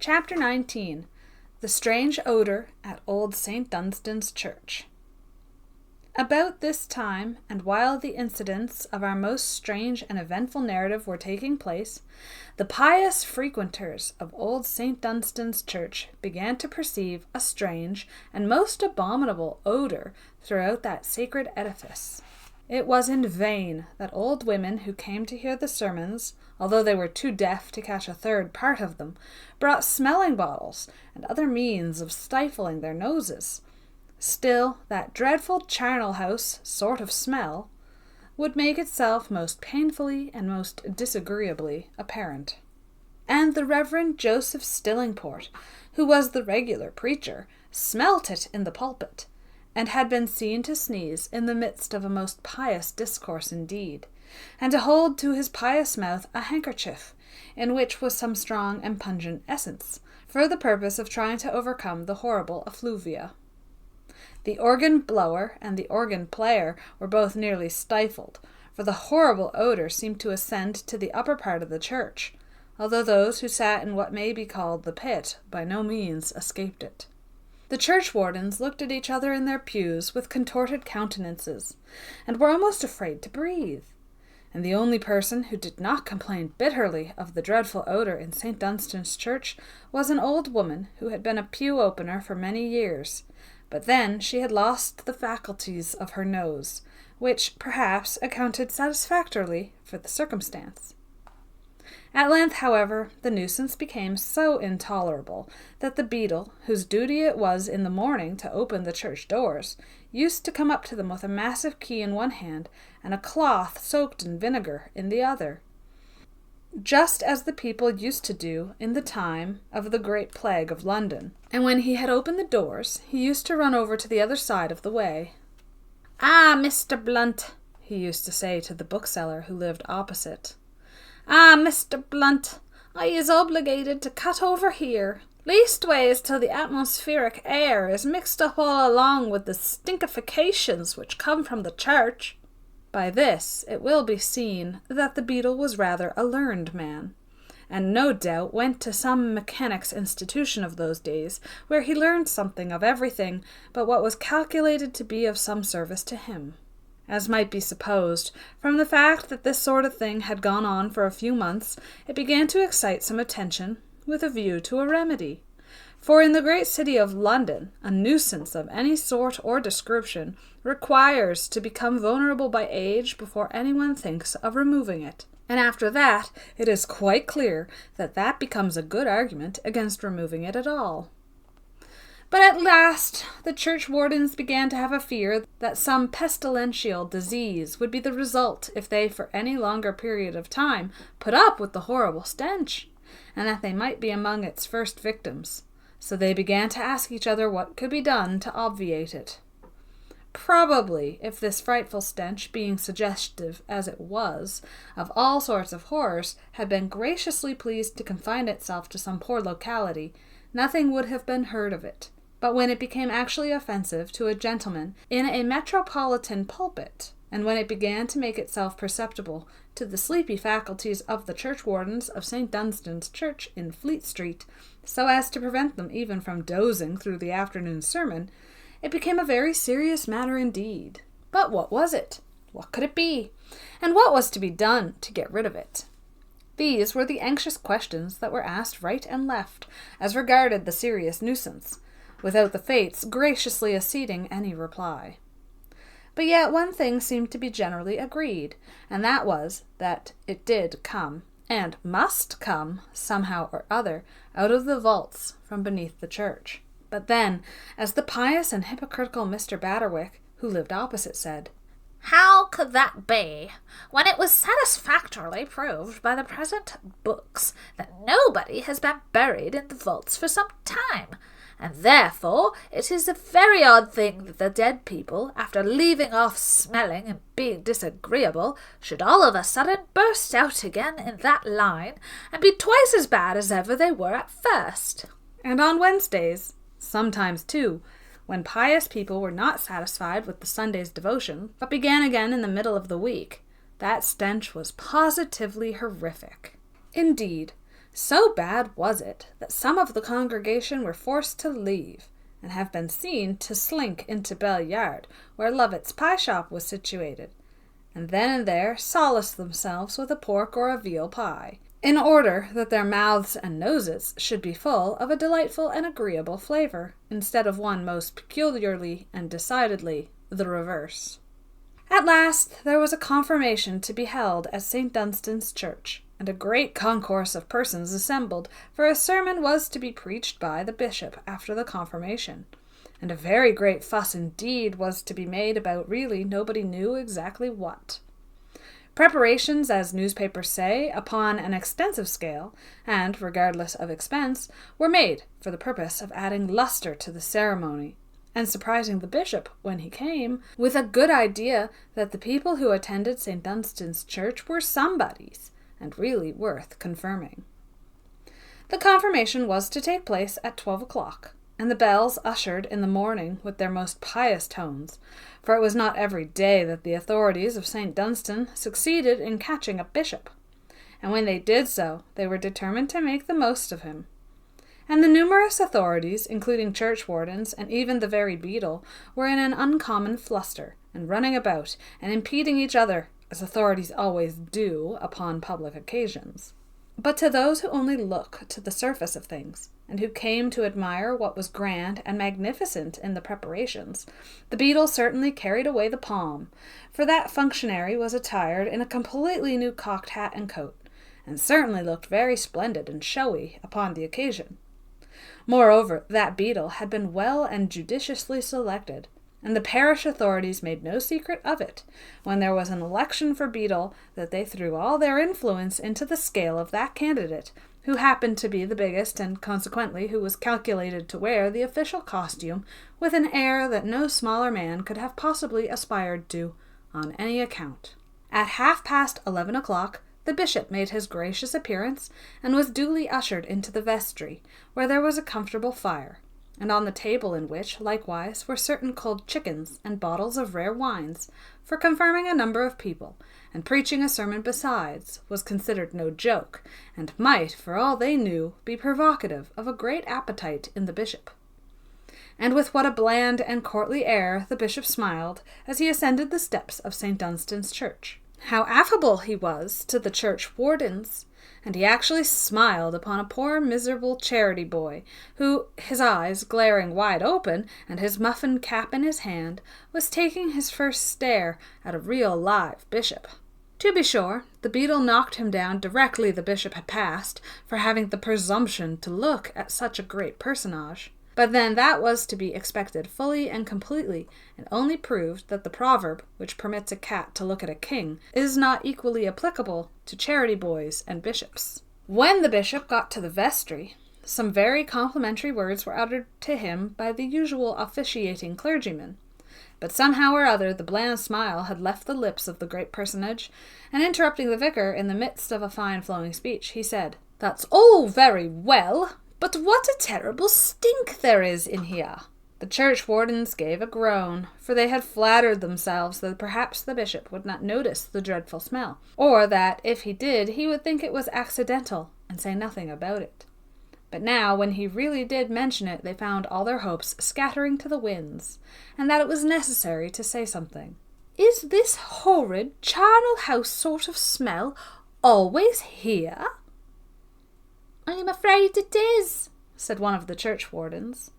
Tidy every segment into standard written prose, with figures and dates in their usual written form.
Chapter 19. The Strange Odour at Old St. Dunstan's Church. About this time, and while the incidents of our most strange and eventful narrative were taking place, the pious frequenters of Old St. Dunstan's Church began to perceive a strange and most abominable odour throughout that sacred edifice. It was in vain that old women who came to hear the sermons, although they were too deaf to catch a third part of them, brought smelling bottles and other means of stifling their noses. Still, that dreadful charnel house sort of smell would make itself most painfully and most disagreeably apparent. And the Reverend Joseph Stillingport, who was the regular preacher, smelt it in the pulpit, and had been seen to sneeze in the midst of a most pious discourse indeed, and to hold to his pious mouth a handkerchief, in which was some strong and pungent essence, for the purpose of trying to overcome the horrible effluvia. The organ blower and the organ player were both nearly stifled, for the horrible odour seemed to ascend to the upper part of the church, although those who sat in what may be called the pit by no means escaped it. The churchwardens looked at each other in their pews with contorted countenances, and were almost afraid to breathe. And the only person who did not complain bitterly of the dreadful odour in St. Dunstan's Church was an old woman who had been a pew-opener for many years, but then she had lost the faculties of her nose, which, perhaps, accounted satisfactorily for the circumstance. At length, however, the nuisance became so intolerable that the beadle, whose duty it was in the morning to open the church doors, used to come up to them with a massive key in one hand and a cloth soaked in vinegar in the other, just as the people used to do in the time of the Great Plague of London. And when he had opened the doors, he used to run over to the other side of the way. "Ah, Mr. Blunt," he used to say to the bookseller who lived opposite. "Ah, Mr. Blunt, I is obligated to cut over here, leastways till the atmospheric air is mixed up all along with the stinkifications which come from the church." By this it will be seen that the beadle was rather a learned man, and no doubt went to some mechanic's institution of those days, where he learned something of everything but what was calculated to be of some service to him. As might be supposed, from the fact that this sort of thing had gone on for a few months, it began to excite some attention, with a view to a remedy. For in the great city of London, a nuisance of any sort or description requires to become vulnerable by age before anyone thinks of removing it. And after that, it is quite clear that that becomes a good argument against removing it at all. But at last the churchwardens began to have a fear that some pestilential disease would be the result if they for any longer period of time put up with the horrible stench, and that they might be among its first victims. So they began to ask each other what could be done to obviate it. Probably, if this frightful stench, being suggestive as it was of all sorts of horrors, had been graciously pleased to confine itself to some poor locality, nothing would have been heard of it. But when it became actually offensive to a gentleman in a metropolitan pulpit, and when it began to make itself perceptible to the sleepy faculties of the churchwardens of St. Dunstan's Church in Fleet Street, so as to prevent them even from dozing through the afternoon sermon, it became a very serious matter indeed. But what was it? What could it be? And what was to be done to get rid of it? These were the anxious questions that were asked right and left as regarded the serious nuisance, without the fates graciously acceding any reply. But yet one thing seemed to be generally agreed, and that was that it did come, and must come, somehow or other, out of the vaults from beneath the church. But then, as the pious and hypocritical Mr. Batterwick, who lived opposite, said, "How could that be, when it was satisfactorily proved by the present books that nobody has been buried in the vaults for some time? And therefore it is a very odd thing that the dead people, after leaving off smelling and being disagreeable, should all of a sudden burst out again in that line, and be twice as bad as ever they were at first." And on Wednesdays, sometimes too, when pious people were not satisfied with the Sunday's devotion, but began again in the middle of the week, that stench was positively horrific. Indeed, So bad was it that some of the congregation were forced to leave, and have been seen to slink into Bell Yard, where Lovitt's pie shop was situated, and then and there solace themselves with a pork or a veal pie, in order that their mouths and noses should be full of a delightful and agreeable flavour, instead of one most peculiarly and decidedly the reverse. At last there was a confirmation to be held at St. Dunstan's church, and a great concourse of persons assembled, for a sermon was to be preached by the bishop after the confirmation, and a very great fuss indeed was to be made about really nobody knew exactly what. Preparations, as newspapers say, upon an extensive scale, and regardless of expense, were made for the purpose of adding lustre to the ceremony, and surprising the bishop, when he came, with a good idea that the people who attended St. Dunstan's church were somebodies, and really worth confirming. The confirmation was to take place at 12 o'clock, and the bells ushered in the morning with their most pious tones, for it was not every day that the authorities of St. Dunstan succeeded in catching a bishop, and when they did so, they were determined to make the most of him. And the numerous authorities, including churchwardens and even the very beadle, were in an uncommon fluster, and running about, and impeding each other, as authorities always do upon public occasions. But to those who only look to the surface of things, and who came to admire what was grand and magnificent in the preparations, the beadle certainly carried away the palm, for that functionary was attired in a completely new cocked hat and coat, and certainly looked very splendid and showy upon the occasion. Moreover, that beadle had been well and judiciously selected, and the parish authorities made no secret of it, when there was an election for beadle, that they threw all their influence into the scale of that candidate, who happened to be the biggest, and consequently who was calculated to wear the official costume with an air that no smaller man could have possibly aspired to, on any account. At 11:30 o'clock, the bishop made his gracious appearance, and was duly ushered into the vestry, where there was a comfortable fire, and on the table in which, likewise, were certain cold chickens and bottles of rare wines, for confirming a number of people, and preaching a sermon besides, was considered no joke, and might, for all they knew, be provocative of a great appetite in the bishop. And with what a bland and courtly air the bishop smiled as he ascended the steps of St. Dunstan's church. How affable he was to the church wardens, and he actually smiled upon a poor miserable charity boy, who, his eyes glaring wide open, and his muffin cap in his hand, was taking his first stare at a real live bishop. To be sure, the beadle knocked him down directly the bishop had passed, for having the presumption to look at such a great personage. But then that was to be expected fully and completely, and only proved that the proverb, which permits a cat to look at a king, is not equally applicable to charity boys and bishops. When the bishop got to the vestry, some very complimentary words were uttered to him by the usual officiating clergyman, but somehow or other the bland smile had left the lips of the great personage, and interrupting the vicar in the midst of a fine flowing speech, he said, "That's all very well, but what a terrible stink there is in here." The churchwardens gave a groan, for they had flattered themselves that perhaps the bishop would not notice the dreadful smell, or that, if he did, he would think it was accidental, and say nothing about it. But now, when he really did mention it, they found all their hopes scattering to the winds, and that it was necessary to say something. "Is this horrid charnel house sort of smell always here?" "I am afraid it is," said one of the churchwardens.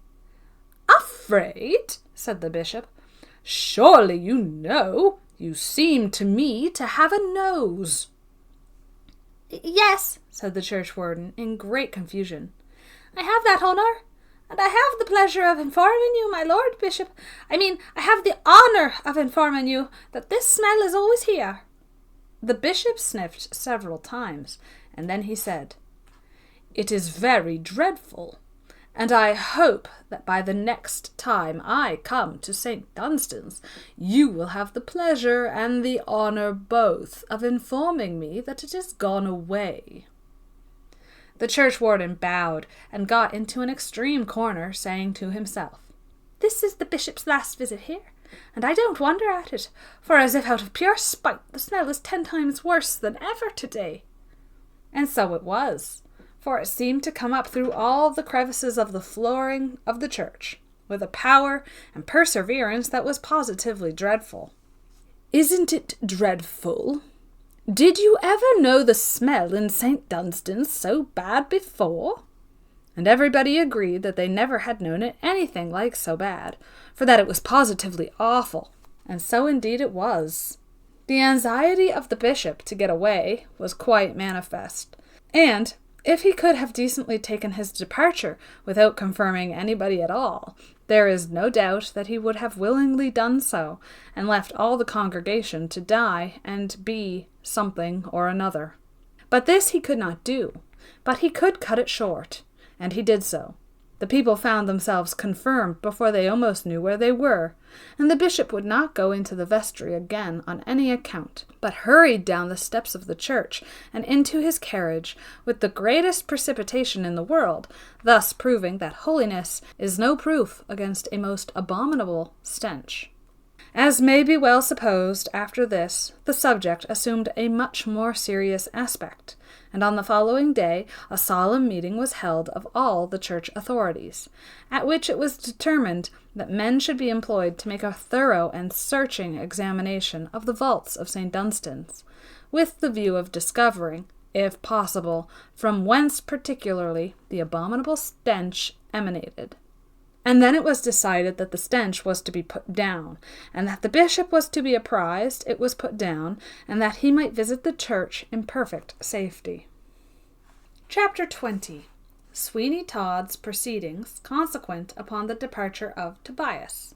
"Afraid?" said the bishop. "Surely you know. You seem to me to have a nose." "Yes," said the churchwarden in great confusion. "I have that honour, and I have the pleasure of informing you, my lord bishop, I have the honour of informing you that this smell is always here." The bishop sniffed several times, and then he said, "It is very dreadful, and I hope that by the next time I come to St. Dunstan's, you will have the pleasure and the honour both of informing me that it is gone away." The churchwarden bowed and got into an extreme corner, saying to himself, "This is the bishop's last visit here, and I don't wonder at it, for as if out of pure spite the smell is 10 times worse than ever today." And so it was, for it seemed to come up through all the crevices of the flooring of the church, with a power and perseverance that was positively dreadful. "Isn't it dreadful? Did you ever know the smell in St. Dunstan's so bad before?" And everybody agreed that they never had known it anything like so bad, for that it was positively awful. And so indeed it was. The anxiety of the bishop to get away was quite manifest, and if he could have decently taken his departure without confirming anybody at all, there is no doubt that he would have willingly done so, and left all the congregation to die and be something or another. But this he could not do, but he could cut it short, and he did so. The people found themselves confirmed before they almost knew where they were, and the bishop would not go into the vestry again on any account, but hurried down the steps of the church and into his carriage with the greatest precipitation in the world, thus proving that holiness is no proof against a most abominable stench. As may be well supposed, after this, the subject assumed a much more serious aspect, and on the following day a solemn meeting was held of all the church authorities, at which it was determined that men should be employed to make a thorough and searching examination of the vaults of St. Dunstan's, with the view of discovering, if possible, from whence particularly the abominable stench emanated. And then it was decided that the stench was to be put down, and that the bishop was to be apprised it was put down, and that he might visit the church in perfect safety. Chapter 20. Sweeny Todd's Proceedings, consequent upon the departure of Tobias.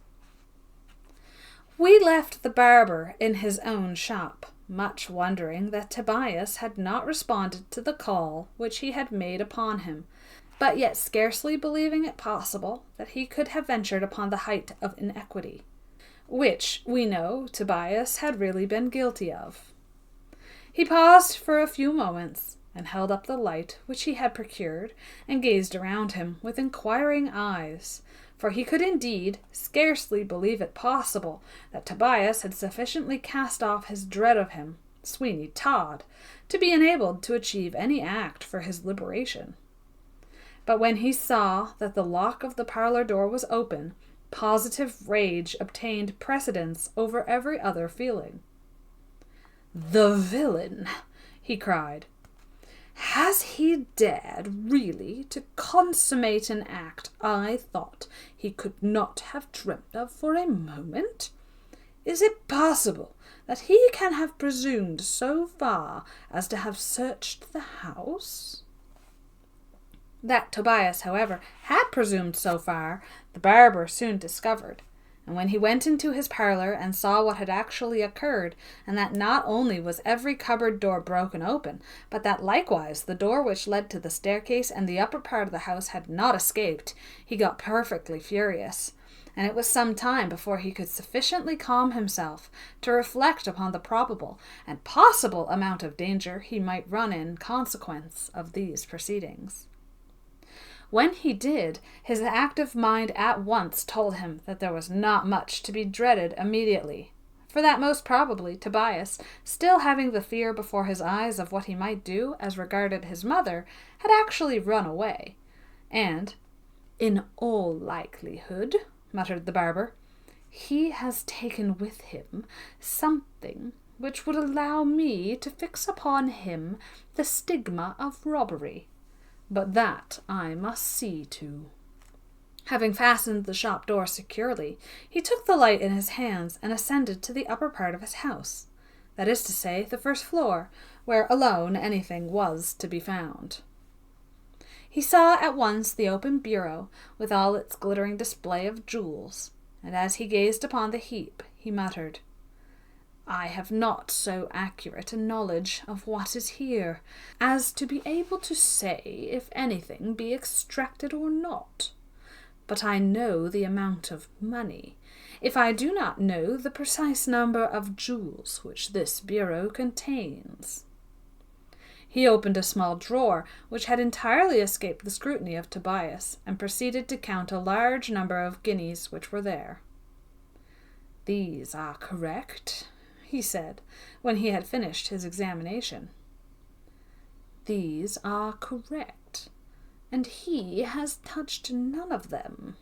We left the barber in his own shop, much wondering that Tobias had not responded to the call which he had made upon him, but yet scarcely believing it possible that he could have ventured upon the height of iniquity, which, we know, Tobias had really been guilty of. He paused for a few moments, and held up the light which he had procured, and gazed around him with inquiring eyes, for he could indeed scarcely believe it possible that Tobias had sufficiently cast off his dread of him, Sweeny Todd, to be enabled to achieve any act for his liberation. But when he saw that the lock of the parlour door was open, positive rage obtained precedence over every other feeling. "The villain!" he cried. "Has he dared really to consummate an act I thought he could not have dreamt of for a moment? Is it possible that he can have presumed so far as to have searched the house?" That Tobias, however, had presumed so far, the barber soon discovered, and when he went into his parlour and saw what had actually occurred, and that not only was every cupboard door broken open, but that likewise the door which led to the staircase and the upper part of the house had not escaped, he got perfectly furious, and it was some time before he could sufficiently calm himself to reflect upon the probable and possible amount of danger he might run in consequence of these proceedings. When he did, his active mind at once told him that there was not much to be dreaded immediately, for that most probably Tobias, still having the fear before his eyes of what he might do as regarded his mother, had actually run away, and, "In all likelihood," muttered the barber, "he has taken with him something which would allow me to fix upon him the stigma of robbery. But that I must see to." Having fastened the shop door securely, he took the light in his hands and ascended to the upper part of his house, that is to say, the first floor, where alone anything was to be found. He saw at once the open bureau, with all its glittering display of jewels, and as he gazed upon the heap, he muttered, "I have not so accurate a knowledge of what is here as to be able to say if anything be extracted or not. But I know the amount of money, if I do not know the precise number of jewels which this bureau contains." He opened a small drawer, which had entirely escaped the scrutiny of Tobias, and proceeded to count a large number of guineas which were there. "These are correct," he said, when he had finished his examination. these are correct, and he has touched none of them."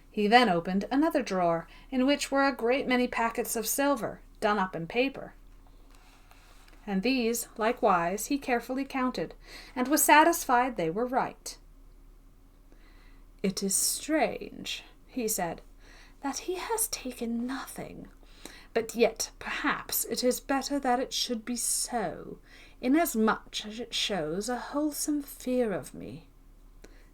He then opened another drawer, in which were a great many packets of silver, done up in paper. And these, likewise, he carefully counted, and was satisfied they were right. "It is strange," he said, "that he has taken nothing, but yet perhaps it is better that it should be so, inasmuch as it shows a wholesome fear of me.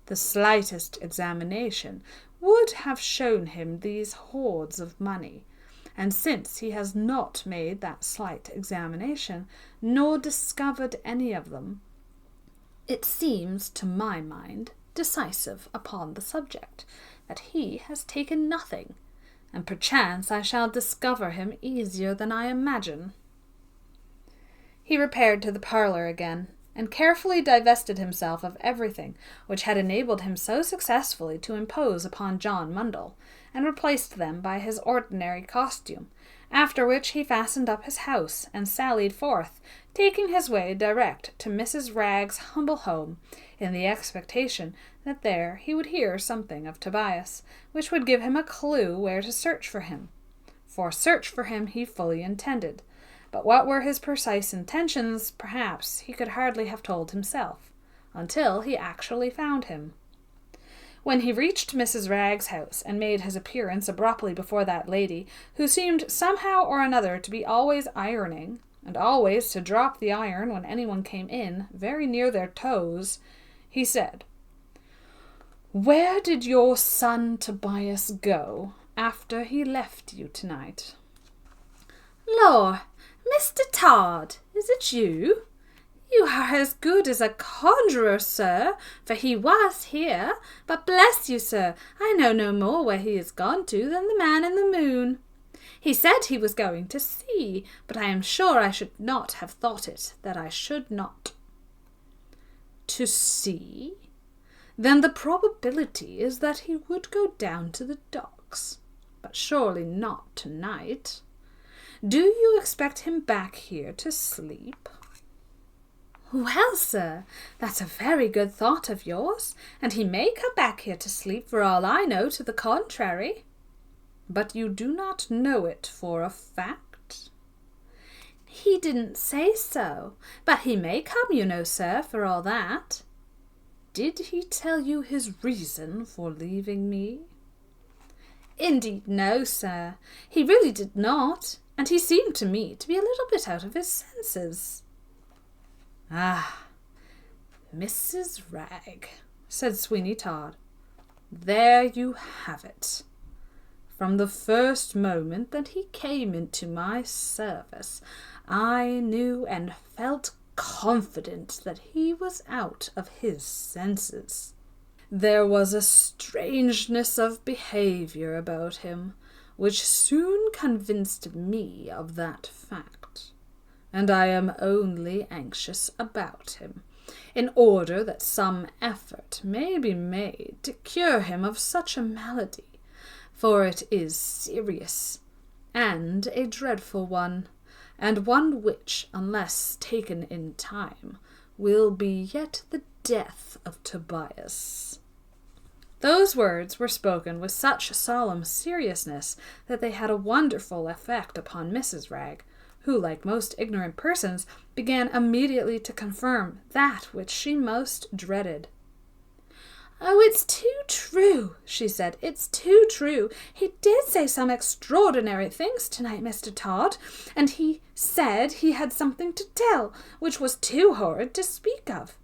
The slightest examination would have shown him these hoards of money, and since he has not made that slight examination, nor discovered any of them, it seems, to my mind, decisive upon the subject, that he has taken nothing, and perchance I shall discover him easier than I imagine." He repaired to the parlour again, and carefully divested himself of everything which had enabled him so successfully to impose upon John Mundle, and replaced them by his ordinary costume, after which he fastened up his house and sallied forth, taking his way direct to Mrs. Ragg's humble home, in the expectation that there he would hear something of Tobias, which would give him a clue where to search for him. For search for him he fully intended, but what were his precise intentions, perhaps he could hardly have told himself, until he actually found him. When he reached Mrs. Ragg's house, and made his appearance abruptly before that lady, who seemed somehow or another to be always ironing, and always to drop the iron when anyone came in, very near their toes, he said, "Where did your son Tobias go after he left you tonight?" "Lor, Mr. Todd, is it you? You are as good as a conjurer, sir, for he was here, but bless you, sir, I know no more where he is gone to than the man in the moon. He said he was going to sea, but I am sure I should not have thought it, that I should not." "To sea? Then the probability is that he would go down to the docks, but surely not tonight. Do you expect him back here to sleep?" "Well, sir, that's a very good thought of yours, and he may come back here to sleep for all I know to the contrary." "But you do not know it for a fact?" "He didn't say so, but he may come, you know, sir, for all that." "Did he tell you his reason for leaving me?" "Indeed, no, sir, he really did not, and he seemed to me to be a little bit out of his senses." "Ah, Mrs. Ragg," said Sweeny Todd. "There you have it. From the first moment that he came into my service, I knew and felt confident that he was out of his senses. There was a strangeness of behaviour about him, which soon convinced me of that fact, and I am only anxious about him, in order that some effort may be made to cure him of such a malady, for it is serious, and a dreadful one, and one which, unless taken in time, will be yet the death of Tobias." Those words were spoken with such solemn seriousness that they had a wonderful effect upon Mrs. Ragg, who, like most ignorant persons, began immediately to confirm that which she most dreaded. "Oh, it's too true," she said. "It's too true. He did say some extraordinary things tonight, Mr. Todd, and he said he had something to tell, which was too horrid to speak of.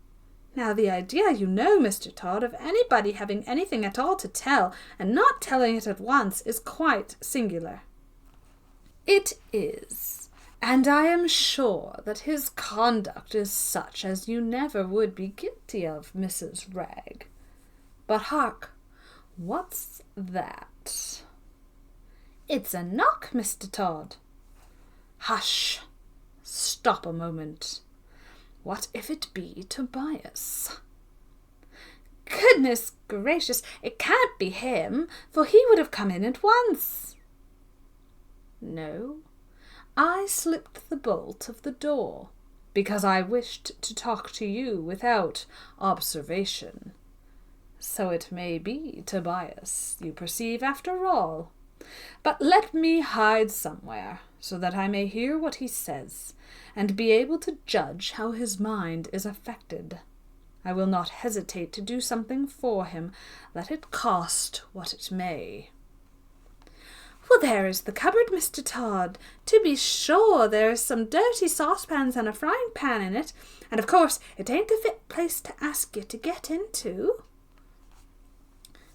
Now, the idea, you know, Mr. Todd, of anybody having anything at all to tell, and not telling it at once, is quite singular." "It is, and I am sure that his conduct is such as you never would be guilty of, Mrs. Ragg. But hark, what's that?" "It's a knock, Mr. Todd." "Hush! Stop a moment. What if it be Tobias?" "Goodness gracious, it can't be him, for he would have come in at once." "No, I slipped the bolt of the door, because I wished to talk to you without observation. So it may be, Tobias, you perceive after all. But let me hide somewhere, so that I may hear what he says, and be able to judge how his mind is affected. I will not hesitate to do something for him, let it cost what it may. Well, there is the cupboard, Mr. Todd. To be sure, there is some dirty saucepans and a frying pan in it, and of course it ain't the fit place to ask you to get into.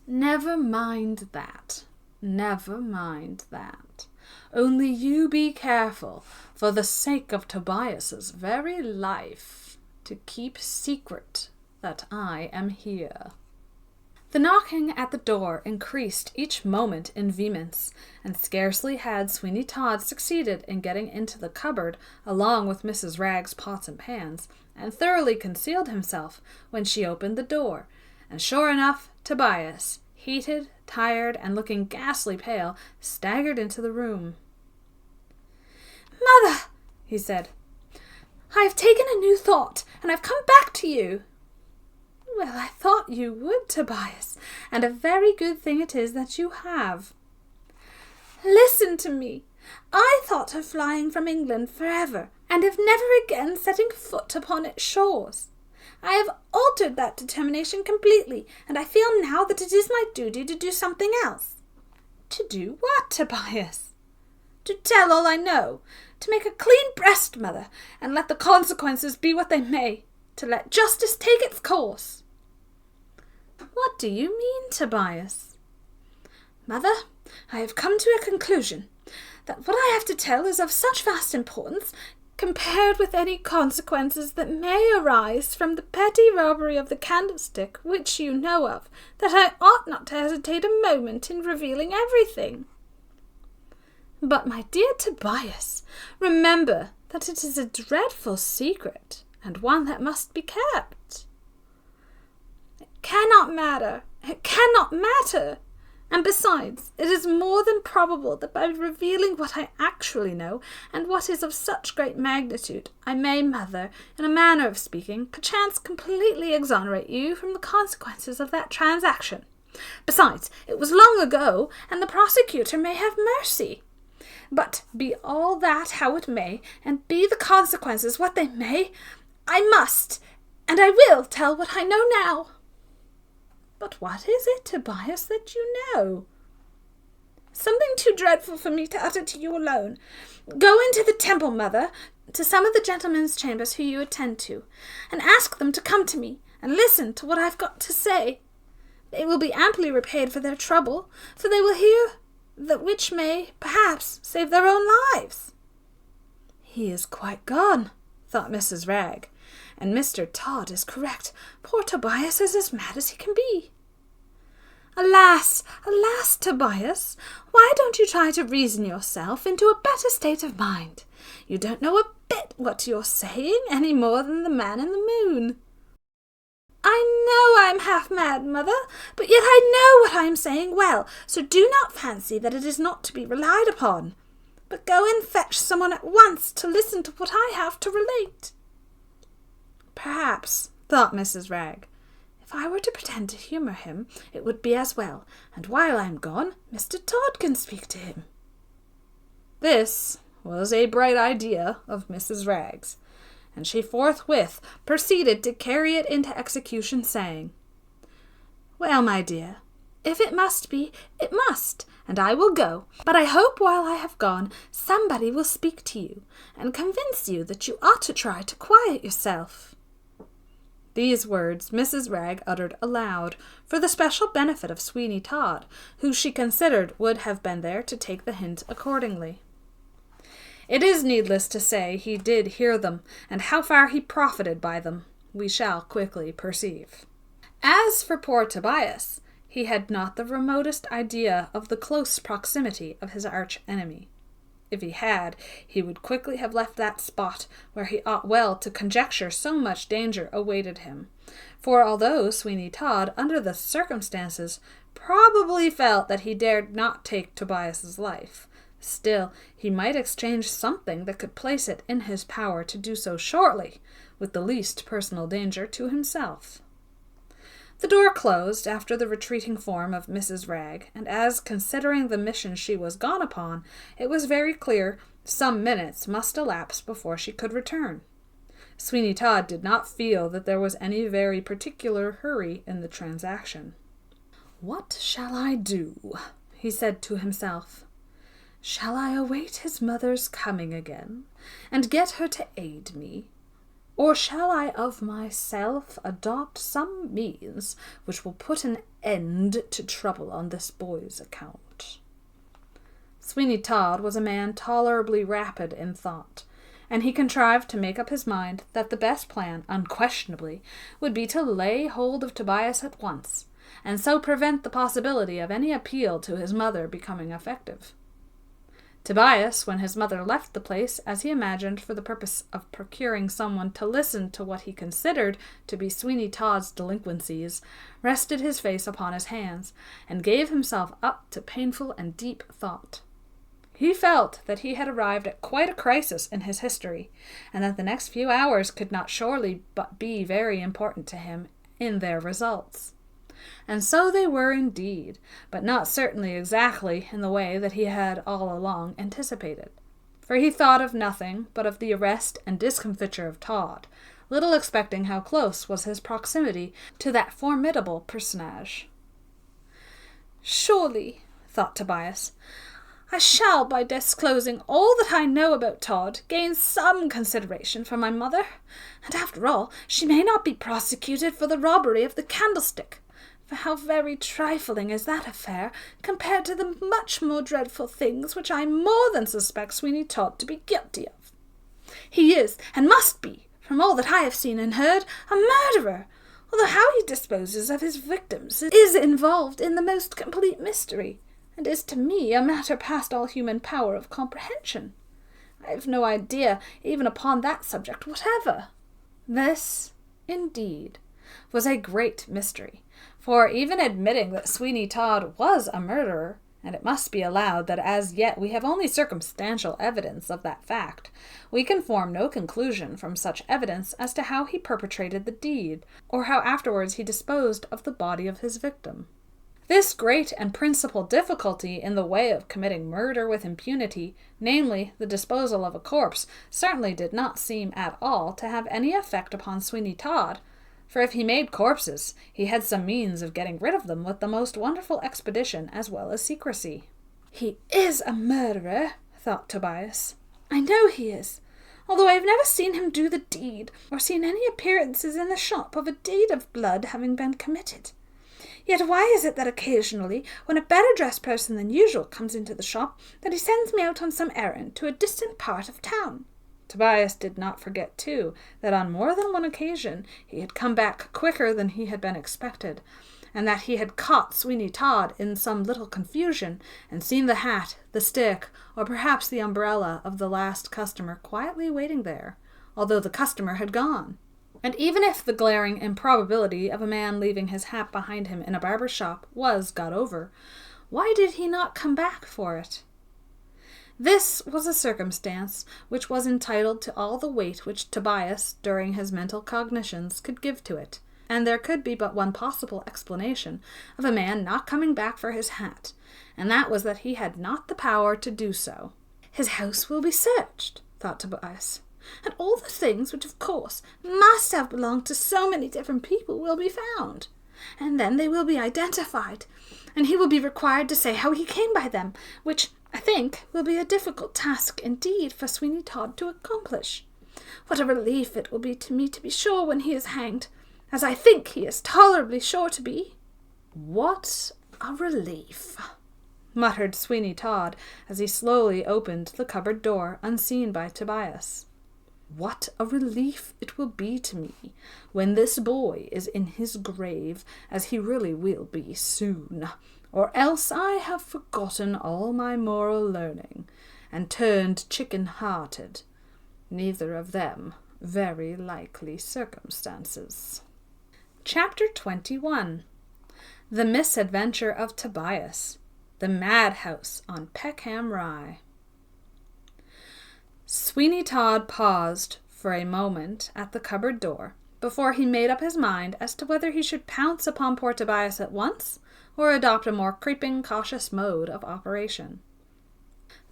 Never mind that. Never mind that. Only you be careful, for the sake of Tobias's very life, to keep secret that I am here. The knocking at the door increased each moment in vehemence, and scarcely had Sweeny Todd succeeded in getting into the cupboard along with Mrs. Ragg's pots and pans, and thoroughly concealed himself, when she opened the door, and sure enough, Tobias, heated, tired, and looking ghastly pale, staggered into the room. "Mother," he said, "I have taken a new thought, and I've come back to you." "Well, I thought you would, Tobias, and a very good thing it is that you have." "Listen to me. I thought of flying from England forever, and of never again setting foot upon its shores. I have altered that determination completely, and I feel now that it is my duty to do something else." "To do what, Tobias?" "To tell all I know, to make a clean breast, mother, and let the consequences be what they may, to let justice take its course." "What do you mean, Tobias?" "Mother, I have come to a conclusion that what I have to tell is of such vast importance, compared with any consequences that may arise from the petty robbery of the candlestick which you know of, that I ought not to hesitate a moment in revealing everything." "But, my dear Tobias, remember that it is a dreadful secret, and one that must be kept." "It cannot matter. It cannot matter. And besides, it is more than probable that by revealing what I actually know, and what is of such great magnitude, I may, mother, in a manner of speaking, perchance completely exonerate you from the consequences of that transaction. Besides, it was long ago, and the prosecutor may have mercy. But be all that how it may, and be the consequences what they may, I must, and I will tell what I know now." "But what is it, Tobias, that you know?" "Something too dreadful for me to utter to you alone. Go into the temple, mother, to some of the gentlemen's chambers who you attend to, and ask them to come to me, and listen to what I've got to say. They will be amply repaid for their trouble, for they will hear that which may, perhaps, save their own lives." "He is quite gone," thought Mrs. Ragg, "and Mr. Todd is correct. Poor Tobias is as mad as he can be." "Alas, alas, Tobias, why don't you try to reason yourself into a better state of mind? You don't know a bit what you're saying, any more than the man in the moon." "I know I am half mad, mother, but yet I know what I am saying well, so do not fancy that it is not to be relied upon. But go and fetch someone at once to listen to what I have to relate." "Perhaps," thought Mrs. Ragg, "if I were to pretend to humour him, it would be as well, and while I am gone, Mr. Todd can speak to him." This was a bright idea of Mrs. Ragg's, and she forthwith proceeded to carry it into execution, saying, "Well, my dear, if it must be, it must, and I will go. But I hope while I have gone, somebody will speak to you, and convince you that you ought to try to quiet yourself." These words Mrs. Ragg uttered aloud, for the special benefit of Sweeny Todd, who she considered would have been there to take the hint accordingly. It is needless to say he did hear them, and how far he profited by them, we shall quickly perceive. As for poor Tobias, he had not the remotest idea of the close proximity of his arch-enemy. If he had, he would quickly have left that spot where he ought well to conjecture so much danger awaited him. For although Sweeny Todd, under the circumstances, probably felt that he dared not take Tobias's life, Still, he might exchange something that could place it in his power to do so shortly, with the least personal danger to himself. The door closed after the retreating form of Mrs. Ragg, and as, considering the mission she was gone upon, it was very clear some minutes must elapse before she could return. Sweeny Todd did not feel that there was any very particular hurry in the transaction. "What shall I do?" he said to himself. "Shall I await his mother's coming again, and get her to aid me? Or shall I of myself adopt some means which will put an end to trouble on this boy's account?" Sweeny Todd was a man tolerably rapid in thought, and he contrived to make up his mind that the best plan, unquestionably, would be to lay hold of Tobias at once, and so prevent the possibility of any appeal to his mother becoming effective. Tobias, when his mother left the place, as he imagined, for the purpose of procuring someone to listen to what he considered to be Sweeny Todd's delinquencies, rested his face upon his hands, and gave himself up to painful and deep thought. He felt that he had arrived at quite a crisis in his history, and that the next few hours could not surely but be very important to him in their results. And so they were indeed, but not certainly exactly in the way that he had all along anticipated. For he thought of nothing but of the arrest and discomfiture of Todd, little expecting how close was his proximity to that formidable personage. "Surely," thought Tobias, "I shall, by disclosing all that I know about Todd, gain some consideration for my mother, and after all, she may not be prosecuted for the robbery of the candlestick. For how very trifling is that affair compared to the much more dreadful things which I more than suspect Sweeny Todd to be guilty of. He is, and must be, from all that I have seen and heard, a murderer, although how he disposes of his victims is involved in the most complete mystery, and is to me a matter past all human power of comprehension. I have no idea even upon that subject whatever." This, indeed, was a great mystery, for even admitting that Sweeny Todd was a murderer, and it must be allowed that as yet we have only circumstantial evidence of that fact, we can form no conclusion from such evidence as to how he perpetrated the deed, or how afterwards he disposed of the body of his victim. This great and principal difficulty in the way of committing murder with impunity, namely, the disposal of a corpse, certainly did not seem at all to have any effect upon Sweeny Todd, for if he made corpses, he had some means of getting rid of them with the most wonderful expedition as well as secrecy. "He is a murderer," thought Tobias. "I know he is, although I have never seen him do the deed, or seen any appearances in the shop of a deed of blood having been committed. Yet why is it that occasionally, when a better-dressed person than usual comes into the shop, that he sends me out on some errand to a distant part of town?" Tobias did not forget, too, that on more than one occasion he had come back quicker than he had been expected, and that he had caught Sweeny Todd in some little confusion, and seen the hat, the stick, or perhaps the umbrella of the last customer quietly waiting there, although the customer had gone. And even if the glaring improbability of a man leaving his hat behind him in a barber's shop was got over, why did he not come back for it? This was a circumstance which was entitled to all the weight which Tobias, during his mental cognitions, could give to it, and there could be but one possible explanation of a man not coming back for his hat, and that was that he had not the power to do so. "His house will be searched," thought Tobias, "and all the things which, of course, must have belonged to so many different people will be found, and then they will be identified, and he will be required to say how he came by them, which, I think, will be a difficult task indeed for Sweeny Todd to accomplish. What a relief it will be to me to be sure when he is hanged, as I think he is tolerably sure to be." "What a relief," muttered Sweeny Todd as he slowly opened the cupboard door unseen by Tobias. "What a relief it will be to me when this boy is in his grave, as he really will be soon, or else I have forgotten all my moral learning, and turned chicken-hearted, neither of them very likely circumstances." Chapter 21. The Misadventure of Tobias. The Madhouse on Peckham Rye. Sweeny Todd paused for a moment at the cupboard door before he made up his mind as to whether he should pounce upon poor Tobias at once or adopt a more creeping, cautious mode of operation.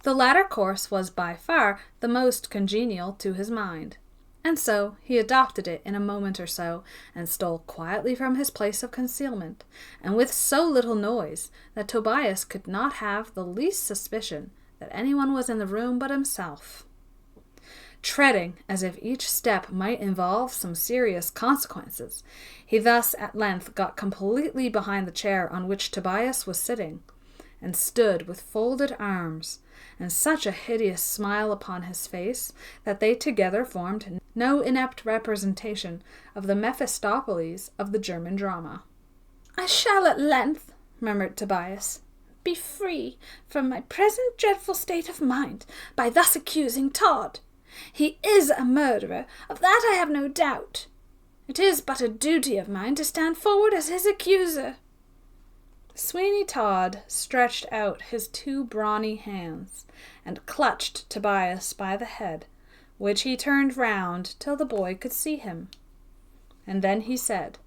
The latter course was by far the most congenial to his mind, and so he adopted it in a moment or so, and stole quietly from his place of concealment, and with so little noise that Tobias could not have the least suspicion that anyone was in the room but himself. Treading as if each step might involve some serious consequences, he thus at length got completely behind the chair on which Tobias was sitting, and stood with folded arms, and such a hideous smile upon his face that they together formed no inept representation of the Mephistopheles of the German drama. "I shall at length," murmured Tobias, "be free from my present dreadful state of mind by thus accusing Todd. He is a murderer, of that I have no doubt. It is but a duty of mine to stand forward as his accuser." Sweeny Todd stretched out his two brawny hands and clutched Tobias by the head, which he turned round till the boy could see him. And then he said,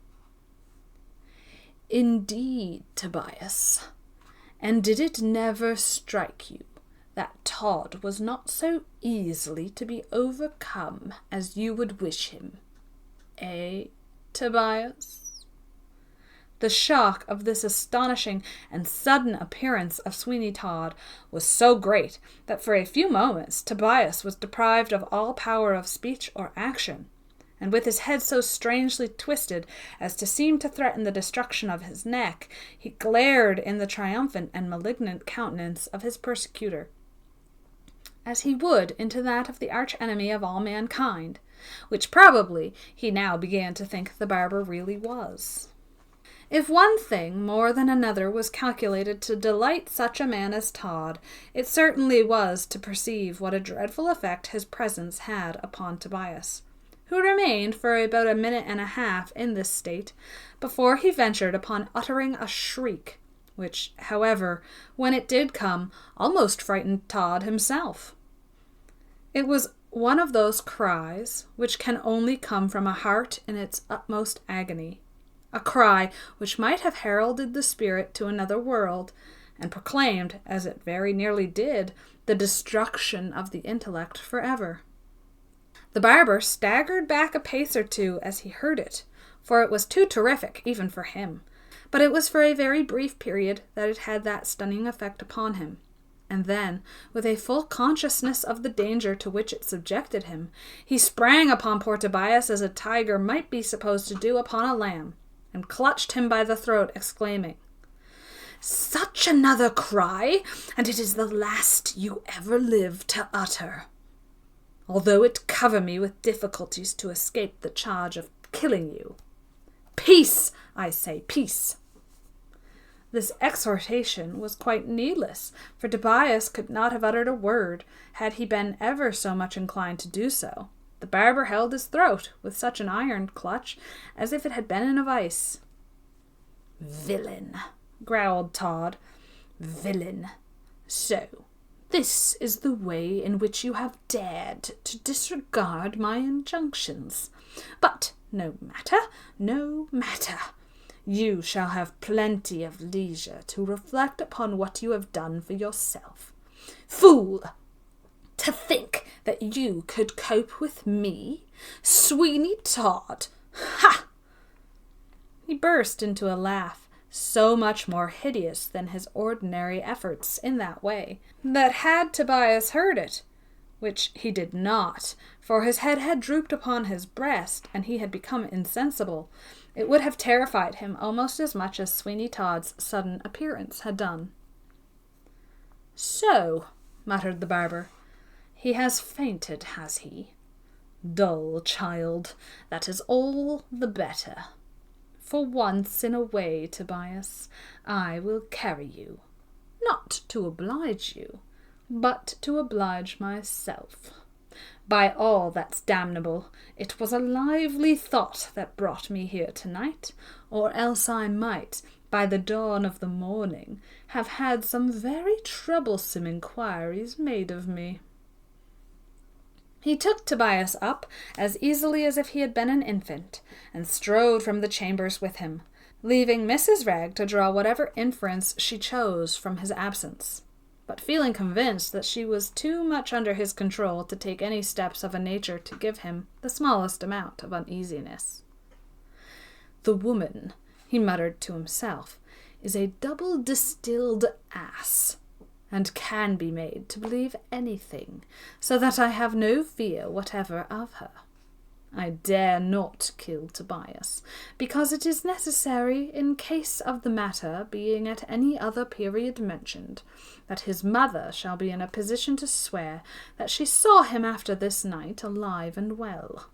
"Indeed, Tobias, and did it never strike you that Todd was not so easily to be overcome as you would wish him? Eh, Tobias?" The shock of this astonishing and sudden appearance of Sweeny Todd was so great that for a few moments Tobias was deprived of all power of speech or action, and with his head so strangely twisted as to seem to threaten the destruction of his neck, he glared in the triumphant and malignant countenance of his persecutor, as he would into that of the arch-enemy of all mankind, which probably he now began to think the barber really was. If one thing more than another was calculated to delight such a man as Todd, it certainly was to perceive what a dreadful effect his presence had upon Tobias, who remained for about a minute and a half in this state before he ventured upon uttering a shriek, which, however, when it did come, almost frightened Todd himself. It was one of those cries which can only come from a heart in its utmost agony, a cry which might have heralded the spirit to another world, and proclaimed, as it very nearly did, the destruction of the intellect forever. The barber staggered back a pace or two as he heard it, for it was too terrific even for him, but it was for a very brief period that it had that stunning effect upon him, and then, with a full consciousness of the danger to which it subjected him, he sprang upon poor Tobias as a tiger might be supposed to do upon a lamb, and clutched him by the throat, exclaiming, "Such another cry, and it is the last you ever live to utter, although it cover me with difficulties to escape the charge of killing you. Peace, I say, peace." This exhortation was quite needless, for Tobias could not have uttered a word had he been ever so much inclined to do so. The barber held his throat with such an iron clutch as if it had been in a vice. "Villain," growled Todd, "villain. So, this is the way in which you have dared to disregard my injunctions. But no matter, no matter. You shall have plenty of leisure to reflect upon what you have done for yourself. Fool! To think that you could cope with me, Sweeny Todd! Ha!" He burst into a laugh, so much more hideous than his ordinary efforts in that way, that had Tobias heard it, which he did not, for his head had drooped upon his breast, and he had become insensible, it would have terrified him almost as much as Sweeny Todd's sudden appearance had done. "So," muttered the barber, "he has fainted, has he? Dull child, that is all the better. For once in a way, Tobias, I will carry you, not to oblige you, but to oblige myself. By all that's damnable, it was a lively thought that brought me here tonight, or else I might, by the dawn of the morning, have had some very troublesome inquiries made of me." He took Tobias up as easily as if he had been an infant, and strode from the chambers with him, leaving Mrs. Ragg to draw whatever inference she chose from his absence, but feeling convinced that she was too much under his control to take any steps of a nature to give him the smallest amount of uneasiness. "The woman," he muttered to himself, "is a double-distilled ass, and can be made to believe anything, so that I have no fear whatever of her. I dare not kill Tobias, because it is necessary, in case of the matter being at any other period mentioned, that his mother shall be in a position to swear that she saw him after this night alive and well."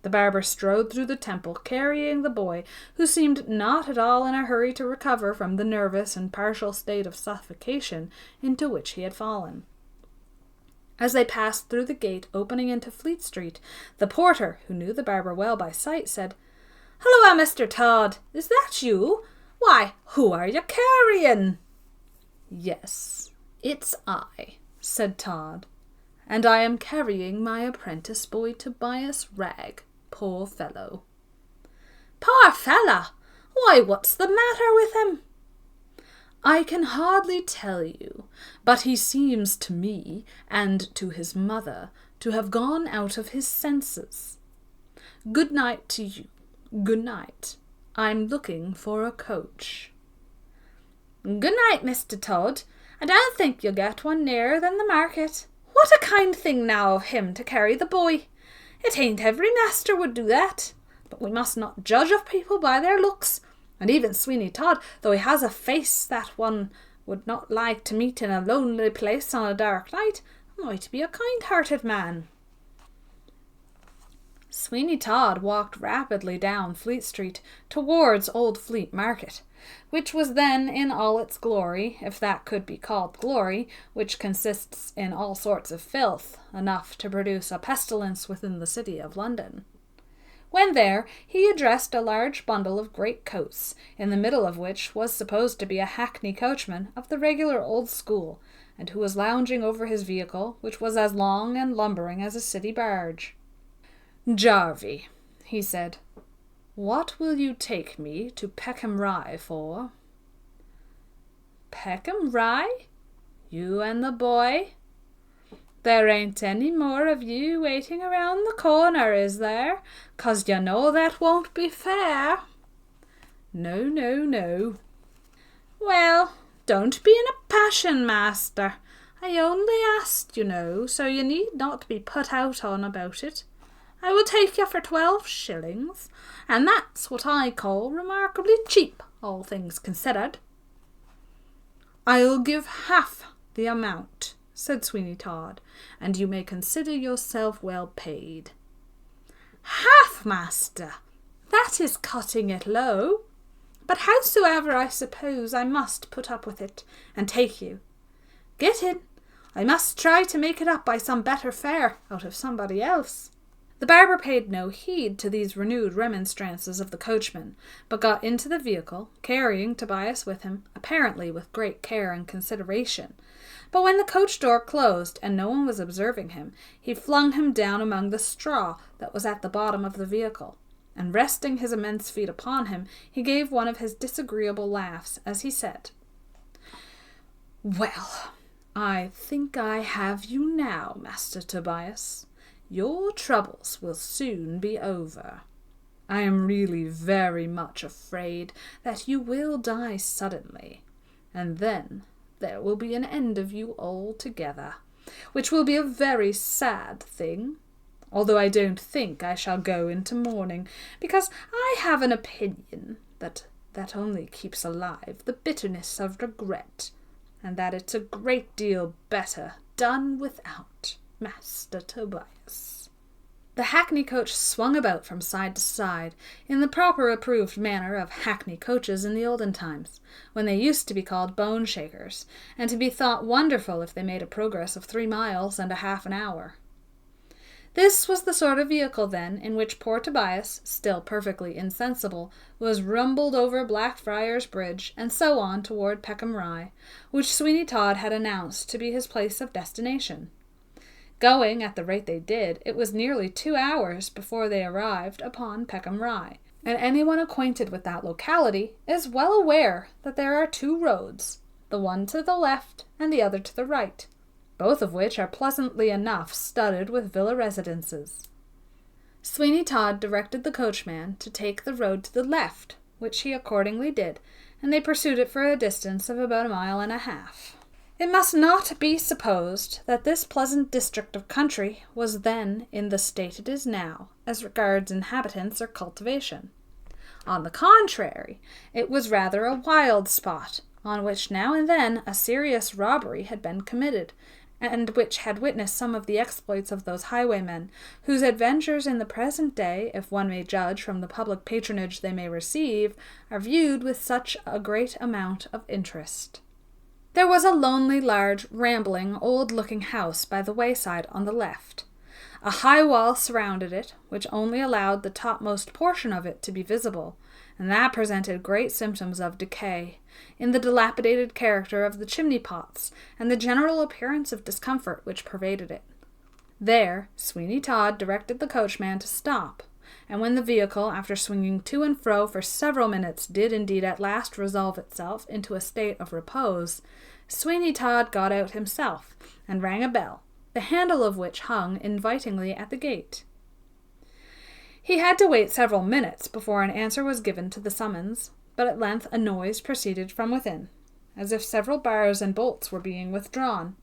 The barber strode through the temple, carrying the boy, who seemed not at all in a hurry to recover from the nervous and partial state of suffocation into which he had fallen. As they passed through the gate opening into Fleet Street, the porter, who knew the barber well by sight, said, "Hulloa, Mr. Todd, is that you? Why, who are you carrying?" "Yes, it's I," said Todd, "and I am carrying my apprentice boy Tobias Ragg. Poor fellow." "Poor fellow? Why, what's the matter with him?" "I can hardly tell you, but he seems to me, and to his mother, to have gone out of his senses. Good night to you. Good night. I'm looking for a coach." "Good night, Mr. Todd. I don't think you'll get one nearer than the market. What a kind thing now of him to carry the boy. It ain't every master would do that, but we must not judge of people by their looks, and even Sweeny Todd, though he has a face that one would not like to meet in a lonely place on a dark night, might be a kind-hearted man." Sweeny Todd walked rapidly down Fleet Street towards Old Fleet Market, which was then in all its glory, if that could be called glory, which consists in all sorts of filth, enough to produce a pestilence within the city of London. When there, he addressed a large bundle of great coats, in the middle of which was supposed to be a hackney coachman of the regular old school, and who was lounging over his vehicle, which was as long and lumbering as a city barge. "Jarvey," he said, "what will you take me to Peckham Rye for?" "Peckham Rye? You and the boy? There ain't any more of you waiting around the corner, is there? 'Cause you know that won't be fair." "No, no, no." "Well, don't be in a passion, master. I only asked, you know, so you need not be put out on about it. I will take you for 12 shillings, and that's what I call remarkably cheap, all things considered." "I'll give half the amount," said Sweeny Todd, "and you may consider yourself well paid." "Half, master? That is cutting it low. But howsoever, I suppose I must put up with it, and take you. Get in. I must try to make it up by some better fare out of somebody else." The barber paid no heed to these renewed remonstrances of the coachman, but got into the vehicle, carrying Tobias with him, apparently with great care and consideration. But when the coach door closed and no one was observing him, he flung him down among the straw that was at the bottom of the vehicle, and resting his immense feet upon him, he gave one of his disagreeable laughs as he said, "Well, I think I have you now, Master Tobias. Your troubles will soon be over. I am really very much afraid that you will die suddenly, and then there will be an end of you altogether, which will be a very sad thing, although I don't think I shall go into mourning, because I have an opinion that only keeps alive the bitterness of regret, and that it's a great deal better done without, Master Tobias." The hackney coach swung about from side to side, in the proper approved manner of hackney coaches in the olden times, when they used to be called bone shakers, and to be thought wonderful if they made a progress of 3 miles and a half an hour. This was the sort of vehicle, then, in which poor Tobias, still perfectly insensible, was rumbled over Blackfriars Bridge, and so on toward Peckham Rye, which Sweeny Todd had announced to be his place of destination. Going at the rate they did, it was nearly 2 hours before they arrived upon Peckham Rye, and anyone acquainted with that locality is well aware that there are 2 roads, the one to the left and the other to the right, both of which are pleasantly enough studded with villa residences. Sweeny Todd directed the coachman to take the road to the left, which he accordingly did, and they pursued it for a distance of about 1.5 miles. It must not be supposed that this pleasant district of country was then in the state it is now, as regards inhabitants or cultivation. On the contrary, it was rather a wild spot, on which now and then a serious robbery had been committed, and which had witnessed some of the exploits of those highwaymen, whose adventures in the present day, if one may judge from the public patronage they may receive, are viewed with such a great amount of interest. There was a lonely, large, rambling, old-looking house by the wayside on the left. A high wall surrounded it, which only allowed the topmost portion of it to be visible, and that presented great symptoms of decay, in the dilapidated character of the chimney-pots, and the general appearance of discomfort which pervaded it. There Sweeny Todd directed the coachman to stop, and when the vehicle, after swinging to and fro for several minutes, did indeed at last resolve itself into a state of repose, Sweeny Todd got out himself, and rang a bell, the handle of which hung invitingly at the gate. He had to wait several minutes before an answer was given to the summons, but at length a noise proceeded from within, as if several bars and bolts were being withdrawn,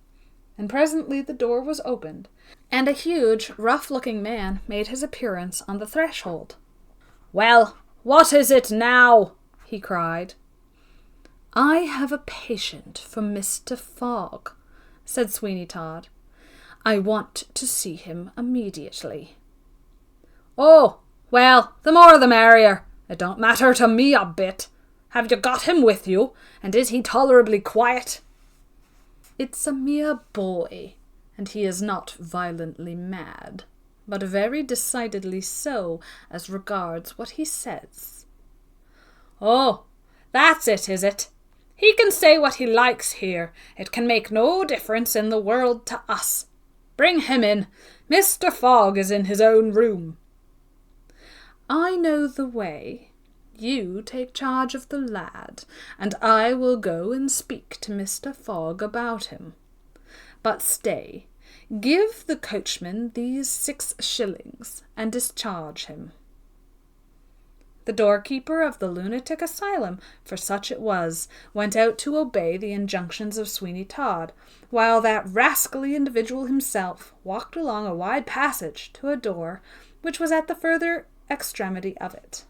and presently the door was opened, and a huge, rough-looking man made his appearance on the threshold. "Well, what is it now?" he cried. "I have a patient for Mr. Fogg," said Sweeny Todd. "I want to see him immediately." "Oh, well, the more the merrier. It don't matter to me a bit. Have you got him with you, and is he tolerably quiet?" "It's a mere boy, and he is not violently mad, but very decidedly so as regards what he says." "Oh, that's it, is it? He can say what he likes here. It can make no difference in the world to us. Bring him in. Mr. Fogg is in his own room." "I know the way. You take charge of the lad, and I will go and speak to Mr. Fogg about him. But stay, give the coachman these 6 shillings, and discharge him." The doorkeeper of the lunatic asylum, for such it was, went out to obey the injunctions of Sweeny Todd, while that rascally individual himself walked along a wide passage to a door which was at the further extremity of it.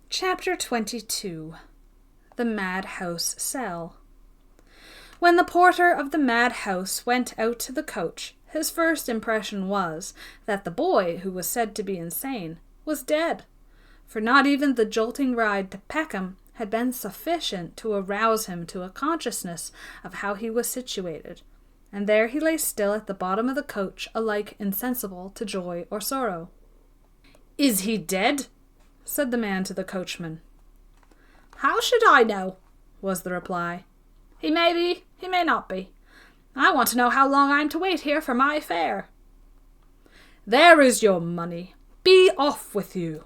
Chapter 22. The Madhouse Cell. When the porter of the madhouse went out to the coach, his first impression was that the boy, who was said to be insane, was dead, for not even the jolting ride to Peckham had been sufficient to arouse him to a consciousness of how he was situated, and there he lay still at the bottom of the coach, alike insensible to joy or sorrow. "Is he dead?" said the man to the coachman. "How should I know?" was the reply. "He may be, he may not be. I want to know how long I am to wait here for my fare." "There is your money. Be off with you.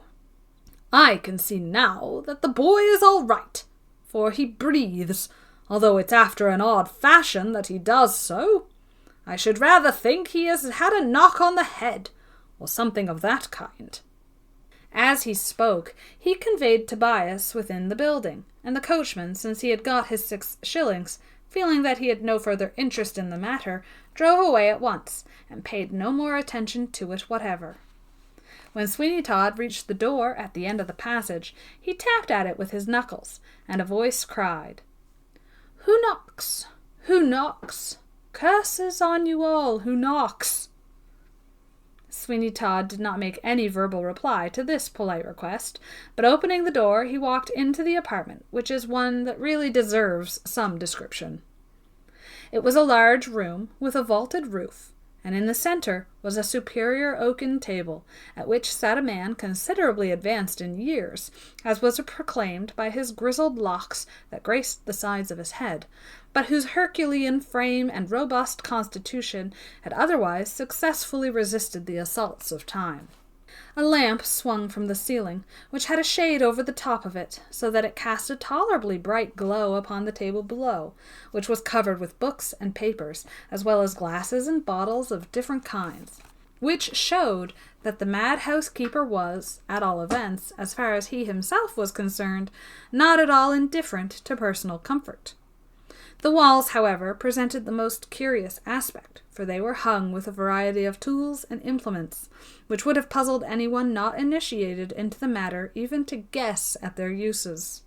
I can see now that the boy is all right, for he breathes, although it's after an odd fashion that he does so. I should rather think he has had a knock on the head, or something of that kind." As he spoke, he conveyed Tobias within the building, and the coachman, since he had got his 6 shillings, feeling that he had no further interest in the matter, drove away at once, and paid no more attention to it whatever. When Sweeny Todd reached the door at the end of the passage, he tapped at it with his knuckles, and a voice cried, "Who knocks? Who knocks? Curses on you all, who knocks?" Sweeny Todd did not make any verbal reply to this polite request, but opening the door, he walked into the apartment, which is one that really deserves some description. It was a large room with a vaulted roof, and in the centre was a superior oaken table, at which sat a man considerably advanced in years, as was proclaimed by his grizzled locks that graced the sides of his head, but whose Herculean frame and robust constitution had otherwise successfully resisted the assaults of time. A lamp swung from the ceiling, which had a shade over the top of it, so that it cast a tolerably bright glow upon the table below, which was covered with books and papers, as well as glasses and bottles of different kinds, which showed that the madhouse keeper was, at all events, as far as he himself was concerned, not at all indifferent to personal comfort. The walls, however, presented the most curious aspect, for they were hung with a variety of tools and implements, which would have puzzled anyone not initiated into the matter even to guess at their uses.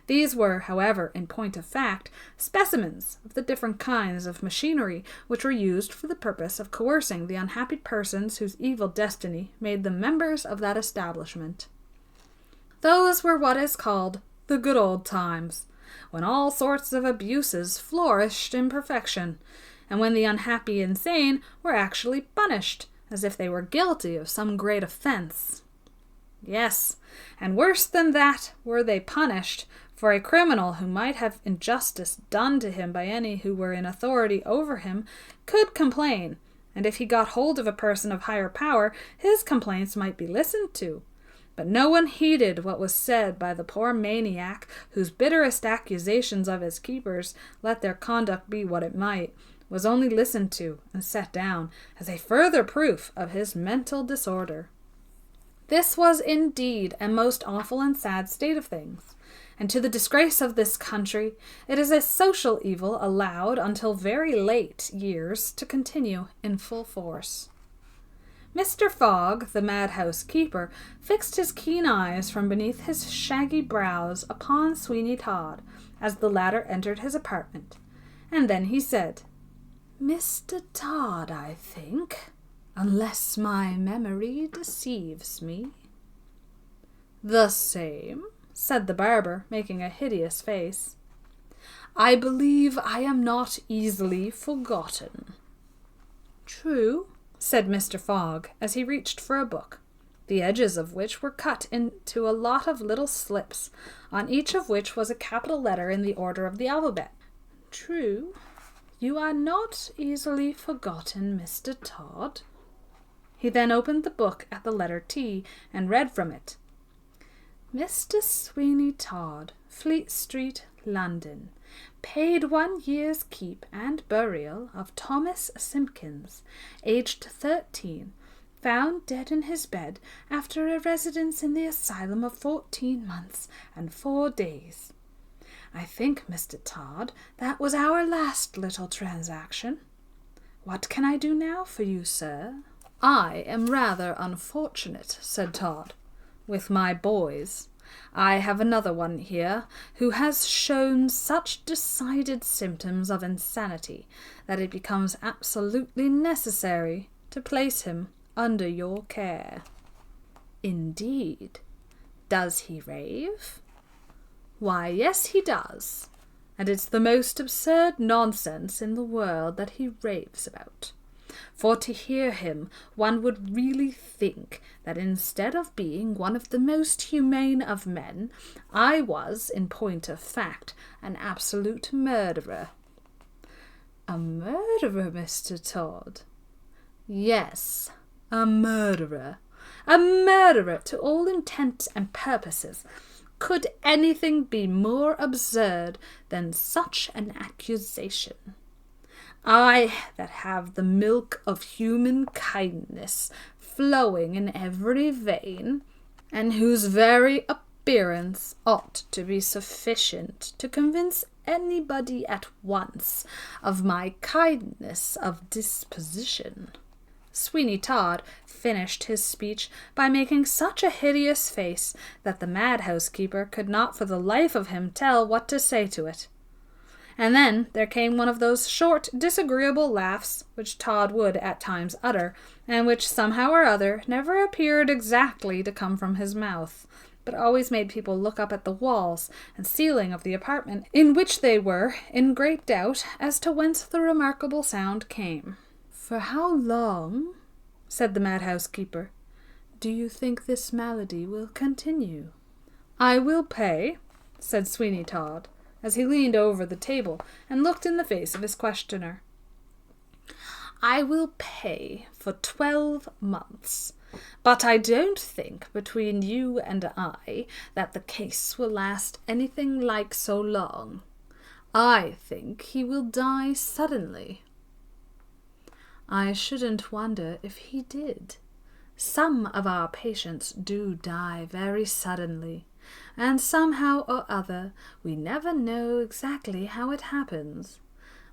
These were, however, in point of fact, specimens of the different kinds of machinery which were used for the purpose of coercing the unhappy persons whose evil destiny made them members of that establishment. Those were what is called the good old times, when all sorts of abuses flourished in perfection, and when the unhappy insane were actually punished, as if they were guilty of some great offence. Yes, and worse than that were they punished, for a criminal who might have injustice done to him by any who were in authority over him could complain, and if he got hold of a person of higher power, his complaints might be listened to. But no one heeded what was said by the poor maniac, whose bitterest accusations of his keepers, let their conduct be what it might, was only listened to and set down as a further proof of his mental disorder. This was indeed a most awful and sad state of things, and to the disgrace of this country, it is a social evil allowed until very late years to continue in full force. Mr. Fogg, the madhouse keeper, fixed his keen eyes from beneath his shaggy brows upon Sweeny Todd as the latter entered his apartment, and then he said, "Mr. Todd, I think, unless my memory deceives me." "The same," said the barber, making a hideous face. "I believe I am not easily forgotten." "True," said Mr. Fogg, as he reached for a book, the edges of which were cut into a lot of little slips, on each of which was a capital letter in the order of the alphabet. "True, you are not easily forgotten, Mr. Todd." He then opened the book at the letter T, and read from it, "Mr. Sweeny Todd, Fleet Street, London, paid 1 year's keep and burial of Thomas Simpkins, aged 13, found dead in his bed after a residence in the asylum of 14 months and 4 days. I think, Mr. Todd, that was our last little transaction. What can I do now for you, sir?" "I am rather unfortunate," said Todd, "with my boys. I have another one here who has shown such decided symptoms of insanity that it becomes absolutely necessary to place him under your care." "Indeed. Does he rave?" "Why, yes, he does. And it's the most absurd nonsense in the world that he raves about. For to hear him, one would really think that instead of being one of the most humane of men, I was, in point of fact, an absolute murderer." "A murderer, Mr. Todd?" "Yes, a murderer. A murderer to all intents and purposes. Could anything be more absurd than such an accusation? I, that have the milk of human kindness flowing in every vein, and whose very appearance ought to be sufficient to convince anybody at once of my kindness of disposition." Sweeny Todd finished his speech by making such a hideous face that the madhouse keeper could not for the life of him tell what to say to it. And then there came one of those short, disagreeable laughs which Todd would at times utter, and which somehow or other never appeared exactly to come from his mouth, but always made people look up at the walls and ceiling of the apartment, in which they were in great doubt as to whence the remarkable sound came. "For how long," said the madhouse-keeper, "do you think this malady will continue?" "I will pay," said Sweeny Todd, as he leaned over the table and looked in the face of his questioner. "I will pay for 12 months. But I don't think, between you and I, that the case will last anything like so long. I think he will die suddenly." "I shouldn't wonder if he did. Some of our patients do die very suddenly, and somehow or other we never know exactly how it happens.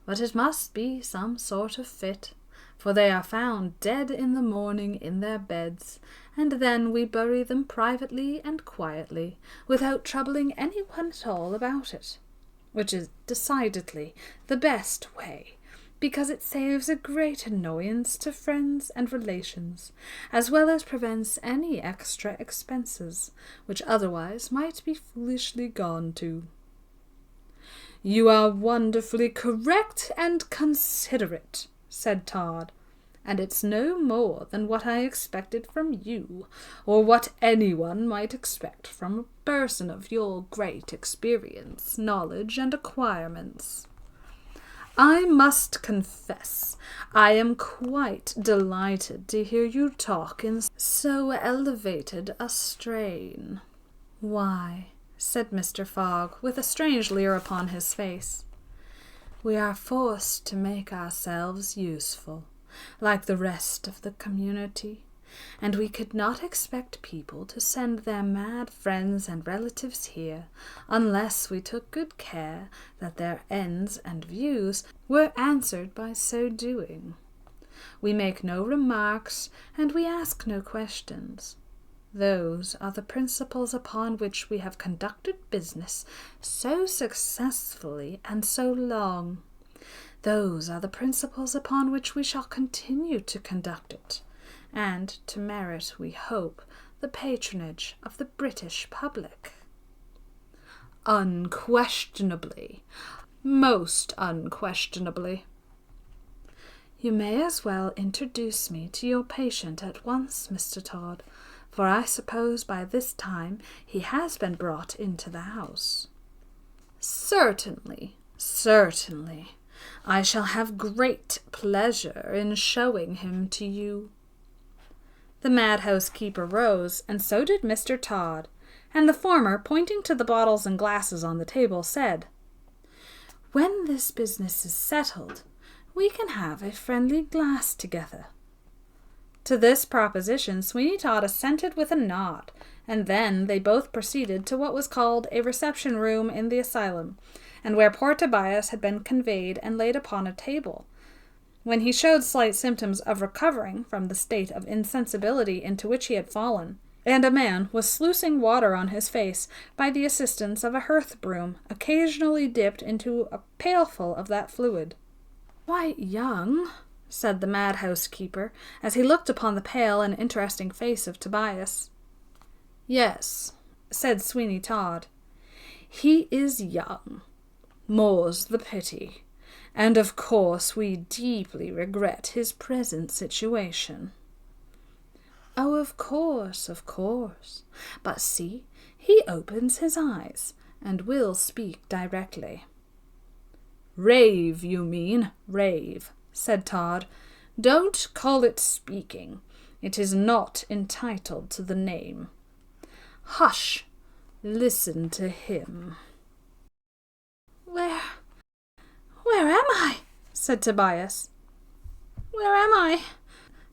But it must be some sort of fit, for they are found dead in the morning in their beds, and then we bury them privately and quietly, without troubling anyone at all about it, which is decidedly the best way, because it saves a great annoyance to friends and relations, as well as prevents any extra expenses, which otherwise might be foolishly gone to." "You are wonderfully correct and considerate," said Todd, "and it's no more than what I expected from you, or what anyone might expect from a person of your great experience, knowledge, and acquirements. I must confess I am quite delighted to hear you talk in so elevated a strain." "Why," said Mr. Fogg, with a strange leer upon his face, "we are forced to make ourselves useful, like the rest of the community, and we could not expect people to send their mad friends and relatives here unless we took good care that their ends and views were answered by so doing. We make no remarks, and we ask no questions. Those are the principles upon which we have conducted business so successfully and so long. Those are the principles upon which we shall continue to conduct it, and to merit, we hope, the patronage of the British public." "Unquestionably. Most unquestionably." "You may as well introduce me to your patient at once, Mr. Todd, for I suppose by this time he has been brought into the house." "Certainly, certainly. I shall have great pleasure in showing him to you." The madhouse-keeper rose, and so did Mr. Todd, and the former, pointing to the bottles and glasses on the table, said, "When this business is settled, we can have a friendly glass together." To this proposition Sweeny Todd assented with a nod, and then they both proceeded to what was called a reception room in the asylum, and where poor Tobias had been conveyed and laid upon a table. When he showed slight symptoms of recovering from the state of insensibility into which he had fallen, and a man was sluicing water on his face by the assistance of a hearth-broom, occasionally dipped into a pailful of that fluid. "Quite young," said the madhouse-keeper, as he looked upon the pale and interesting face of Tobias. "Yes," said Sweeny Todd, "he is young. More's the pity. And of course we deeply regret his present situation." "Oh, of course, of course. But see, he opens his eyes, and will speak directly." "Rave, you mean, rave," said Todd. "Don't call it speaking. It is not entitled to the name. Hush! Listen to him." Where am I?" said Tobias. "Where am I?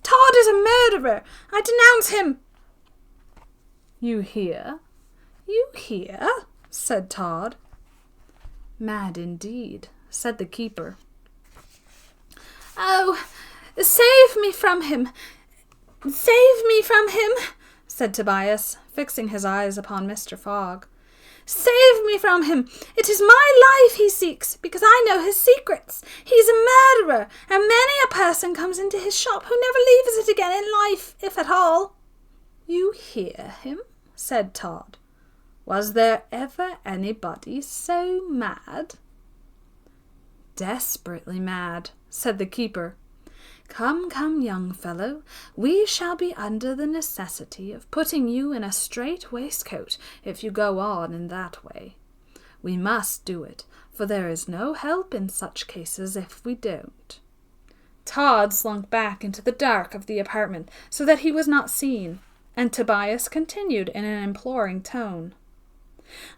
Todd is a murderer! I denounce him!" "You hear? You hear?" said Todd. "Mad indeed," said the keeper. "Oh, save me from him! Save me from him!" said Tobias, fixing his eyes upon Mr. Fogg. "Save me from him! It is my life he seeks, because I know his secrets. He's a murderer, and many a person comes into his shop who never leaves it again in life, if at all." "You hear him?" said Todd. "Was there ever anybody so mad?" "Desperately mad," said the keeper. Come, come, young fellow, we shall be under the necessity of putting you in a strait waistcoat if you go on in that way. We must do it, for there is no help in such cases if we don't." Todd slunk back into the dark of the apartment so that he was not seen, and Tobias continued in an imploring tone.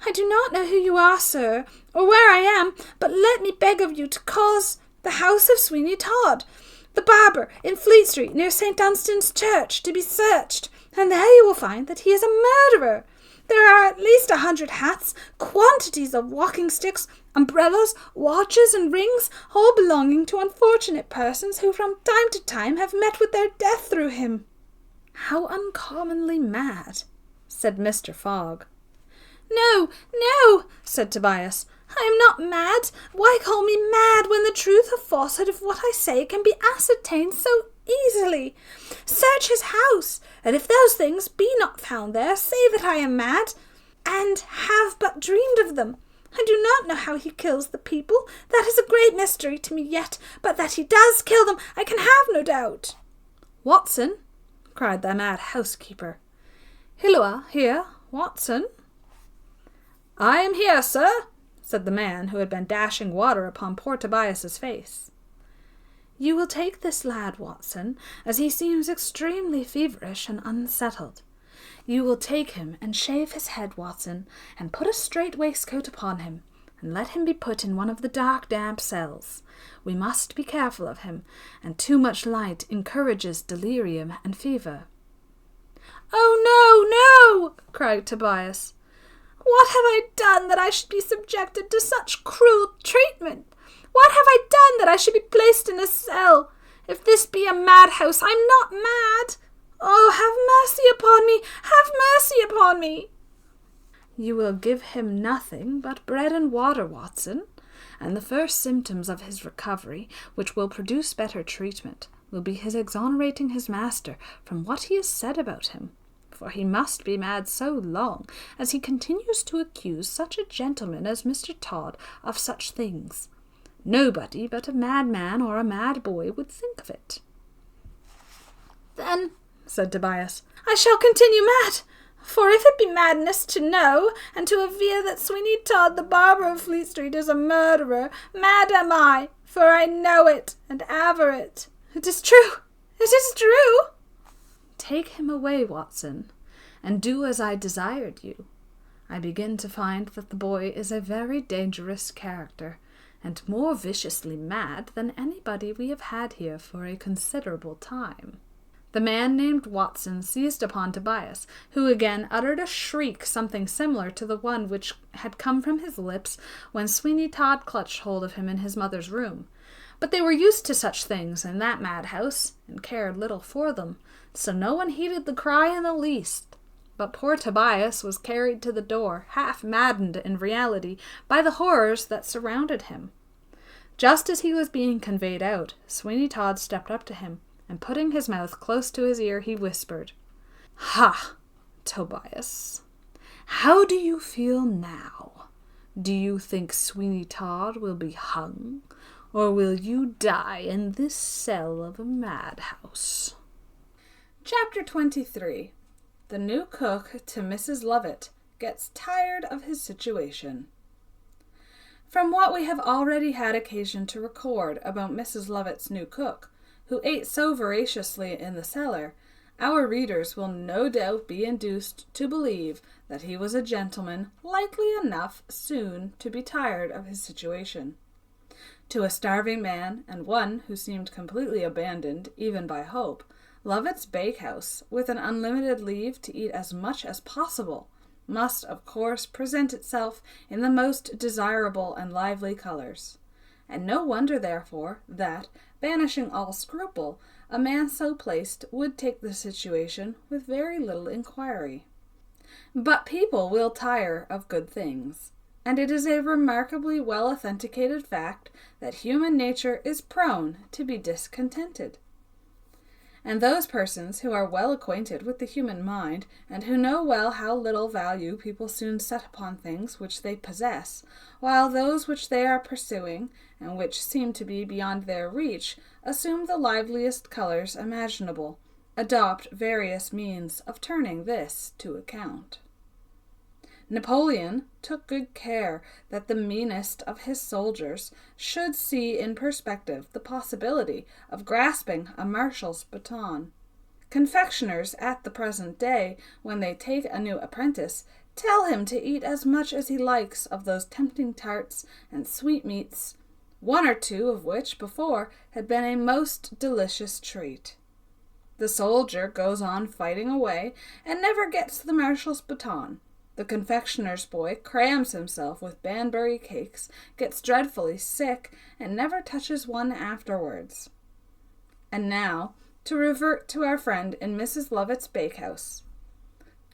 "I do not know who you are, sir, or where I am, but let me beg of you to cause the house of Sweeny Todd, the barber, in Fleet Street, near St. Dunstan's Church, to be searched, and there you will find that he is a murderer. There are at least 100 hats, quantities of walking sticks, umbrellas, watches, and rings, all belonging to unfortunate persons who from time to time have met with their death through him." "How uncommonly mad," said Mr. Fogg. "No, no," said Tobias. "I am not mad. Why call me mad when the truth or falsehood of what I say can be ascertained so easily? Search his house, and if those things be not found there, say that I am mad, and have but dreamed of them. I do not know how he kills the people. That is a great mystery to me yet, but that he does kill them I can have no doubt." "Watson," cried the mad housekeeper. "Hilloa, here, Watson." "I am here, sir," said the man who had been dashing water upon poor Tobias's face. "You will take this lad, Watson, as he seems extremely feverish and unsettled. You will take him and shave his head, Watson, and put a strait waistcoat upon him, and let him be put in one of the dark, damp cells. We must be careful of him, and too much light encourages delirium and fever." "Oh, no, no!" cried Tobias. "What have I done that I should be subjected to such cruel treatment? What have I done that I should be placed in a cell? If this be a madhouse, I'm not mad. Oh, have mercy upon me! Have mercy upon me!" "You will give him nothing but bread and water, Watson, and the first symptoms of his recovery, which will produce better treatment, will be his exonerating his master from what he has said about him. For he must be mad so long as he continues to accuse such a gentleman as Mr. Todd of such things. Nobody but a madman or a mad boy would think of it." "Then," said Tobias, "I shall continue mad. For if it be madness to know and to aver that Sweeny Todd, the barber of Fleet Street, is a murderer, mad am I, for I know it and aver it. It is true. It is true." "Take him away, Watson, and do as I desired you. I begin to find that the boy is a very dangerous character, and more viciously mad than anybody we have had here for a considerable time." The man named Watson seized upon Tobias, who again uttered a shriek something similar to the one which had come from his lips when Sweeny Todd clutched hold of him in his mother's room. But they were used to such things in that madhouse, and cared little for them, so no one heeded the cry in the least. But poor Tobias was carried to the door, half maddened in reality by the horrors that surrounded him. Just as he was being conveyed out, Sweeny Todd stepped up to him, and putting his mouth close to his ear, he whispered, "Ha, Tobias, how do you feel now? Do you think Sweeny Todd will be hung, or will you die in this cell of a madhouse?" Chapter 23. The new cook to Mrs. Lovitt gets tired of his situation. From what we have already had occasion to record about Mrs. Lovitt's new cook, who ate so voraciously in the cellar, our readers will no doubt be induced to believe that he was a gentleman likely enough soon to be tired of his situation. To a starving man, and one who seemed completely abandoned even by hope, Lovitt's bakehouse, with an unlimited leave to eat as much as possible, must, of course, present itself in the most desirable and lively colors. And no wonder, therefore, that, banishing all scruple, a man so placed would take the situation with very little inquiry. But people will tire of good things, and it is a remarkably well authenticated fact that human nature is prone to be discontented. and those persons who are well acquainted with the human mind, and who know well how little value people soon set upon things which they possess, while those which they are pursuing, and which seem to be beyond their reach, assume the liveliest colours imaginable, adopt various means of turning this to account. Napoleon took good care that the meanest of his soldiers should see in perspective the possibility of grasping a marshal's baton. Confectioners at the present day, when they take a new apprentice, tell him to eat as much as he likes of those tempting tarts and sweetmeats, one or two of which before had been a most delicious treat. The soldier goes on fighting away and never gets the marshal's baton. The confectioner's boy crams himself with Banbury cakes, gets dreadfully sick, and never touches one afterwards. And now, to revert to our friend in Mrs. Lovitt's bakehouse.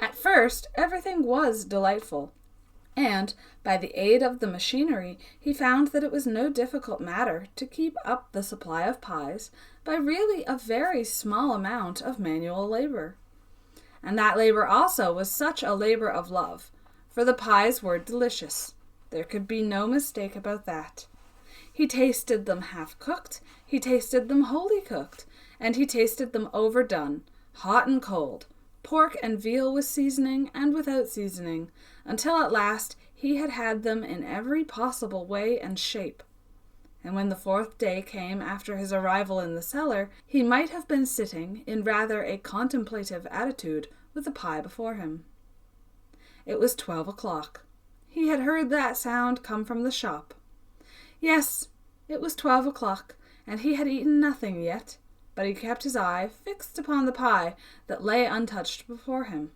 At first, everything was delightful, and, by the aid of the machinery, he found that it was no difficult matter to keep up the supply of pies by really a very small amount of manual labor. And that labor also was such a labor of love, for the pies were delicious. There could be no mistake about that. He tasted them half-cooked, he tasted them wholly cooked, and he tasted them overdone, hot and cold, pork and veal with seasoning and without seasoning, until at last he had had them in every possible way and shape. And when the fourth day came after his arrival in the cellar, he might have been sitting in rather a contemplative attitude with a pie before him. It was 12 o'clock. He had heard that sound come from the shop. Yes, it was 12 o'clock, and he had eaten nothing yet, but he kept his eye fixed upon the pie that lay untouched before him.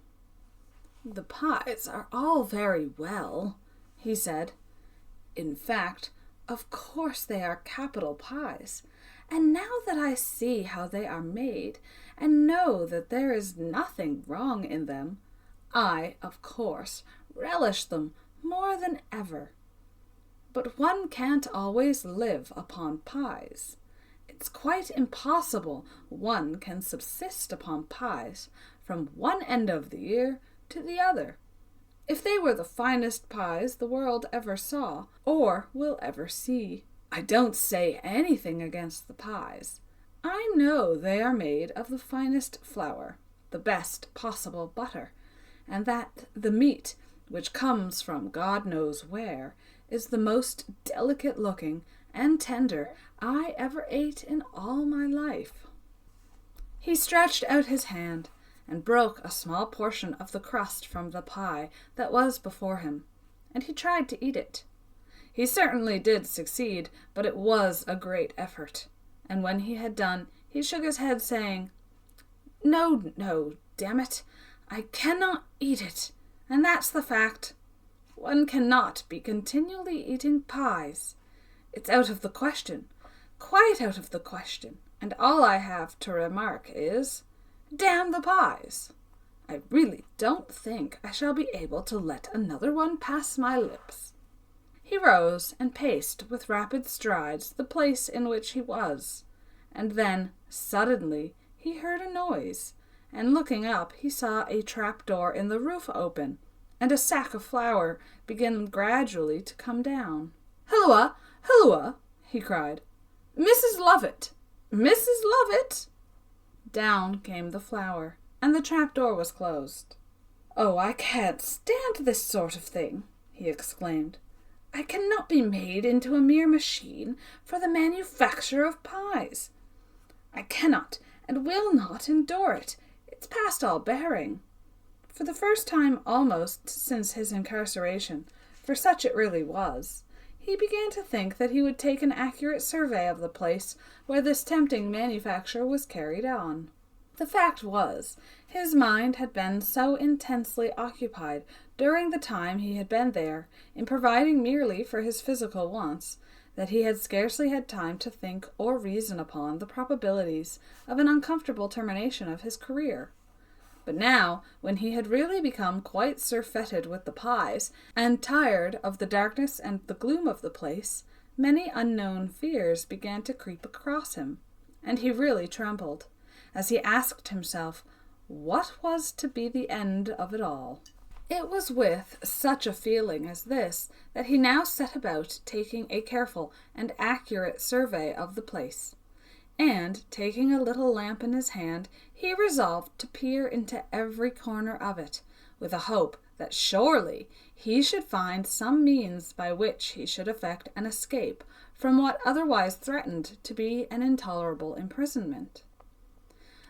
"The pies are all very well," he said. "In fact, of course they are capital pies, and now that I see how they are made, and know that there is nothing wrong in them, I, of course, relish them more than ever. But one can't always live upon pies. It's quite impossible one can subsist upon pies from one end of the year to the other. If they were the finest pies the world ever saw, or will ever see. I don't say anything against the pies. I know they are made of the finest flour, the best possible butter, and that the meat, which comes from God knows where, is the most delicate-looking and tender I ever ate in all my life." He stretched out his hand and broke a small portion of the crust from the pie that was before him, and he tried to eat it. He certainly did succeed, but it was a great effort, and when he had done, he shook his head, saying, No, damn it, I cannot eat it, and that's the fact. One cannot be continually eating pies. It's out of the question, quite out of the question, and all I have to remark is, damn the pies. I really don't think I shall be able to let another one pass my lips." He rose and paced with rapid strides the place in which he was, and then, suddenly, he heard a noise, and looking up he saw a trap-door in the roof open, and a sack of flour begin gradually to come down. "Hilloa! Hilloa!" he cried. "Mrs. Lovitt! Mrs. Lovitt!" Down came the flour, and the trap-door was closed. "Oh, I can't stand this sort of thing," he exclaimed. "I cannot be made into a mere machine for the manufacture of pies. I cannot and will not endure it. It's past all bearing." For the first time almost since his incarceration, for such it really was, he began to think that he would take an accurate survey of the place where this tempting manufacture was carried on. The fact was, his mind had been so intensely occupied during the time he had been there in providing merely for his physical wants, that he had scarcely had time to think or reason upon the probabilities of an uncomfortable termination of his career. But now, when he had really become quite surfeited with the pies, and tired of the darkness and the gloom of the place, many unknown fears began to creep across him, and he really trembled, as he asked himself what was to be the end of it all. It was with such a feeling as this that he now set about taking a careful and accurate survey of the place, and, taking a little lamp in his hand, he resolved to peer into every corner of it, with a hope that surely he should find some means by which he should effect an escape from what otherwise threatened to be an intolerable imprisonment.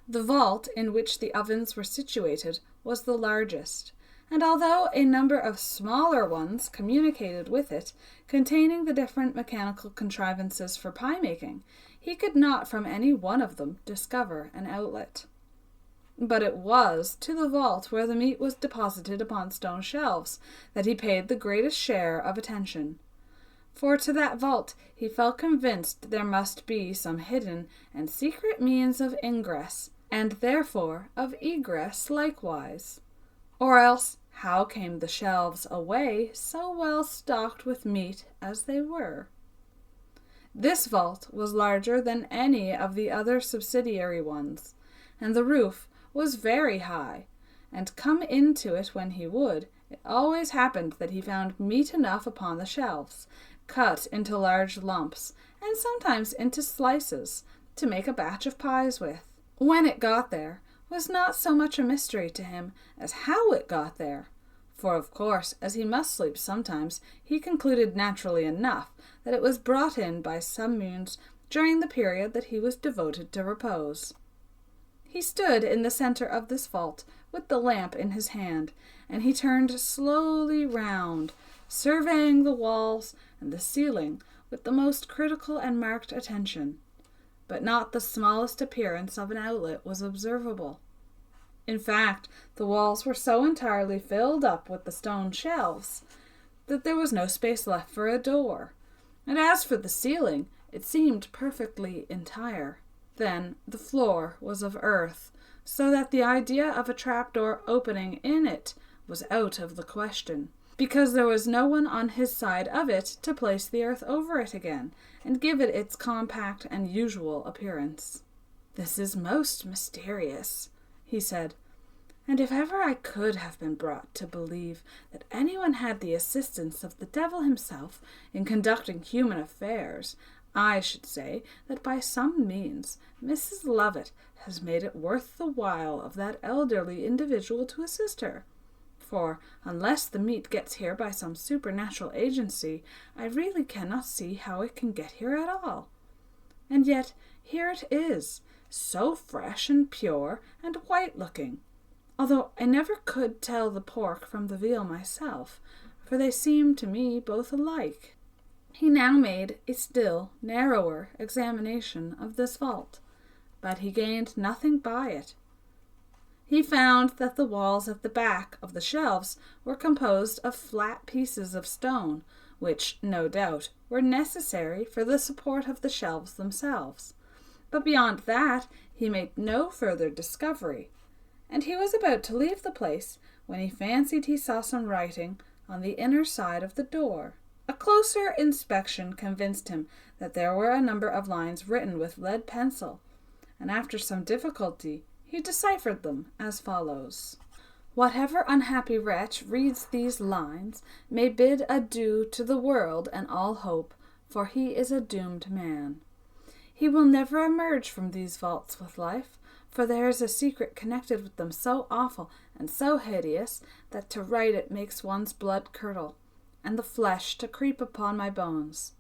The vault in which the ovens were situated was the largest, and although a number of smaller ones communicated with it, containing the different mechanical contrivances for pie-making, he could not from any one of them discover an outlet. But it was to the vault where the meat was deposited upon stone shelves that he paid the greatest share of attention. For to that vault he felt convinced there must be some hidden and secret means of ingress, and therefore of egress likewise. Or else, how came the shelves away so well stocked with meat as they were? This vault was larger than any of the other subsidiary ones, and the roof was very high, and come into it when he would, it always happened that he found meat enough upon the shelves, cut into large lumps, and sometimes into slices, to make a batch of pies with. When it got there was not so much a mystery to him as how it got there, for of course, as he must sleep sometimes, he concluded naturally enough that it was brought in by some means during the period that he was devoted to repose. He stood in the centre of this vault with the lamp in his hand, and he turned slowly round, surveying the walls and the ceiling with the most critical and marked attention. But not the smallest appearance of an outlet was observable. In fact, the walls were so entirely filled up with the stone shelves that there was no space left for a door, and as for the ceiling, it seemed perfectly entire. Then the floor was of earth, so that the idea of a trapdoor opening in it was out of the question, because there was no one on his side of it to place the earth over it again, and give it its compact and usual appearance. "This is most mysterious," he said, "and if ever I could have been brought to believe that anyone had the assistance of the devil himself in conducting human affairs, I should say that by some means Mrs. Lovitt has made it worth the while of that elderly individual to assist her. For, unless the meat gets here by some supernatural agency, I really cannot see how it can get here at all. And yet here it is, so fresh and pure and white-looking, although I never could tell the pork from the veal myself, for they seem to me both alike." He now made a still narrower examination of this vault, but he gained nothing by it. He found that the walls at the back of the shelves were composed of flat pieces of stone, which, no doubt, were necessary for the support of the shelves themselves. But beyond that he made no further discovery, and he was about to leave the place when he fancied he saw some writing on the inner side of the door. A closer inspection convinced him that there were a number of lines written with lead pencil, and after some difficulty he deciphered them as follows: "Whatever unhappy wretch reads these lines may bid adieu to the world and all hope, for he is a doomed man. He will never emerge from these vaults with life, for there is a secret connected with them so awful and so hideous that to write it makes one's blood curdle, and the flesh to creep upon my bones.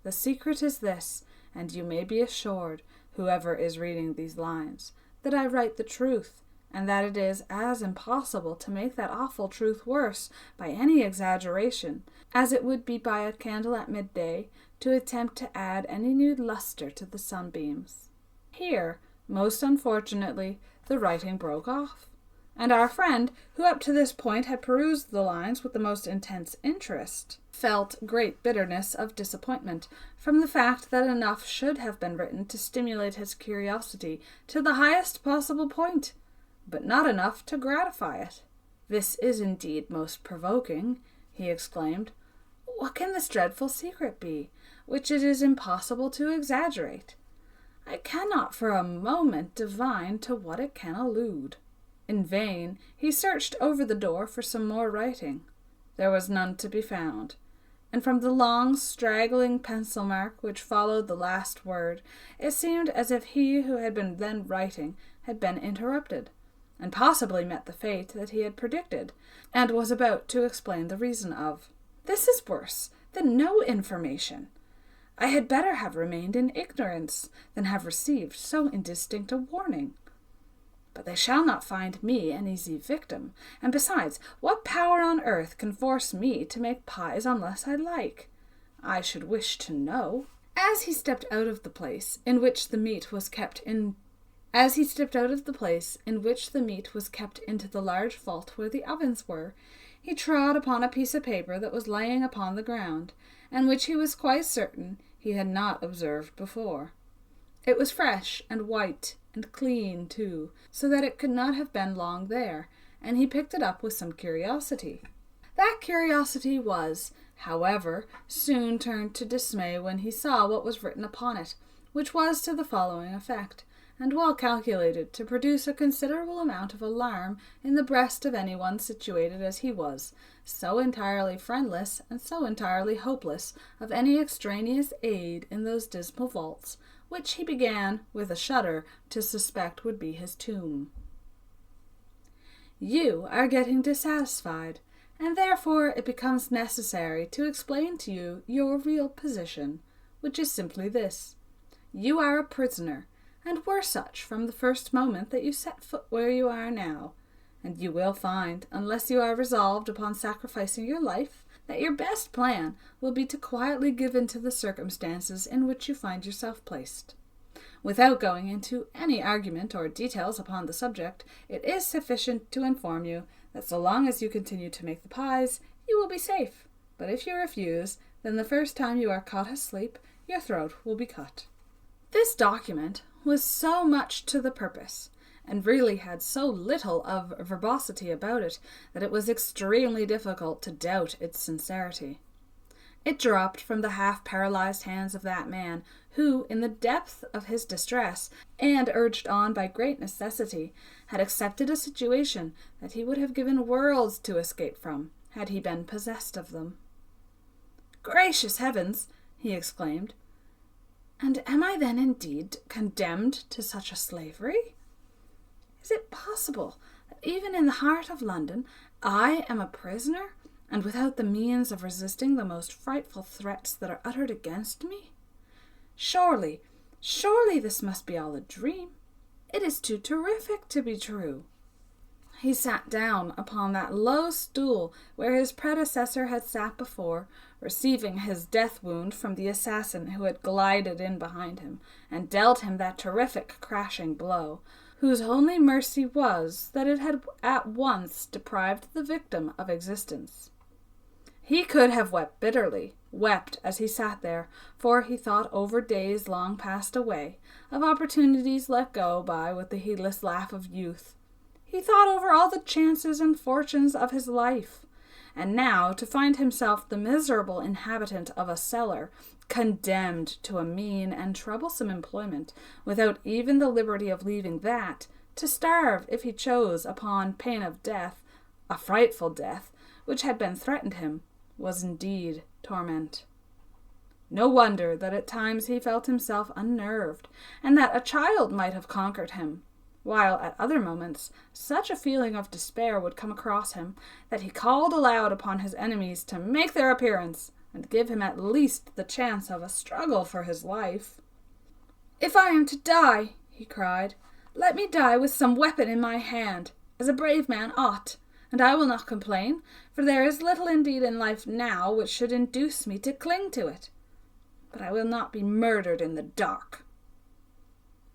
The secret is this, and you may be assured, whoever is reading these lines, that I write the truth, and that it is as impossible to make that awful truth worse by any exaggeration, as it would be by a candle at midday to attempt to add any new lustre to the sunbeams." Here, most unfortunately, the writing broke off, and our friend, who up to this point had perused the lines with the most intense interest, felt great bitterness of disappointment from the fact that enough should have been written to stimulate his curiosity to the highest possible point, but not enough to gratify it. "This is indeed most provoking," he exclaimed. "What can this dreadful secret be, which it is impossible to exaggerate? I cannot for a moment divine to what it can allude." In vain he searched over the door for some more writing. There was none to be found, and from the long, straggling pencil mark which followed the last word, it seemed as if he who had been then writing had been interrupted, and possibly met the fate that he had predicted, and was about to explain the reason of. "This is worse than no information. I had better have remained in ignorance than have received so indistinct a warning. But they shall not find me an easy victim, and besides, what power on earth can force me to make pies unless I like? I should wish to know." As he stepped out of the place in which the meat was kept into the large vault where the ovens were, he trod upon a piece of paper that was laying upon the ground, and which he was quite certain he had not observed before. It was fresh and white and clean, too, so that it could not have been long there, and he picked it up with some curiosity. That curiosity was, however, soon turned to dismay when he saw what was written upon it, which was to the following effect, and well calculated to produce a considerable amount of alarm in the breast of anyone situated as he was, so entirely friendless and so entirely hopeless of any extraneous aid in those dismal vaults, which he began, with a shudder, to suspect would be his tomb. "You are getting dissatisfied, and therefore it becomes necessary to explain to you your real position, which is simply this. You are a prisoner, and were such from the first moment that you set foot where you are now, and you will find, unless you are resolved upon sacrificing your life, that your best plan will be to quietly give in to the circumstances in which you find yourself placed. Without going into any argument or details upon the subject, it is sufficient to inform you that so long as you continue to make the pies, you will be safe, but if you refuse, then the first time you are caught asleep, your throat will be cut." This document was so much to the purpose, and really had so little of verbosity about it, that it was extremely difficult to doubt its sincerity. It dropped from the half-paralyzed hands of that man, who, in the depth of his distress, and urged on by great necessity, had accepted a situation that he would have given worlds to escape from, had he been possessed of them. "Gracious heavens!" he exclaimed. "And am I then indeed condemned to such a slavery? Is it possible that even in the heart of London I am a prisoner, and without the means of resisting the most frightful threats that are uttered against me? Surely this must be all a dream. It is too terrific to be true." He sat down upon that low stool where his predecessor had sat before, receiving his death wound from the assassin who had glided in behind him, and dealt him that terrific crashing blow, whose only mercy was that it had at once deprived the victim of existence. He could have wept bitterly, wept as he sat there, for he thought over days long passed away, of opportunities let go by with the heedless laugh of youth. He thought over all the chances and fortunes of his life, and now to find himself the miserable inhabitant of a cellar, condemned to a mean and troublesome employment, without even the liberty of leaving that, to starve if he chose upon pain of death, a frightful death, which had been threatened him, was indeed torment. No wonder that at times he felt himself unnerved, and that a child might have conquered him, while at other moments such a feeling of despair would come across him that he called aloud upon his enemies to make their appearance, and give him at least the chance of a struggle for his life. "If I am to die," he cried, "let me die with some weapon in my hand, as a brave man ought, and I will not complain, for there is little indeed in life now which should induce me to cling to it. But I will not be murdered in the dark."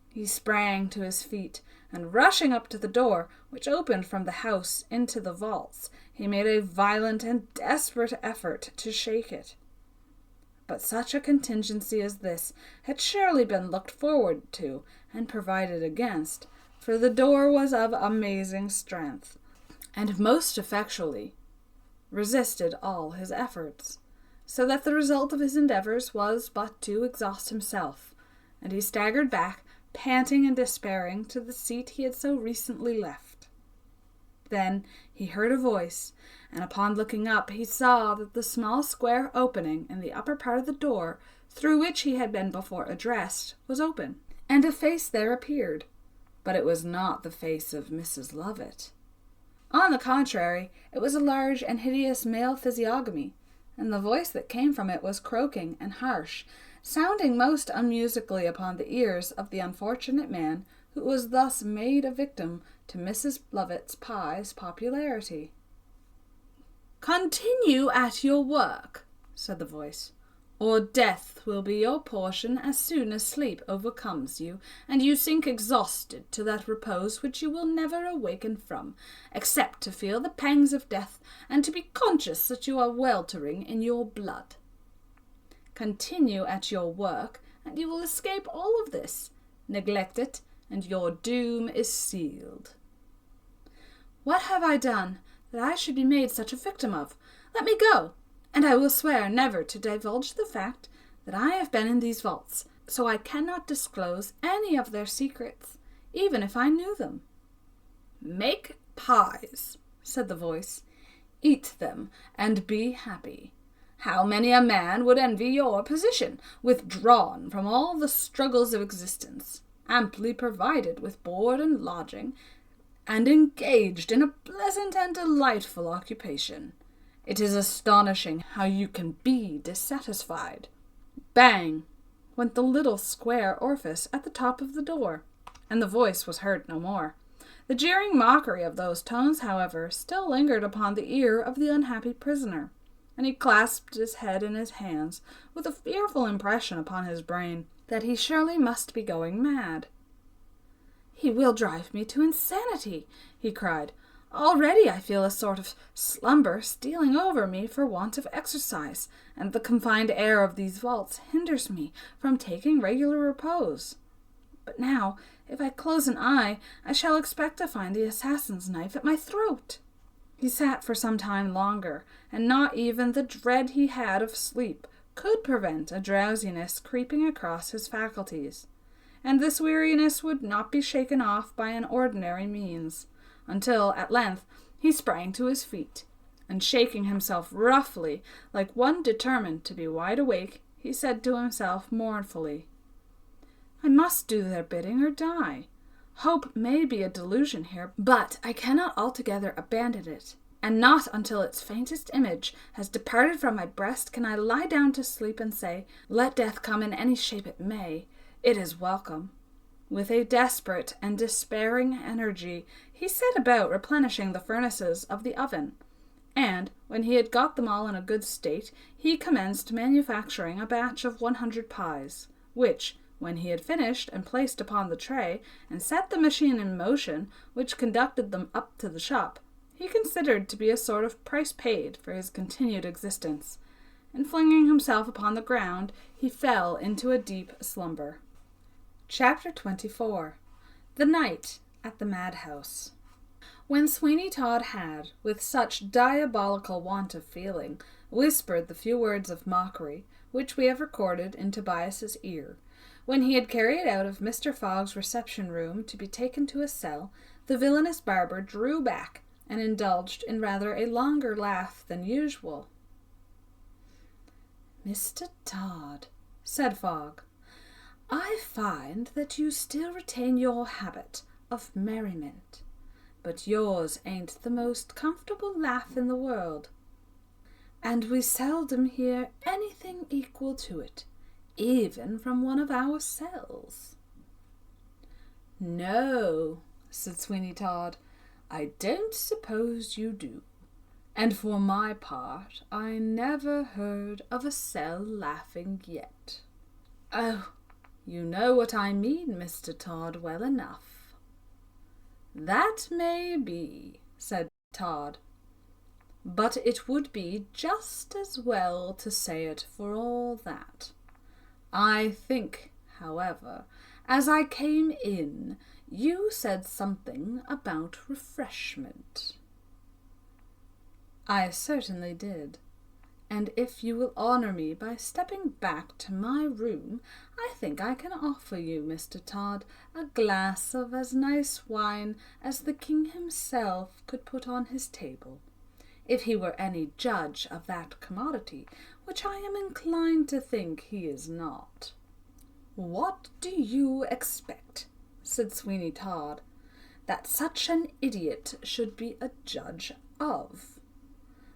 He sprang to his feet, and rushing up to the door, which opened from the house into the vaults, he made a violent and desperate effort to shake it. But such a contingency as this had surely been looked forward to and provided against, for the door was of amazing strength, and most effectually resisted all his efforts, so that the result of his endeavours was but to exhaust himself, and he staggered back panting and despairing, to the seat he had so recently left. Then he heard a voice, and upon looking up he saw that the small square opening in the upper part of the door, through which he had been before addressed, was open, and a face there appeared. But it was not the face of Mrs. Lovitt. On the contrary, it was a large and hideous male physiognomy, and the voice that came from it was croaking and harsh, sounding most unmusically upon the ears of the unfortunate man who was thus made a victim to Mrs. Lovitt's pie's popularity. "Continue at your work," said the voice, "or death will be your portion as soon as sleep overcomes you, and you sink exhausted to that repose which you will never awaken from, except to feel the pangs of death, and to be conscious that you are weltering in your blood. Continue at your work, and you will escape all of this. Neglect it, and your doom is sealed." "What have I done that I should be made such a victim of? Let me go, and I will swear never to divulge the fact that I have been in these vaults, so I cannot disclose any of their secrets, even if I knew them." "Make pies," said the voice. "Eat them, and be happy. How many a man would envy your position, withdrawn from all the struggles of existence, amply provided with board and lodging, and engaged in a pleasant and delightful occupation. It is astonishing how you can be dissatisfied." Bang went the little square orifice at the top of the door, and the voice was heard no more. The jeering mockery of those tones, however, still lingered upon the ear of the unhappy prisoner, and he clasped his head in his hands with a fearful impression upon his brain that he surely must be going mad. "He will drive me to insanity," he cried. "Already I feel a sort of slumber stealing over me for want of exercise, and the confined air of these vaults hinders me from taking regular repose. But now, if I close an eye, I shall expect to find the assassin's knife at my throat." He sat for some time longer, and not even the dread he had of sleep could prevent a drowsiness creeping across his faculties, and this weariness would not be shaken off by an ordinary means, until at length he sprang to his feet, and shaking himself roughly, like one determined to be wide awake, he said to himself mournfully, "I must do their bidding or die. Hope may be a delusion here, but I cannot altogether abandon it, and not until its faintest image has departed from my breast can I lie down to sleep and say, let death come in any shape it may, it is welcome." With a desperate and despairing energy, he set about replenishing the furnaces of the oven, and, when he had got them all in a good state, he commenced manufacturing a batch of 100 pies, which, when he had finished and placed upon the tray, and set the machine in motion which conducted them up to the shop, he considered to be a sort of price paid for his continued existence, and flinging himself upon the ground, he fell into a deep slumber. Chapter 24. The Night at the Madhouse. When Sweeny Todd had, with such diabolical want of feeling, whispered the few words of mockery which we have recorded in Tobias's ear, when he had carried out of Mr. Fogg's reception-room to be taken to a cell, the villainous barber drew back and indulged in rather a longer laugh than usual. "Mr. Todd," said Fogg, "I find that you still retain your habit of merriment, but yours ain't the most comfortable laugh in the world, and we seldom hear anything equal to it, even from one of ourselves." "No," said Sweeny Todd, "I don't suppose you do, and for my part I never heard of a cell laughing yet." "Oh, you know what I mean, Mr. Todd, well enough." "That may be," said Todd, "but it would be just as well to say it for all that. I think, however, as I came in, you said something about refreshment." "I certainly did." and if you will honour me by stepping back to my room, I think I can offer you, Mr. Todd, a glass of as nice wine as the king himself could put on his table, if he were any judge of that commodity, which I am inclined to think he is not." "What do you expect?" said Sweeny Todd, "that such an idiot should be a judge of?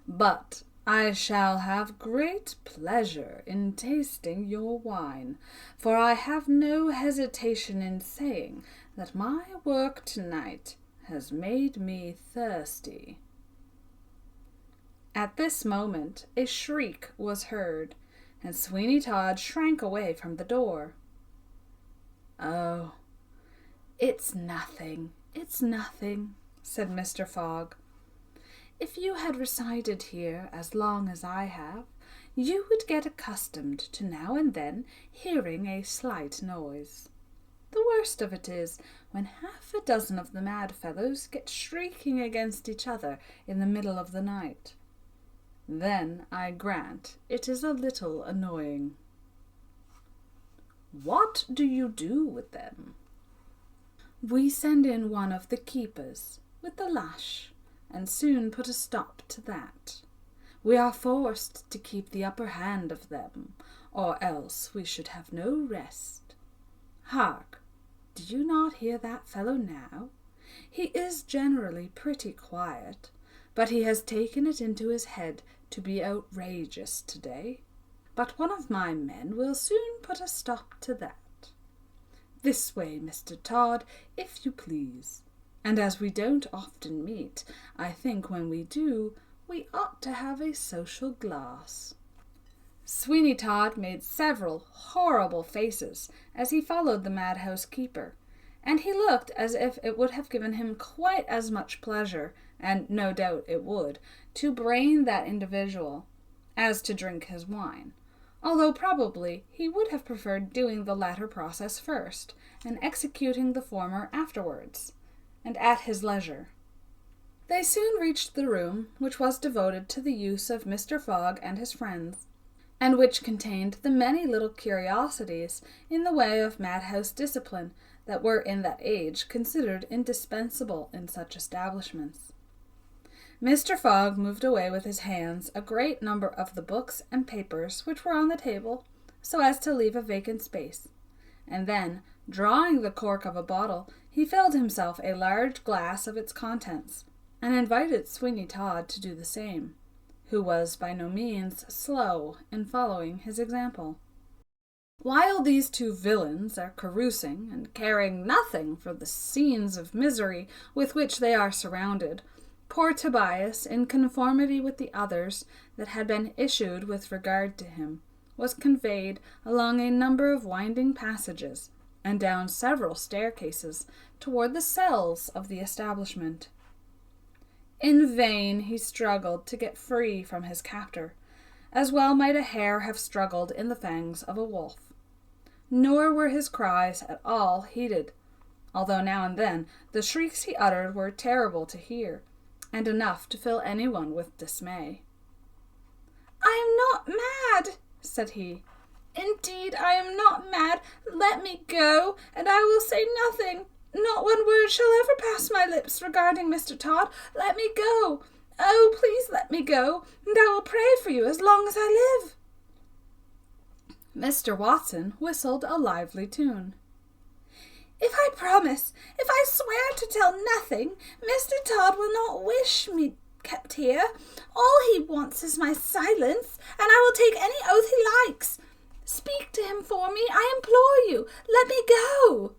But I shall have great pleasure in tasting your wine, for I have no hesitation in saying that my work tonight has made me thirsty." At this moment a shriek was heard, and Sweeny Todd shrank away from the door. "Oh, it's nothing, said Mr. Fogg. "If you had resided here as long as I have, you would get accustomed to now and then hearing a slight noise. The worst of it is, when half a dozen of the mad fellows get shrieking against each other in the middle of the night. Then, I grant, it is a little annoying." "What do you do with them?" "We send in one of the keepers, with the lash, and soon put a stop to that. We are forced to keep the upper hand of them, or else we should have no rest. Hark! Do you not hear that fellow now? He is generally pretty quiet, but he has taken it into his head to be outrageous today. But one of my men will soon put a stop to that. This way, Mr. Todd, if you please. And as we don't often meet, I think when we do, we ought to have a social glass." Sweeny Todd made several horrible faces as he followed the madhouse keeper, and he looked as if it would have given him quite as much pleasure, and no doubt it would, to brain that individual as to drink his wine, although probably he would have preferred doing the latter process first, and executing the former afterwards, and at his leisure. They soon reached the room which was devoted to the use of Mr. Fogg and his friends, and which contained the many little curiosities in the way of madhouse discipline that were in that age considered indispensable in such establishments. Mr. Fogg moved away with his hands a great number of the books and papers which were on the table, so as to leave a vacant space, and then, drawing the cork of a bottle, he filled himself a large glass of its contents, and invited Sweeny Todd to do the same, who was by no means slow in following his example. While these two villains are carousing and caring nothing for the scenes of misery with which they are surrounded, poor Tobias, in conformity with the others that had been issued with regard to him, was conveyed along a number of winding passages and down several staircases toward the cells of the establishment. In vain he struggled to get free from his captor, as well might a hare have struggled in the fangs of a wolf. Nor were his cries at all heeded, although now and then the shrieks he uttered were terrible to hear, and enough to fill anyone with dismay. "I am not mad," said he. "Indeed, I am not mad. Let me go, and I will say nothing. Not one word shall ever pass my lips regarding Mr. Todd. Let me go. Oh, please let me go, and I will pray for you as long as I live." Mr. Watson whistled a lively tune. "If I promise, if I swear to tell nothing, Mr. Todd will not wish me kept here. All he wants is my silence, and I will take any oath he likes. Speak to him for me, I implore you. Let me go."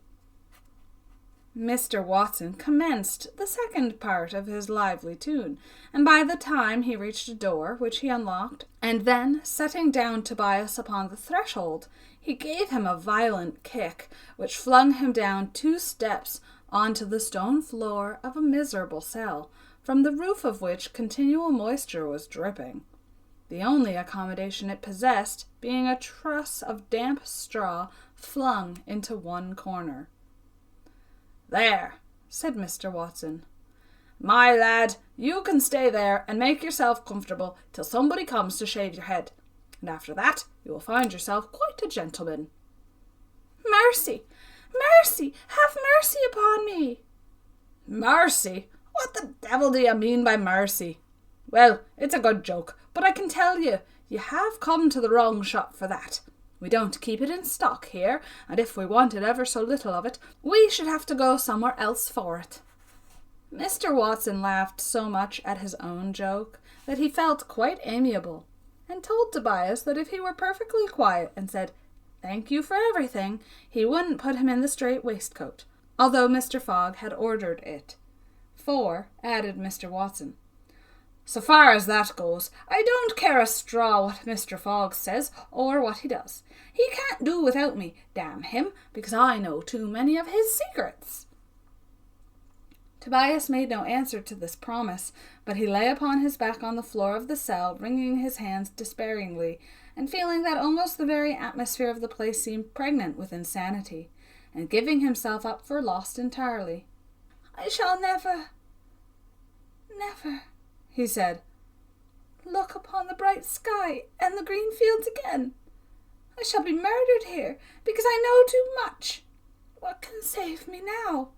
Mr. Watson commenced the second part of his lively tune, and by the time he reached a door, which he unlocked, and then, setting down Tobias upon the threshold, he gave him a violent kick, which flung him down 2 steps onto the stone floor of a miserable cell, from the roof of which continual moisture was dripping, the only accommodation it possessed being a truss of damp straw flung into one corner. "There," said Mr. Watson. My lad, you can stay there and make yourself comfortable till somebody comes to shave your head, and after that you will find yourself quite a gentleman." "Mercy! Mercy! Have mercy upon me!" "Mercy? What the devil do you mean by mercy? Well, it's a good joke, but I can tell you, you have come to the wrong shop for that. We don't keep it in stock here, and if we wanted ever so little of it, we should have to go somewhere else for it." Mr. Watson laughed so much at his own joke that he felt quite amiable, and told Tobias that if he were perfectly quiet and said, "Thank you for everything," he wouldn't put him in the strait waistcoat, although Mr. Fogg had ordered it. "For," added Mr. Watson, "so far as that goes, I don't care a straw what Mr. Fogg says or what he does. He can't do without me, damn him, because I know too many of his secrets." Tobias made no answer to this promise, but he lay upon his back on the floor of the cell, wringing his hands despairingly, and feeling that almost the very atmosphere of the place seemed pregnant with insanity, and giving himself up for lost entirely. "I shall never, he said, "look upon the bright sky and the green fields again. I shall be murdered here, because I know too much. What can save me now?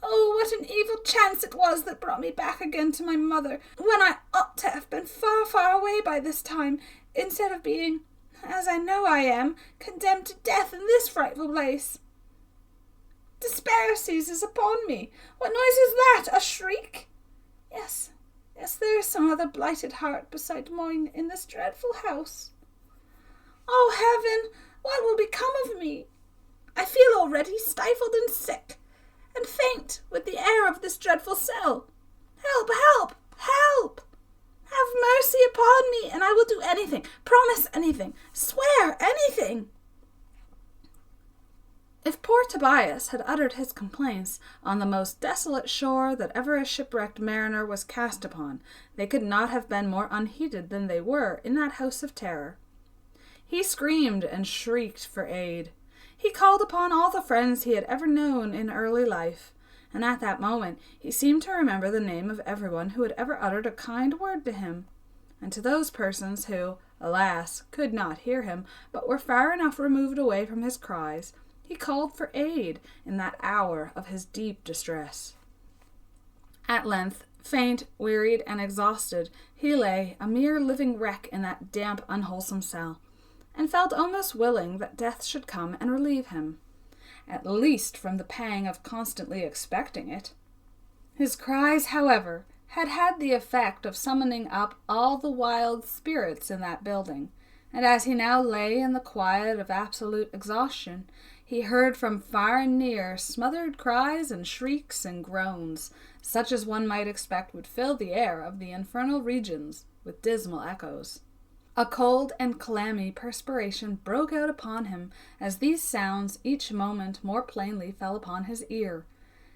Oh, what an evil chance it was that brought me back again to my mother, when I ought to have been far, far away by this time, instead of being, as I know I am, condemned to death in this frightful place. Despair seizes upon me. What noise is that? A shriek? Yes, there is some other blighted heart beside mine in this dreadful house. Oh, heaven, what will become of me? I feel already stifled and sick, and faint with the air of this dreadful cell. Help, help, help! Have mercy upon me, and I will do anything, promise anything, swear anything." If poor Tobias had uttered his complaints on the most desolate shore that ever a shipwrecked mariner was cast upon, they could not have been more unheeded than they were in that house of terror. He screamed and shrieked for aid. He called upon all the friends he had ever known in early life, and at that moment he seemed to remember the name of everyone who had ever uttered a kind word to him, and to those persons who, alas, could not hear him, but were far enough removed away from his cries, he called for aid in that hour of his deep distress. At length, faint, wearied, and exhausted, he lay, a mere living wreck in that damp, unwholesome cell, and felt almost willing that death should come and relieve him, at least from the pang of constantly expecting it. His cries, however, had had the effect of summoning up all the wild spirits in that building, and as he now lay in the quiet of absolute exhaustion, he heard from far and near smothered cries and shrieks and groans, such as one might expect would fill the air of the infernal regions with dismal echoes. A cold and clammy perspiration broke out upon him as these sounds each moment more plainly fell upon his ear,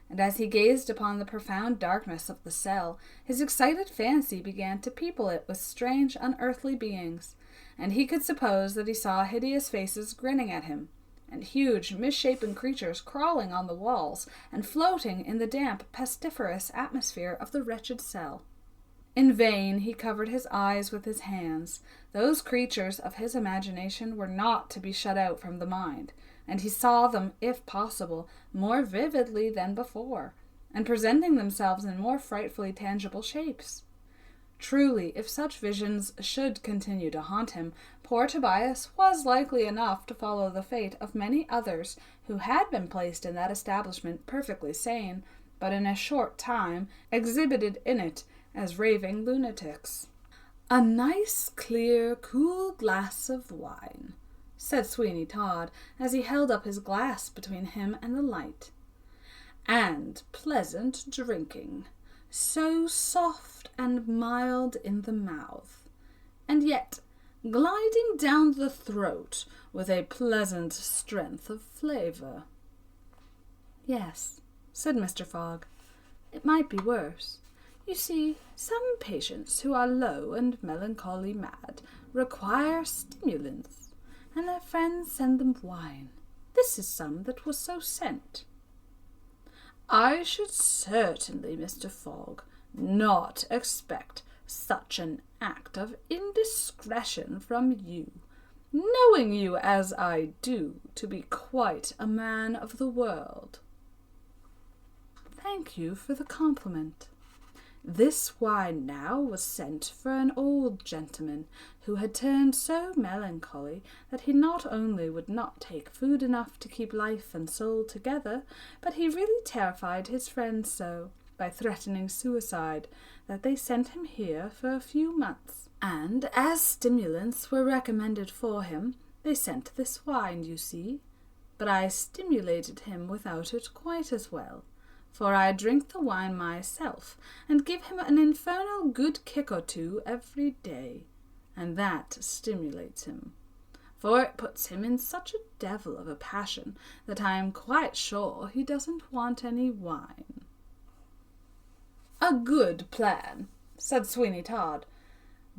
and as he gazed upon the profound darkness of the cell, his excited fancy began to people it with strange unearthly beings, and he could suppose that he saw hideous faces grinning at him, and huge misshapen creatures crawling on the walls and floating in the damp, pestiferous atmosphere of the wretched cell. In vain he covered his eyes with his hands. Those creatures of his imagination were not to be shut out from the mind, and he saw them, if possible, more vividly than before, and presenting themselves in more frightfully tangible shapes. Truly, if such visions should continue to haunt him, poor Tobias was likely enough to follow the fate of many others who had been placed in that establishment perfectly sane, but in a short time exhibited in it as raving lunatics. "A nice, clear, cool glass of wine," said Sweeny Todd, as he held up his glass between him and the light. "And pleasant drinking, so soft and mild in the mouth, and yet gliding down the throat with a pleasant strength of flavour." "Yes," said Mr. Fogg, "it might be worse. You see, some patients who are low and melancholy mad require stimulants, and their friends send them wine. This is some that was so sent." I should certainly, Mr. Fogg, not expect such an act of indiscretion from you, knowing you as I do to be quite a man of the world. Thank you for the compliment. This wine now was sent for an old gentleman who had turned so melancholy that he not only would not take food enough to keep life and soul together, but he really terrified his friends so, by threatening suicide, that they sent him here for a few months. And as stimulants were recommended for him, they sent this wine, you see. But I stimulated him without it quite as well, for I drink the wine myself, and give him an infernal good kick or two every day, and that stimulates him, for it puts him in such a devil of a passion that I am quite sure he doesn't want any wine. A good plan, said Sweeny Todd,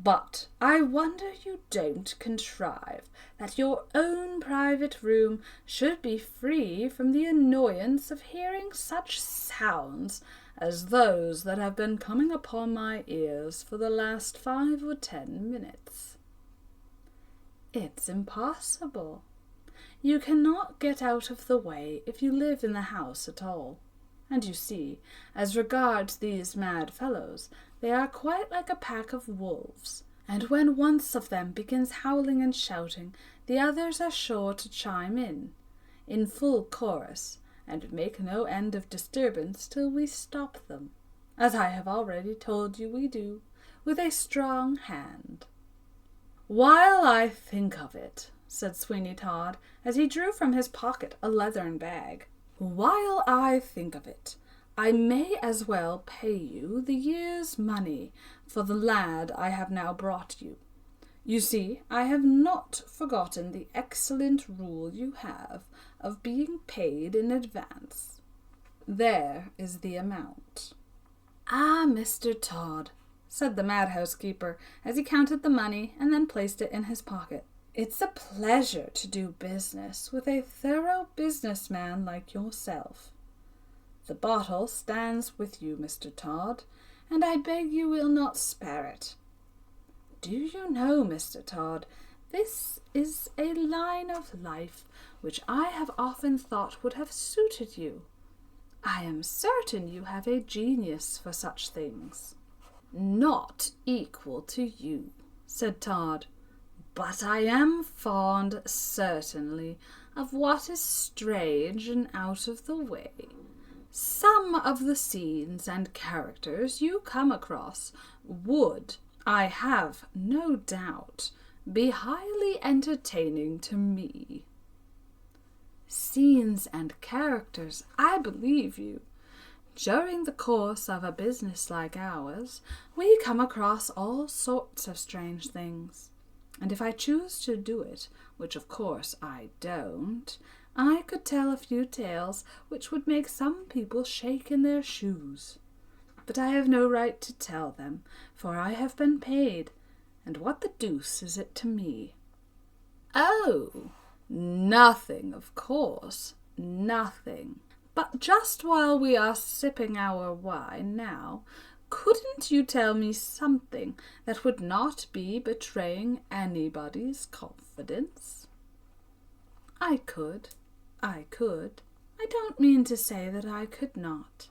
but I wonder you don't contrive that your own private room should be free from the annoyance of hearing such sounds as those that have been coming upon my ears for the last 5 or 10 minutes. It's impossible. You cannot get out of the way if you live in the house at all. And you see, as regards these mad fellows, they are quite like a pack of wolves, and when once of them begins howling and shouting, the others are sure to chime in full chorus, and make no end of disturbance till we stop them, as I have already told you we do, with a strong hand. While I think of it, said Sweeny Todd, as he drew from his pocket a leathern bag, while I think of it, I may as well pay you the year's money for the lad I have now brought you. You see, I have not forgotten the excellent rule you have of being paid in advance. There is the amount. Ah, Mr. Todd, said the madhouse keeper, as he counted the money and then placed it in his pocket. It's a pleasure to do business with a thorough businessman like yourself. The bottle stands with you, Mr. Todd, and I beg you will not spare it. Do you know, Mr. Todd, this is a line of life which I have often thought would have suited you. I am certain you have a genius for such things. Not equal to you, said Todd, but I am fond, certainly, of what is strange and out of the way. Some of the scenes and characters you come across would, I have no doubt, be highly entertaining to me. Scenes and characters, I believe you. During the course of a business like ours, we come across all sorts of strange things. And if I choose to do it, which of course I don't, I could tell a few tales which would make some people shake in their shoes. But I have no right to tell them, for I have been paid, and what the deuce is it to me? Oh, nothing, of course, nothing. But just while we are sipping our wine now, couldn't you tell me something that would not be betraying anybody's confidence? I could. I don't mean to say that I could not,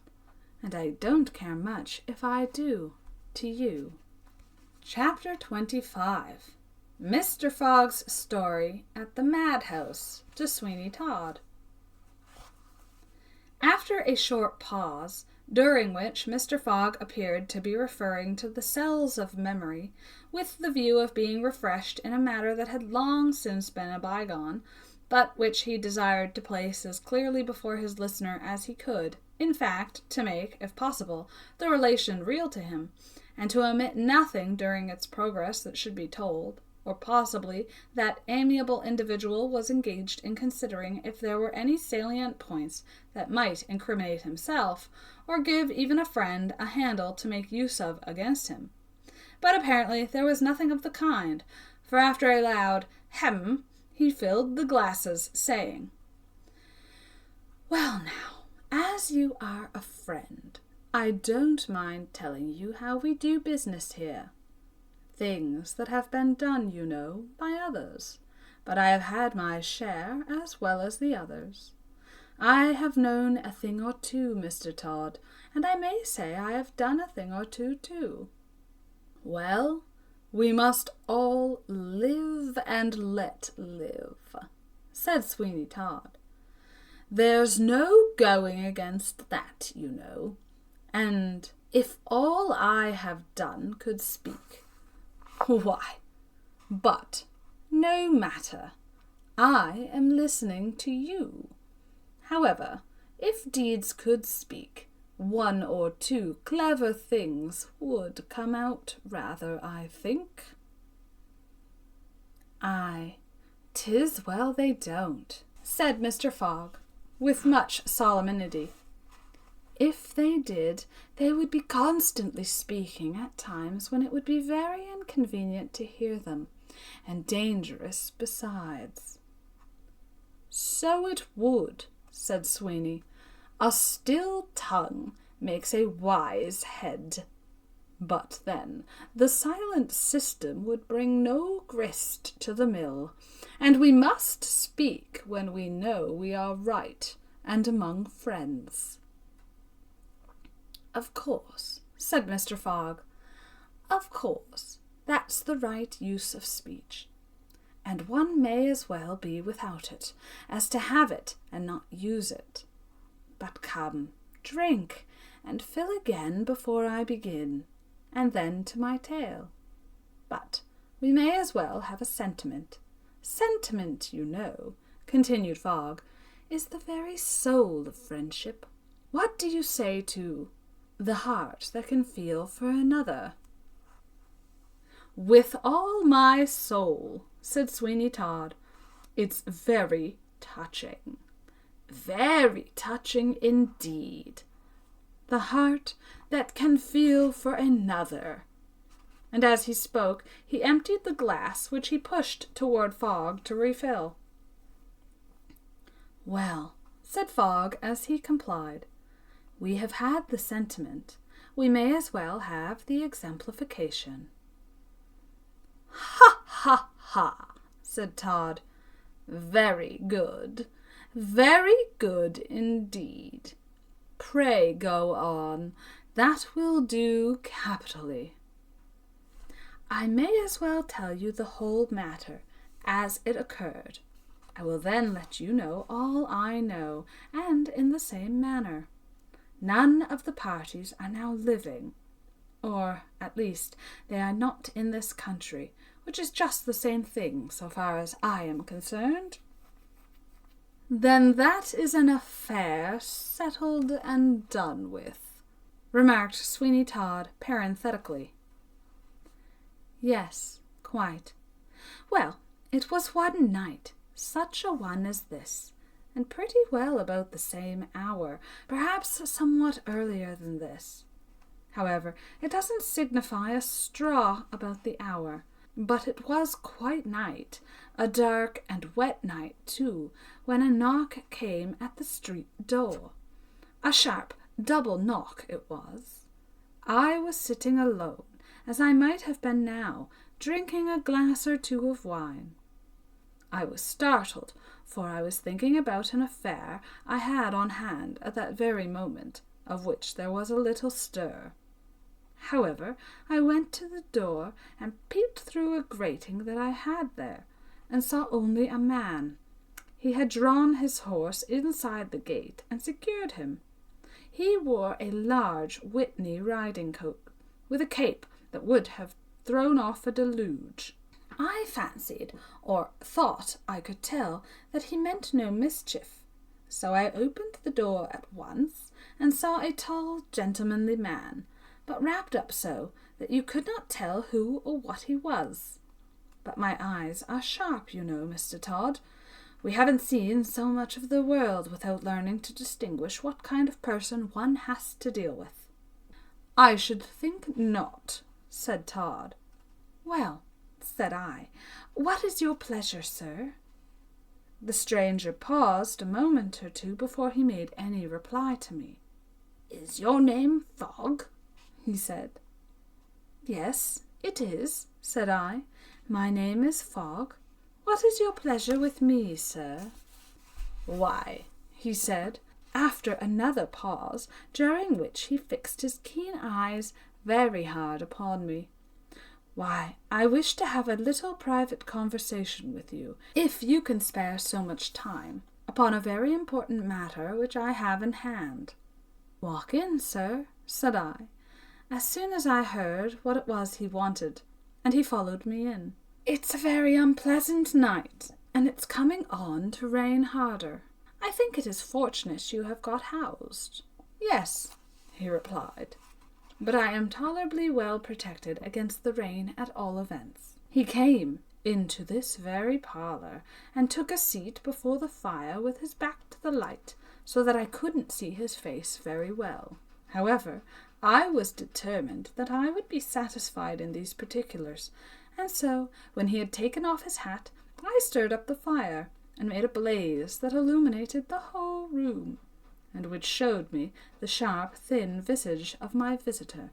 and I don't care much if I do, to you. Chapter 25. Mr. Fogg's Story at the Madhouse to Sweeny Todd. After a short pause, during which Mr. Fogg appeared to be referring to the cells of memory, with the view of being refreshed in a matter that had long since been a bygone, but which he desired to place as clearly before his listener as he could, in fact, to make, if possible, the relation real to him, and to omit nothing during its progress that should be told, or possibly that amiable individual was engaged in considering if there were any salient points that might incriminate himself, or give even a friend a handle to make use of against him. But apparently there was nothing of the kind, for after a loud he filled the glasses, saying, "Well now, As you are a friend, I don't mind telling you how we do business here. Things that have been done, you know, by others, but I have had my share as well as the others. I have known a thing or two, Mr. Todd, and I may say I have done a thing or two too. Well, we must all live and let live, said Sweeny Todd. There's no going against that, you know, and if all I have done could speak, why, but no matter, I am listening to you. However, if deeds could speak, one or two clever things would come out rather, I think. Aye, 'tis well they don't, said Mr. Fogg, with much solemnity. If they did, they would be constantly speaking at times when it would be very inconvenient to hear them, and dangerous besides. So it would, said Sweeny. A still tongue makes a wise head. But then the silent system would bring no grist to the mill, and we must speak when we know we are right and among friends. Of course, said Mr. Fogg. Of course, that's the right use of speech, and one may as well be without it as to have it and not use it. But come, drink, and fill again before I begin, and then to my tale. But we may as well have a sentiment. Sentiment, you know, continued Fogg, is the very soul of friendship. What do you say to the heart that can feel for another? With all my soul, said Sweeny Todd. It's very touching. Very touching indeed. The heart that can feel for another. And as he spoke, he emptied the glass which he pushed toward Fogg to refill. Well, said Fogg as he complied, we have had the sentiment. We may as well have the exemplification. Ha, ha, ha, said Todd. Very good. Very good indeed. Pray go on. That will do capitally. I may as well tell you the whole matter as it occurred. I will then let you know all I know, and in the same manner. None of the parties are now living, or, at least, they are not in this country, which is just the same thing so far as I am concerned. Then that is an affair settled and done with, remarked Sweeny Todd parenthetically. Yes, quite. Well, it was one night, such a one as this, and pretty well about the same hour, perhaps somewhat earlier than this. However, it doesn't signify a straw about the hour, but it was quite night, a dark and wet night too, when a knock came at the street door. A sharp double knock it was. I was sitting alone, as I might have been now, drinking a glass or two of wine. I was startled, for I was thinking about an affair I had on hand at that very moment, of which there was a little stir. However, I went to the door and peeped through a grating that I had there, and saw only a man. He had drawn his horse inside the gate and secured him. He wore a large Whitney riding-coat, with a cape that would have thrown off a deluge. I fancied, or thought I could tell, that he meant no mischief, so I opened the door at once, and saw a tall, gentlemanly man, but wrapped up so that you could not tell who or what he was. But my eyes are sharp, you know, Mr. Todd. We haven't seen so much of the world without learning to distinguish what kind of person one has to deal with. I should think not, said Todd. Well, said I, what is your pleasure, sir? The stranger paused a moment or two before he made any reply to me. "Is your name Fogg?" he said. "Yes, it is," said I. "My name is Fogg. What is your pleasure with me, sir?" "Why," he said, after another pause, during which he fixed his keen eyes very hard upon me, "why, I wish to have a little private conversation with you, if you can spare so much time, upon a very important matter which I have in hand." "Walk in, sir," said I, as soon as I heard what it was he wanted, and he followed me in. "It's a very unpleasant night, and it's coming on to rain harder. I think it is fortunate you have got housed." "Yes," he replied, "but I am tolerably well protected against the rain at all events." He came into this very parlour, and took a seat before the fire with his back to the light, so that I couldn't see his face very well. However, I was determined that I would be satisfied in these particulars, and so, when he had taken off his hat, I stirred up the fire, and made a blaze that illuminated the whole room, and which showed me the sharp, thin visage of my visitor,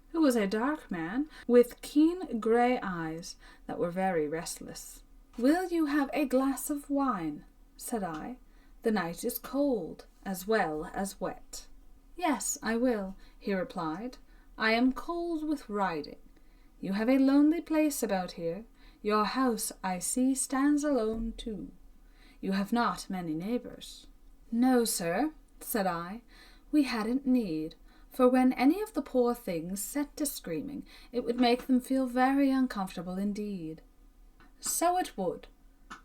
who was a dark man, with keen grey eyes that were very restless. "Will you have a glass of wine?" said I. "The night is cold, as well as wet." "Yes, I will," he replied. "I am cold with riding. You have a lonely place about here. Your house, I see, stands alone too. You have not many neighbours." "No, sir," said I. "We hadn't need, for when any of the poor things set to screaming, it would make them feel very uncomfortable indeed." "So it would.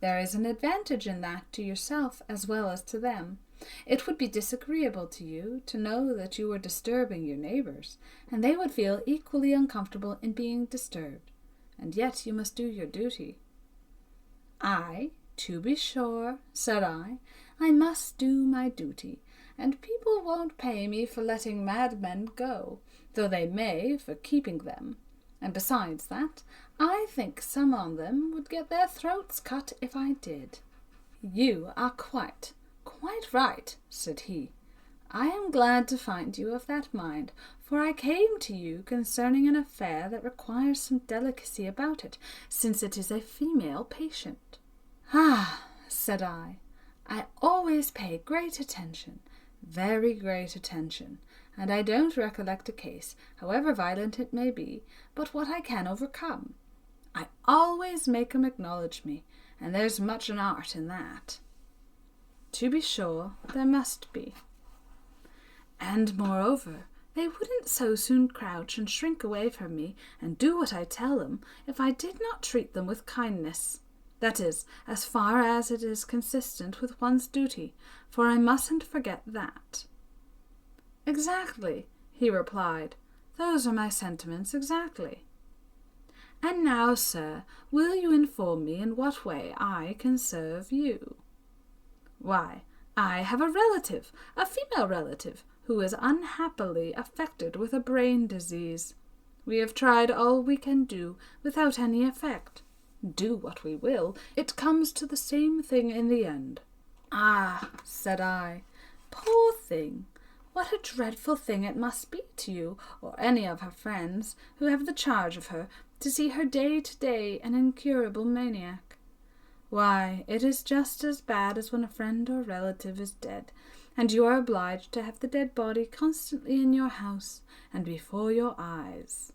There is an advantage in that to yourself as well as to them. It would be disagreeable to you to know that you were disturbing your neighbours, and they would feel equally uncomfortable in being disturbed, and yet you must do your duty." "Aye, to be sure," said I must do my duty, and people won't pay me for letting madmen go, though they may for keeping them, and besides that, I think some on them would get their throats cut if I did." "You are quite right," said he. "I am glad to find you of that mind, for I came to you concerning an affair that requires some delicacy about it, since it is a female patient." "Ah," said I always pay great attention, very great attention, and I don't recollect a case, however violent it may be, but what I can overcome. I always make 'em acknowledge me, and there's much an art in that." "To be sure, there must be." "And moreover, they wouldn't so soon crouch and shrink away from me and do what I tell them if I did not treat them with kindness. That is, as far as it is consistent with one's duty, for I mustn't forget that." "Exactly," he replied. "Those are my sentiments exactly." "And now, sir, will you inform me in what way I can serve you?" "Why, I have a relative, a female relative, who is unhappily affected with a brain disease. We have tried all we can do without any effect. Do what we will, it comes to the same thing in the end." "Ah," said I, "poor thing! What a dreadful thing it must be to you, or any of her friends, who have the charge of her, to see her day to day an incurable maniac. Why, it is just as bad as when a friend or relative is dead, and you are obliged to have the dead body constantly in your house and before your eyes."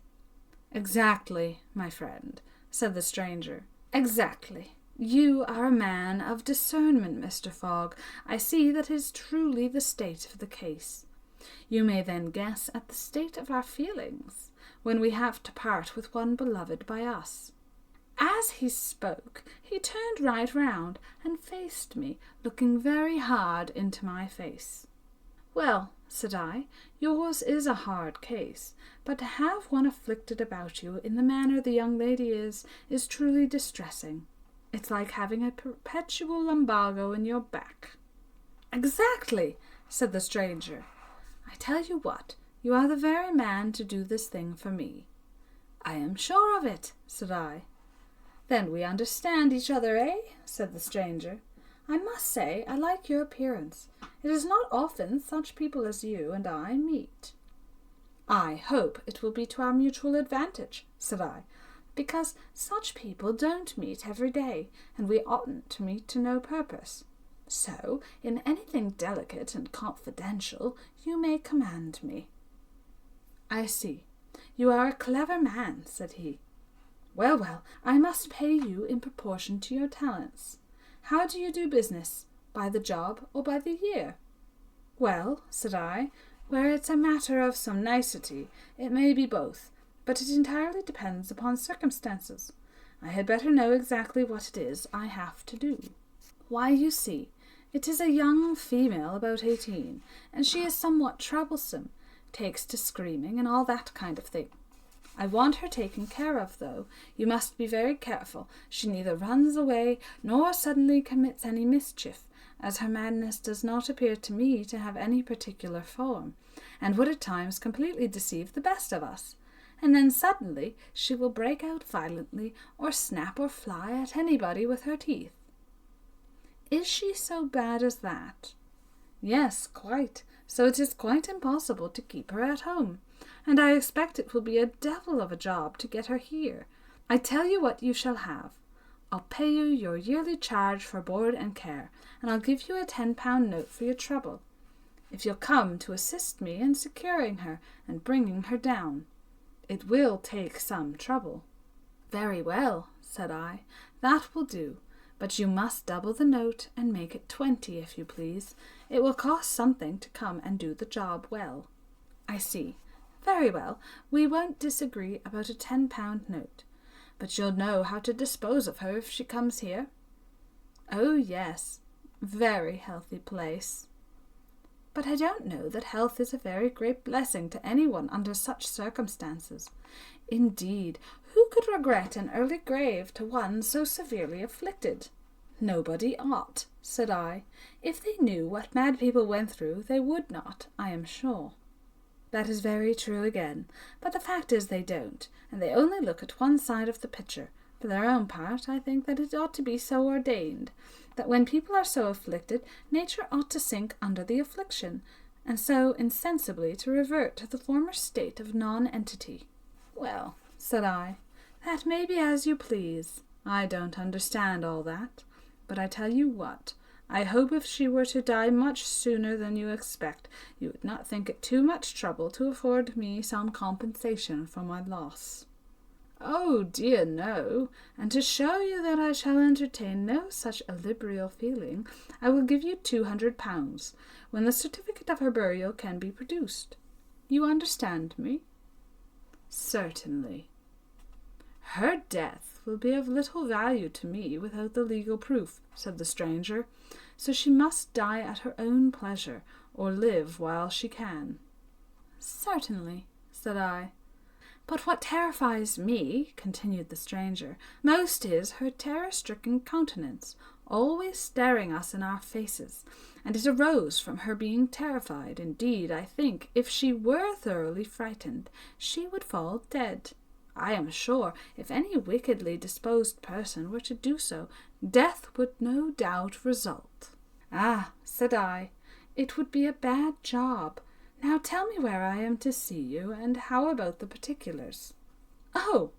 "Exactly, my friend," said the stranger. "Exactly. You are a man of discernment, Mr. Fogg. I see that is truly the state of the case. You may then guess at the state of our feelings, when we have to part with one beloved by us." As he spoke, he turned right round and faced me, looking very hard into my face. "Well," said I, "yours is a hard case, but to have one afflicted about you in the manner the young lady is truly distressing. It's like having a perpetual lumbago in your back." "Exactly," said the stranger. "I tell you what, you are the very man to do this thing for me." "I am sure of it," said I. "Then we understand each other, eh?" said the stranger. I must say I like your appearance. It is not often such people as you and I meet." "I hope it will be to our mutual advantage," said I, "because such people don't meet every day, and we oughtn't to meet to no purpose. So, in anything delicate and confidential, you may command me." "I see. You are a clever man," said he. "Well, well, I must pay you in proportion to your talents. How do you do business? By the job or by the year?" "Well," said I, "where it's a matter of some nicety, it may be both, but it entirely depends upon circumstances. I had better know exactly what it is I have to do." "Why, you see, it is a young female about 18, and she is somewhat troublesome, takes to screaming and all that kind of thing. I want her taken care of, though. You must be very careful. She neither runs away nor suddenly commits any mischief, as her madness does not appear to me to have any particular form, and would at times completely deceive the best of us. And then suddenly she will break out violently, or snap or fly at anybody with her teeth." "Is she so bad as that?" "Yes, quite. So it is quite impossible to keep her at home, and I expect it will be a devil of a job to get her here. I tell you what you shall have. I'll pay you your yearly charge for board and care, and I'll give you a £10 note for your trouble, if you'll come to assist me in securing her and bringing her down. It will take some trouble." "Very well," said I, "that will do. But you must double the note and make it 20, if you please. It will cost something to come and do the job well." "I see. Very well. We won't disagree about a £10 note. But you'll know how to dispose of her if she comes here?" "Oh, yes. Very healthy place." "But I don't know that health is a very great blessing to anyone under such circumstances. Indeed, who could regret an early grave to one so severely afflicted?" "Nobody ought," said I. "If they knew what mad people went through, they would not, I am sure." "That is very true again, but the fact is they don't, and they only look at one side of the picture. For their own part, I think that it ought to be so ordained, that when people are so afflicted, nature ought to sink under the affliction, and so insensibly to revert to the former state of non-entity." "Well," said I, "that may be as you please. I don't understand all that. But I tell you what, I hope if she were to die much sooner than you expect, you would not think it too much trouble to afford me some compensation for my loss." "Oh dear, no, and to show you that I shall entertain no such illiberal feeling, I will give you £200, when the certificate of her burial can be produced. You understand me?" "Certainly." "Her death will be of little value to me without the legal proof," said the stranger, "so she must die at her own pleasure, or live while she can." "Certainly," said I. "But what terrifies me," continued the stranger, "most is her terror-stricken countenance, always staring us in our faces, and it arose from her being terrified. Indeed, I think, if she were thoroughly frightened, she would fall dead. I am sure, if any wickedly disposed person were to do so, death would no doubt result." "Ah," said I, "it would be a bad job. Now tell me where I am to see you, and how about the particulars?" "Oh,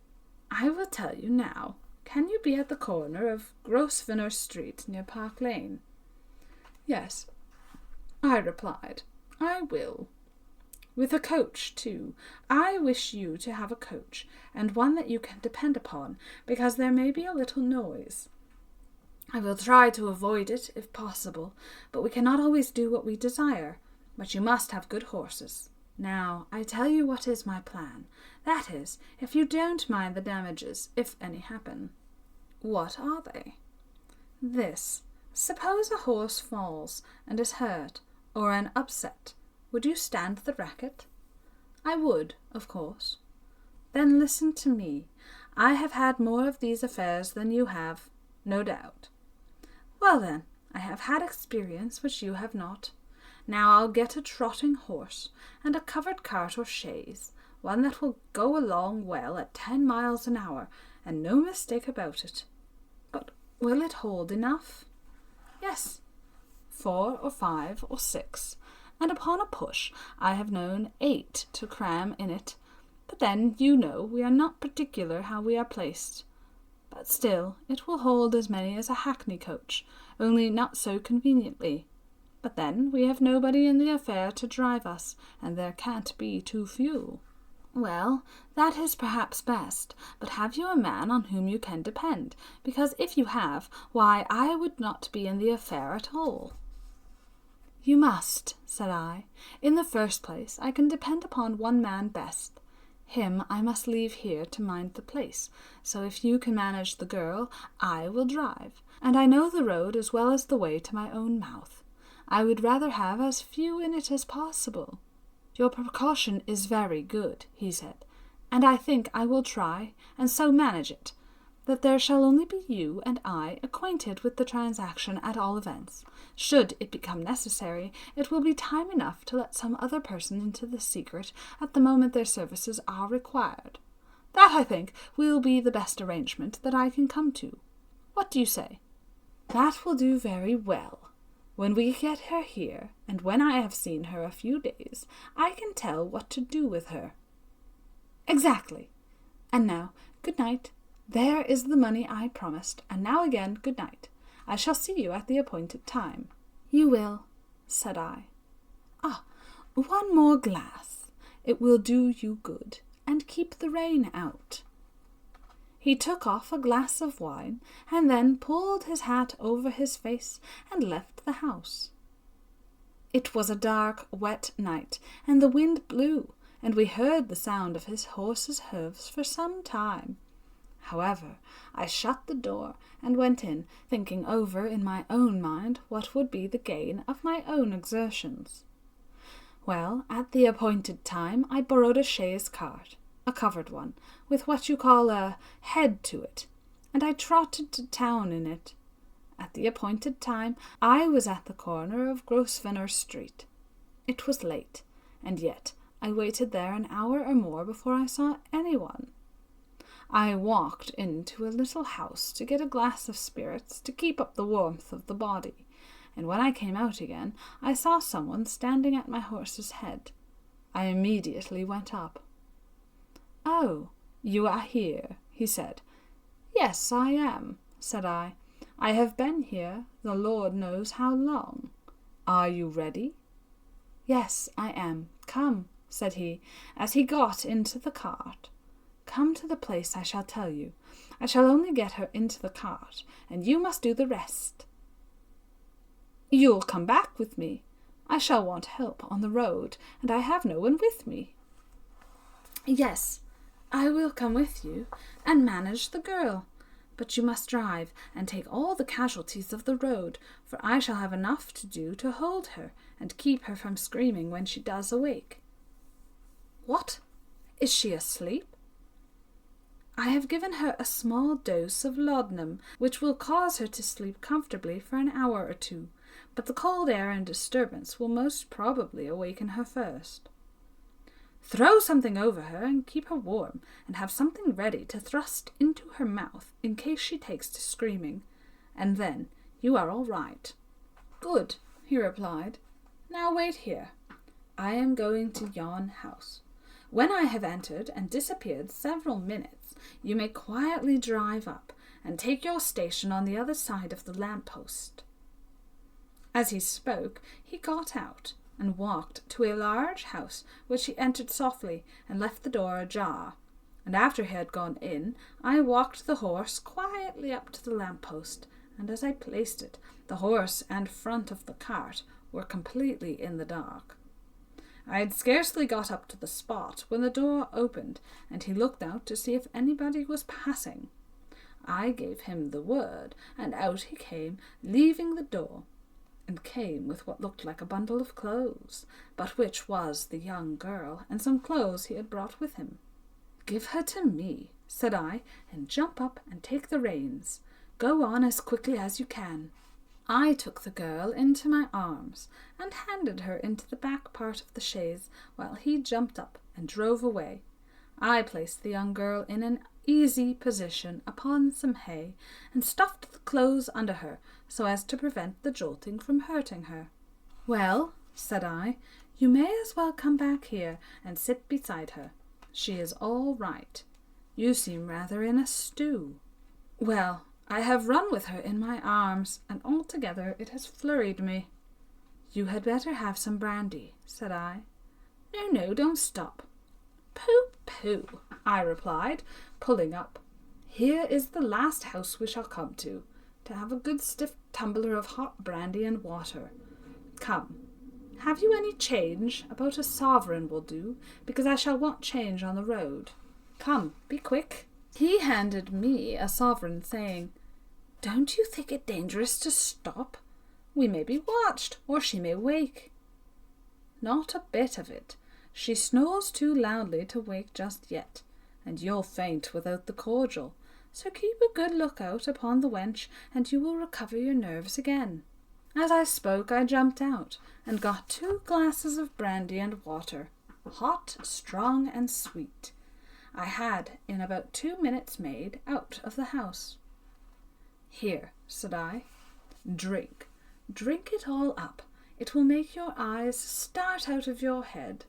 I will tell you now. Can you be at the corner of Grosvenor Street near Park Lane?" "Yes," I replied, "I will. With a coach, too. I wish you to have a coach, and one that you can depend upon, because there may be a little noise. I will try to avoid it, if possible, but we cannot always do what we desire. But you must have good horses. Now, I tell you what is my plan. That is, if you don't mind the damages, if any happen." "What are they?" "This. Suppose a horse falls and is hurt, or an upset. Would you stand the racket?" "I would, of course." "Then listen to me. I have had more of these affairs than you have, no doubt." "Well then, I have had experience which you have not. Now I'll get a trotting horse, and a covered cart or chaise, one that will go along well at 10 miles an hour, and no mistake about it." "But will it hold enough?" Yes, 4 or 5 or 6, and upon a push I have known 8 to cram in it. But then, you know, we are not particular how we are placed. But still, it will hold as many as a hackney coach, only not so conveniently. But then, we have nobody in the affair to drive us, and there can't be too few. Well, that is perhaps best, but have you a man on whom you can depend? Because if you have, why, I would not be in the affair at all. You must, said I. In the first place, I can depend upon one man best. Him I must leave here to mind the place, so if you can manage the girl, I will drive, and I know the road as well as the way to my own mouth. I would rather have as few in it as possible. Your precaution is very good, he said, and I think I will try, and so manage it, that there shall only be you and I acquainted with the transaction at all events. Should it become necessary, it will be time enough to let some other person into the secret at the moment their services are required. That, I think, will be the best arrangement that I can come to. What do you say? That will do very well. When we get her here, and when I have seen her a few days, I can tell what to do with her. Exactly. And now, good night. There is the money I promised, and now again good night. I shall see you at the appointed time. You will, said I. Ah, one more glass. It will do you good, and keep the rain out. He took off a glass of wine, and then pulled his hat over his face and left the house. It was a dark, wet night, and the wind blew, and we heard the sound of his horse's hoofs for some time. However, I shut the door and went in, thinking over in my own mind what would be the gain of my own exertions. Well, at the appointed time I borrowed a chaise cart, a covered one, with what you call a head to it, and I trotted to town in it. At the appointed time I was at the corner of Grosvenor Street. It was late, and yet I waited there an hour or more before I saw anyone. I walked into a little house to get a glass of spirits to keep up the warmth of the body, and when I came out again I saw someone standing at my horse's head. I immediately went up. "Oh, you are here," he said. "Yes, I am," said I. "I have been here the Lord knows how long. Are you ready?" "Yes, I am. Come," said he, as he got into the cart. "Come to the place I shall tell you. I shall only get her into the cart, and you must do the rest." "You'll come back with me. I shall want help on the road, and I have no one with me." "Yes, I will come with you, and manage the girl. But you must drive, and take all the casualties of the road, for I shall have enough to do to hold her, and keep her from screaming when she does awake." "What? Is she asleep?" "I have given her a small dose of laudanum, which will cause her to sleep comfortably for an hour or two, but the cold air and disturbance will most probably awaken her first. Throw something over her and keep her warm, and have something ready to thrust into her mouth in case she takes to screaming, and then you are all right." "Good," he replied. "Now wait here. I am going to yon house. When I have entered and disappeared several minutes, you may quietly drive up, and take your station on the other side of the lamp-post." As he spoke, he got out, and walked to a large house, which he entered softly, and left the door ajar, and after he had gone in, I walked the horse quietly up to the lamp-post, and as I placed it, the horse and front of the cart were completely in the dark. I had scarcely got up to the spot when the door opened, and he looked out to see if anybody was passing. I gave him the word, and out he came, leaving the door, and came with what looked like a bundle of clothes, but which was the young girl, and some clothes he had brought with him. "Give her to me," said I, "and jump up and take the reins. Go on as quickly as you can." I took the girl into my arms, and handed her into the back part of the chaise, while he jumped up and drove away. I placed the young girl in an easy position upon some hay and stuffed the clothes under her so as to prevent the jolting from hurting her. "Well," said I, "you may as well come back here and sit beside her. She is all right. You seem rather in a stew." "Well, I have run with her in my arms, and altogether it has flurried me." "You had better have some brandy," said I. No, don't stop." "Pooh, pooh," I replied, pulling up. "Here is the last house we shall come to have a good stiff tumbler of hot brandy and water. Come, have you any change? About a sovereign will do, because I shall want change on the road. Come, be quick." He handed me a sovereign, saying, "Don't you think it dangerous to stop? We may be watched, or she may wake." "Not a bit of it. She snores too loudly to wake just yet, and you'll faint without the cordial. So keep a good look-out upon the wench, and you will recover your nerves again." As I spoke, I jumped out, and got 2 glasses of brandy and water, hot, strong, and sweet. I had in about 2 minutes made out of the house. "Here," said I, "drink. Drink it all up. It will make your eyes start out of your head."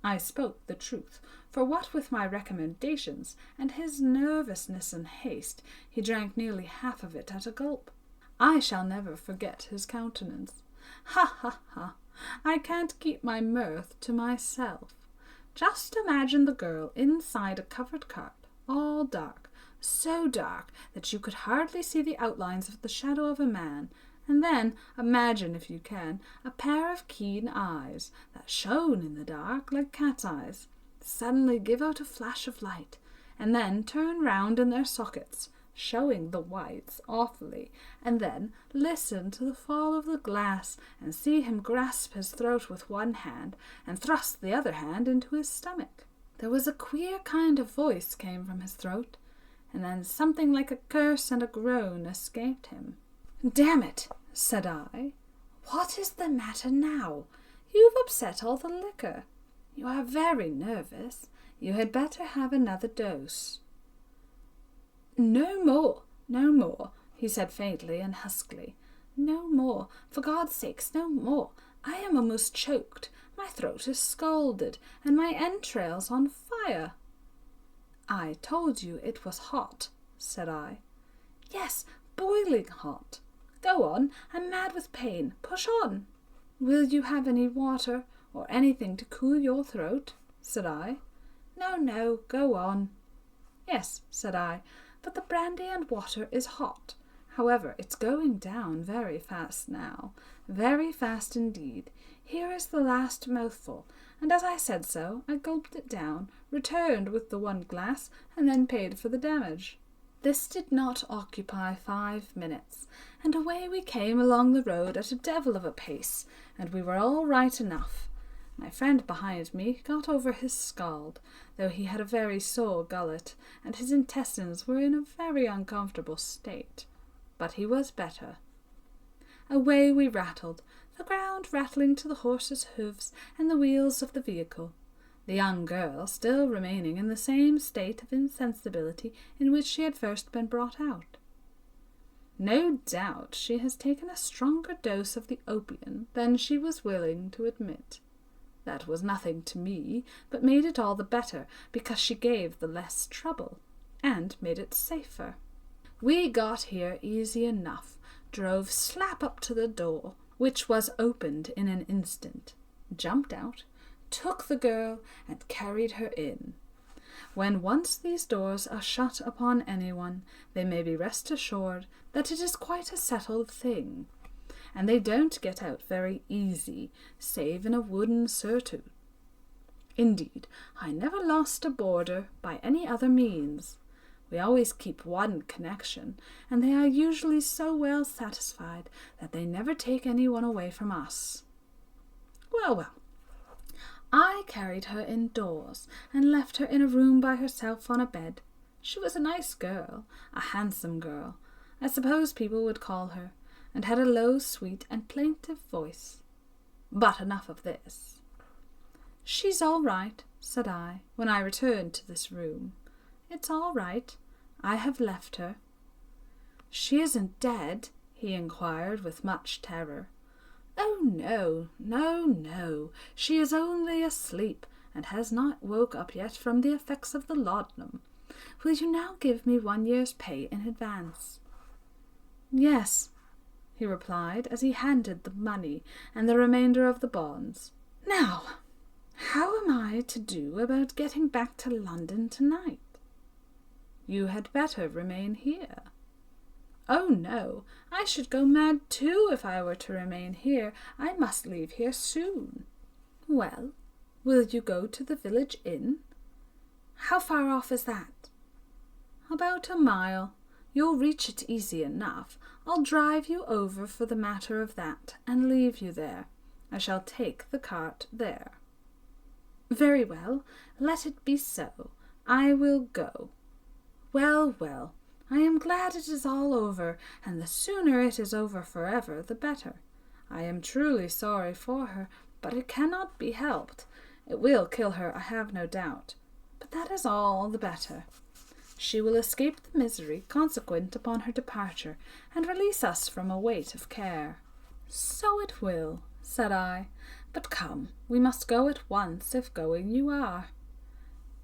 I spoke the truth, for what with my recommendations and his nervousness and haste, he drank nearly half of it at a gulp. I shall never forget his countenance. Ha, ha, ha! I can't keep my mirth to myself. Just imagine the girl inside a covered cart, all dark, so dark that you could hardly see the outlines of the shadow of a man, and then imagine, if you can, a pair of keen eyes that shone in the dark like cat's eyes, suddenly give out a flash of light, and then turn round in their sockets, showing the whites awfully, and then listen to the fall of the glass and see him grasp his throat with one hand and thrust the other hand into his stomach. There was a queer kind of voice came from his throat, and then something like a curse and a groan escaped him. "Damn it," said I, "what is the matter now? You've upset all the liquor. You are very nervous. You had better have another dose." No more, he said faintly and huskily. "No more, for God's sakes, no more. I am almost choked. My throat is scalded, and my entrails on fire." "I told you it was hot," said I. "Yes, boiling hot. Go on, I'm mad with pain. Push on." "Will you have any water, or anything to cool your throat?" said I. No, go on." "Yes," said I, "but the brandy and water is hot. However, it's going down very fast now, very fast indeed. Here is the last mouthful," and as I said so, I gulped it down, returned with the 1 glass, and then paid for the damage. This did not occupy 5 minutes, and away we came along the road at a devil of a pace, and we were all right enough. My friend behind me got over his scald, though he had a very sore gullet, and his intestines were in a very uncomfortable state. But he was better. Away we rattled, the ground rattling to the horses' hoofs and the wheels of the vehicle, the young girl still remaining in the same state of insensibility in which she had first been brought out. No doubt she has taken a stronger dose of the opium than she was willing to admit. That was nothing to me, but made it all the better, because she gave the less trouble, and made it safer. We got here easy enough, drove slap up to the door, which was opened in an instant, jumped out, took the girl, and carried her in. When once these doors are shut upon anyone, they may be rest assured that it is quite a settled thing, and they don't get out very easy, save in a wooden surtout. Indeed, I never lost a boarder by any other means. We always keep one connection, and they are usually so well satisfied that they never take anyone away from us. Well, I carried her indoors, and left her in a room by herself on a bed. She was a nice girl, a handsome girl, I suppose people would call her, and had a low, sweet, and plaintive voice. But enough of this. "She's all right," said I, when I returned to this room. It's all right. I have left her." "She isn't dead?" he inquired with much terror. "Oh, no, no, no. She is only asleep, and has not woke up yet from the effects of the laudanum. Will you now give me 1 year's pay in advance?" "Yes," he replied, as he handed the money and the remainder of the bonds. "Now, how am I to do about getting back to London tonight?" "You had better remain here." "Oh, no, I should go mad too if I were to remain here. I must leave here soon." "Well, will you go to the village inn?" "How far off is that?" "About a mile. You'll reach it easy enough. I'll drive you over for the matter of that, and leave you there. I shall take the cart there." "Very well, let it be so. I will go." "Well, well, I am glad it is all over, and the sooner it is over forever, the better. I am truly sorry for her, but it cannot be helped. It will kill her, I have no doubt, but that is all the better. She will escape the misery consequent upon her departure, and release us from a weight of care." "So it will," said I, "but come, we must go at once, if going you are."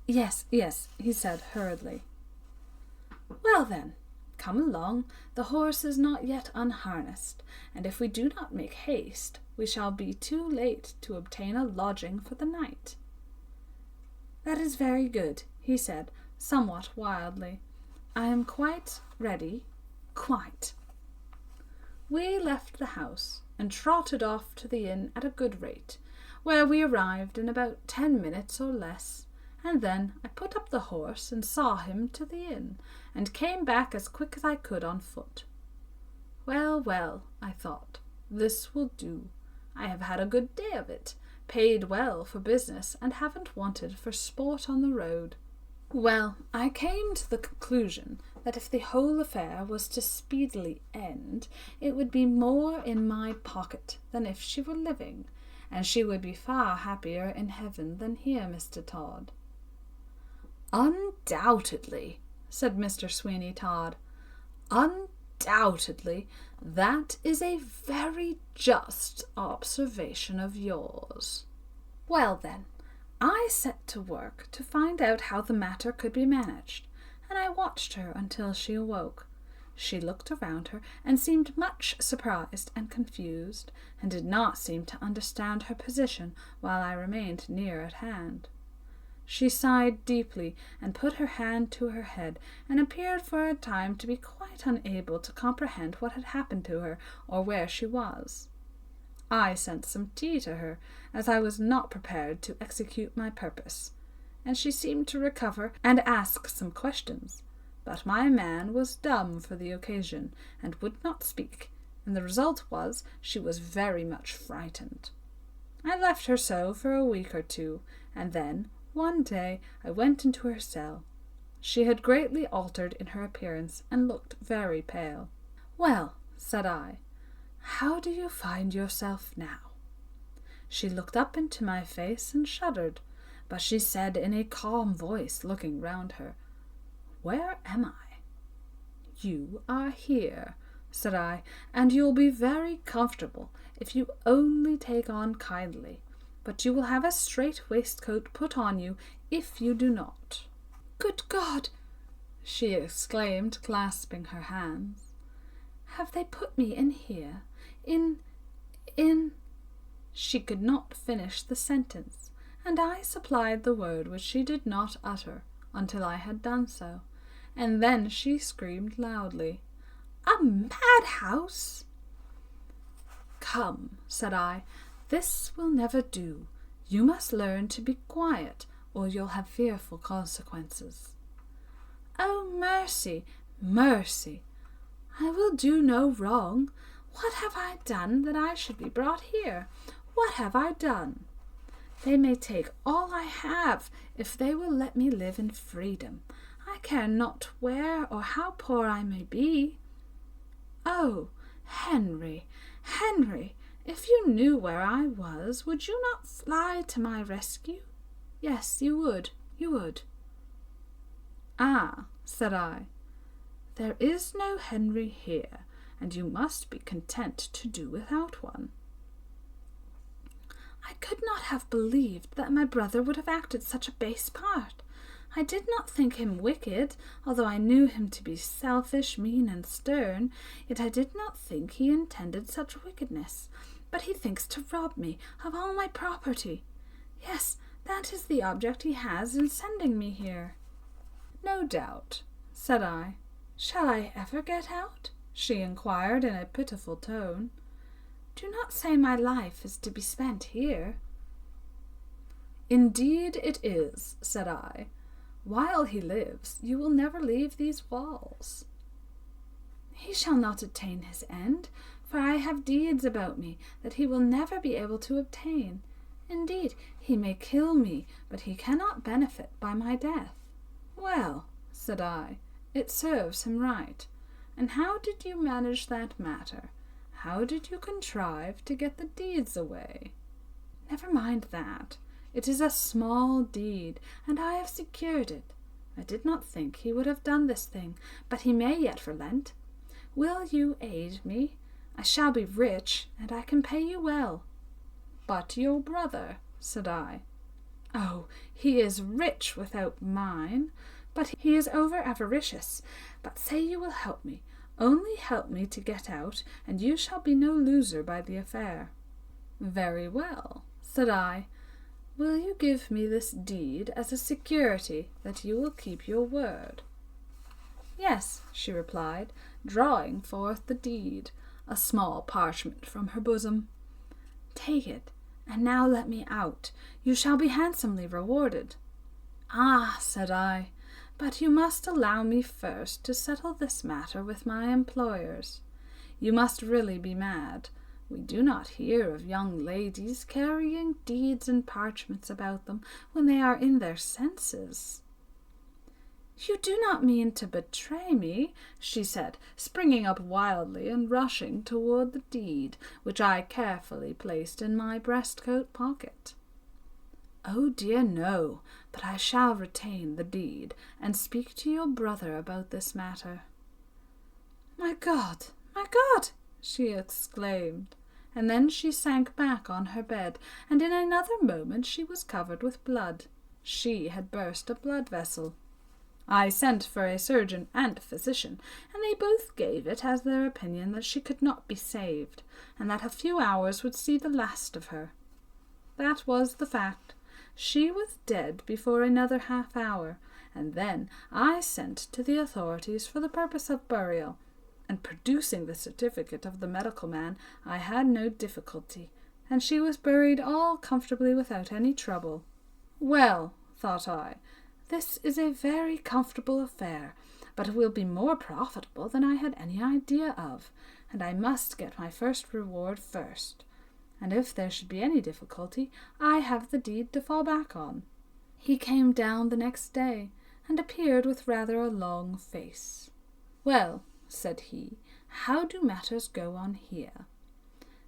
Yes, he said hurriedly. "Well then, come along. The horse is not yet unharnessed, and if we do not make haste, we shall be too late to obtain a lodging for the night." "That is very good," he said, somewhat wildly. "I am quite ready, quite." We left the house and trotted off to the inn at a good rate, where we arrived in about 10 minutes or less, and then I put up the horse and saw him to the inn, and came back as quick as I could on foot. Well, well, I thought, this will do. I have had a good day of it, paid well for business, and haven't wanted for sport on the road. Well, I came to the conclusion that if the whole affair was to speedily end, it would be more in my pocket than if she were living, and she would be far happier in heaven than here, Mr. Todd. "Undoubtedly," said Mr. Sweeny Todd. "Undoubtedly, that is a very just observation of yours." Well then, I set to work to find out how the matter could be managed, and I watched her until she awoke. She looked around her and seemed much surprised and confused, and did not seem to understand her position while I remained near at hand. She sighed deeply and put her hand to her head, and appeared for a time to be quite unable to comprehend what had happened to her or where she was. I sent some tea to her, as I was not prepared to execute my purpose, and she seemed to recover and ask some questions, but my man was dumb for the occasion and would not speak, and the result was she was very much frightened. I left her so for a week or two, and then one day I went into her cell. She had greatly altered in her appearance and looked very pale. "Well," said I, "how do you find yourself now?" She looked up into my face and shuddered, but she said in a calm voice, looking round her, "Where am I?" "You are here," said I, "and you'll be very comfortable if you only take on kindly. But you will have a strait waistcoat put on you if you do not." "Good God!" she exclaimed, clasping her hands. "Have they put me in here? In... She could not finish the sentence, and I supplied the word which she did not utter until I had done so, and then she screamed loudly, "A madhouse!" "Come," said I, "this will never do. You must learn to be quiet, or you'll have fearful consequences." "Oh, mercy, mercy! I will do no wrong. What have I done that I should be brought here? What have I done? They may take all I have, if they will let me live in freedom. I care not where or how poor I may be. Oh, Henry, Henry, if you knew where I was, would you not fly to my rescue? Yes, you would, you would." Ah, said I, there is no Henry here, and you must be content to do without one. I could not have believed that my brother would have acted such a base part. I did not think him wicked, although I knew him to be selfish, mean, and stern, yet I did not think he intended such wickedness. But he thinks to rob me of all my property. Yes, that is the object he has in sending me here. No doubt, said I. Shall I ever get out? She inquired in a pitiful tone. Do not say my life is to be spent here. Indeed it is, said I. While he lives, you will never leave these walls. He shall not attain his end, for I have deeds about me that he will never be able to obtain. Indeed, he may kill me, but he cannot benefit by my death. Well, said I, it serves him right. And how did you manage that matter? How did you contrive to get the deeds away? Never mind that. It is a small deed, and I have secured it. I did not think he would have done this thing, but he may yet relent. Will you aid me? I shall be rich, and I can pay you well. But your brother, said I. Oh, he is rich without mine, but he is over avaricious. But say you will help me. Only help me to get out, and you shall be no loser by the affair. Very well, said I. Will you give me this deed as a security that you will keep your word? Yes, she replied, drawing forth the deed, a small parchment from her bosom. Take it, and now let me out. You shall be handsomely rewarded. Ah, said I, but you must allow me first to settle this matter with my employers. You must really be mad. We do not hear of young ladies carrying deeds and parchments about them when they are in their senses. You do not mean to betray me, she said, springing up wildly and rushing toward the deed, which I carefully placed in my breastcoat pocket. Oh dear, no, but I shall retain the deed and speak to your brother about this matter. My God, she exclaimed, and then she sank back on her bed, and in another moment she was covered with blood. She had burst a blood vessel. I sent for a surgeon and a physician, and they both gave it as their opinion that she could not be saved, and that a few hours would see the last of her. That was the fact. She was dead before another half hour, and then I sent to the authorities for the purpose of burial, and producing the certificate of the medical man, I had no difficulty, and she was buried all comfortably without any trouble. Well, thought I, this is a very comfortable affair, but it will be more profitable than I had any idea of, and I must get my first reward first. And if there should be any difficulty, I have the deed to fall back on. He came down the next day, and appeared with rather a long face. Well, said he, how do matters go on here?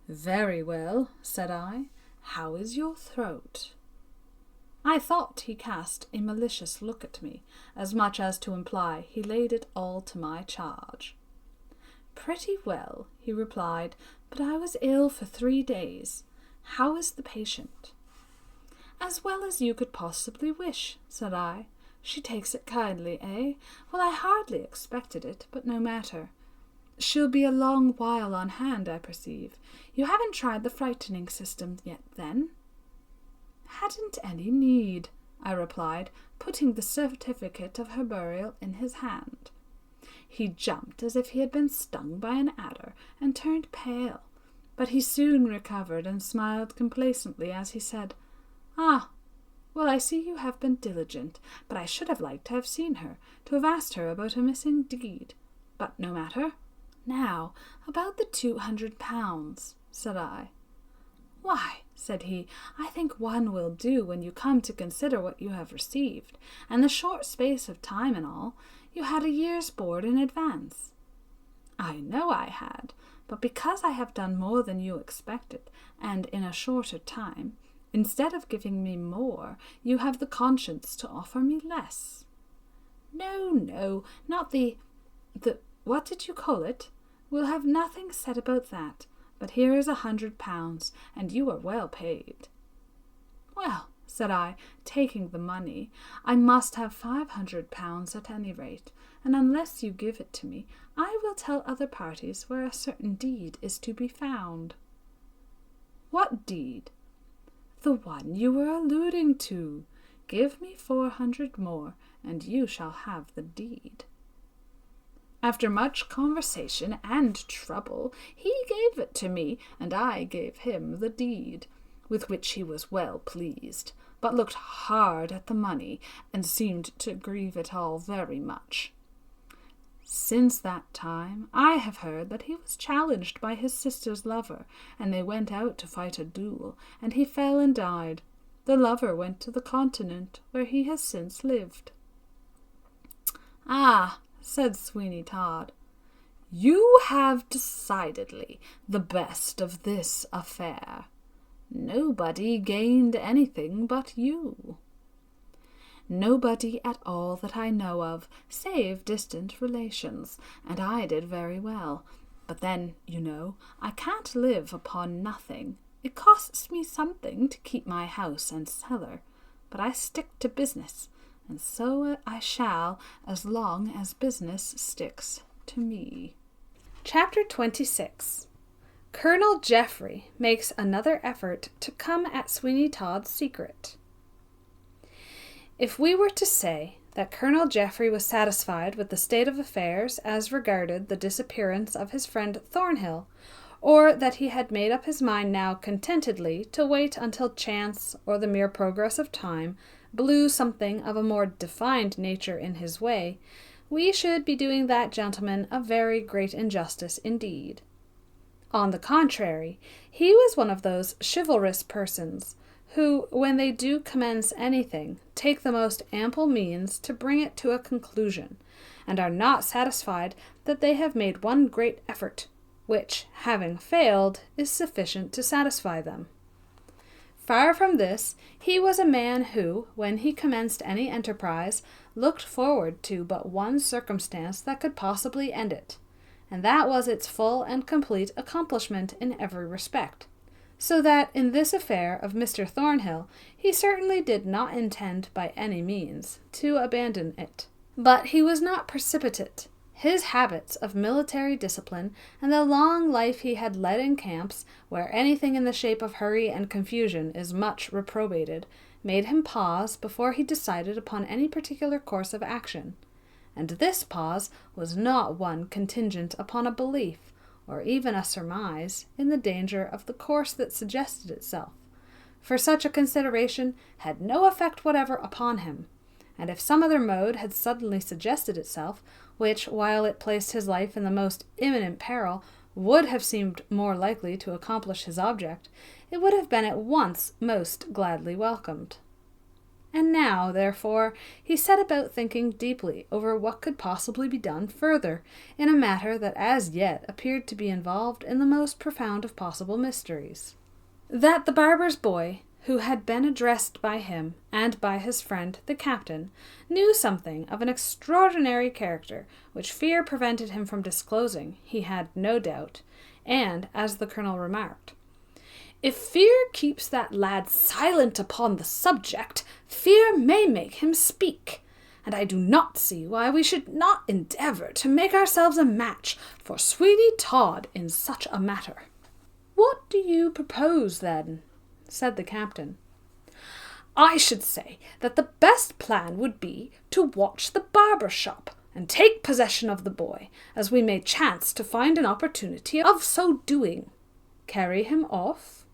Very well, said I. How is your throat? I thought he cast a malicious look at me, as much as to imply he laid it all to my charge. Pretty well, he replied, but I was ill for 3 days. How is the patient? As well as you could possibly wish, said I. She takes it kindly, eh? Well, I hardly expected it, but no matter. She'll be a long while on hand, I perceive. You haven't tried the frightening system yet, then? Hadn't any need, I replied, putting the certificate of her burial in his hand. He jumped as if he had been stung by an adder, and turned pale, but he soon recovered and smiled complacently as he said, Ah, well, I see you have been diligent, but I should have liked to have seen her, to have asked her about a missing deed. But no matter. Now, about the 200 pounds, said I. Why, said he, I think one will do when you come to consider what you have received, and the short space of time and all. You had a year's board in advance. I know I had, but because I have done more than you expected, and in a shorter time, instead of giving me more, you have the conscience to offer me less. No, not the what did you call it? We'll have nothing said about that, but here is £100, and you are well paid. Well, said I, taking the money, I must have £500 at any rate, and unless you give it to me, I will tell other parties where a certain deed is to be found. What deed? The one you were alluding to. Give me 400 more, and you shall have the deed. After much conversation and trouble, he gave it to me, and I gave him the deed, with which he was well pleased, but looked hard at the money, and seemed to grieve it all very much. Since that time I have heard that he was challenged by his sister's lover, and they went out to fight a duel, and he fell and died. The lover went to the Continent, where he has since lived. Ah, said Sweeny Todd, you have decidedly the best of this affair. Nobody gained anything but you. Nobody at all that I know of, save distant relations, and I did very well. But then, you know, I can't live upon nothing. It costs me something to keep my house and cellar, but I stick to business, and so I shall as long as business sticks to me. Chapter 26. Colonel Jeffery makes another effort to come at Sweeny Todd's secret. If we were to say that Colonel Jeffery was satisfied with the state of affairs as regarded the disappearance of his friend Thornhill, or that he had made up his mind now contentedly to wait until chance or the mere progress of time blew something of a more defined nature in his way, we should be doing that gentleman a very great injustice indeed. On the contrary, he was one of those chivalrous persons who, when they do commence anything, take the most ample means to bring it to a conclusion, and are not satisfied that they have made one great effort, which, having failed, is sufficient to satisfy them. Far from this, he was a man who, when he commenced any enterprise, looked forward to but one circumstance that could possibly end it, and that was its full and complete accomplishment in every respect. So that in this affair of Mr. Thornhill, he certainly did not intend by any means to abandon it. But he was not precipitate. His habits of military discipline and the long life he had led in camps, where anything in the shape of hurry and confusion is much reprobated, made him pause before he decided upon any particular course of action. And this pause was not one contingent upon a belief, or even a surmise, in the danger of the course that suggested itself, for such a consideration had no effect whatever upon him, and if some other mode had suddenly suggested itself, which, while it placed his life in the most imminent peril, would have seemed more likely to accomplish his object, it would have been at once most gladly welcomed. And now, therefore, he set about thinking deeply over what could possibly be done further, in a matter that as yet appeared to be involved in the most profound of possible mysteries. That the barber's boy, who had been addressed by him and by his friend the captain, knew something of an extraordinary character, which fear prevented him from disclosing, he had no doubt, and, as the colonel remarked, "If fear keeps that lad silent upon the subject, fear may make him speak, and I do not see why we should not endeavour to make ourselves a match for Sweeny Todd in such a matter." "What do you propose, then?" said the captain. "I should say that the best plan would be to watch the barber shop, and take possession of the boy, as we may chance to find an opportunity of so doing." "Carry him off?"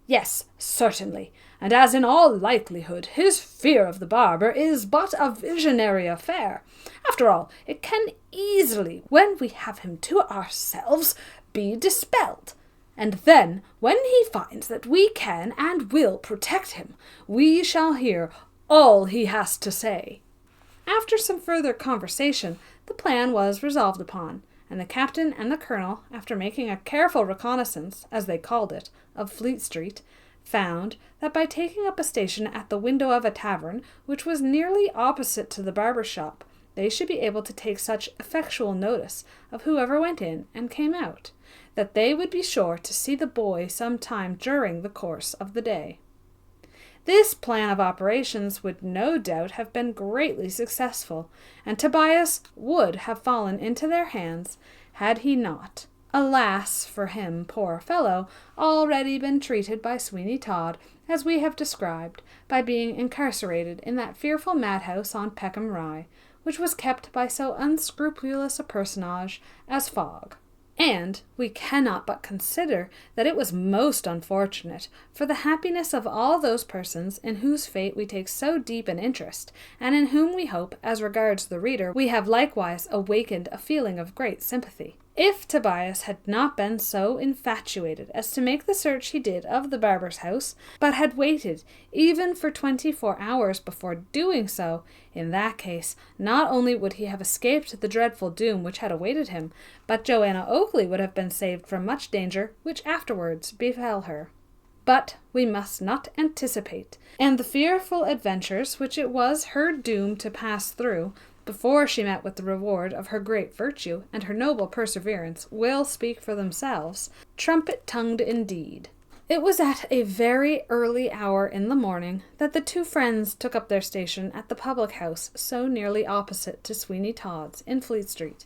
"Yes, certainly, and as in all likelihood his fear of the barber is but a visionary affair, after all, it can easily, when we have him to ourselves, be dispelled. And then, when he finds that we can and will protect him, we shall hear all he has to say." After some further conversation, the plan was resolved upon, and the captain and the colonel, after making a careful reconnaissance, as they called it, of Fleet Street, found that by taking up a station at the window of a tavern, which was nearly opposite to the barber shop, they should be able to take such effectual notice of whoever went in and came out, that they would be sure to see the boy some time during the course of the day. This plan of operations would no doubt have been greatly successful, and Tobias would have fallen into their hands had he not, alas for him, poor fellow, already been treated by Sweeny Todd, as we have described, by being incarcerated in that fearful madhouse on Peckham Rye, which was kept by so unscrupulous a personage as Fogg. And we cannot but consider that it was most unfortunate for the happiness of all those persons in whose fate we take so deep an interest, and in whom we hope, as regards the reader, we have likewise awakened a feeling of great sympathy. If Tobias had not been so infatuated as to make the search he did of the barber's house, but had waited even for 24 hours before doing so, in that case, not only would he have escaped the dreadful doom which had awaited him, but Johanna Oakley would have been saved from much danger which afterwards befell her. But we must not anticipate, and the fearful adventures which it was her doom to pass through, before she met with the reward of her great virtue and her noble perseverance, will speak for themselves, trumpet-tongued indeed. It was at a very early hour in the morning that the two friends took up their station at the public house so nearly opposite to Sweeny Todd's in Fleet Street,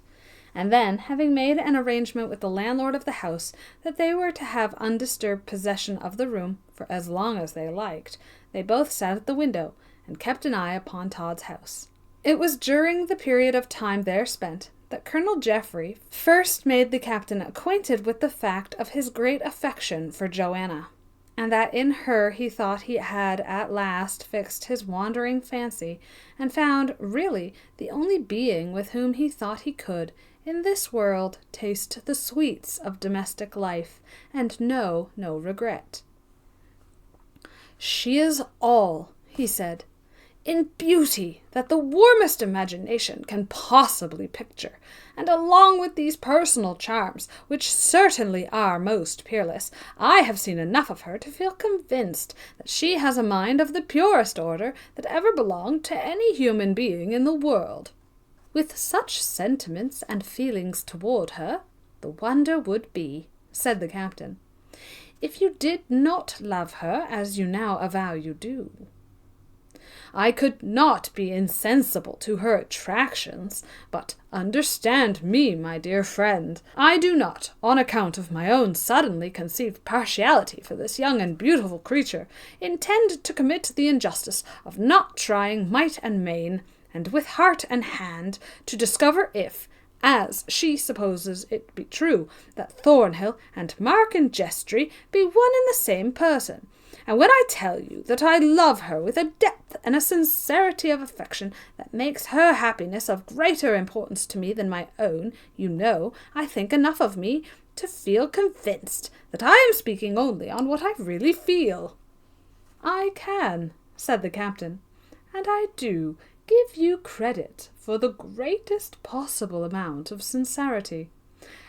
and then, having made an arrangement with the landlord of the house that they were to have undisturbed possession of the room for as long as they liked, they both sat at the window and kept an eye upon Todd's house. It was during the period of time there spent that Colonel Jeffery first made the captain acquainted with the fact of his great affection for Johanna, and that in her he thought he had at last fixed his wandering fancy, and found really the only being with whom he thought he could, in this world, taste the sweets of domestic life, and know no regret. "She is all," he said, "in beauty that the warmest imagination can possibly picture, and along with these personal charms, which certainly are most peerless, I have seen enough of her to feel convinced that she has a mind of the purest order that ever belonged to any human being in the world. With such sentiments and feelings toward her, the wonder would be," said the captain, "if you did not love her as you now avow you do. I could not be insensible to her attractions, but understand me, my dear friend, I do not, on account of my own suddenly conceived partiality for this young and beautiful creature, intend to commit the injustice of not trying might and main, and with heart and hand, to discover if, as she supposes it be true, that Thornhill and Mark and Jestry be one and the same person. And when I tell you that I love her with a depth and a sincerity of affection that makes her happiness of greater importance to me than my own, you know, I think enough of me to feel convinced that I am speaking only on what I really feel." "I can," said the captain, "and I do give you credit for the greatest possible amount of sincerity,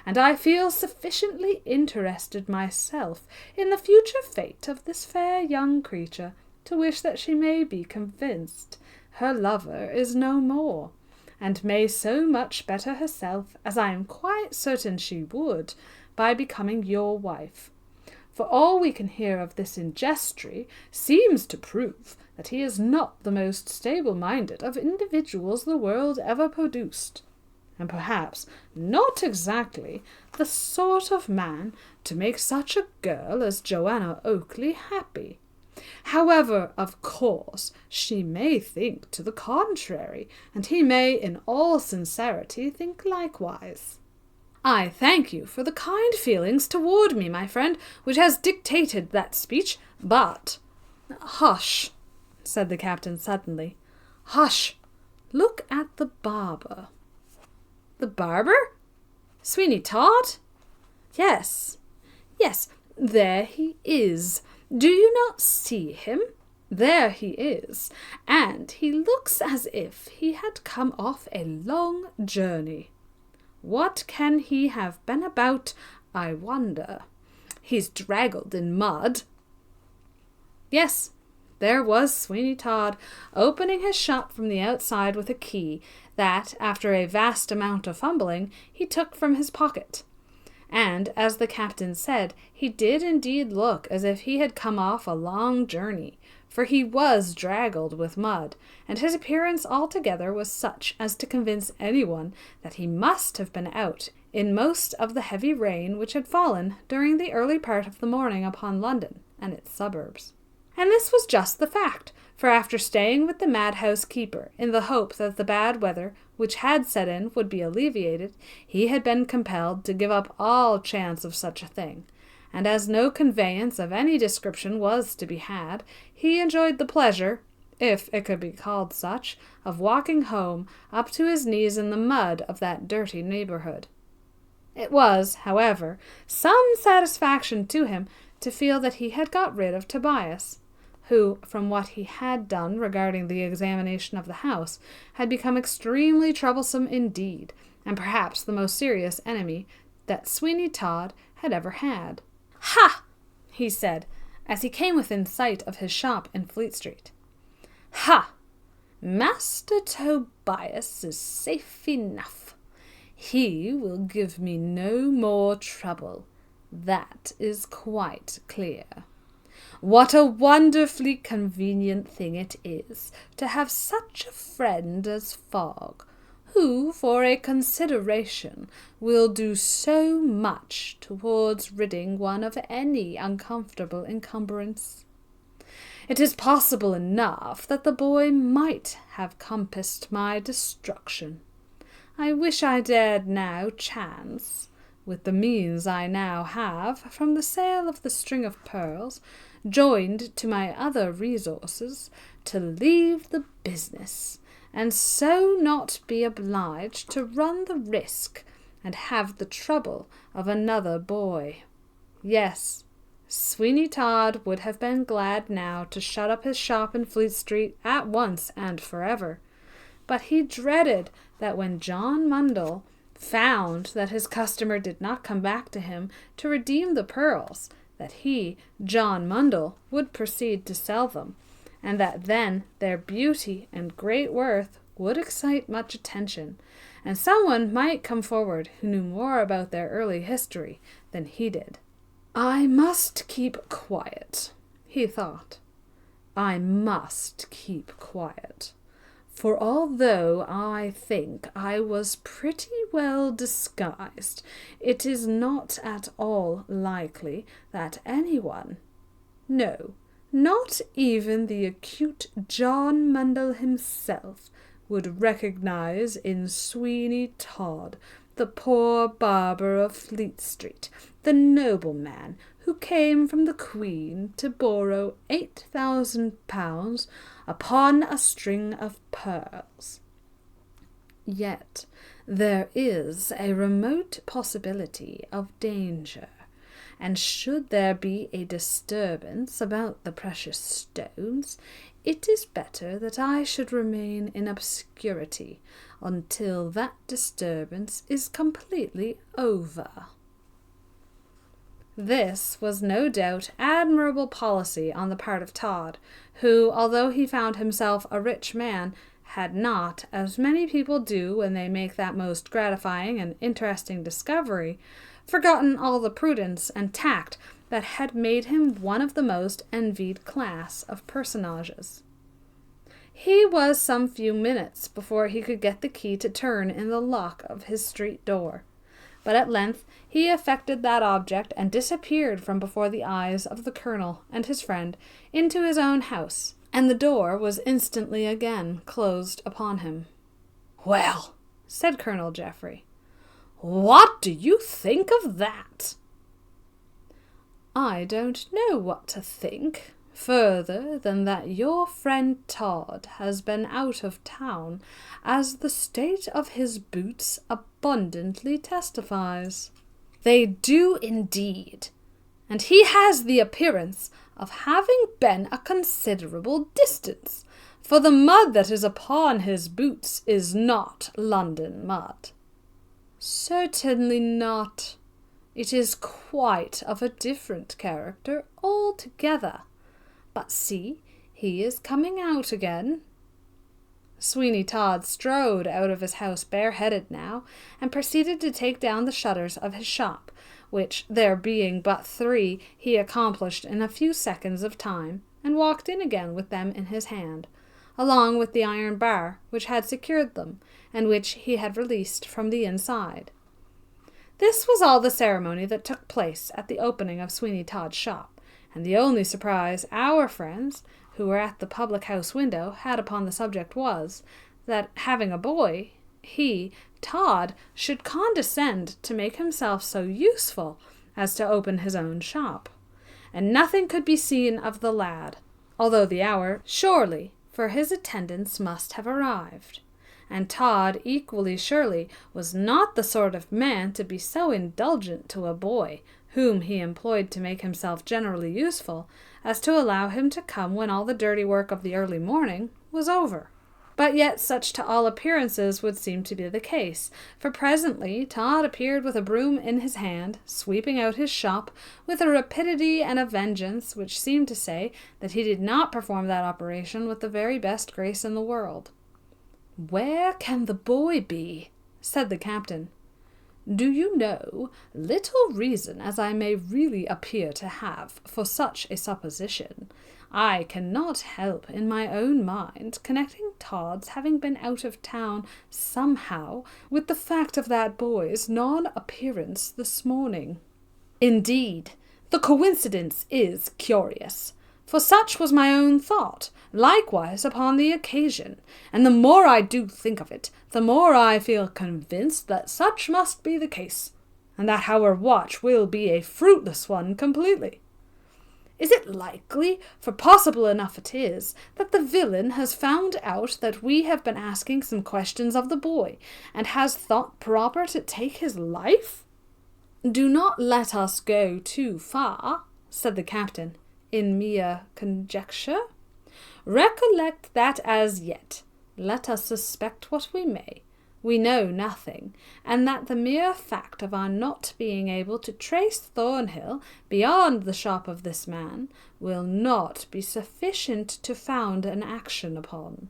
and I feel sufficiently interested myself in the future fate of this fair young creature to wish that she may be convinced her lover is no more, and may so much better herself, as I am quite certain she would, by becoming your wife. For all we can hear of this in Jestry seems to prove that he is not the most stable-minded of individuals the world ever produced, and perhaps not exactly the sort of man to make such a girl as Johanna Oakley happy. However, of course, she may think to the contrary, and he may in all sincerity think likewise. I thank you for the kind feelings toward me, my friend, which has dictated that speech, but—" "Hush," said the captain suddenly. "Hush! Look at the barber." "The barber? Sweeny Todd?" Yes, there he is. Do you not see him? There he is, and he looks as if he had come off a long journey. What can he have been about, I wonder? He's draggled in mud." "Yes, there was Sweeny Todd, opening his shop from the outside with a key that, after a vast amount of fumbling, he took from his pocket. And, as the captain said, he did indeed look as if he had come off a long journey, for he was draggled with mud, and his appearance altogether was such as to convince anyone that he must have been out in most of the heavy rain which had fallen during the early part of the morning upon London and its suburbs. And this was just the fact, for after staying with the madhouse keeper in the hope that the bad weather which had set in would be alleviated, he had been compelled to give up all chance of such a thing, and as no conveyance of any description was to be had, he enjoyed the pleasure, if it could be called such, of walking home up to his knees in the mud of that dirty neighbourhood. It was, however, some satisfaction to him to feel that he had got rid of Tobias, who, from what he had done regarding the examination of the house, had become extremely troublesome indeed, and perhaps the most serious enemy that Sweeny Todd had ever had. "Ha!" he said, as he came within sight of his shop in Fleet Street. "Ha! Master Tobias is safe enough. He will give me no more trouble. That is quite clear. What a wonderfully convenient thing it is to have such a friend as Fogg, who, for a consideration, will do so much towards ridding one of any uncomfortable encumbrance. It is possible enough that the boy might have compassed my destruction. I wish I dared now chance, with the means I now have from the sale of the string of pearls, joined to my other resources, to leave the business, and so not be obliged to run the risk and have the trouble of another boy. Yes, Sweeny Todd would have been glad now to shut up his shop in Fleet Street at once and forever, but he dreaded that when John Mundle found that his customer did not come back to him to redeem the pearls, that he, John Mundle, would proceed to sell them, and that then their beauty and great worth would excite much attention, and someone might come forward who knew more about their early history than he did. "I must keep quiet," he thought. "I must keep quiet. For although I think I was pretty well disguised, it is not at all likely that anyone, no, not even the acute John Mundle himself, would recognize in Sweeny Todd the poor barber of Fleet Street, the nobleman who came from the Queen to borrow £8,000 upon a string of pearls. Yet there is a remote possibility of danger, and should there be a disturbance about the precious stones, it is better that I should remain in obscurity until that disturbance is completely over." This was no doubt admirable policy on the part of Todd, who, although he found himself a rich man, had not, as many people do when they make that most gratifying and interesting discovery, forgotten all the prudence and tact that had made him one of the most envied class of personages. He was some few minutes before he could get the key to turn in the lock of his street door, but at length he effected that object and disappeared from before the eyes of the colonel and his friend into his own house, and the door was instantly again closed upon him. "Well," said Colonel Jeffery, "what do you think of that?" "I don't know what to think, further than that your friend Todd has been out of town, as the state of his boots abundantly testifies." "They do indeed, and he has the appearance of having been a considerable distance, for the mud that is upon his boots is not London mud." "Certainly not. It is quite of a different character altogether. But see, He is coming out again." Sweeny Todd strode out of his house bareheaded now, and proceeded to take down the shutters of his shop, which, there being but 3, he accomplished in a few seconds of time, and walked in again with them in his hand, along with the iron bar which had secured them, and which he had released from the inside. This was all the ceremony that took place at the opening of Sweeny Todd's shop, and the only surprise our friends, who were at the public-house window, had upon the subject was, that, having a boy, he, Todd, should condescend to make himself so useful as to open his own shop. And nothing could be seen of the lad, although the hour, surely, for his attendance must have arrived. And Todd, equally surely, was not the sort of man to be so indulgent to a boy, whom he employed to make himself generally useful, as to allow him to come when all the dirty work of the early morning was over. But yet such to all appearances would seem to be the case, for presently Todd appeared with a broom in his hand, sweeping out his shop with a rapidity and a vengeance which seemed to say that he did not perform that operation with the very best grace in the world. "Where can the boy be?" said the captain. "Do you know, little reason as I may really appear to have for such a supposition, I cannot help in my own mind connecting Todd's having been out of town somehow with the fact of that boy's non-appearance this morning. Indeed, the coincidence is curious, for such was my own thought, likewise upon the occasion, and the more I do think of it, the more I feel convinced that such must be the case, and that our watch will be a fruitless one completely. Is it likely, for possible enough it is, that the villain has found out that we have been asking some questions of the boy, and has thought proper to take his life? Do not let us go too far," said the captain, "in mere conjecture. Recollect that as yet, let us suspect what we may, we know nothing, and that the mere fact of our not being able to trace Thornhill beyond the shop of this man will not be sufficient to found an action upon."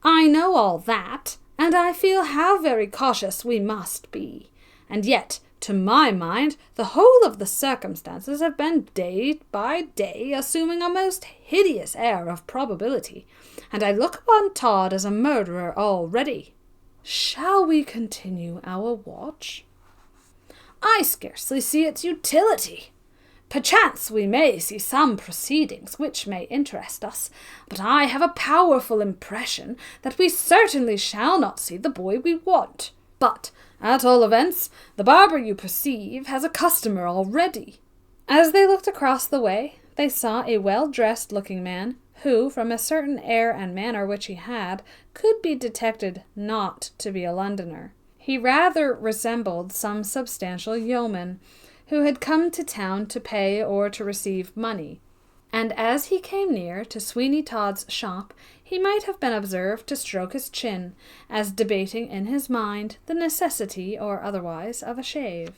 "I know all that, and I feel how very cautious we must be, and yet, to my mind, the whole of the circumstances have been day by day assuming a most hideous air of probability, and I look upon Todd as a murderer already. Shall we continue our watch?" "I scarcely see its utility. Perchance we may see some proceedings which may interest us, but I have a powerful impression that we certainly shall not see the boy we want. But, at all events, the barber, you perceive, has a customer already." As they looked across the way, they saw a well-dressed looking man, who, from a certain air and manner which he had, could be detected not to be a Londoner. He rather resembled some substantial yeoman, who had come to town to pay or to receive money, and as he came near to Sweeny Todd's shop, he might have been observed to stroke his chin, as debating in his mind the necessity or otherwise of a shave.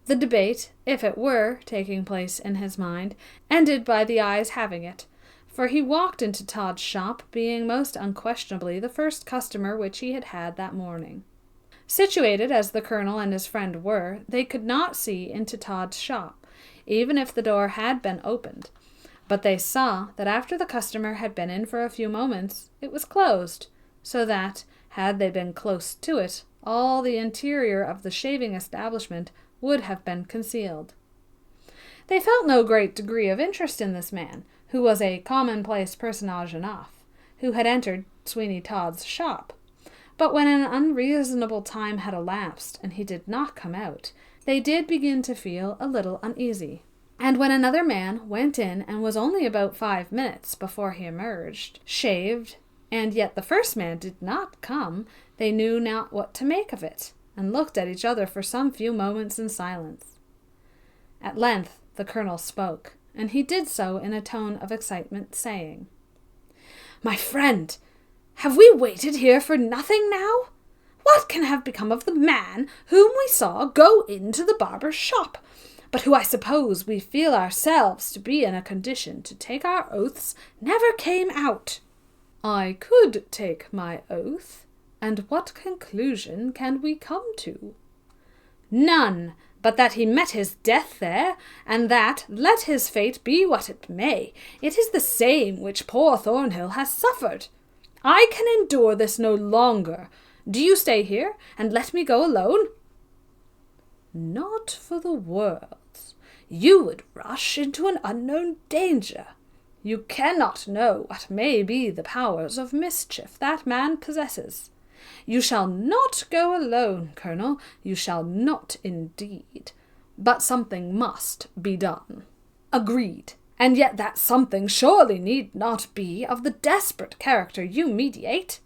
The debate, if it were taking place in his mind, ended by the eyes having it, for he walked into Todd's shop, being most unquestionably the first customer which he had had that morning. Situated as the colonel and his friend were, they could not see into Todd's shop, even if the door had been opened, but they saw that after the customer had been in for a few moments, it was closed, so that, had they been close to it, all the interior of the shaving establishment would have been concealed. They felt no great degree of interest in this man, who was a commonplace personage enough, who had entered Sweeny Todd's shop. But when an unreasonable time had elapsed, and he did not come out, they did begin to feel a little uneasy. And when another man went in and was only about 5 minutes before he emerged, shaved, and yet the first man did not come, they knew not what to make of it, and looked at each other for some few moments in silence. At length the colonel spoke, and he did so in a tone of excitement, saying, "My friend, have we waited here for nothing now? What can have become of the man whom we saw go into the barber's shop? but who I suppose we feel ourselves to be in a condition to take our oaths, never came out." "I could take my oath, and what conclusion can we come to?" "None, but that he met his death there, and that, let his fate be what it may, it is the same which poor Thornhill has suffered. I can endure this no longer. Do you stay here, and let me go alone?" "Not for the world. You would rush into an unknown danger. You cannot know what may be the powers of mischief that man possesses. You shall not go alone, Colonel, you shall not indeed. But something must be done." "Agreed. And yet that something surely need not be of the desperate character you meditate."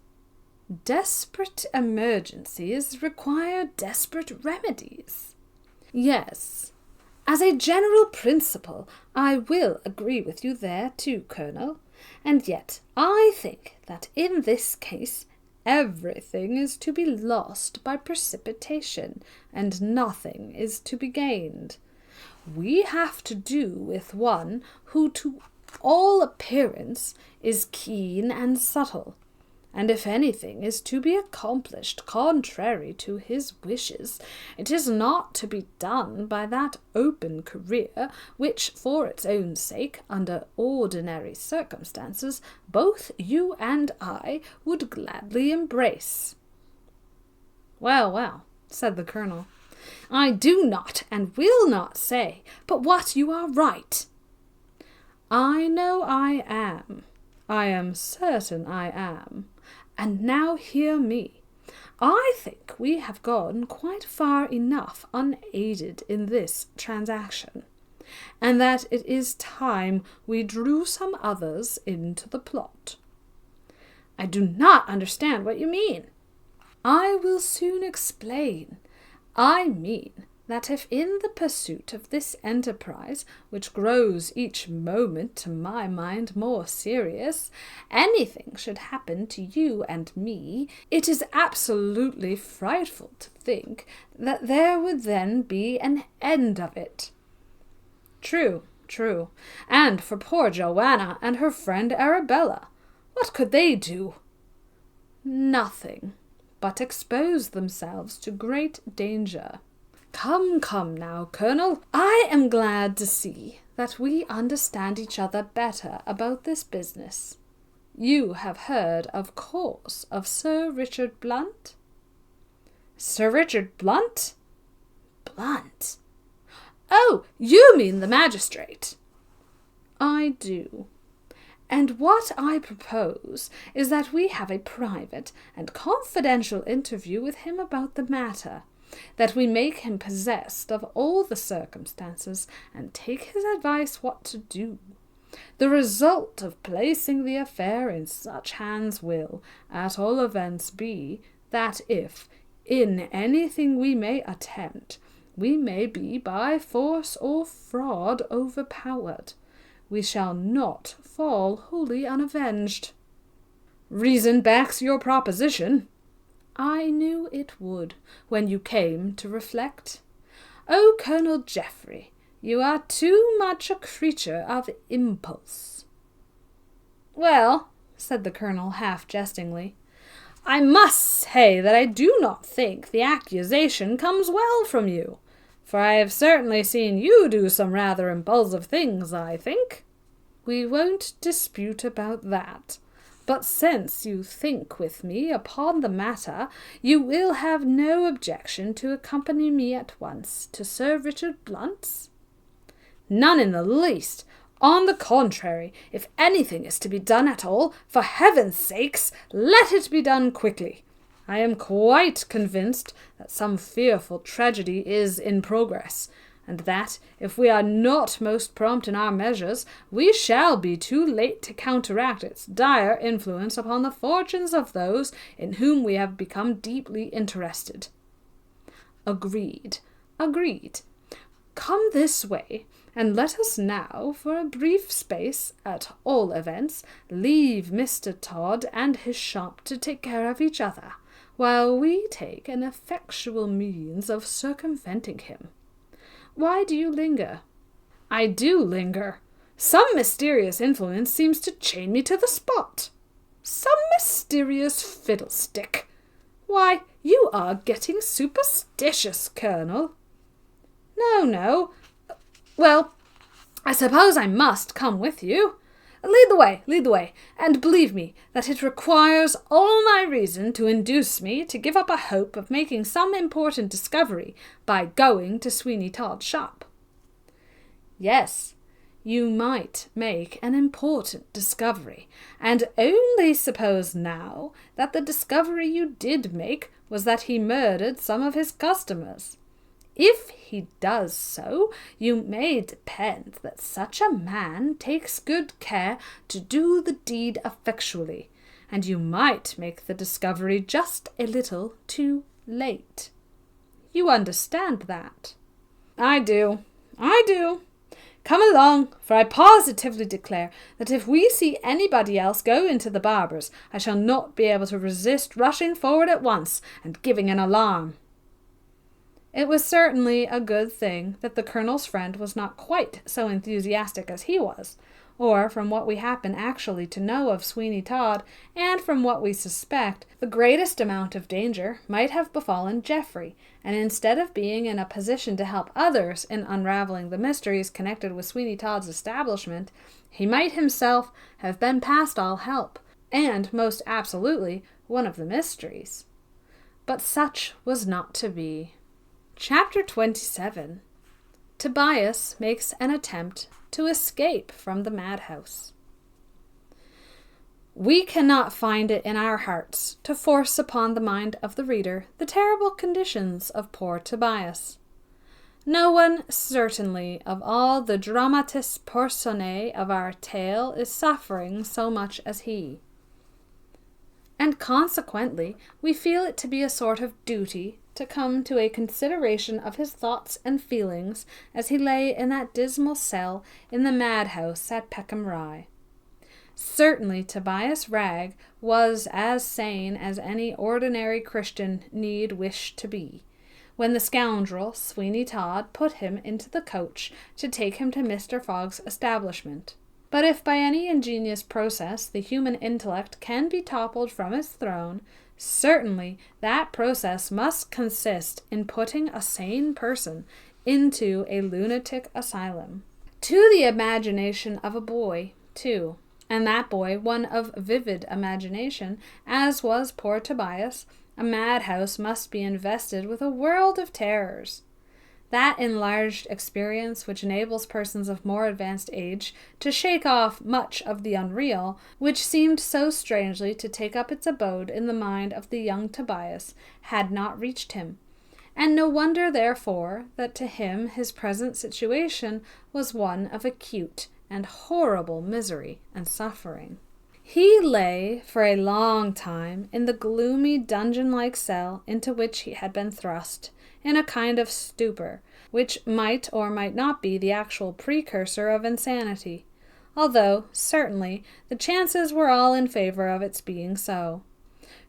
"Desperate emergencies require desperate remedies." "Yes. As a general principle, I will agree with you there too, Colonel. And yet I think that in this case everything is to be lost by precipitation, and nothing is to be gained. We have to do with one who to all appearance is keen and subtle, and if anything is to be accomplished contrary to his wishes, it is not to be done by that open career which, for its own sake, under ordinary circumstances, both you and I would gladly embrace." "Well, well," said the Colonel, "I do not and will not say but what you are right." "I know I am. I am certain I am. And now hear me. I think we have gone quite far enough unaided in this transaction, and that it is time we drew some others into the plot." "I do not understand what you mean." "I will soon explain. I mean that if in the pursuit of this enterprise, which grows each moment to my mind more serious, anything should happen to you and me, it is absolutely frightful to think that there would then be an end of it." "True, true. And for poor Johanna and her friend Arabella, what could they do?" "Nothing, but expose themselves to great danger. Come, come now, Colonel, I am glad to see that we understand each other better about this business. You have heard, of course, of Sir Richard Blunt?" "Sir Richard Blunt? Blunt? Oh, you mean the magistrate." "I do. And what I propose is that we have a private and confidential interview with him about the matter, that we make him possessed of all the circumstances, and take his advice what to do. The result of placing the affair in such hands will, at all events, be that if, in anything we may attempt, we may be by force or fraud overpowered, we shall not fall wholly unavenged." "Reason backs your proposition." "I knew it would, when you came to reflect. Oh, Colonel Jeffery, you are too much a creature of impulse." "Well," said the Colonel half-jestingly, "I must say that I do not think the accusation comes well from you, for I have certainly seen you do some rather impulsive things, I think." "We won't dispute about that. But since you think with me upon the matter, you will have no objection to accompany me at once to Sir Richard Blunt's?" "None in the least. On the contrary, if anything is to be done at all, for heaven's sakes, let it be done quickly. I am quite convinced that some fearful tragedy is in progress, and that, if we are not most prompt in our measures, we shall be too late to counteract its dire influence upon the fortunes of those in whom we have become deeply interested." "Agreed, agreed. Come this way, and let us now, for a brief space, at all events, leave Mr. Todd and his shop to take care of each other, while we take an effectual means of circumventing him. Why do you linger?" "I do linger. Some mysterious influence seems to chain me to the spot." "Some mysterious fiddlestick! Why, you are getting superstitious, Colonel." No. Well, I suppose I must come with you. Lead the way, and believe me that it requires all my reason to induce me to give up a hope of making some important discovery by going to Sweeny Todd's shop." "Yes, you might make an important discovery, and only suppose now that the discovery you did make was that he murdered some of his customers. If he does so, you may depend that such a man takes good care to do the deed effectually, and you might make the discovery just a little too late. You understand that?" I do. Come along, for I positively declare that if we see anybody else go into the barber's, I shall not be able to resist rushing forward at once and giving an alarm." It was certainly a good thing that the Colonel's friend was not quite so enthusiastic as he was, or from what we happen actually to know of Sweeny Todd, and from what we suspect, the greatest amount of danger might have befallen Jeffery, and instead of being in a position to help others in unraveling the mysteries connected with Sweeny Todd's establishment, he might himself have been past all help, and most absolutely one of the mysteries. But such was not to be. Chapter 27. Tobias makes an attempt to escape from the madhouse. We cannot find it in our hearts to force upon the mind of the reader the terrible conditions of poor Tobias. No one, certainly, of all the dramatis personae of our tale is suffering so much as he. And consequently, we feel it to be a sort of duty to come to a consideration of his thoughts and feelings as he lay in that dismal cell in the madhouse at Peckham Rye. Certainly Tobias Ragg was as sane as any ordinary Christian need wish to be, when the scoundrel Sweeny Todd put him into the coach to take him to Mr. Fogg's establishment. But if by any ingenious process the human intellect can be toppled from its throne, certainly that process must consist in putting a sane person into a lunatic asylum. To the imagination of a boy, too, and that boy one of vivid imagination, as was poor Tobias, a madhouse must be invested with a world of terrors. That enlarged experience which enables persons of more advanced age to shake off much of the unreal, which seemed so strangely to take up its abode in the mind of the young Tobias, had not reached him, and no wonder, therefore, that to him his present situation was one of acute and horrible misery and suffering. He lay for a long time in the gloomy dungeon-like cell into which he had been thrust, in a kind of stupor, which might or might not be the actual precursor of insanity, although, certainly, the chances were all in favor of its being so.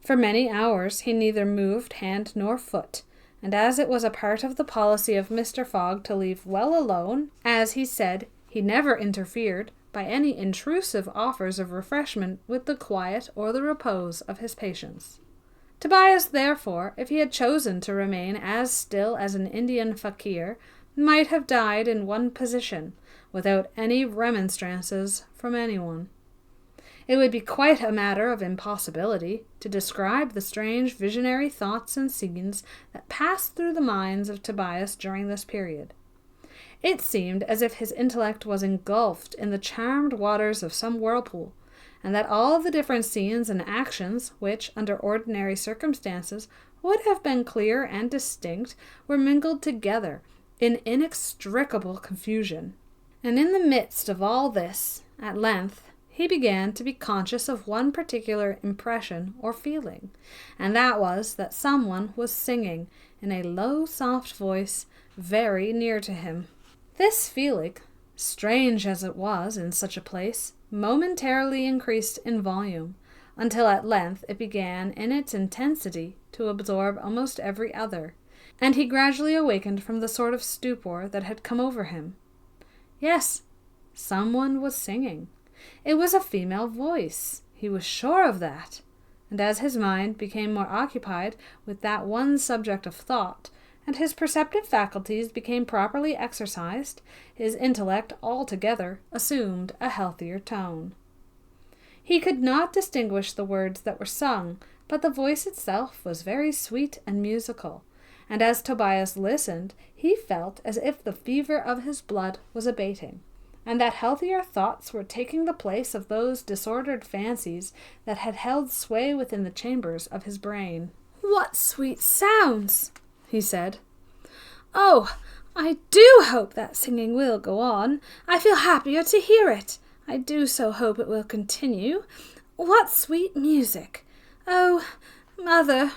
For many hours he neither moved hand nor foot, and as it was a part of the policy of Mr. Fogg to leave well alone, as he said, he never interfered by any intrusive offers of refreshment with the quiet or the repose of his patients. Tobias, therefore, if he had chosen to remain as still as an Indian fakir, might have died in one position, without any remonstrances from anyone. It would be quite a matter of impossibility to describe the strange visionary thoughts and scenes that passed through the minds of Tobias during this period. It seemed as if his intellect was engulfed in the charmed waters of some whirlpool, and that all the different scenes and actions, which, under ordinary circumstances, would have been clear and distinct, were mingled together in inextricable confusion. And in the midst of all this, at length, he began to be conscious of one particular impression or feeling, and that was that someone was singing, in a low, soft voice, very near to him. This feeling, strange as it was in such a place, momentarily increased in volume, until at length it began in its intensity to absorb almost every other, and he gradually awakened from the sort of stupor that had come over him. Yes, someone was singing. It was a female voice. He was sure of that. And as his mind became more occupied with that one subject of thought, and his perceptive faculties became properly exercised, his intellect altogether assumed a healthier tone. He could not distinguish the words that were sung, but the voice itself was very sweet and musical, and as Tobias listened, he felt as if the fever of his blood was abating, and that healthier thoughts were taking the place of those disordered fancies that had held sway within the chambers of his brain. "What sweet sounds!" he said. "Oh, I do hope that singing will go on. I feel happier to hear it. I do so hope it will continue. What sweet music! Oh, mother,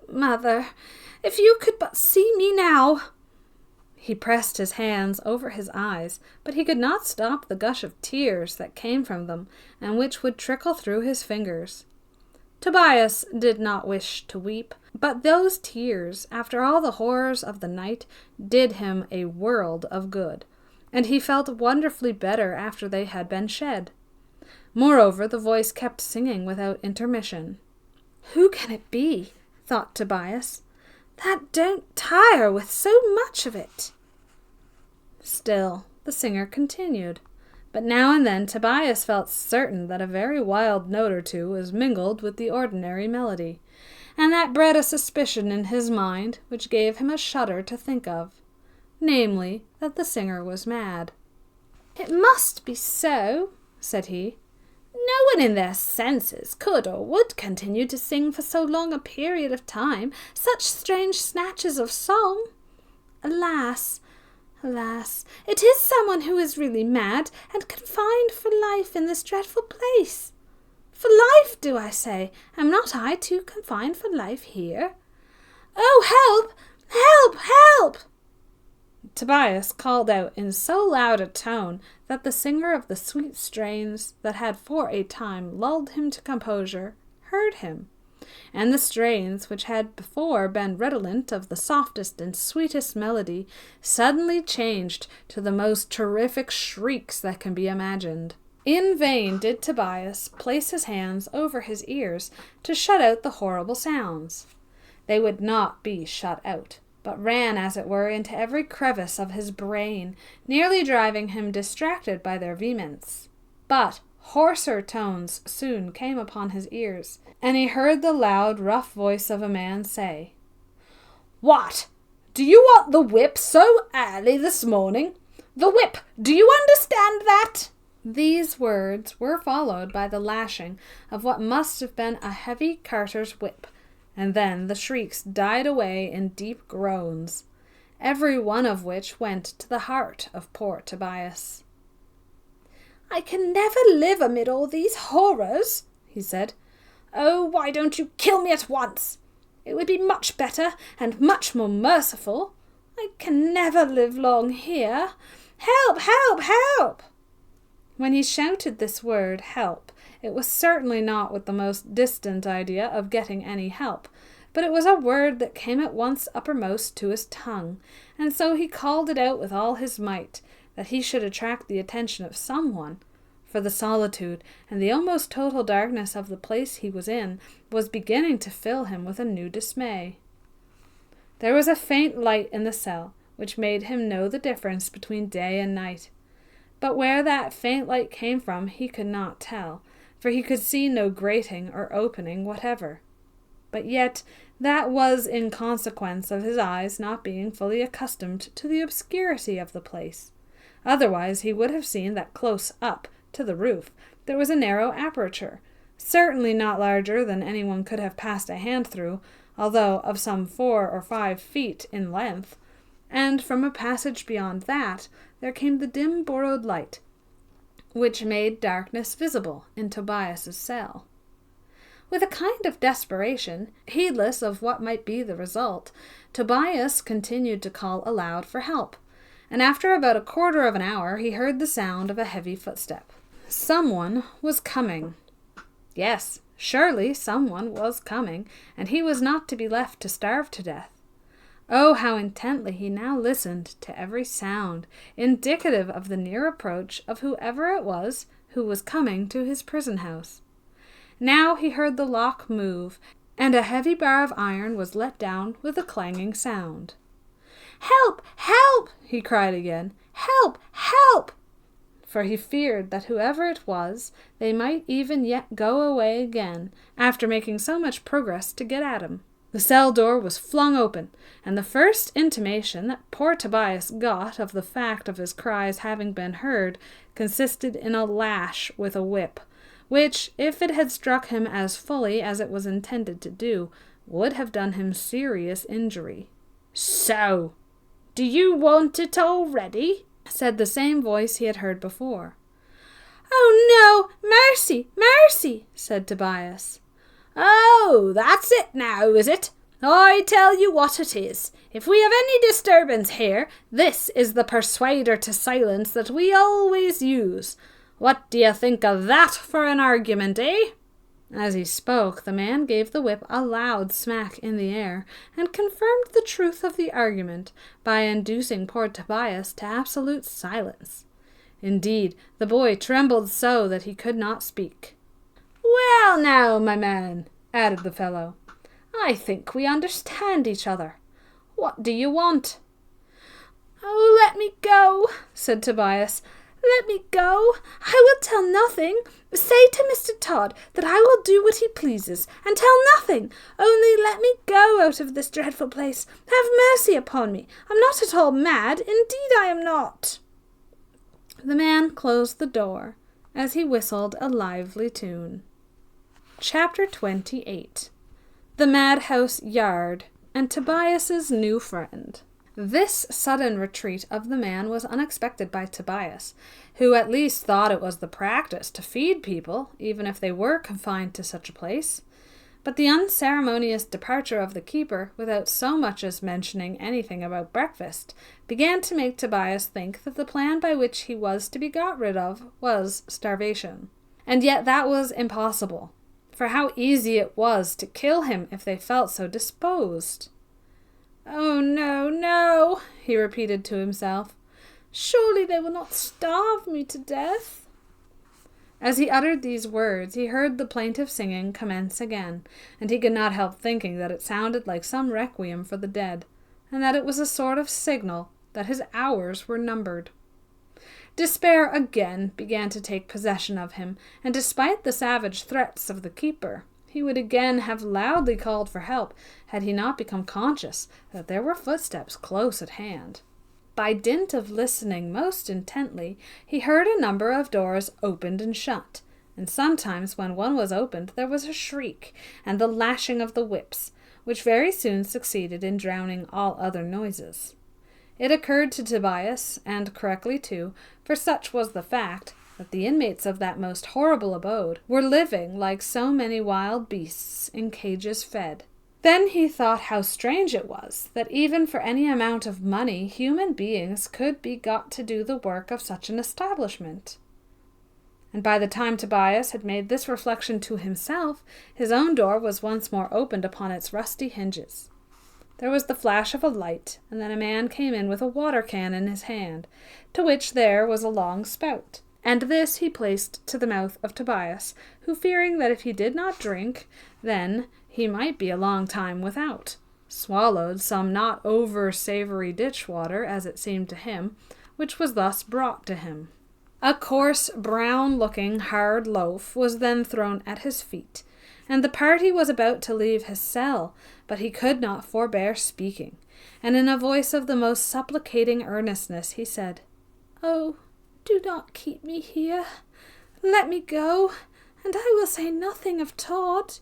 mother, if you could but see me now!" He pressed his hands over his eyes, but he could not stop the gush of tears that came from them, and which would trickle through his fingers. Tobias did not wish to weep, but those tears, after all the horrors of the night, did him a world of good, and he felt wonderfully better after they had been shed. Moreover, the voice kept singing without intermission. "Who can it be?" thought Tobias. "That don't tire with so much of it." Still, the singer continued, but now and then Tobias felt certain that a very wild note or two was mingled with the ordinary melody, and that bred a suspicion in his mind which gave him a shudder to think of, namely, that the singer was mad. "It must be so," said he. "No one in their senses could or would continue to sing for so long a period of time such strange snatches of song. Alas, alas, it is someone who is really mad and confined for life in this dreadful place. For life, do I say? Am not I too confined for life here? Oh, help! Help! Help!" Tobias called out in so loud a tone that the singer of the sweet strains that had for a time lulled him to composure heard him, and the strains which had before been redolent of the softest and sweetest melody suddenly changed to the most terrific shrieks that can be imagined. In vain did Tobias place his hands over his ears to shut out the horrible sounds. They would not be shut out, but ran, as it were, into every crevice of his brain, nearly driving him distracted by their vehemence. But hoarser tones soon came upon his ears, and he heard the loud, rough voice of a man say, "What? Do you want the whip so early this morning? The whip, do you understand that?" These words were followed by the lashing of what must have been a heavy carter's whip, and then the shrieks died away in deep groans, every one of which went to the heart of poor Tobias. "I can never live amid all these horrors," he said. "Oh, why don't you kill me at once? It would be much better and much more merciful. I can never live long here. Help! Help! Help!" When he shouted this word, help, it was certainly not with the most distant idea of getting any help, but it was a word that came at once uppermost to his tongue, and so he called it out with all his might, that he should attract the attention of someone, for the solitude and the almost total darkness of the place he was in was beginning to fill him with a new dismay. There was a faint light in the cell, which made him know the difference between day and night. But where that faint light came from he could not tell, for he could see no grating or opening whatever. But yet that was in consequence of his eyes not being fully accustomed to the obscurity of the place. Otherwise he would have seen that close up to the roof there was a narrow aperture, certainly not larger than anyone could have passed a hand through, although of some 4 or 5 feet in length, and from a passage beyond that there came the dim borrowed light, which made darkness visible in Tobias's cell. With a kind of desperation, heedless of what might be the result, Tobias continued to call aloud for help, and after about a quarter of an hour he heard the sound of a heavy footstep. Someone was coming. Yes, surely someone was coming, and he was not to be left to starve to death. Oh, how intently he now listened to every sound, indicative of the near approach of whoever it was who was coming to his prison house. Now he heard the lock move, and a heavy bar of iron was let down with a clanging sound. "Help! Help!" he cried again. "Help! Help!" For he feared that whoever it was, they might even yet go away again, after making so much progress to get at him. The cell door was flung open, and the first intimation that poor Tobias got of the fact of his cries having been heard consisted in a lash with a whip, which, if it had struck him as fully as it was intended to do, would have done him serious injury. "So, do you want it already?" said the same voice he had heard before. "Oh, no! Mercy! Mercy!" said Tobias. "Oh, that's it now, is it? I tell you what it is. If we have any disturbance here, this is the persuader to silence that we always use. What do you think of that for an argument, eh?" As he spoke, the man gave the whip a loud smack in the air, and confirmed the truth of the argument by inducing poor Tobias to absolute silence. Indeed, the boy trembled so that he could not speak. "Well now, my man," added the fellow, "I think we understand each other. What do you want?" "Oh, let me go," said Tobias. "Let me go. I will tell nothing. Say to Mr. Todd that I will do what he pleases, and tell nothing. Only let me go out of this dreadful place. Have mercy upon me. I'm not at all mad. Indeed I am not." The man closed the door as he whistled a lively tune. Chapter 28. The Madhouse Yard, and Tobias's new friend. This sudden retreat of the man was unexpected by Tobias, who at least thought it was the practice to feed people, even if they were confined to such a place. But the unceremonious departure of the keeper, without so much as mentioning anything about breakfast, began to make Tobias think that the plan by which he was to be got rid of was starvation. And yet that was impossible, for how easy it was to kill him if they felt so disposed. "Oh, no, no," he repeated to himself. "Surely they will not starve me to death." As he uttered these words, he heard the plaintive singing commence again, and he could not help thinking that it sounded like some requiem for the dead, and that it was a sort of signal that his hours were numbered. Despair again began to take possession of him, and despite the savage threats of the keeper, he would again have loudly called for help had he not become conscious that there were footsteps close at hand. By dint of listening most intently, he heard a number of doors opened and shut, and sometimes when one was opened there was a shriek and the lashing of the whips, which very soon succeeded in drowning all other noises. It occurred to Tobias, and correctly too, for such was the fact, that the inmates of that most horrible abode were living like so many wild beasts in cages fed. Then he thought how strange it was that even for any amount of money human beings could be got to do the work of such an establishment. And by the time Tobias had made this reflection to himself, his own door was once more opened upon its rusty hinges. There was the flash of a light, and then a man came in with a water can in his hand, to which there was a long spout, and this he placed to the mouth of Tobias, who, fearing that if he did not drink, then he might be a long time without, swallowed some not over-savoury ditch-water, as it seemed to him, which was thus brought to him. A coarse, brown-looking, hard loaf was then thrown at his feet, and the party was about to leave his cell, but he could not forbear speaking, and in a voice of the most supplicating earnestness he said, "Oh, do not keep me here. Let me go, and I will say nothing of Todd.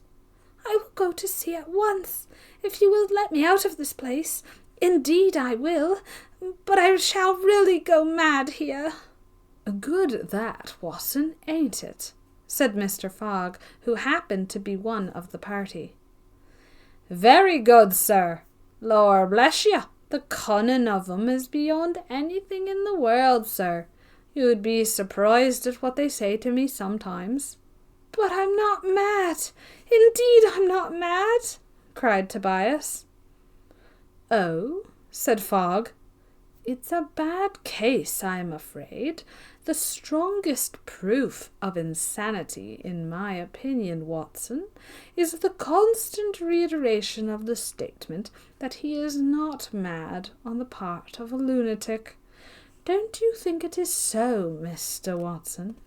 I will go to sea at once, if you will let me out of this place. Indeed I will, but I shall really go mad here." "Good that, Watson, ain't it?" said Mr. Fogg, who happened to be one of the party. "Very good, sir. Lor bless you, the cunning of 'em is beyond anything in the world, sir. You'd be surprised at what they say to me sometimes." "But I'm not mad. Indeed I'm not mad," cried Tobias. "Oh," said Fogg, "it's a bad case, I'm afraid. The strongest proof of insanity, in my opinion, Watson, is the constant reiteration of the statement that he is not mad on the part of a lunatic. Don't you think it is so, Mr. Watson?"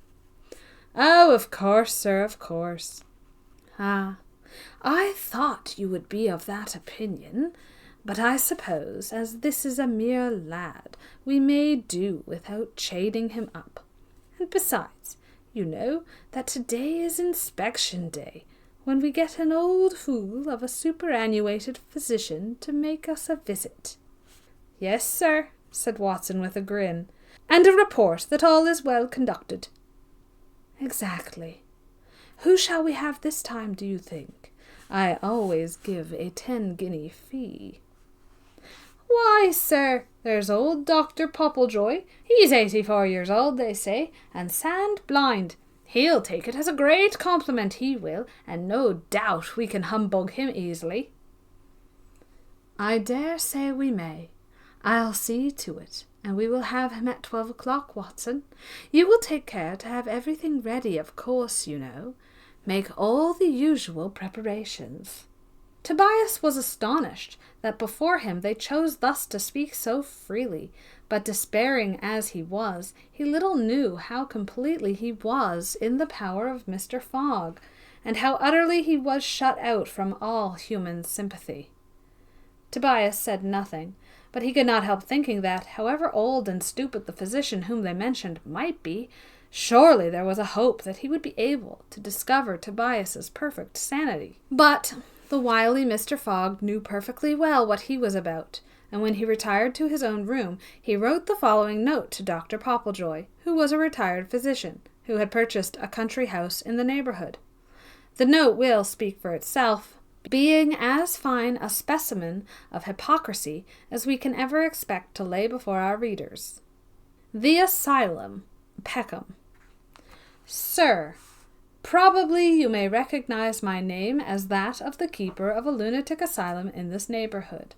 "Oh, of course, sir, of course." "Ah, I thought you would be of that opinion. But I suppose, as this is a mere lad, we may do without chaining him up. And besides, you know that today is inspection day, when we get an old fool of a superannuated physician to make us a visit." "Yes, sir," said Watson with a grin, "and a report that all is well conducted." "Exactly. Who shall we have this time, do you think? I always give a 10-guinea fee." "Why, sir, there's old Dr. Popplejoy. He's 84 years old, they say, and sand blind. He'll take it as a great compliment, he will, and no doubt we can humbug him easily." "I dare say we may. I'll see to it, and we will have him at 12 o'clock, Watson. You will take care to have everything ready, of course, you know. Make all the usual preparations." Tobias was astonished that before him they chose thus to speak so freely, but despairing as he was, he little knew how completely he was in the power of Mr. Fogg, and how utterly he was shut out from all human sympathy. Tobias said nothing, but he could not help thinking that, however old and stupid the physician whom they mentioned might be, surely there was a hope that he would be able to discover Tobias's perfect sanity. But the wily Mr. Fogg knew perfectly well what he was about, and when he retired to his own room, he wrote the following note to Dr. Popplejoy, who was a retired physician, who had purchased a country house in the neighbourhood. The note will speak for itself, being as fine a specimen of hypocrisy as we can ever expect to lay before our readers. "The Asylum, Peckham. Sir, probably you may recognize my name as that of the keeper of a lunatic asylum in this neighbourhood.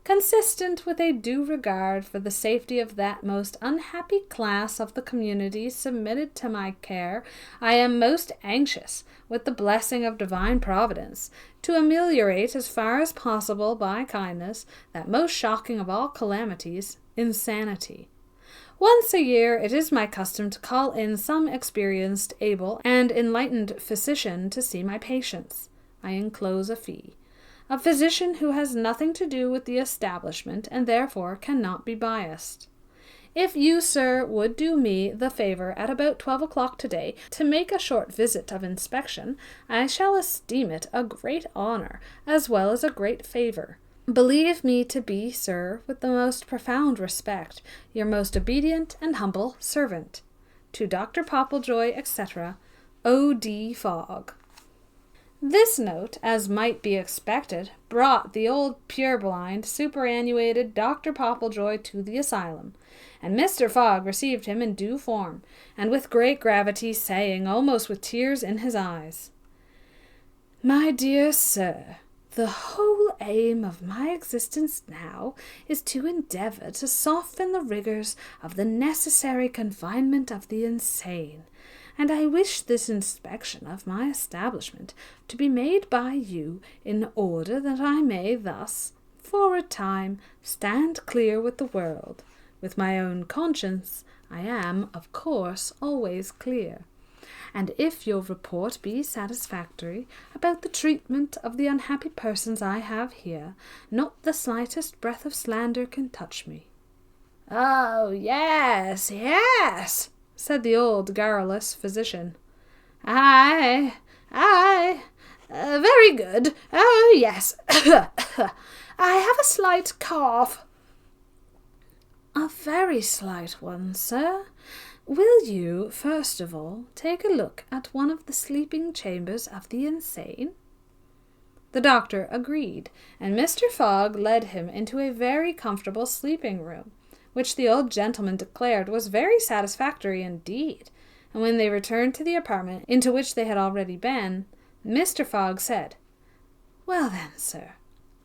Consistent with a due regard for the safety of that most unhappy class of the community submitted to my care, I am most anxious, with the blessing of divine providence, to ameliorate as far as possible by kindness that most shocking of all calamities, insanity. Once a year it is my custom to call in some experienced, able, and enlightened physician to see my patients. I enclose a fee. A physician who has nothing to do with the establishment and therefore cannot be biased. If you, sir, would do me the favour at about 12 o'clock today to make a short visit of inspection, I shall esteem it a great honour as well as a great favour. Believe me to be, sir, with the most profound respect, your most obedient and humble servant. To Dr. Popplejoy, etc., O.D. Fogg." This note, as might be expected, brought the old purblind, superannuated Dr. Popplejoy to the asylum, and Mr. Fogg received him in due form, and with great gravity, saying, almost with tears in his eyes, "My dear sir, the whole aim of my existence now is to endeavour to soften the rigours of the necessary confinement of the insane, and I wish this inspection of my establishment to be made by you in order that I may thus, for a time, stand clear with the world. With my own conscience I am, of course, always clear. And if your report be satisfactory about the treatment of the unhappy persons I have here, not the slightest breath of slander can touch me." "Oh, yes, yes," said the old garrulous physician. Aye, very good. Oh, yes. I have a slight cough." "A very slight one, sir. Will you, first of all, take a look at one of the sleeping chambers of the insane?" The doctor agreed, and Mr. Fogg led him into a very comfortable sleeping room, which the old gentleman declared was very satisfactory indeed, and when they returned to the apartment into which they had already been, Mr. Fogg said, "Well then, sir,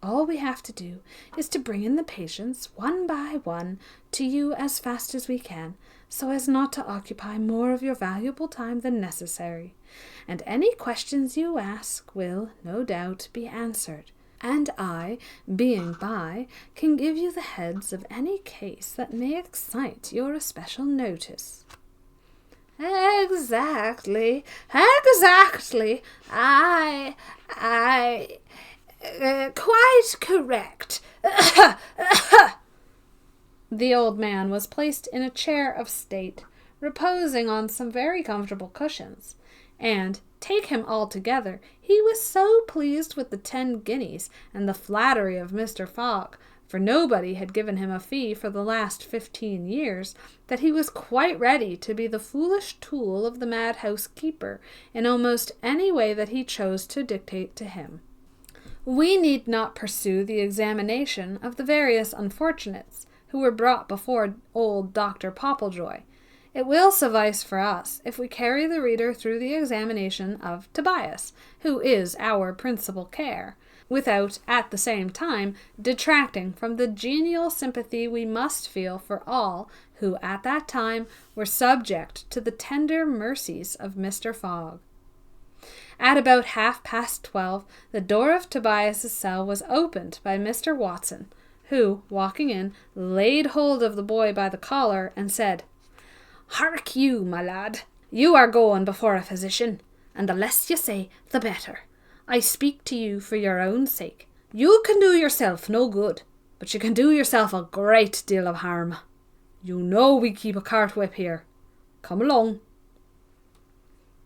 All we have to do is to bring in the patients one by one to you as fast as we can, so as not to occupy more of your valuable time than necessary. And any questions you ask will, no doubt, be answered. And I, being by, can give you the heads of any case that may excite your especial notice." Exactly. Quite correct. The old man was placed in a chair of state, reposing on some very comfortable cushions, and, take him altogether, he was so pleased with the 10 guineas and the flattery of Mr. Fogg, for nobody had given him a fee for the last 15 years, that he was quite ready to be the foolish tool of the madhouse keeper in almost any way that he chose to dictate to him. We need not pursue the examination of the various unfortunates who were brought before old Dr. Popplejoy. It will suffice for us if we carry the reader through the examination of Tobias, who is our principal care, without, at the same time, detracting from the genial sympathy we must feel for all who at that time were subject to the tender mercies of Mr. Fogg. At about 12:30, the door of Tobias's cell was opened by Mr. Watson, who, walking in, laid hold of the boy by the collar and said, "Hark you, my lad, you are going before a physician, and the less you say, the better. I speak to you for your own sake. You can do yourself no good, but you can do yourself a great deal of harm. You know we keep a cart whip here. Come along."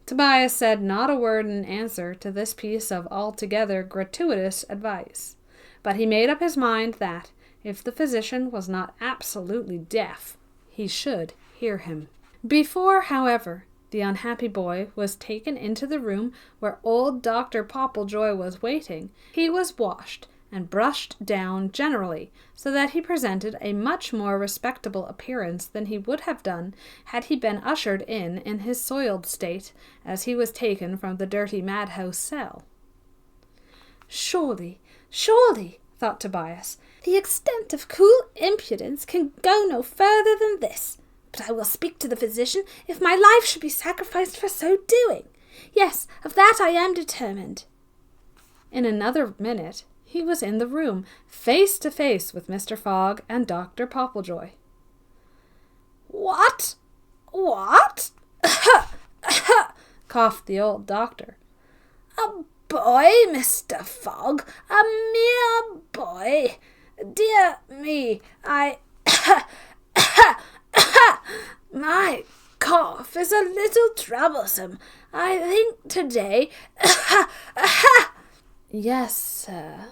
Tobias said not a word in answer to this piece of altogether gratuitous advice, but he made up his mind that, if the physician was not absolutely deaf, he should hear him. Before, however, the unhappy boy was taken into the room where old Dr. Popplejoy was waiting, he was washed and brushed down generally, so that he presented a much more respectable appearance than he would have done had he been ushered in his soiled state, as he was taken from the dirty madhouse cell. Surely, thought Tobias, the extent of cool impudence can go no further than this. But I will speak to the physician if my life should be sacrificed for so doing. Yes, of that I am determined. In another minute he was in the room, face to face with Mr. Fogg and Dr. Popplejoy. What? Coughed the old doctor. A boy, Mr. Fogg, a mere boy. Dear me, my cough is a little troublesome. I think today. Yes, sir,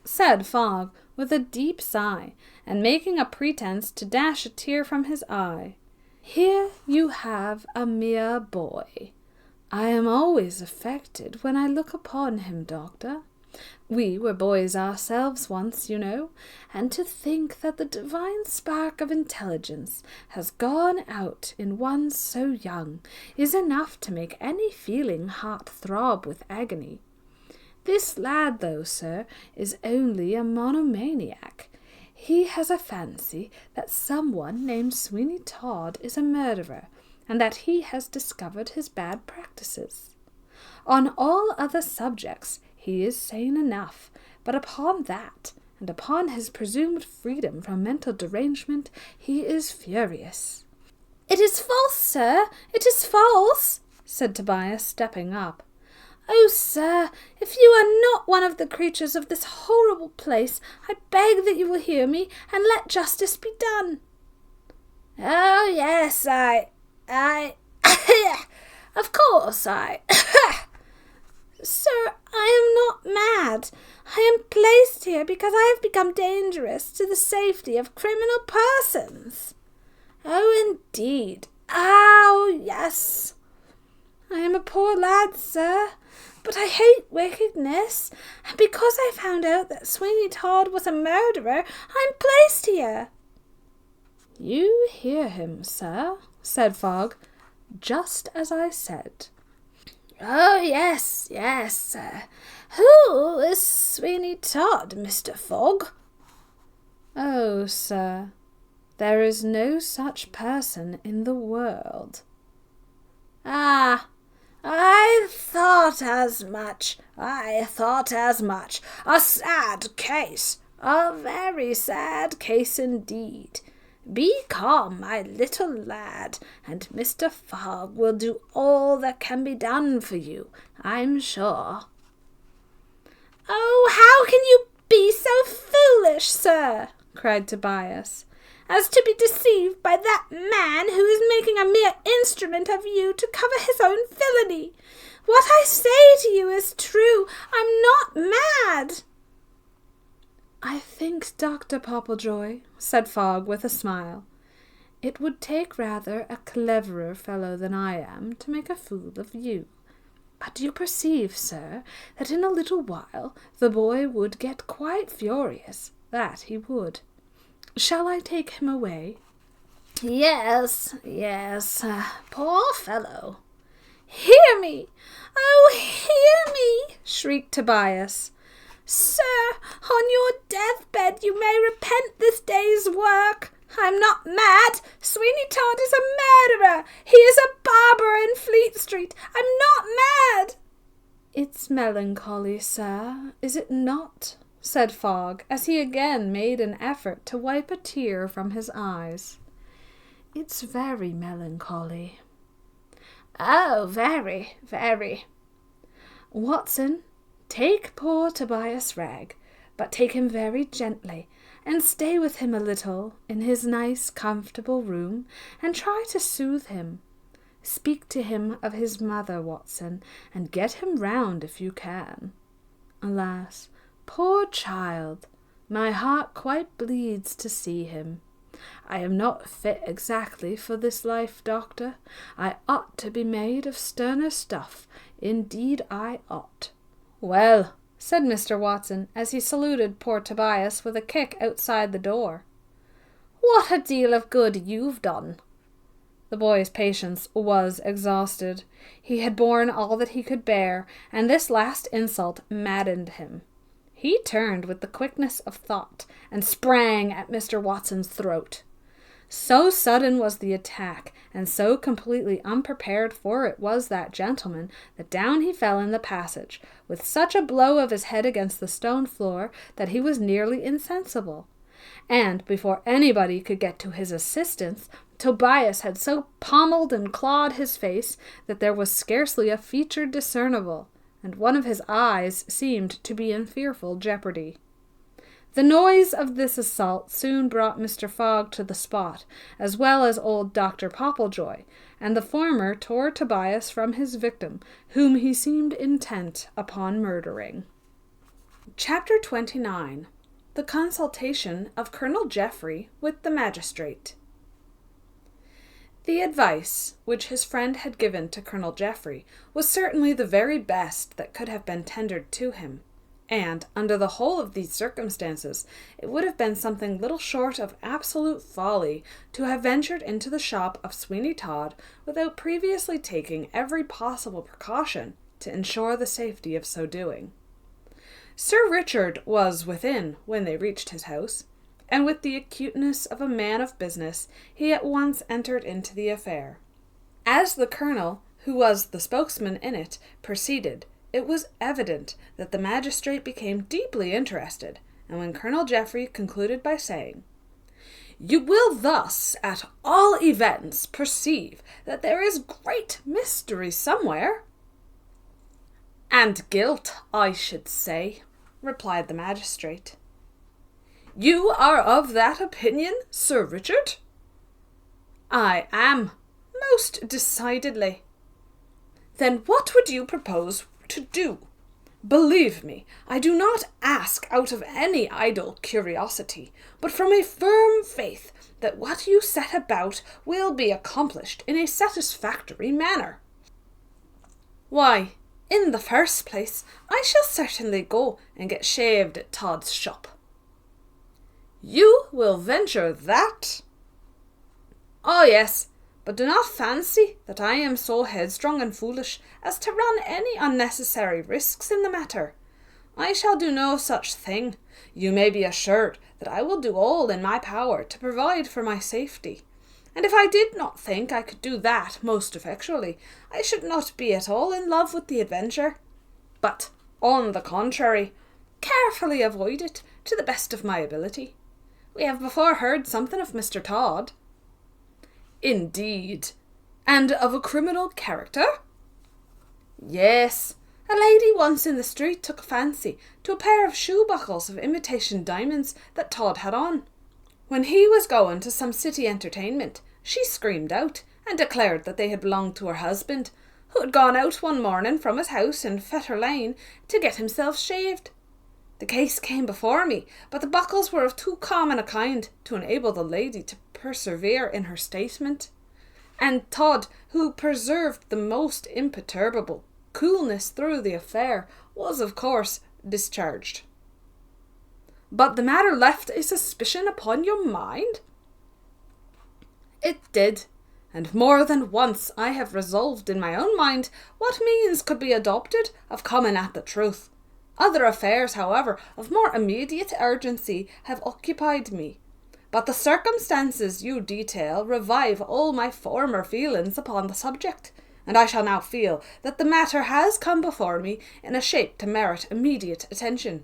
said Fogg, with a deep sigh, and making a pretence to dash a tear from his eye. Here you have a mere boy. I am always affected when I look upon him, doctor. We were boys ourselves once, you know, and to think that the divine spark of intelligence has gone out in one so young is enough to make any feeling heart throb with agony. This lad, though, sir, is only a monomaniac. He has a fancy that someone named Sweeny Todd is a murderer, and that he has discovered his bad practices. On all other subjects he is sane enough, but upon that, and upon his presumed freedom from mental derangement, he is furious. It is false, sir, it is false, said Tobias, stepping up. Oh, sir, if you are not one of the creatures of this horrible place, I beg that you will hear me, and let justice be done. Oh, yes, of course, Sir, I am not mad. I am placed here because I have become dangerous to the safety of criminal persons. Oh, indeed. Oh, yes. I am a poor lad, sir, but I hate wickedness, and because I found out that Sweeny Todd was a murderer, I am placed here. You hear him, sir, said Fogg, just as I said. Oh, yes, yes. Who is Sweeny Todd, Mr. Fogg? Oh, sir, there is no such person in the world. Ah, I thought as much. A sad case. A very sad case indeed. Be calm, my little lad, and Mr. Fogg will do all that can be done for you, I'm sure. Oh, how can you be so foolish, sir, cried Tobias, as to be deceived by that man who is making a mere instrument of you to cover his own villainy? What I say to you is true. I'm not mad. I think, Dr. Popplejoy, said Fogg with a smile, it would take rather a cleverer fellow than I am to make a fool of you. But you perceive, sir, that in a little while the boy would get quite furious, that he would. Shall I take him away? Yes, poor fellow. Hear me! Oh, hear me! Shrieked Tobias. Sir, on your deathbed you may repent this day's work. I'm not mad. Sweeny Todd is a murderer. He is a barber in Fleet Street. I'm not mad. It's melancholy, sir, is it not? Said Fogg, as he again made an effort to wipe a tear from his eyes. It's very melancholy. Oh, very, very. Watson, take poor Tobias Ragg, but take him very gently, and stay with him a little in his nice, comfortable room, and try to soothe him. Speak to him of his mother, Watson, and get him round if you can. Alas, poor child, my heart quite bleeds to see him. I am not fit exactly for this life, doctor. I ought to be made of sterner stuff. Indeed I ought. Well, said Mr. Watson, as he saluted poor Tobias with a kick outside the door, what a deal of good you've done. The boy's patience was exhausted. He had borne all that he could bear, and this last insult maddened him. He turned with the quickness of thought and sprang at Mr. Watson's throat. So sudden was the attack, and so completely unprepared for it was that gentleman, that down he fell in the passage, with such a blow of his head against the stone floor that he was nearly insensible. And before anybody could get to his assistance, Tobias had so pommelled and clawed his face that there was scarcely a feature discernible, and one of his eyes seemed to be in fearful jeopardy. The noise of this assault soon brought Mr. Fogg to the spot, as well as old Dr. Popplejoy, and the former tore Tobias from his victim, whom he seemed intent upon murdering. Chapter 29. The Consultation of Colonel Jeffery with the Magistrate. The advice which his friend had given to Colonel Jeffery was certainly the very best that could have been tendered to him, and, under the whole of these circumstances, it would have been something little short of absolute folly to have ventured into the shop of Sweeny Todd without previously taking every possible precaution to ensure the safety of so doing. Sir Richard was within when they reached his house, and with the acuteness of a man of business, he at once entered into the affair. As the colonel, who was the spokesman in it, proceeded, it was evident that the magistrate became deeply interested, and when Colonel Jeffery concluded by saying, "You will thus, at all events, perceive that there is great mystery somewhere." "And guilt, I should say," replied the magistrate. "You are of that opinion, Sir Richard?" "I am, most decidedly." "Then what would you propose to do? Believe me, I do not ask out of any idle curiosity, but from a firm faith that what you set about will be accomplished in a satisfactory manner." "Why, in the first place, I shall certainly go and get shaved at Todd's shop." "You will venture that?" "Oh, yes, But do not fancy that I am so headstrong and foolish as to run any unnecessary risks in the matter. I shall do no such thing. You may be assured that I will do all in my power to provide for my safety. And if I did not think I could do that most effectually, I should not be at all in love with the adventure, but, on the contrary, carefully avoid it to the best of my ability. We have before heard something of Mr. Todd. Indeed. And of a criminal character? Yes. A lady once in the street took a fancy to a pair of shoe buckles of imitation diamonds that Todd had on. When he was going to some city entertainment, she screamed out and declared that they had belonged to her husband, who had gone out one morning from his house in Fetter Lane to get himself shaved. The case came before me, but the buckles were of too common a kind to enable the lady to persevere in her statement, and Todd, who preserved the most imperturbable coolness through the affair, was of course discharged. But the matter left a suspicion upon your mind? It did, and more than once I have resolved in my own mind what means could be adopted of coming at the truth. Other affairs, however, of more immediate urgency have occupied me, but the circumstances you detail revive all my former feelings upon the subject, and I shall now feel that the matter has come before me in a shape to merit immediate attention.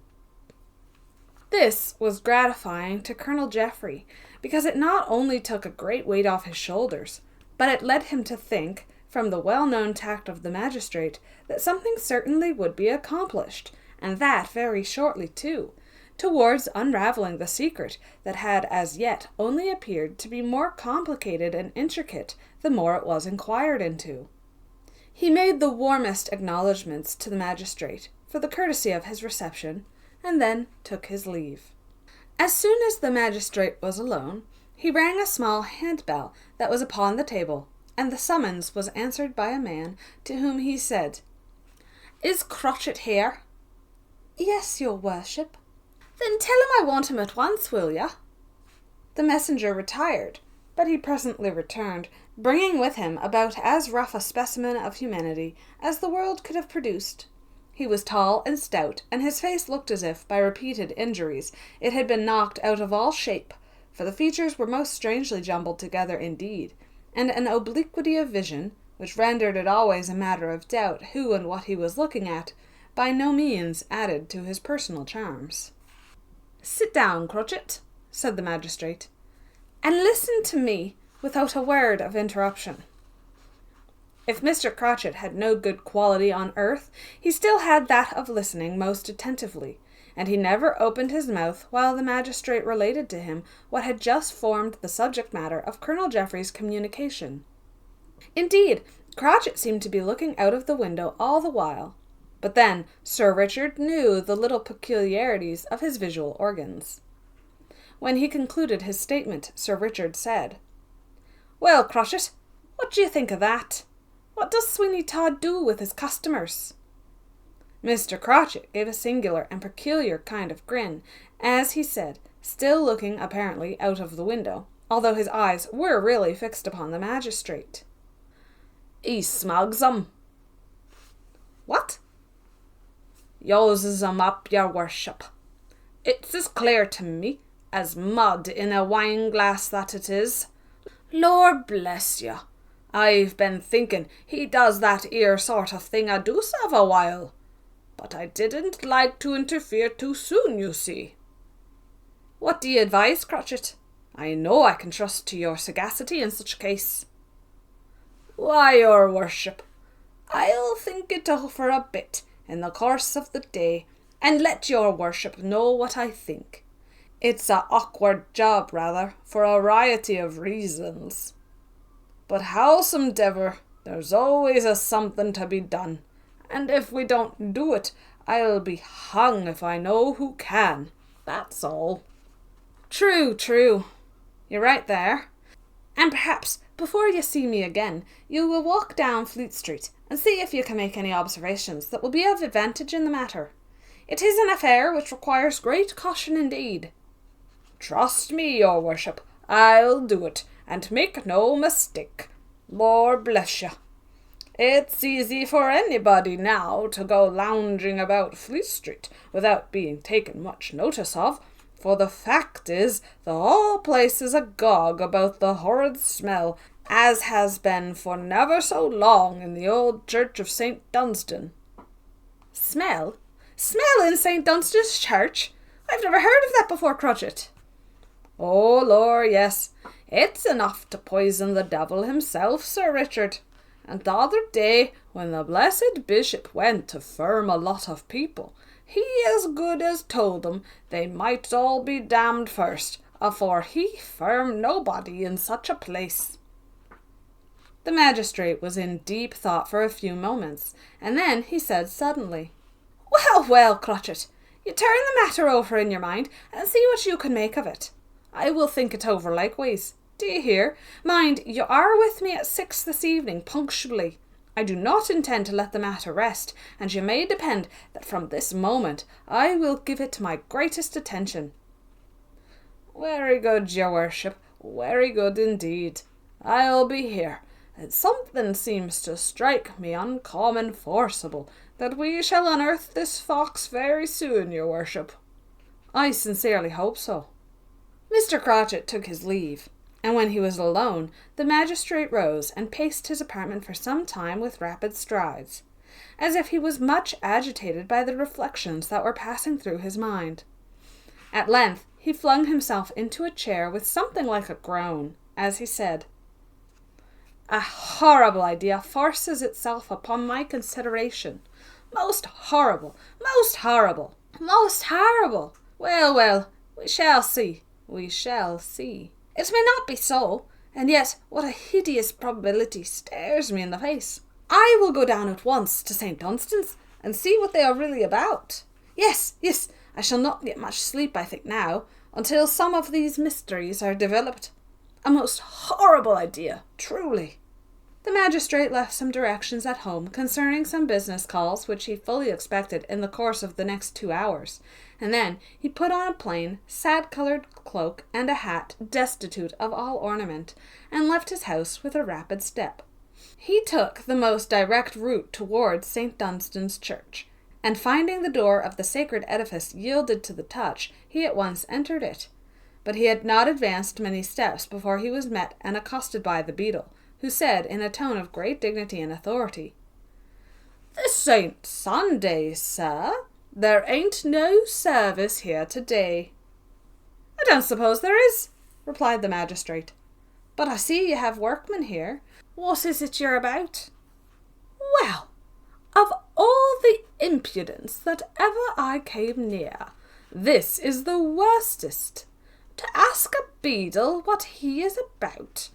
This was gratifying to Colonel Jeffery, because it not only took a great weight off his shoulders, but it led him to think, from the well-known tact of the magistrate, that something certainly would be accomplished, and that very shortly too, towards unravelling the secret that had as yet only appeared to be more complicated and intricate the more it was inquired into. He made the warmest acknowledgments to the magistrate for the courtesy of his reception, and then took his leave. As soon as the magistrate was alone, he rang a small handbell that was upon the table, and the summons was answered by a man, to whom he said, "Is Crotchet here?" "Yes, your worship." "Then tell him I want him at once, will ya?" The messenger retired, but he presently returned, bringing with him about as rough a specimen of humanity as the world could have produced. He was tall and stout, and his face looked as if, by repeated injuries, it had been knocked out of all shape, for the features were most strangely jumbled together indeed, and an obliquity of vision, which rendered it always a matter of doubt who and what he was looking at, by no means added to his personal charms. "Sit down, Crotchet," said the magistrate, "and listen to me without a word of interruption." If Mr. Crotchet had no good quality on earth, he still had that of listening most attentively, and he never opened his mouth while the magistrate related to him what had just formed the subject matter of Colonel Jeffery's communication. Indeed, Crotchet seemed to be looking out of the window all the while, but then Sir Richard knew the little peculiarities of his visual organs. When he concluded his statement, Sir Richard said, "Well, Crotchet, what do you think of that? What does Sweeny Todd do with his customers?" Mr. Crotchet gave a singular and peculiar kind of grin, as he said, still looking apparently out of the window, although his eyes were really fixed upon the magistrate. "He smugs 'em." "What?" "Uses 'em up, your worship. It's as clear to me as mud in a wine-glass, that it is. Lor bless you, I've been thinking he does that 'ere sort of thing a deuce of a while, but I didn't like to interfere too soon, you see." "What do you advise, Crotchet? I know I can trust to your sagacity in such a case." "Why, your worship, I'll think it over a bit in the course of the day, and let your worship know what I think. It's a awkward job, rather, for a variety of reasons. But howsomedever, there's always a something to be done, and if we don't do it, I'll be hung if I know who can. That's all." True. You're right there. And perhaps, before you see me again, you will walk down Fleet Street and see if you can make any observations that will be of advantage in the matter. It is an affair which requires great caution indeed. "Trust me, your worship, I'll do it, and make no mistake. Lord bless you. It's easy for anybody now to go lounging about Fleet Street without being taken much notice of, for the fact is the whole place is agog about the horrid smell, as has been for never so long in the old church of St. Dunstan. Smell? Smell in St. Dunstan's church? I've never heard of that before, Cratchit. Oh, Lord, yes. It's enough to poison the devil himself, Sir Richard. And the other day, when the blessed bishop went to firm a lot of people, he as good as told them they might all be damned first, afore he firmed nobody in such a place. The magistrate was in deep thought for a few moments, and then he said suddenly, Well, well, Cratchit, you turn the matter over in your mind, and see what you can make of it. I will think it over likewise. Do you hear? Mind, you are with me at 6 this evening, punctually. I do not intend to let the matter rest, and you may depend that from this moment I will give it my greatest attention. Very good, your worship, very good indeed. I'll be here, and something seems to strike me uncommon forcible that we shall unearth this fox very soon, your worship. I sincerely hope so. Mr. Cratchit took his leave, and when he was alone, the magistrate rose and paced his apartment for some time with rapid strides, as if he was much agitated by the reflections that were passing through his mind. At length he flung himself into a chair with something like a groan, as he said, A horrible idea forces itself upon my consideration. Most horrible, most horrible, most horrible. Well, well, we shall see, we shall see. It may not be so, and yet what a hideous probability stares me in the face. I will go down at once to St. Dunstan's and see what they are really about. Yes, yes, I shall not get much sleep, I think, now, until some of these mysteries are developed. A most horrible idea, truly. The magistrate left some directions at home concerning some business calls which he fully expected in the course of the next 2 hours, and then he put on a plain, sad-coloured cloak and a hat destitute of all ornament, and left his house with a rapid step. He took the most direct route towards St. Dunstan's church, and finding the door of the sacred edifice yielded to the touch, he at once entered it. But he had not advanced many steps before he was met and accosted by the beadle, who said in a tone of great dignity and authority, "This ain't Sunday, sir. There ain't no service here today." "I don't suppose there is," replied the magistrate. "But I see you have workmen here. What is it you're about?" "Well, of all the impudence that ever I came near, this is the worstest. To ask a beadle what he is about.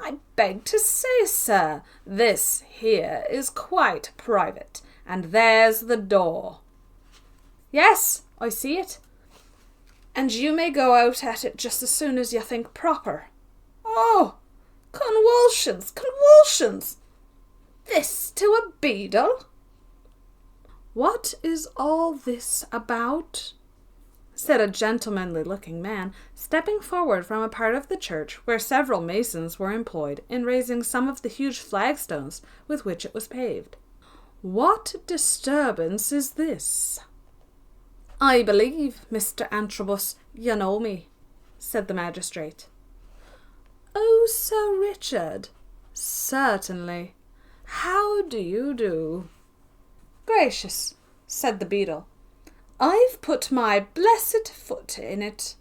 I beg to say, sir, this here is quite private, and there's the door." "Yes, I see it. And you may go out at it just as soon as you think proper." "Oh, convulsions, convulsions! This to a beadle?" "What is all this about?" said a gentlemanly-looking man, stepping forward from a part of the church where several masons were employed in raising some of the huge flagstones with which it was paved. "What disturbance is this?" "I believe, Mr. Antrobus, you know me," said the magistrate. "Oh, Sir Richard, certainly. How do you do?" "Gracious," said the beadle. "I've put my blessed foot in it.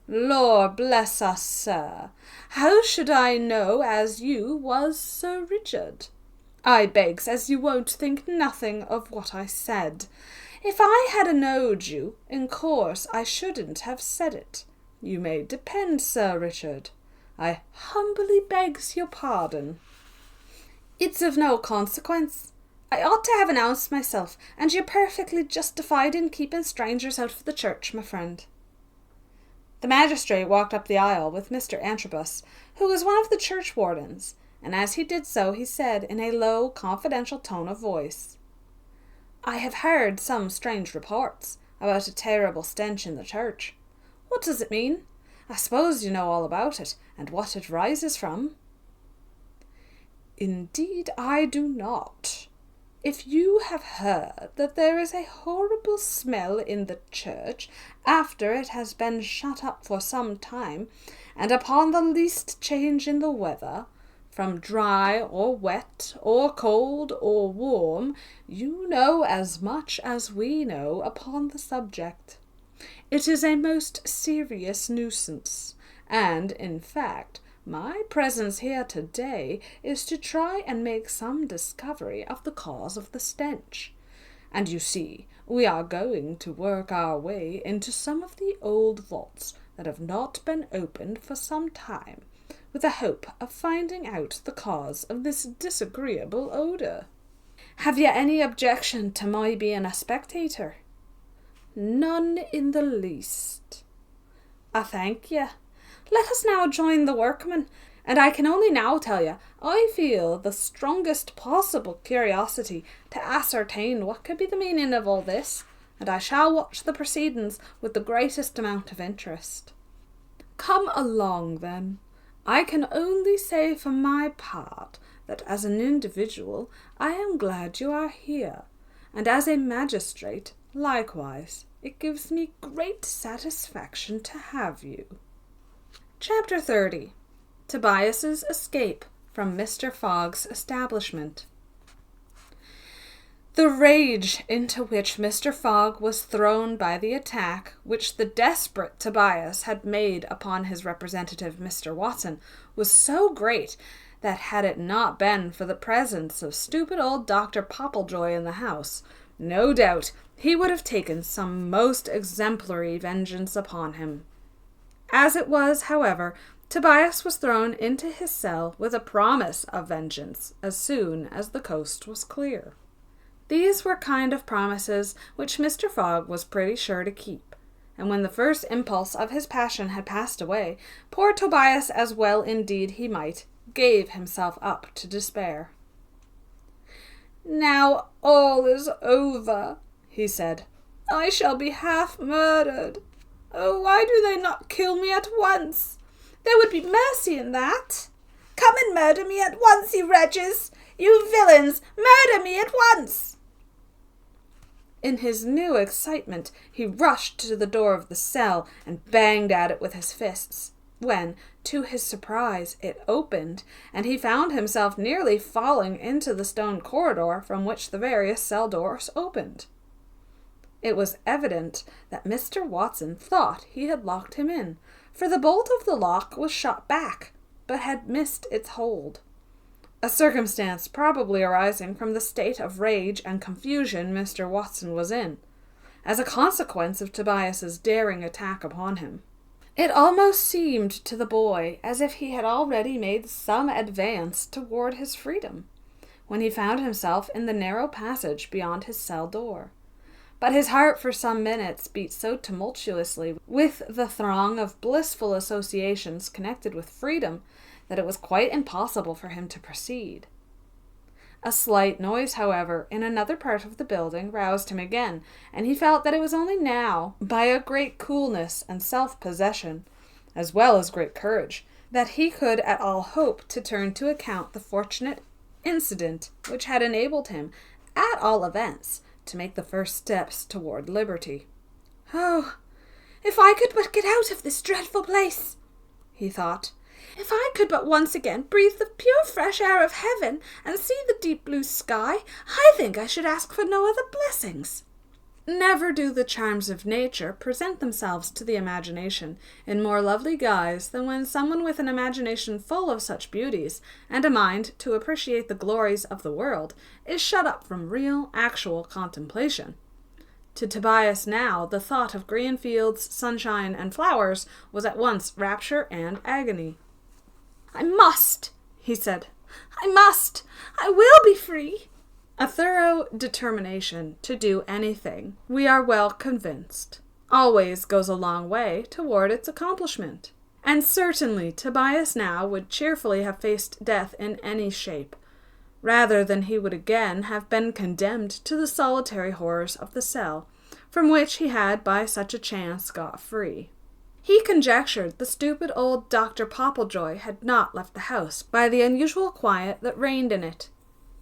Lord bless us, sir, how should I know as you was Sir Richard? I begs as you won't think nothing of what I said. If I had a-knowed you, in course I shouldn't have said it. You may depend, Sir Richard. I humbly begs your pardon." "It's of no consequence. I ought to have announced myself, and you're perfectly justified in keeping strangers out of the church, my friend." The magistrate walked up the aisle with Mr. Antrobus, who was one of the churchwardens, and as he did so he said in a low, confidential tone of voice, "I have heard some strange reports about a terrible stench in the church. What does it mean? I suppose you know all about it, and what it rises from." Indeed I do not. If you have heard that there is a horrible smell in the church after it has been shut up for some time, and upon the least change in the weather, from dry or wet or cold or warm, you know as much as we know upon the subject. It is a most serious nuisance, and, in fact, my presence here today is to try and make some discovery of the cause of the stench. And you see, we are going to work our way into some of the old vaults that have not been opened for some time, with the hope of finding out the cause of this disagreeable odour. Have you any objection to my being a spectator? None in the least. I thank you. Let us now join the workmen, and I can only now tell you, I feel the strongest possible curiosity to ascertain what could be the meaning of all this, and I shall watch the proceedings with the greatest amount of interest. Come along, then. I can only say for my part that as an individual I am glad you are here, and as a magistrate, likewise, it gives me great satisfaction to have you. Chapter 30. Tobias's escape from Mr. Fogg's establishment. The rage into which Mr. Fogg was thrown by the attack which the desperate Tobias had made upon his representative Mr. Watson was so great that had it not been for the presence of stupid old Dr. Popplejoy in the house, no doubt he would have taken some most exemplary vengeance upon him. As it was, however, Tobias was thrown into his cell with a promise of vengeance as soon as the coast was clear. These were kind of promises which Mr. Fogg was pretty sure to keep, and when the first impulse of his passion had passed away, poor Tobias, as well indeed he might, gave himself up to despair. "Now all is over," he said. "I shall be half murdered. Oh, why do they not kill me at once? There would be mercy in that. Come and murder me at once, you wretches! You villains, murder me at once!" In his new excitement, he rushed to the door of the cell and banged at it with his fists, when, to his surprise, it opened, and he found himself nearly falling into the stone corridor from which the various cell doors opened. It was evident that Mr. Watson thought he had locked him in, for the bolt of the lock was shot back, but had missed its hold, a circumstance probably arising from the state of rage and confusion Mr. Watson was in, as a consequence of Tobias's daring attack upon him. It almost seemed to the boy as if he had already made some advance toward his freedom, when he found himself in the narrow passage beyond his cell door. But his heart for some minutes beat so tumultuously with the throng of blissful associations connected with freedom that it was quite impossible for him to proceed. A slight noise, however, in another part of the building roused him again, and he felt that it was only now, by a great coolness and self-possession, as well as great courage, that he could at all hope to turn to account the fortunate incident which had enabled him, at all events, to make the first steps toward liberty. "Oh, if I could but get out of this dreadful place," he thought. "If I could but once again breathe the pure fresh air of heaven and see the deep blue sky, I think I should ask for no other blessings." Never do the charms of nature present themselves to the imagination in more lovely guise than when someone with an imagination full of such beauties, and a mind to appreciate the glories of the world, is shut up from real, actual contemplation. To Tobias now, the thought of green fields, sunshine, and flowers was at once rapture and agony. "I must," he said. "I must. I will be free." A thorough determination to do anything, we are well convinced, always goes a long way toward its accomplishment. And certainly Tobias now would cheerfully have faced death in any shape, rather than he would again have been condemned to the solitary horrors of the cell, from which he had by such a chance got free. He conjectured the stupid old Dr. Popplejoy had not left the house by the unusual quiet that reigned in it,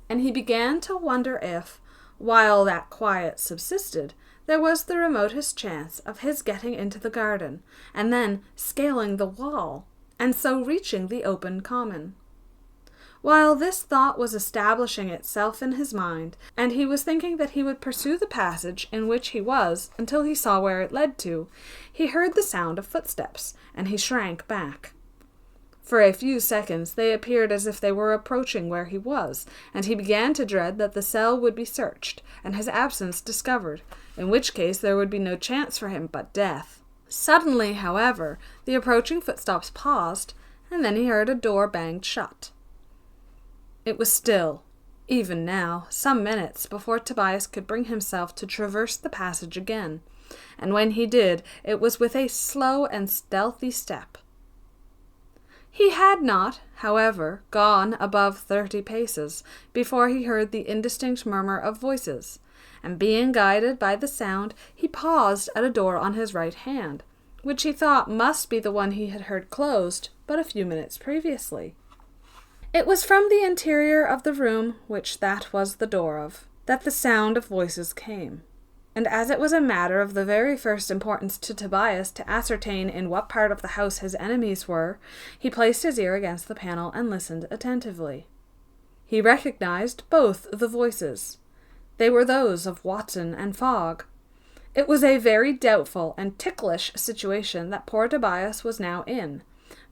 and he began to wonder if, while that quiet subsisted, there was the remotest chance of his getting into the garden, and then scaling the wall, and so reaching the open common. While this thought was establishing itself in his mind, and he was thinking that he would pursue the passage in which he was until he saw where it led to, he heard the sound of footsteps, and he shrank back. For a few seconds they appeared as if they were approaching where he was, and he began to dread that the cell would be searched, and his absence discovered, in which case there would be no chance for him but death. Suddenly, however, the approaching footsteps paused, and then he heard a door banged shut. It was still, even now, some minutes before Tobias could bring himself to traverse the passage again, and when he did, it was with a slow and stealthy step. He had not, however, gone above 30 paces before he heard the indistinct murmur of voices, and being guided by the sound, he paused at a door on his right hand, which he thought must be the one he had heard closed but a few minutes previously. It was from the interior of the room which that was the door of, that the sound of voices came, and as it was a matter of the very first importance to Tobias to ascertain in what part of the house his enemies were, he placed his ear against the panel and listened attentively. He recognized both the voices. They were those of Watson and Fogg. It was a very doubtful and ticklish situation that poor Tobias was now in,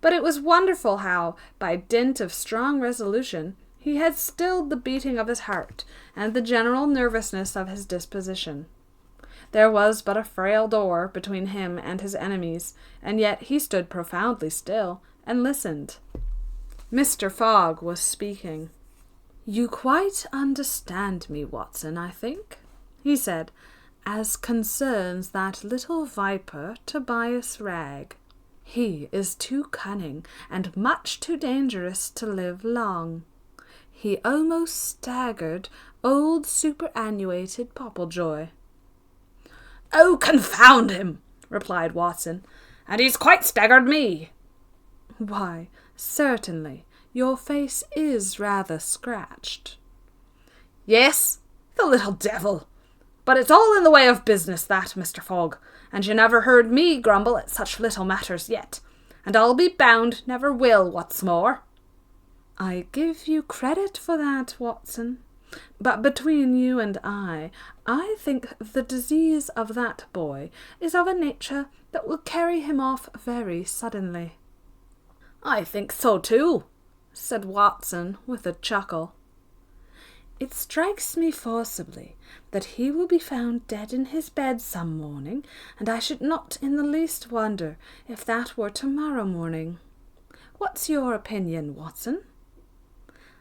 but it was wonderful how, by dint of strong resolution, he had stilled the beating of his heart and the general nervousness of his disposition. There was but a frail door between him and his enemies, and yet he stood profoundly still and listened. Mr. Fogg was speaking. "You quite understand me, Watson, I think," he said, "as concerns that little viper, Tobias Ragg. He is too cunning and much too dangerous to live long. He almost staggered old superannuated Popplejoy." "Oh, confound him!" replied Watson. "And he's quite staggered me." "Why, certainly, your face is rather scratched." "Yes, the little devil. But it's all in the way of business, that, Mr. Fogg, and you never heard me grumble at such little matters yet, and I'll be bound never will, what's more." "I give you credit for that, Watson. But between you and I think the disease of that boy is of a nature that will carry him off very suddenly." "I think so too," said Watson with a chuckle. "It strikes me forcibly that he will be found dead in his bed some morning, and I should not in the least wonder if that were tomorrow morning. What's your opinion, Watson?"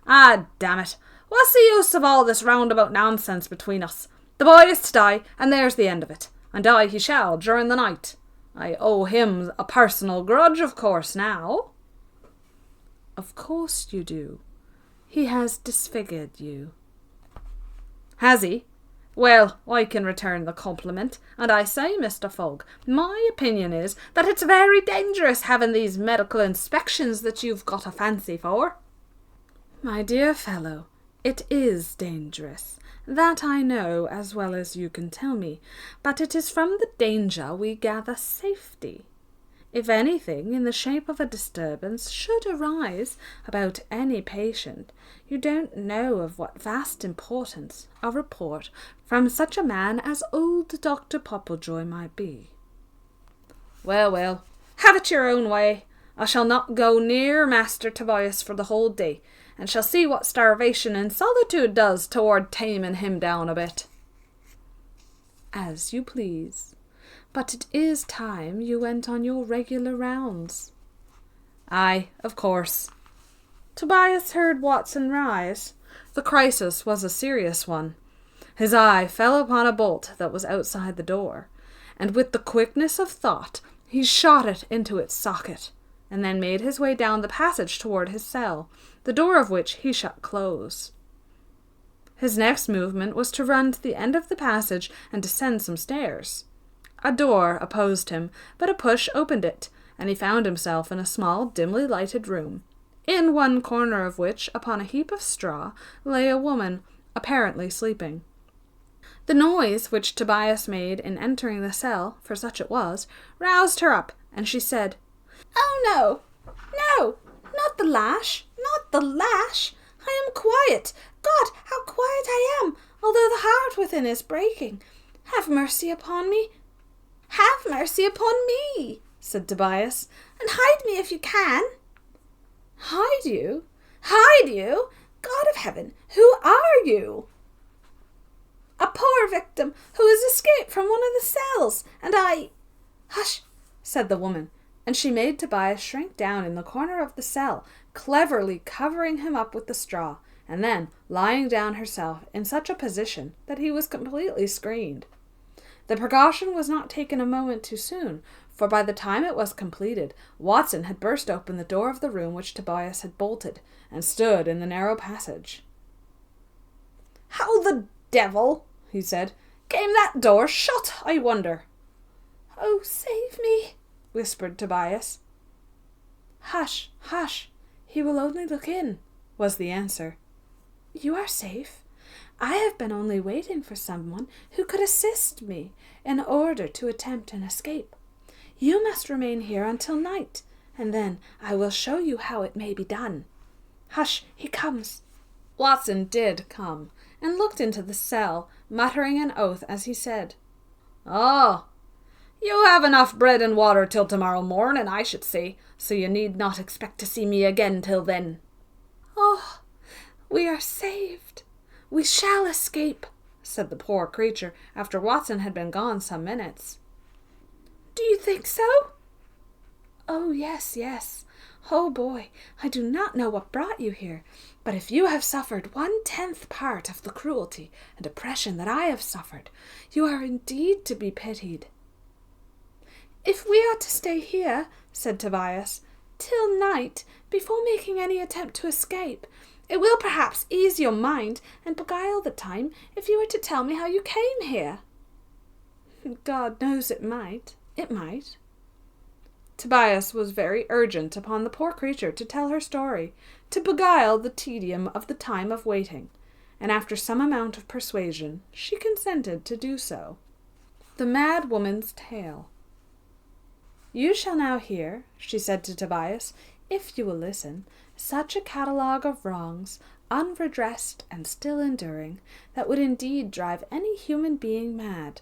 "Ah, damn it! What's the use of all this roundabout nonsense between us? The boy is to die, and there's the end of it. And die he shall during the night. I owe him a personal grudge, of course, now." "Of course you do. He has disfigured you." "Has he? Well, I can return the compliment, and I say, Mr. Fogg, my opinion is that it's very dangerous having these medical inspections that you've got a fancy for." "My dear fellow, it is dangerous. That I know as well as you can tell me, but it is from the danger we gather safety. If anything in the shape of a disturbance should arise about any patient, you don't know of what vast importance a report from such a man as old Dr. Popplejoy might be." Well, well, have it your own way. I shall not go near Master Tobias for the whole day, and shall see what starvation and solitude does toward taming him down a bit." "As you please. But it is time you went on your regular rounds." "Aye, of course." Tobias heard Watson rise. The crisis was a serious one. His eye fell upon a bolt that was outside the door, and with the quickness of thought he shot it into its socket, and then made his way down the passage toward his cell, the door of which he shut close. His next movement was to run to the end of the passage and descend some stairs. A door opposed him, but a push opened it, and he found himself in a small, dimly lighted room, in one corner of which, upon a heap of straw, lay a woman, apparently sleeping. The noise which Tobias made in entering the cell, for such it was, roused her up, and she said, "Oh, no, no, not the lash, not the lash. I am quiet. God, how quiet I am, although the heart within is breaking. Have mercy upon me. Have mercy upon me," said Tobias, "and hide me if you can." "Hide you? Hide you? God of heaven, who are you?" "A poor victim who has escaped from one of the cells, and I—" "Hush," said the woman, and she made Tobias shrink down in the corner of the cell, cleverly covering him up with the straw, and then lying down herself in such a position that he was completely screened. The precaution was not taken a moment too soon, for by the time it was completed, Watson had burst open the door of the room which Tobias had bolted, and stood in the narrow passage. "How the devil," he said, "came that door shut, I wonder?" "Oh, save me," whispered Tobias. "Hush, hush, he will only look in," was the answer. "You are safe. I have been only waiting for someone who could assist me in order to attempt an escape. You must remain here until night, and then I will show you how it may be done. Hush, he comes." Watson did come, and looked into the cell, muttering an oath as he said, "Oh, you have enough bread and water till tomorrow morning, I should say, so you need not expect to see me again till then." "Oh, we are saved. We shall escape," said the poor creature, after Watson had been gone some minutes. "Do you think so?" "Oh, yes, yes. Oh, boy, I do not know what brought you here, but if you have suffered 1/10 part of the cruelty and oppression that I have suffered, you are indeed to be pitied." "If we are to stay here," said Tobias, "till night, before making any attempt to escape, it will perhaps ease your mind and beguile the time if you were to tell me how you came here." "God knows it might. It might." Tobias was very urgent upon the poor creature to tell her story, to beguile the tedium of the time of waiting, and after some amount of persuasion she consented to do so. The Mad Woman's Tale. "You shall now hear," she said to Tobias, "if you will listen, such a catalogue of wrongs, unredressed and still enduring, that would indeed drive any human being mad.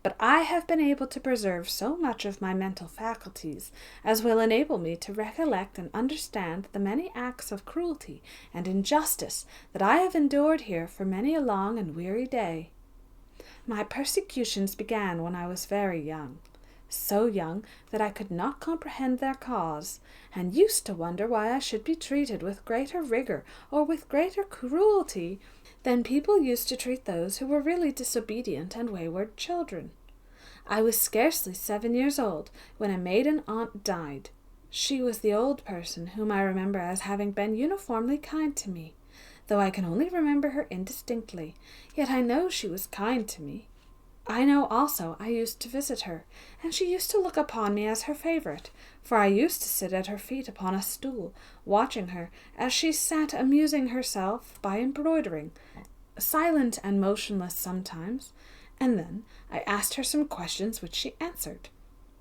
But I have been able to preserve so much of my mental faculties as will enable me to recollect and understand the many acts of cruelty and injustice that I have endured here for many a long and weary day. My persecutions began when I was very young, so young that I could not comprehend their cause, and used to wonder why I should be treated with greater rigour or with greater cruelty than people used to treat those who were really disobedient and wayward children. I was scarcely 7 years old when a maiden aunt died. She was the old person whom I remember as having been uniformly kind to me, though I can only remember her indistinctly, yet I know she was kind to me. I know also I used to visit her, and she used to look upon me as her favourite, for I used to sit at her feet upon a stool, watching her as she sat amusing herself by embroidering, silent and motionless sometimes, and then I asked her some questions which she answered.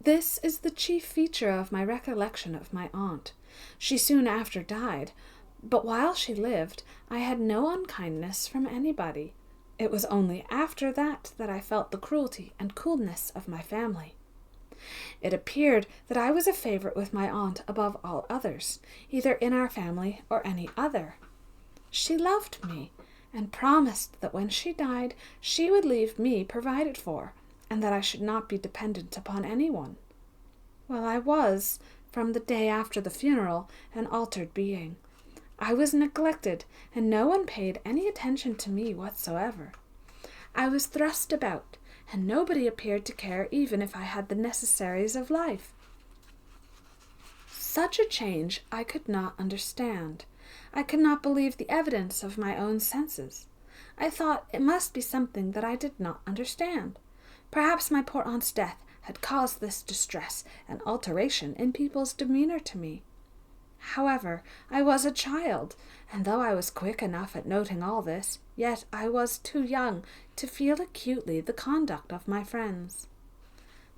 This is the chief feature of my recollection of my aunt. She soon after died, but while she lived I had no unkindness from anybody. It was only after that I felt the cruelty and coolness of my family. It appeared that I was a favourite with my aunt above all others, either in our family or any other. She loved me, and promised that when she died she would leave me provided for, and that I should not be dependent upon anyone. Well, I was, from the day after the funeral, an altered being. I was neglected, and no one paid any attention to me whatsoever. I was thrust about, and nobody appeared to care even if I had the necessaries of life. Such a change I could not understand. I could not believe the evidence of my own senses. I thought it must be something that I did not understand. Perhaps my poor aunt's death had caused this distress and alteration in people's demeanour to me. However, I was a child, and though I was quick enough at noting all this, yet I was too young to feel acutely the conduct of my friends.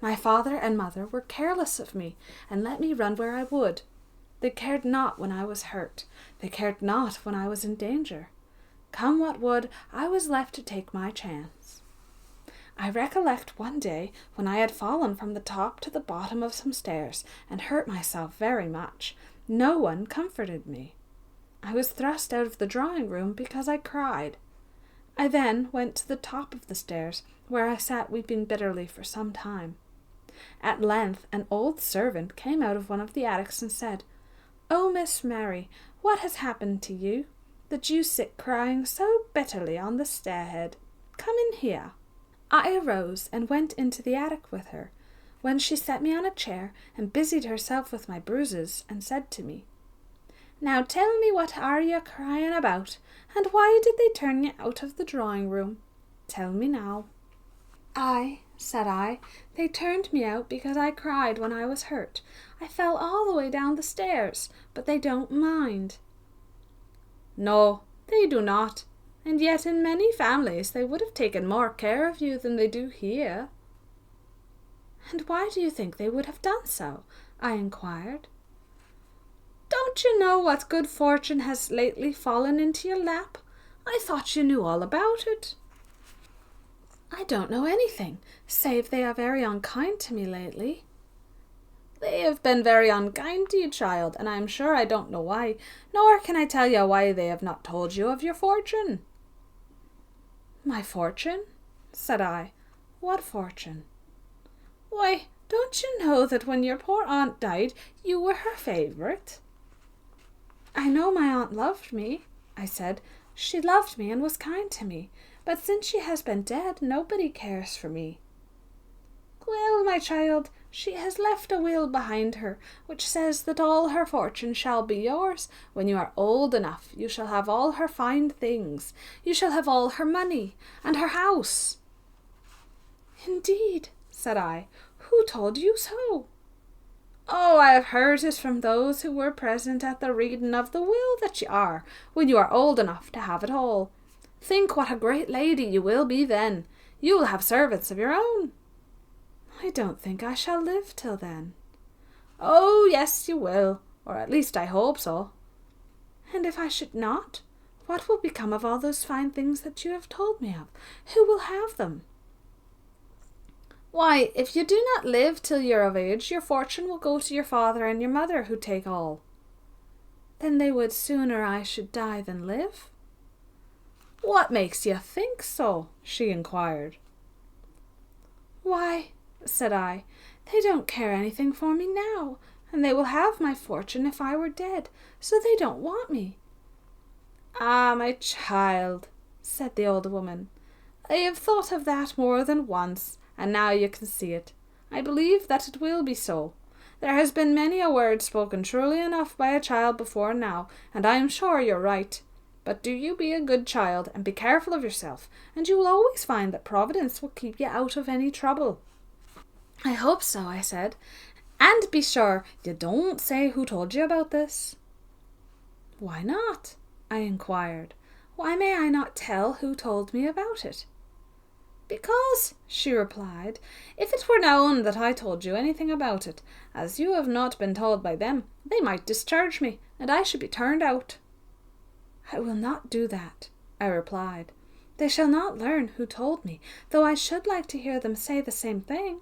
My father and mother were careless of me, and let me run where I would. They cared not when I was hurt. They cared not when I was in danger. Come what would, I was left to take my chance. I recollect one day when I had fallen from the top to the bottom of some stairs and hurt myself very much. No one comforted me. I was thrust out of the drawing-room because I cried. I then went to the top of the stairs, where I sat weeping bitterly for some time. At length an old servant came out of one of the attics and said, "Oh, Miss Mary, what has happened to you, that you sit crying so bitterly on the stairhead? Come in here." I arose and went into the attic with her, when she set me on a chair and busied herself with my bruises, and said to me, "Now tell me, what are you crying about, and why did they turn you out of the drawing-room? Tell me now." Said I, "they turned me out because I cried when I was hurt. I fell all the way down the stairs, but they don't mind." "No, they do not, and yet in many families they would have taken more care of you than they do here." "And why do you think they would have done so?" I inquired. "Don't you know what good fortune has lately fallen into your lap? I thought you knew all about it." "I don't know anything, save they are very unkind to me lately." "They have been very unkind to you, child, and I am sure I don't know why, nor can I tell you why they have not told you of your fortune." "My fortune?" said I. "What fortune?" "Why, don't you know that when your poor aunt died, you were her favourite?" "I know my aunt loved me," I said. "She loved me and was kind to me, but since she has been dead, nobody cares for me." "Well, my child, she has left a will behind her, which says that all her fortune shall be yours. When you are old enough, you shall have all her fine things. You shall have all her money, and her house." "Indeed," said I. "Who told you so?" "Oh, I have heard it from those who were present at the reading of the will that you are, when you are old enough to have it all. Think what a great lady you will be then. You will have servants of your own." "I don't think I shall live till then." "Oh, yes, you will, or at least I hope so." "And if I should not, what will become of all those fine things that you have told me of? Who will have them?" "Why, if you do not live till you're of age, your fortune will go to your father and your mother, who take all." "Then they would sooner I should die than live?" "What makes you think so?" she inquired. "Why," said I, "they don't care anything for me now, and they will have my fortune if I were dead, so they don't want me." "Ah, my child," said the old woman, "I have thought of that more than once, and now you can see it. I believe that it will be so. There has been many a word spoken truly enough by a child before now, and I am sure you're right. But do you be a good child, and be careful of yourself, and you will always find that Providence will keep you out of any trouble." "I hope so," I said. "And be sure you don't say who told you about this." "Why not?" I inquired. "Why may I not tell who told me about it?" "Because," she replied, "if it were known that I told you anything about it, as you have not been told by them, they might discharge me, and I should be turned out." "I will not do that," I replied. "They shall not learn who told me, though I should like to hear them say the same thing."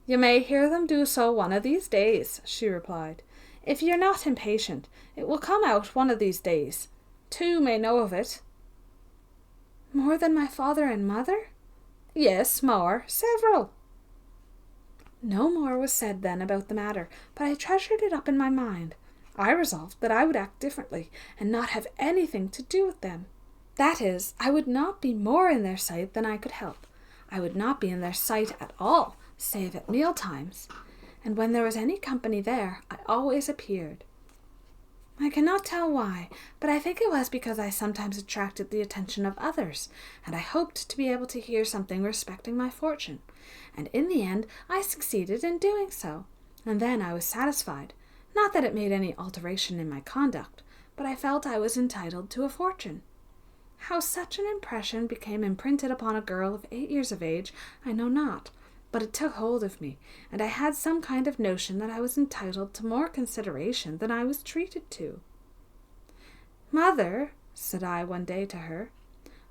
"You may hear them do so one of these days," she replied. "If you're not impatient, it will come out one of these days. 2 may know of it." "More than my father and mother?" "Yes, more, several." No more was said then about the matter, but I treasured it up in my mind. I resolved that I would act differently, and not have anything to do with them. That is, I would not be more in their sight than I could help. I would not be in their sight at all, save at meal times, and when there was any company there, I always appeared. I cannot tell why, but I think it was because I sometimes attracted the attention of others, and I hoped to be able to hear something respecting my fortune. And in the end I succeeded in doing so, and then I was satisfied. Not that it made any alteration in my conduct, but I felt I was entitled to a fortune. How such an impression became imprinted upon a girl of 8 years of age, I know not, but it took hold of me, and I had some kind of notion that I was entitled to more consideration than I was treated to. "Mother," said I one day to her.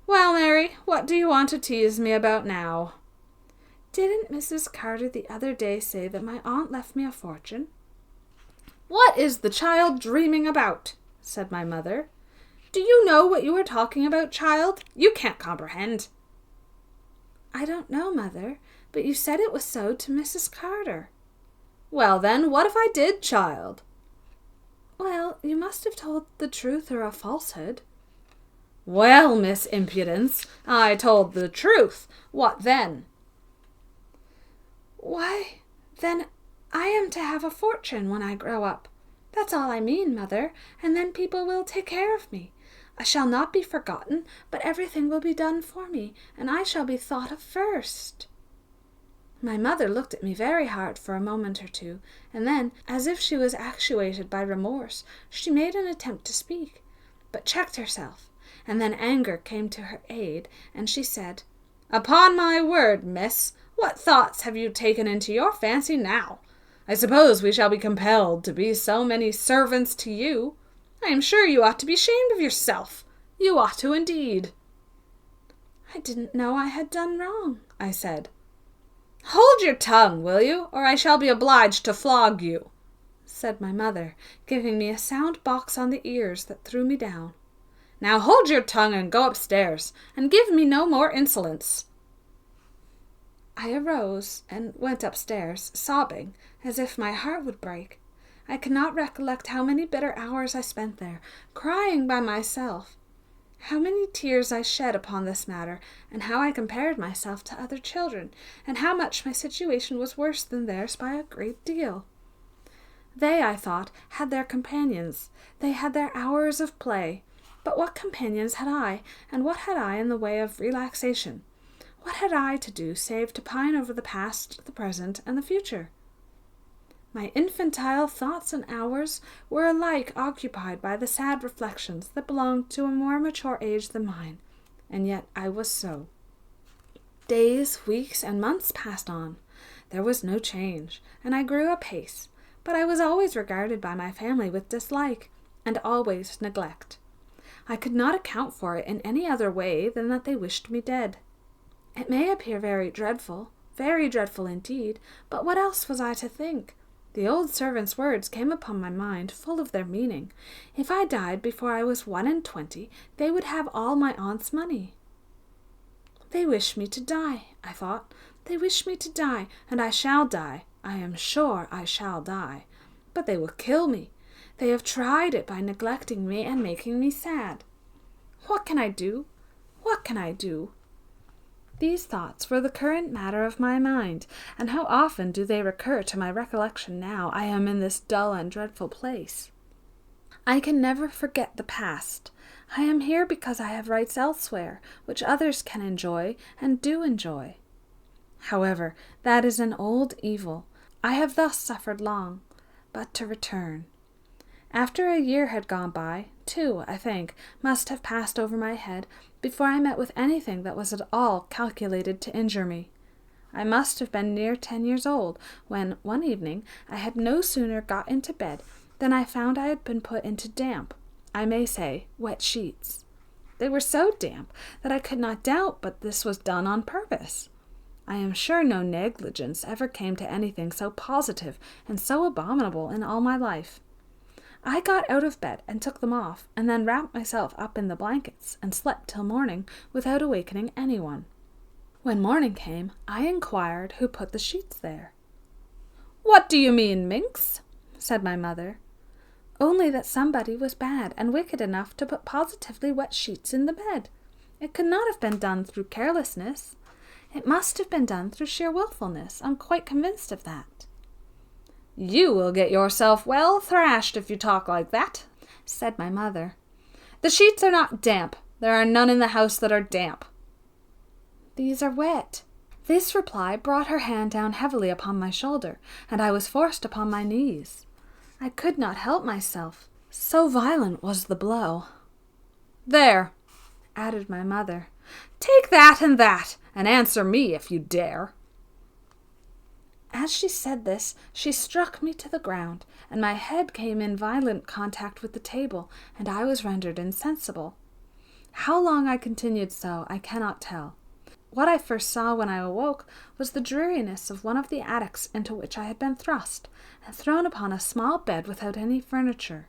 "Well, Mary, what do you want to tease me about now?" "Didn't Mrs. Carter the other day say that my aunt left me a fortune?" "What is the child dreaming about?" said my mother. "Do you know what you are talking about, child? You can't comprehend." "I don't know, Mother, but you said it was so to Mrs. Carter." "Well, then, what if I did, child?" "Well, you must have told the truth or a falsehood." "Well, Miss Impudence, I told the truth. What then?" "Why, then I am to have a fortune when I grow up. That's all I mean, Mother, and then people will take care of me. I shall not be forgotten, but everything will be done for me, and I shall be thought of first." My mother looked at me very hard for a moment or two, and then, as if she was actuated by remorse, she made an attempt to speak, but checked herself, and then anger came to her aid, and she said, "Upon my word, miss, what thoughts have you taken into your fancy now? I suppose we shall be compelled to be so many servants to you. I am sure you ought to be ashamed of yourself. You ought to, indeed." "I didn't know I had done wrong," I said. "Hold your tongue, will you, or I shall be obliged to flog you," said my mother, giving me a sound box on the ears that threw me down. "Now hold your tongue and go upstairs, and give me no more insolence." I arose and went upstairs, sobbing, as if my heart would break. I cannot recollect how many bitter hours I spent there, crying by myself, how many tears I shed upon this matter, and how I compared myself to other children, and how much my situation was worse than theirs by a great deal. They, I thought, had their companions. They had their hours of play. But what companions had I, and what had I in the way of relaxation? What had I to do save to pine over the past, the present, and the future? My infantile thoughts and hours were alike occupied by the sad reflections that belonged to a more mature age than mine, and yet I was so. Days, weeks, and months passed on. There was no change, and I grew apace, but I was always regarded by my family with dislike, and always neglect. I could not account for it in any other way than that they wished me dead. It may appear very dreadful indeed, but what else was I to think? The old servant's words came upon my mind full of their meaning. If I died before I was 21, they would have all my aunt's money. They wish me to die, I thought. They wish me to die, and I shall die. I am sure I shall die. But they will kill me. They have tried it by neglecting me and making me sad. What can I do? What can I do? These thoughts were the current matter of my mind, and how often do they recur to my recollection now I am in this dull and dreadful place. I can never forget the past. I am here because I have rights elsewhere, which others can enjoy, and do enjoy. However, that is an old evil. I have thus suffered long. But to return. After a year had gone by, 2, I think, must have passed over my head before I met with anything that was at all calculated to injure me. I must have been near 10 years old, when, one evening, I had no sooner got into bed than I found I had been put into damp, I may say, wet sheets. They were so damp that I could not doubt but this was done on purpose. I am sure no negligence ever came to anything so positive and so abominable in all my life. I got out of bed and took them off, and then wrapped myself up in the blankets and slept till morning without awakening anyone. When morning came, I inquired who put the sheets there. "What do you mean, minx?" said my mother. "Only that somebody was bad and wicked enough to put positively wet sheets in the bed. It could not have been done through carelessness. It must have been done through sheer wilfulness. I'm quite convinced of that." "You will get yourself well thrashed if you talk like that." said my mother. The sheets are not damp. There are none in the house that are damp. These are wet. This reply brought her hand down heavily upon my shoulder, and I was forced upon my knees. I could not help myself, so violent was the blow. There, added my mother, take that, and answer me if you dare. As she said this, she struck me to the ground, and my head came in violent contact with the table, and I was rendered insensible. How long I continued so, I cannot tell. What I first saw when I awoke was the dreariness of one of the attics into which I had been thrust, and thrown upon a small bed without any furniture.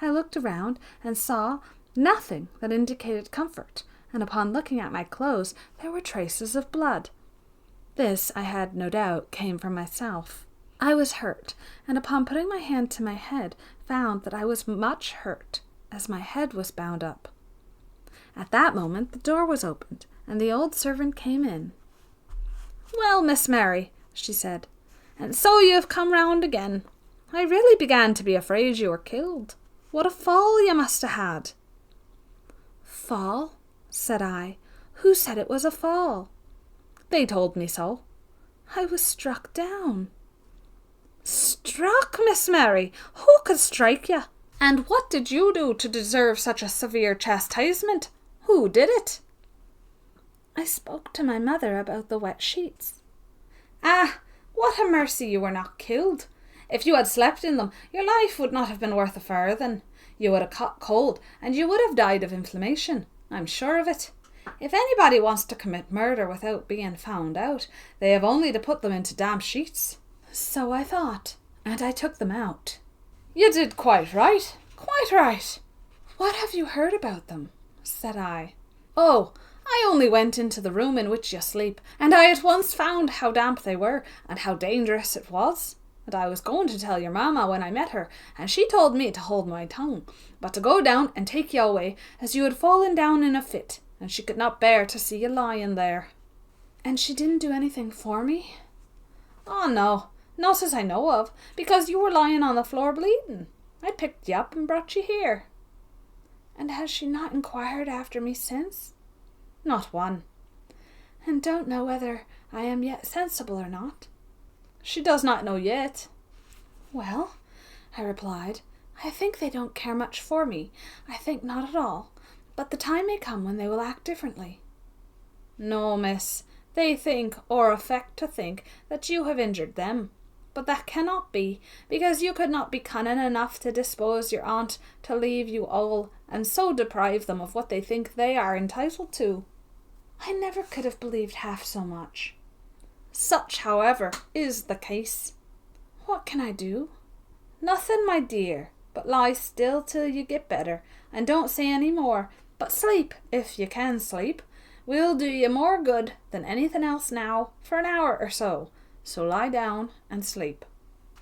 I looked around and saw nothing that indicated comfort, and upon looking at my clothes there were traces of blood. This, I had no doubt, came from myself. I was hurt, and upon putting my hand to my head, found that I was much hurt, as my head was bound up. At that moment the door was opened, and the old servant came in. "Well, Miss Mary," she said, "and so you have come round again. I really began to be afraid you were killed. What a fall you must have had." "Fall?" said I. "Who said it was a fall?" "They told me so." "I was struck down." "Struck, Miss Mary? Who could strike you? And what did you do to deserve such a severe chastisement? Who did it?" "I spoke to my mother about the wet sheets." "Ah, what a mercy you were not killed. If you had slept in them, your life would not have been worth a farthing. You would have caught cold, and you would have died of inflammation. I'm sure of it. If anybody wants to commit murder without being found out, they have only to put them into damp sheets." "So I thought, and I took them out." "You did quite right, quite right." "What have you heard about them?" said I. "Oh, I only went into the room in which you sleep, and I at once found how damp they were, and how dangerous it was. And I was going to tell your mamma when I met her, and she told me to hold my tongue, but to go down and take you away, as you had fallen down in a fit, and she could not bear to see you lying there." "And she didn't do anything for me?" "Oh, no, not as I know of, because you were lying on the floor bleeding. I picked you up and brought you here." "And has she not inquired after me since?" "Not one." "And don't know whether I am yet sensible or not?" "She does not know yet." "Well," I replied, "I think they don't care much for me. I think not at all. But the time may come when they will act differently." "No, miss. They think, or affect to think, that you have injured them. But that cannot be, because you could not be cunning enough to dispose your aunt to leave you all, and so deprive them of what they think they are entitled to." "I never could have believed half so much." "Such, however, is the case." "What can I do?" "Nothing, my dear, but lie still till you get better, and don't say any more, but sleep, if you can sleep. Will do you more good than anything else now, for an hour or so. So lie down and sleep."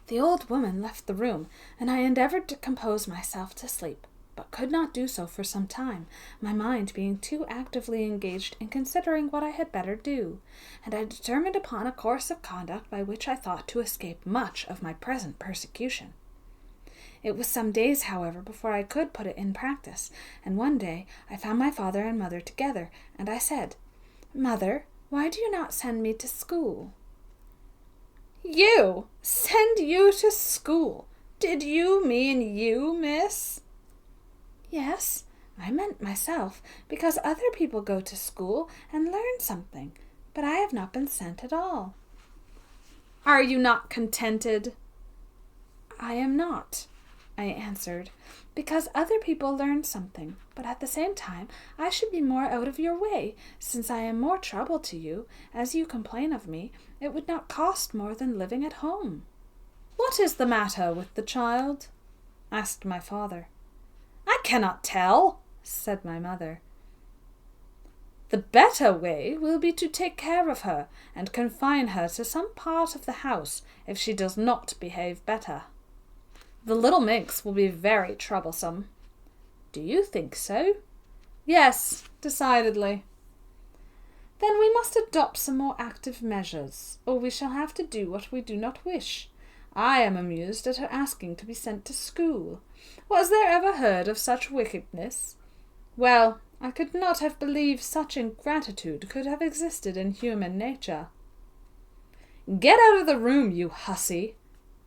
The old woman left the room, and I endeavoured to compose myself to sleep, but could not do so for some time, my mind being too actively engaged in considering what I had better do, and I determined upon a course of conduct by which I thought to escape much of my present persecution. It was some days, however, before I could put it in practice, and one day I found my father and mother together, and I said, "Mother, why do you not send me to school?" "You? Send you to school? Did you mean you, miss?" "Yes, I meant myself, because other people go to school and learn something, but I have not been sent at all." "Are you not contented?" "I am not," I answered, "because other people learn something, but at the same time I should be more out of your way, since I am more trouble to you, as you complain of me. It would not cost more than living at home." "What is the matter with the child?" asked my father. "I cannot tell," said my mother. "The better way will be to take care of her, and confine her to some part of the house, if she does not behave better. The little minx will be very troublesome." "Do you think so?" "Yes, decidedly." "Then we must adopt some more active measures, or we shall have to do what we do not wish. I am amused at her asking to be sent to school. Was there ever heard of such wickedness? Well, I could not have believed such ingratitude could have existed in human nature. Get out of the room, you hussy,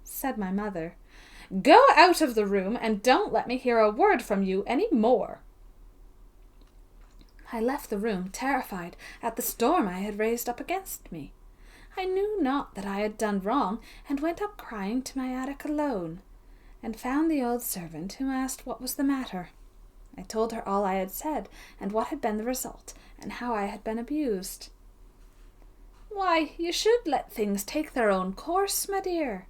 said my mother. Go out of the room, and don't let me hear a word from you any more. I left the room, terrified at the storm I had raised up against me. I knew not that I had done wrong, and went up crying to my attic alone, and found the old servant, who asked what was the matter. I told her all I had said, and what had been the result, and how I had been abused. Why, you should let things take their own course, my dear.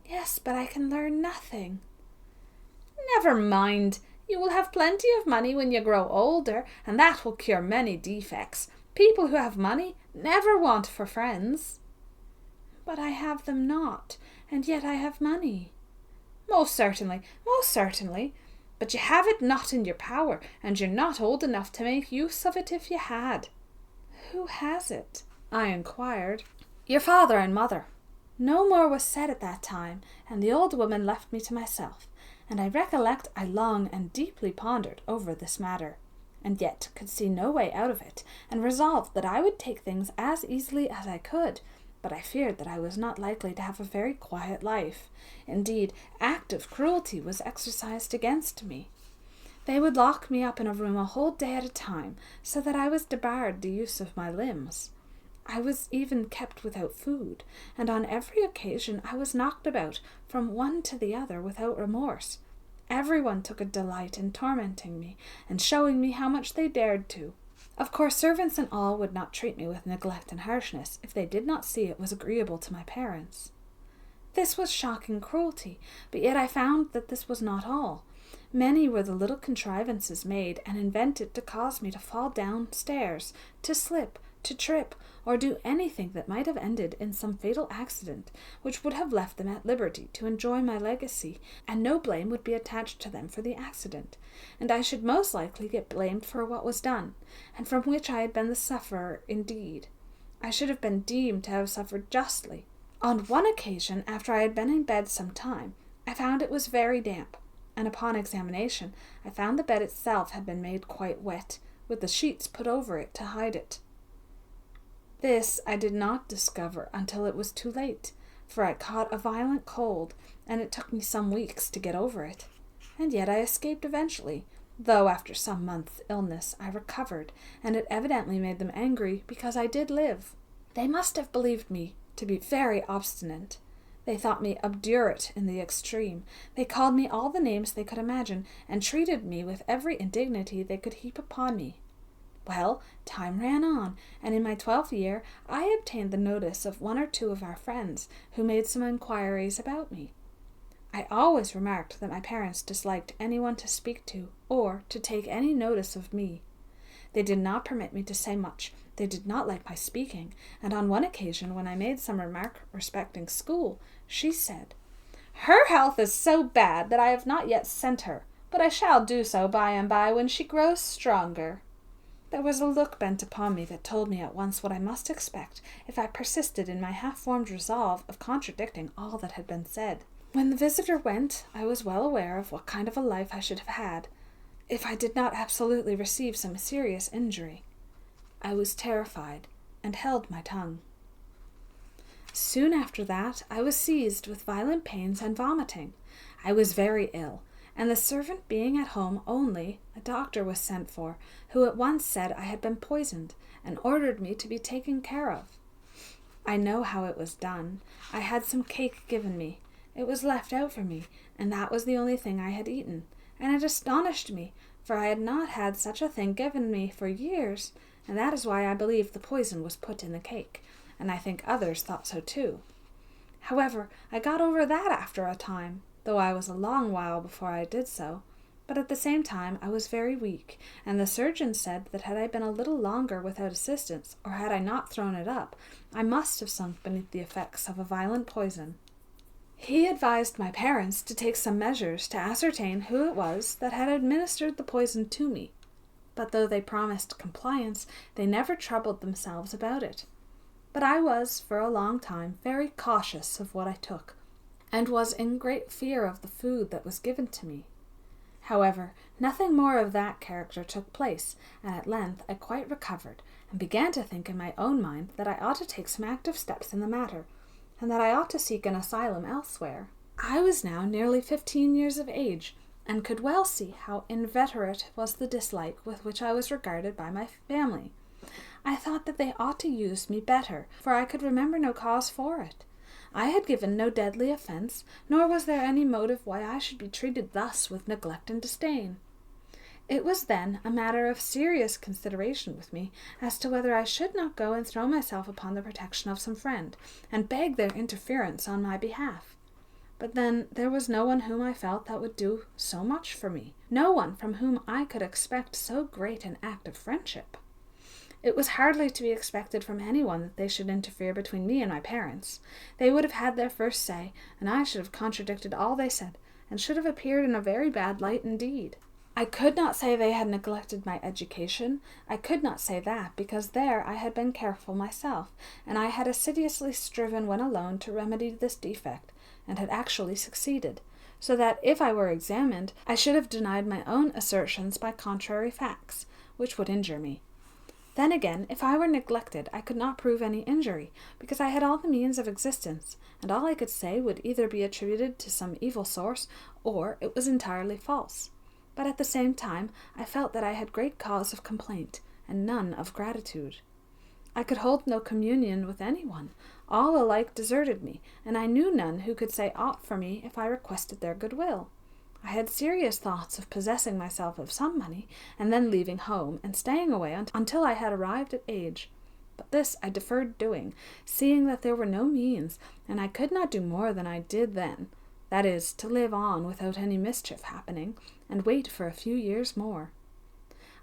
Yes, but I can learn nothing. Never mind. You will have plenty of money when you grow older, and that will cure many defects. People who have money never want for friends. But I have them not, and yet I have money. Most certainly. But you have it not in your power, and you're not old enough to make use of it if you had. Who has it? I inquired. Your father and mother. No more was said at that time, and the old woman left me to myself, and I recollect I long and deeply pondered over this matter, and yet could see no way out of it, and resolved that I would take things as easily as I could, but I feared that I was not likely to have a very quiet life. Indeed, active cruelty was exercised against me. They would lock me up in a room a whole day at a time, so that I was debarred the use of my limbs. I was even kept without food, and on every occasion I was knocked about from one to the other without remorse. Everyone took a delight in tormenting me, and showing me how much they dared to. Of course, servants and all would not treat me with neglect and harshness if they did not see it was agreeable to my parents. This was shocking cruelty, but yet I found that this was not all. Many were the little contrivances made and invented to cause me to fall down stairs, to slip, to trip, or do anything that might have ended in some fatal accident, which would have left them at liberty to enjoy my legacy, and no blame would be attached to them for the accident, and I should most likely get blamed for what was done, and from which I had been the sufferer indeed. I should have been deemed to have suffered justly. On one occasion, after I had been in bed some time, I found it was very damp, and upon examination I found the bed itself had been made quite wet, with the sheets put over it to hide it. This I did not discover until it was too late, for I caught a violent cold, and it took me some weeks to get over it. And yet I escaped eventually, though after some months' illness I recovered, and it evidently made them angry because I did live. They must have believed me to be very obstinate. They thought me obdurate in the extreme. They called me all the names they could imagine, and treated me with every indignity they could heap upon me. Well, time ran on, and in my 12th year I obtained the notice of one or two of our friends, who made some inquiries about me. I always remarked that my parents disliked anyone to speak to, or to take any notice of me. They did not permit me to say much. They did not like my speaking, and on one occasion, when I made some remark respecting school, she said, "Her health is so bad that I have not yet sent her, but I shall do so by and by when she grows stronger." There was a look bent upon me that told me at once what I must expect if I persisted in my half-formed resolve of contradicting all that had been said. When the visitor went, I was well aware of what kind of a life I should have had, if I did not absolutely receive some serious injury. I was terrified, and held my tongue. Soon after that, I was seized with violent pains and vomiting. I was very ill, and the servant being at home only, a doctor was sent for, who at once said I had been poisoned, and ordered me to be taken care of. I know how it was done. I had some cake given me. It was left out for me, and that was the only thing I had eaten, and it astonished me, for I had not had such a thing given me for years, and that is why I believe the poison was put in the cake, and I think others thought so too. However, I got over that after a time, though I was a long while before I did so, but at the same time I was very weak, and the surgeon said that had I been a little longer without assistance, or had I not thrown it up, I must have sunk beneath the effects of a violent poison. He advised my parents to take some measures to ascertain who it was that had administered the poison to me, but though they promised compliance, they never troubled themselves about it. But I was, for a long time, very cautious of what I took, and was in great fear of the food that was given to me. However, nothing more of that character took place, and at length I quite recovered, and began to think in my own mind that I ought to take some active steps in the matter, and that I ought to seek an asylum elsewhere. I was now nearly 15 years of age, and could well see how inveterate was the dislike with which I was regarded by my family. I thought that they ought to use me better, for I could remember no cause for it. I had given no deadly offence, nor was there any motive why I should be treated thus with neglect and disdain. It was then a matter of serious consideration with me as to whether I should not go and throw myself upon the protection of some friend, and beg their interference on my behalf. But then there was no one whom I felt that would do so much for me, no one from whom I could expect so great an act of friendship. It was hardly to be expected from anyone that they should interfere between me and my parents. They would have had their first say, and I should have contradicted all they said, and should have appeared in a very bad light indeed. I could not say they had neglected my education. I could not say that, because there I had been careful myself, and I had assiduously striven when alone to remedy this defect, and had actually succeeded, so that if I were examined, I should have denied my own assertions by contrary facts, which would injure me. Then again, if I were neglected, I could not prove any injury, because I had all the means of existence, and all I could say would either be attributed to some evil source, or it was entirely false. But at the same time, I felt that I had great cause of complaint, and none of gratitude. I could hold no communion with anyone. All alike deserted me, and I knew none who could say aught for me if I requested their goodwill. I had serious thoughts of possessing myself of some money, and then leaving home, and staying away until I had arrived at age. But this I deferred doing, seeing that there were no means, and I could not do more than I did then, that is, to live on without any mischief happening, and wait for a few years more.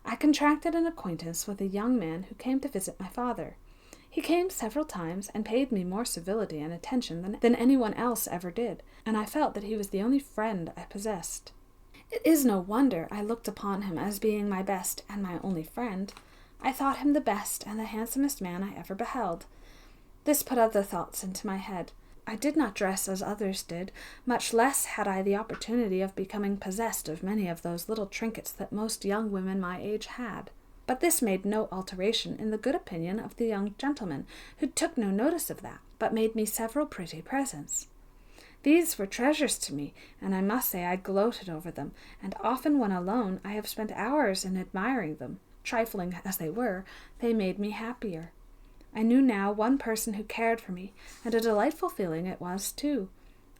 I contracted an acquaintance with a young man who came to visit my father. He came several times, and paid me more civility and attention than anyone else ever did, and I felt that he was the only friend I possessed. It is no wonder I looked upon him as being my best and my only friend. I thought him the best and the handsomest man I ever beheld. This put other thoughts into my head. I did not dress as others did, much less had I the opportunity of becoming possessed of many of those little trinkets that most young women my age had. But this made no alteration in the good opinion of the young gentleman, who took no notice of that, but made me several pretty presents. These were treasures to me, and I must say I gloated over them, and often when alone I have spent hours in admiring them. Trifling as they were, they made me happier. I knew now one person who cared for me, and a delightful feeling it was, too.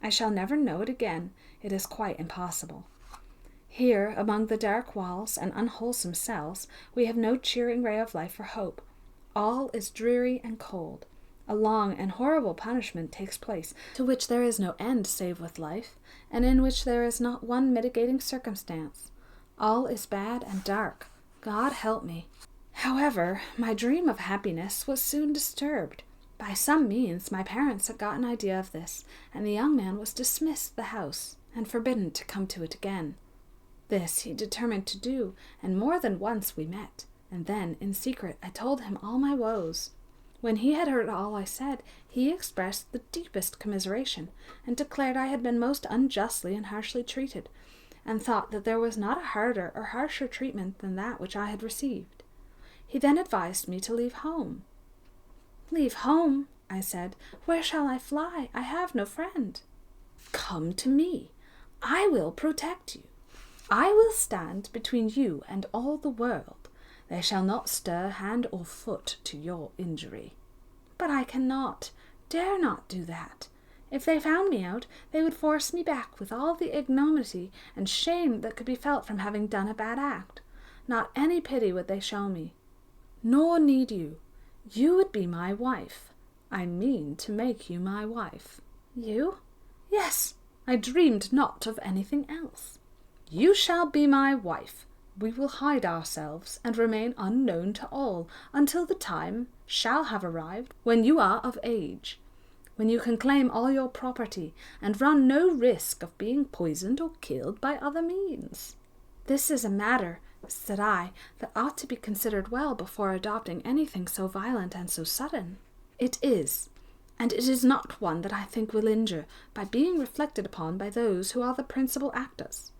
I shall never know it again. It is quite impossible. Here, among the dark walls and unwholesome cells, we have no cheering ray of life or hope. All is dreary and cold. A long and horrible punishment takes place, to which there is no end save with life, and in which there is not one mitigating circumstance. All is bad and dark. God help me. However, my dream of happiness was soon disturbed. By some means my parents had got an idea of this, and the young man was dismissed the house, and forbidden to come to it again. This he determined to do, and more than once we met, and then, in secret, I told him all my woes. When he had heard all I said, he expressed the deepest commiseration, and declared I had been most unjustly and harshly treated, and thought that there was not a harder or harsher treatment than that which I had received. He then advised me to leave home. "Leave home," I said. "Where shall I fly? I have no friend." "Come to me. I will protect you. I will stand between you and all the world. They shall not stir hand or foot to your injury." "But I cannot, dare not do that. If they found me out, they would force me back with all the ignominy and shame that could be felt from having done a bad act. Not any pity would they show me. Nor need you. You would be my wife. I mean to make you my wife." "You?" "Yes, I dreamed not of anything else. You shall be my wife. We will hide ourselves and remain unknown to all until the time shall have arrived when you are of age, when you can claim all your property and run no risk of being poisoned or killed by other means." "This is a matter," said I, "that ought to be considered well before adopting anything so violent and so sudden." It is, and it is not one that I think will injure by being reflected upon by those who are the principal actors.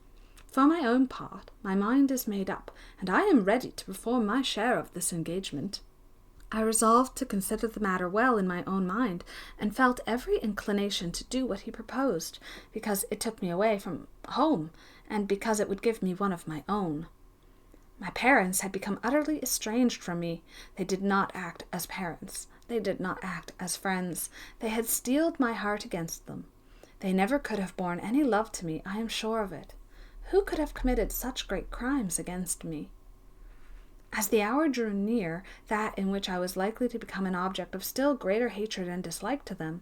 For my own part, my mind is made up, and I am ready to perform my share of this engagement. I resolved to consider the matter well in my own mind, and felt every inclination to do what he proposed, because it took me away from home, and because it would give me one of my own. My parents had become utterly estranged from me. They did not act as parents. They did not act as friends. They had steeled my heart against them. They never could have borne any love to me, I am sure of it. Who could have committed such great crimes against me? As the hour drew near, that in which I was likely to become an object of still greater hatred and dislike to them,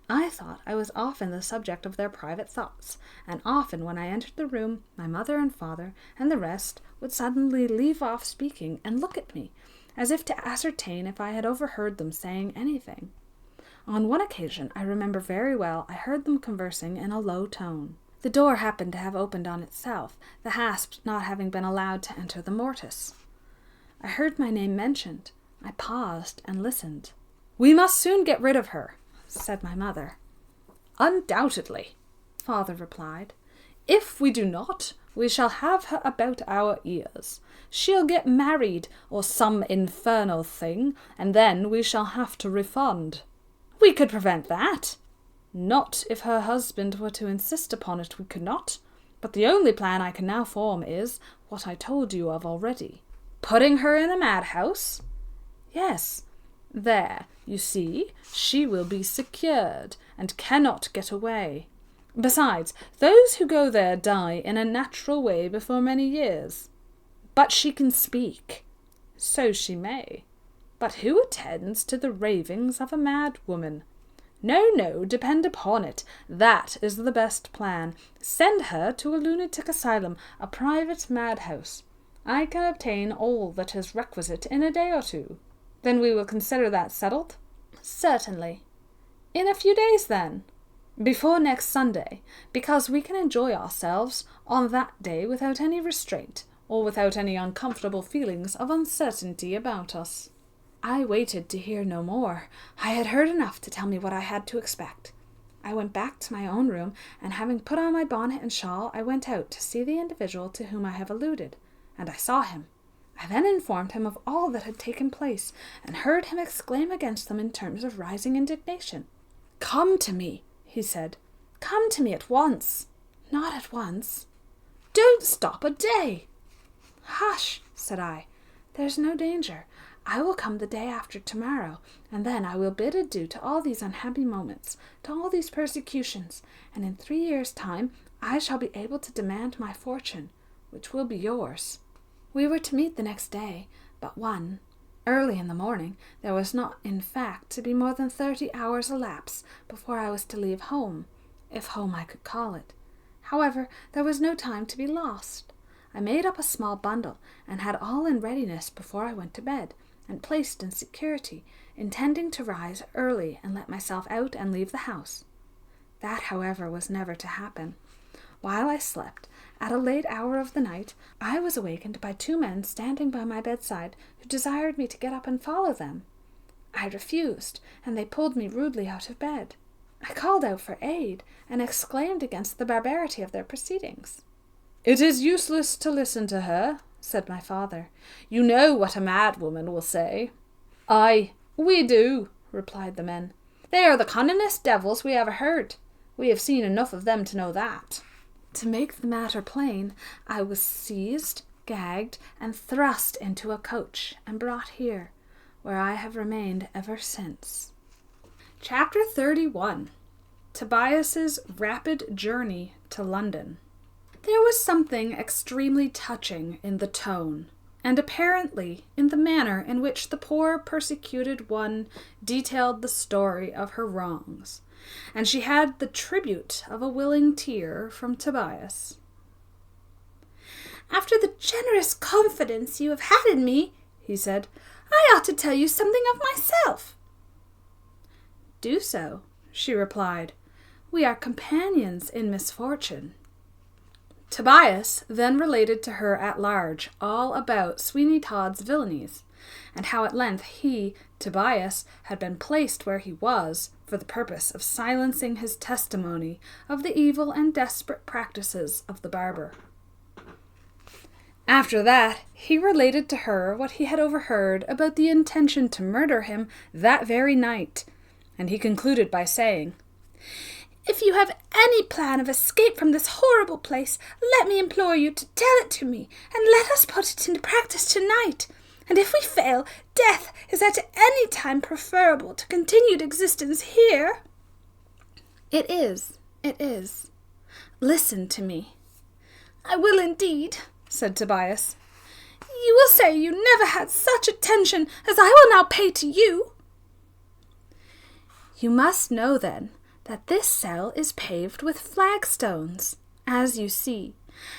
I thought I was often the subject of their private thoughts, and often when I entered the room, my mother and father, and the rest, would suddenly leave off speaking and look at me, as if to ascertain if I had overheard them saying anything. On one occasion, I remember very well, I heard them conversing in a low tone. The door happened to have opened on itself, the hasp not having been allowed to enter the mortice. I heard my name mentioned. I paused and listened. "We must soon get rid of her," said my mother. "Undoubtedly," father replied. "If we do not, we shall have her about our ears. She'll get married, or some infernal thing, and then we shall have to refund." "We could prevent that." "Not if her husband were to insist upon it, we could not. But the only plan I can now form is what I told you of already." "Putting her in a madhouse?" "Yes. There, you see, she will be secured, and cannot get away. Besides, those who go there die in a natural way before many years." "But she can speak." "So she may. But who attends to the ravings of a mad woman? No, depend upon it, that is the best plan. Send her to a lunatic asylum, a private madhouse. I can obtain all that is requisite in a day or two." "Then we will consider that settled?" "Certainly." "In a few days, then?" "Before next Sunday, because we can enjoy ourselves on that day without any restraint, or without any uncomfortable feelings of uncertainty about us." I waited to hear no more. I had heard enough to tell me what I had to expect. I went back to my own room, and having put on my bonnet and shawl, I went out to see the individual to whom I have alluded, and I saw him. I then informed him of all that had taken place, and heard him exclaim against them in terms of rising indignation. "Come to me," he said. "Come to me at once." "Not at once." "Don't stop a day." "Hush," said I. "There's no danger. I will come the day after tomorrow, and then I will bid adieu to all these unhappy moments, to all these persecutions, and in 3 years' time I shall be able to demand my fortune, which will be yours." We were to meet the next day, but one. Early in the morning, there was not, in fact, to be more than 30 hours elapse before I was to leave home, if home I could call it. However, there was no time to be lost. I made up a small bundle, and had all in readiness before I went to bed, and placed in security, intending to rise early and let myself out and leave the house. That, however, was never to happen. While I slept, at a late hour of the night, I was awakened by 2 men standing by my bedside, who desired me to get up and follow them. I refused, and they pulled me rudely out of bed. I called out for aid, and exclaimed against the barbarity of their proceedings. "It is useless to listen to her," said my father. "You know what a mad woman will say." "Aye, we do," replied the men. "They are the cunningest devils we ever heard. We have seen enough of them to know that." To make the matter plain, I was seized, gagged, and thrust into a coach, and brought here, where I have remained ever since. Chapter 31. Tobias's rapid journey to London. There was something extremely touching in the tone, and apparently in the manner in which the poor persecuted one detailed the story of her wrongs, and she had the tribute of a willing tear from Tobias. "After the generous confidence you have had in me," he said, "I ought to tell you something of myself." "Do so," she replied. "We are companions in misfortune." Tobias then related to her at large all about Sweeny Todd's villainies, and how at length he, Tobias had been placed where he was for the purpose of silencing his testimony of the evil and desperate practices of the barber. After that, he related to her what he had overheard about the intention to murder him that very night, and he concluded by saying, "If you have any plan of escape from this horrible place, let me implore you to tell it to me, and let us put it into practice tonight. And if we fail, death is at any time preferable to continued existence here." It is. Listen to me." "I will indeed," said Tobias. "You will say you never had such attention as I will now pay to you." "You must know, then, that this cell is paved with flagstones, as you see,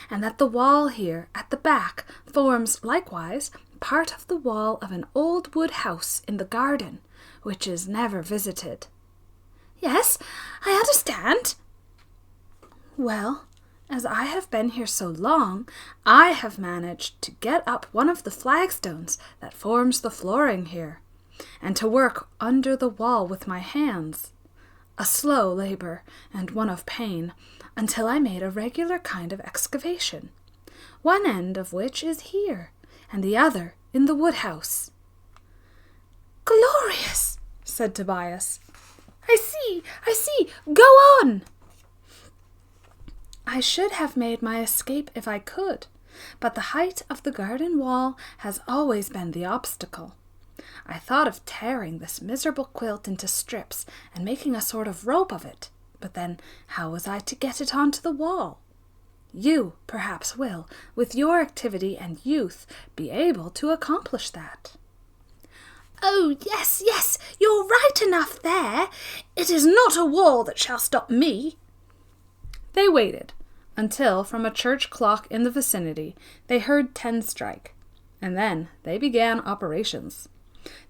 and that the wall here at the back forms likewise part of the wall of an old wood house in the garden, which is never visited." "Yes, I understand." "Well, as I have been here so long, I have managed to get up one of the flagstones that forms the flooring here, and to work under the wall with my hands, a slow labor and one of pain, until I made a regular kind of excavation, one end of which is here, and the other in the wood-house." "Glorious," said Tobias. I see. Go on." "I should have made my escape if I could, but the height of the garden wall has always been the obstacle. I thought of tearing this miserable quilt into strips and making a sort of rope of it, but then how was I to get it onto the wall? You, perhaps, will, with your activity and youth, be able to accomplish that." "Oh, yes, you're right enough there. It is not a wall that shall stop me." They waited until from a church clock in the vicinity they heard 10 strike, and then they began operations.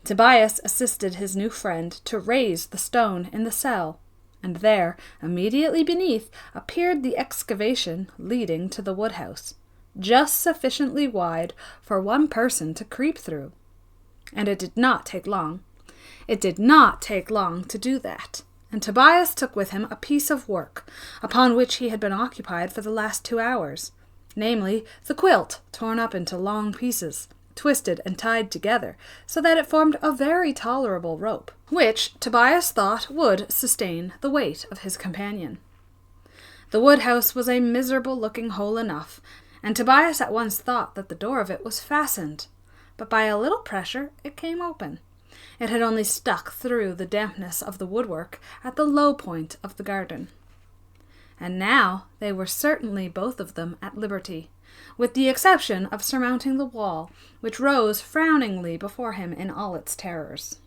Tobias assisted his new friend to raise the stone in the cell, and there, immediately beneath, appeared the excavation leading to the wood-house, just sufficiently wide for one person to creep through. And it did not take long. It did not take long to do that, and Tobias took with him a piece of work upon which he had been occupied for the last 2 hours, namely the quilt torn up into long pieces, twisted and tied together, so that it formed a very tolerable rope, which Tobias thought would sustain the weight of his companion. The wood-house was a miserable-looking hole enough, and Tobias at once thought that the door of it was fastened, but by a little pressure it came open. It had only stuck through the dampness of the woodwork at the low point of the garden. And now they were certainly both of them at liberty, with the exception of surmounting the wall, which rose frowningly before him in all its terrors.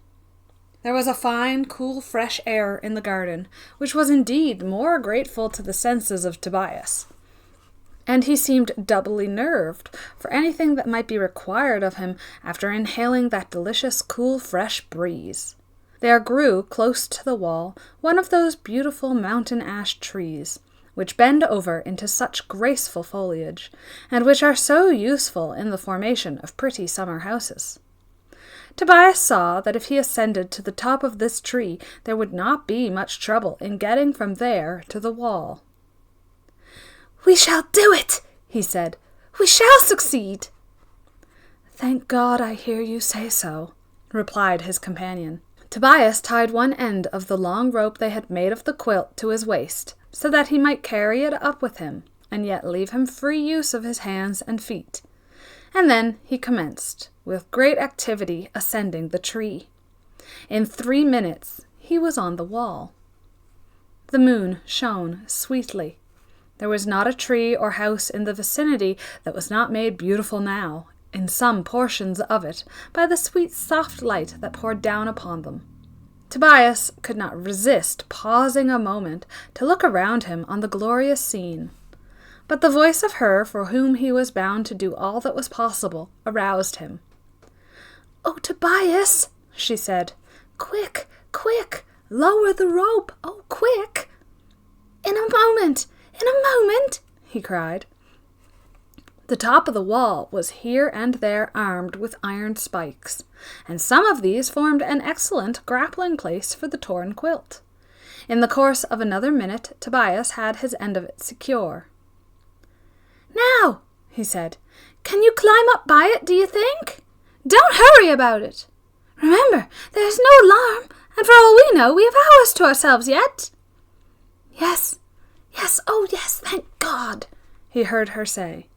There was a fine, cool, fresh air in the garden, which was indeed more grateful to the senses of Tobias, and he seemed doubly nerved for anything that might be required of him after inhaling that delicious, cool, fresh breeze. There grew, close to the wall, one of those beautiful mountain ash trees, which bend over into such graceful foliage, and which are so useful in the formation of pretty summer houses. Tobias saw that if he ascended to the top of this tree, there would not be much trouble in getting from there to the wall. "We shall do it," he said. "We shall succeed." "Thank God I hear you say so," replied his companion. Tobias tied one end of the long rope they had made of the quilt to his waist, so that he might carry it up with him, and yet leave him free use of his hands and feet. And then he commenced, with great activity, ascending the tree. In 3 minutes he was on the wall. The moon shone sweetly. There was not a tree or house in the vicinity that was not made beautiful now, in some portions of it, by the sweet soft light that poured down upon them. Tobias could not resist pausing a moment to look around him on the glorious scene. But the voice of her for whom he was bound to do all that was possible aroused him. "Oh, Tobias," she said, "quick, lower the rope, oh, quick!" In a moment, he cried. The top of the wall was here and there armed with iron spikes, and some of these formed an excellent grappling place for the torn quilt. In the course of another minute, Tobias had his end of it secure. "Now," he said, "can you climb up by it, do you think? Don't hurry about it. Remember, there's no alarm, and for all we know, we have hours to ourselves yet." "Yes, oh yes, thank God," he heard her say.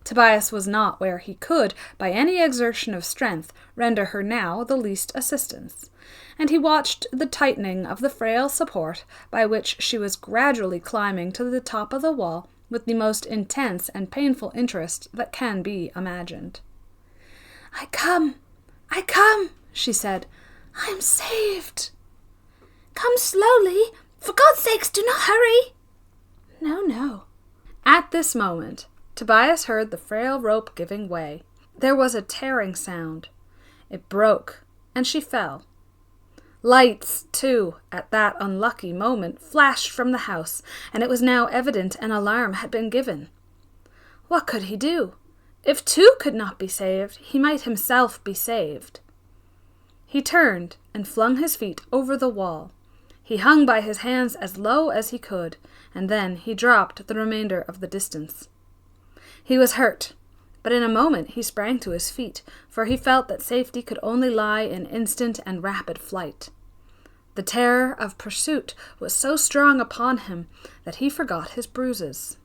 Tobias was not where he could, by any exertion of strength, render her now the least assistance, and he watched the tightening of the frail support by which she was gradually climbing to the top of the wall with the most intense and painful interest that can be imagined. I come, she said. "I am saved." "Come slowly. For God's sakes, do not hurry." No. At this moment, Tobias heard the frail rope giving way. There was a tearing sound. It broke, and she fell. Lights, too, at that unlucky moment, flashed from the house, and it was now evident an alarm had been given. What could he do? If two could not be saved, he might himself be saved. He turned and flung his feet over the wall. He hung by his hands as low as he could, and then he dropped the remainder of the distance. He was hurt, but in a moment he sprang to his feet, for he felt that safety could only lie in instant and rapid flight. The terror of pursuit was so strong upon him that he forgot his bruises.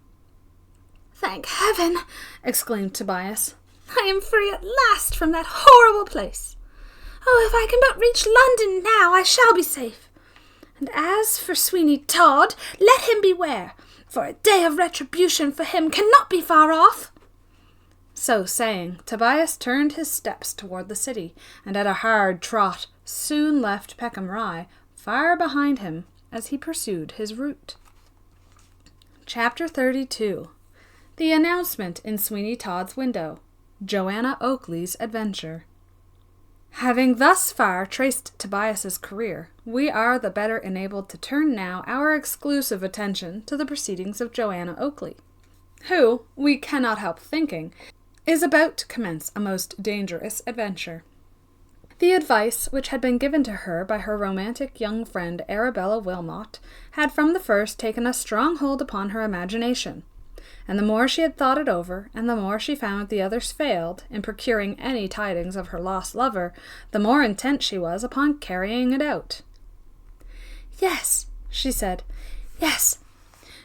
"Thank heaven!" exclaimed Tobias. "I am free at last from that horrible place. Oh, if I can but reach London now, I shall be safe. And as for Sweeny Todd, let him beware, for a day of retribution for him cannot be far off." So saying, Tobias turned his steps toward the city, and at a hard trot soon left Peckham Rye far behind him as he pursued his route. Chapter 32. The announcement in Sweeny Todd's window. Johanna Oakley's adventure. Having thus far traced Tobias's career, we are the better enabled to turn now our exclusive attention to the proceedings of Johanna Oakley, who, we cannot help thinking, is about to commence a most dangerous adventure. The advice which had been given to her by her romantic young friend Arabella Wilmot had from the first taken a strong hold upon her imagination, and the more she had thought it over, and the more she found the others failed in procuring any tidings of her lost lover, the more intent she was upon carrying it out. "Yes," she said, "yes.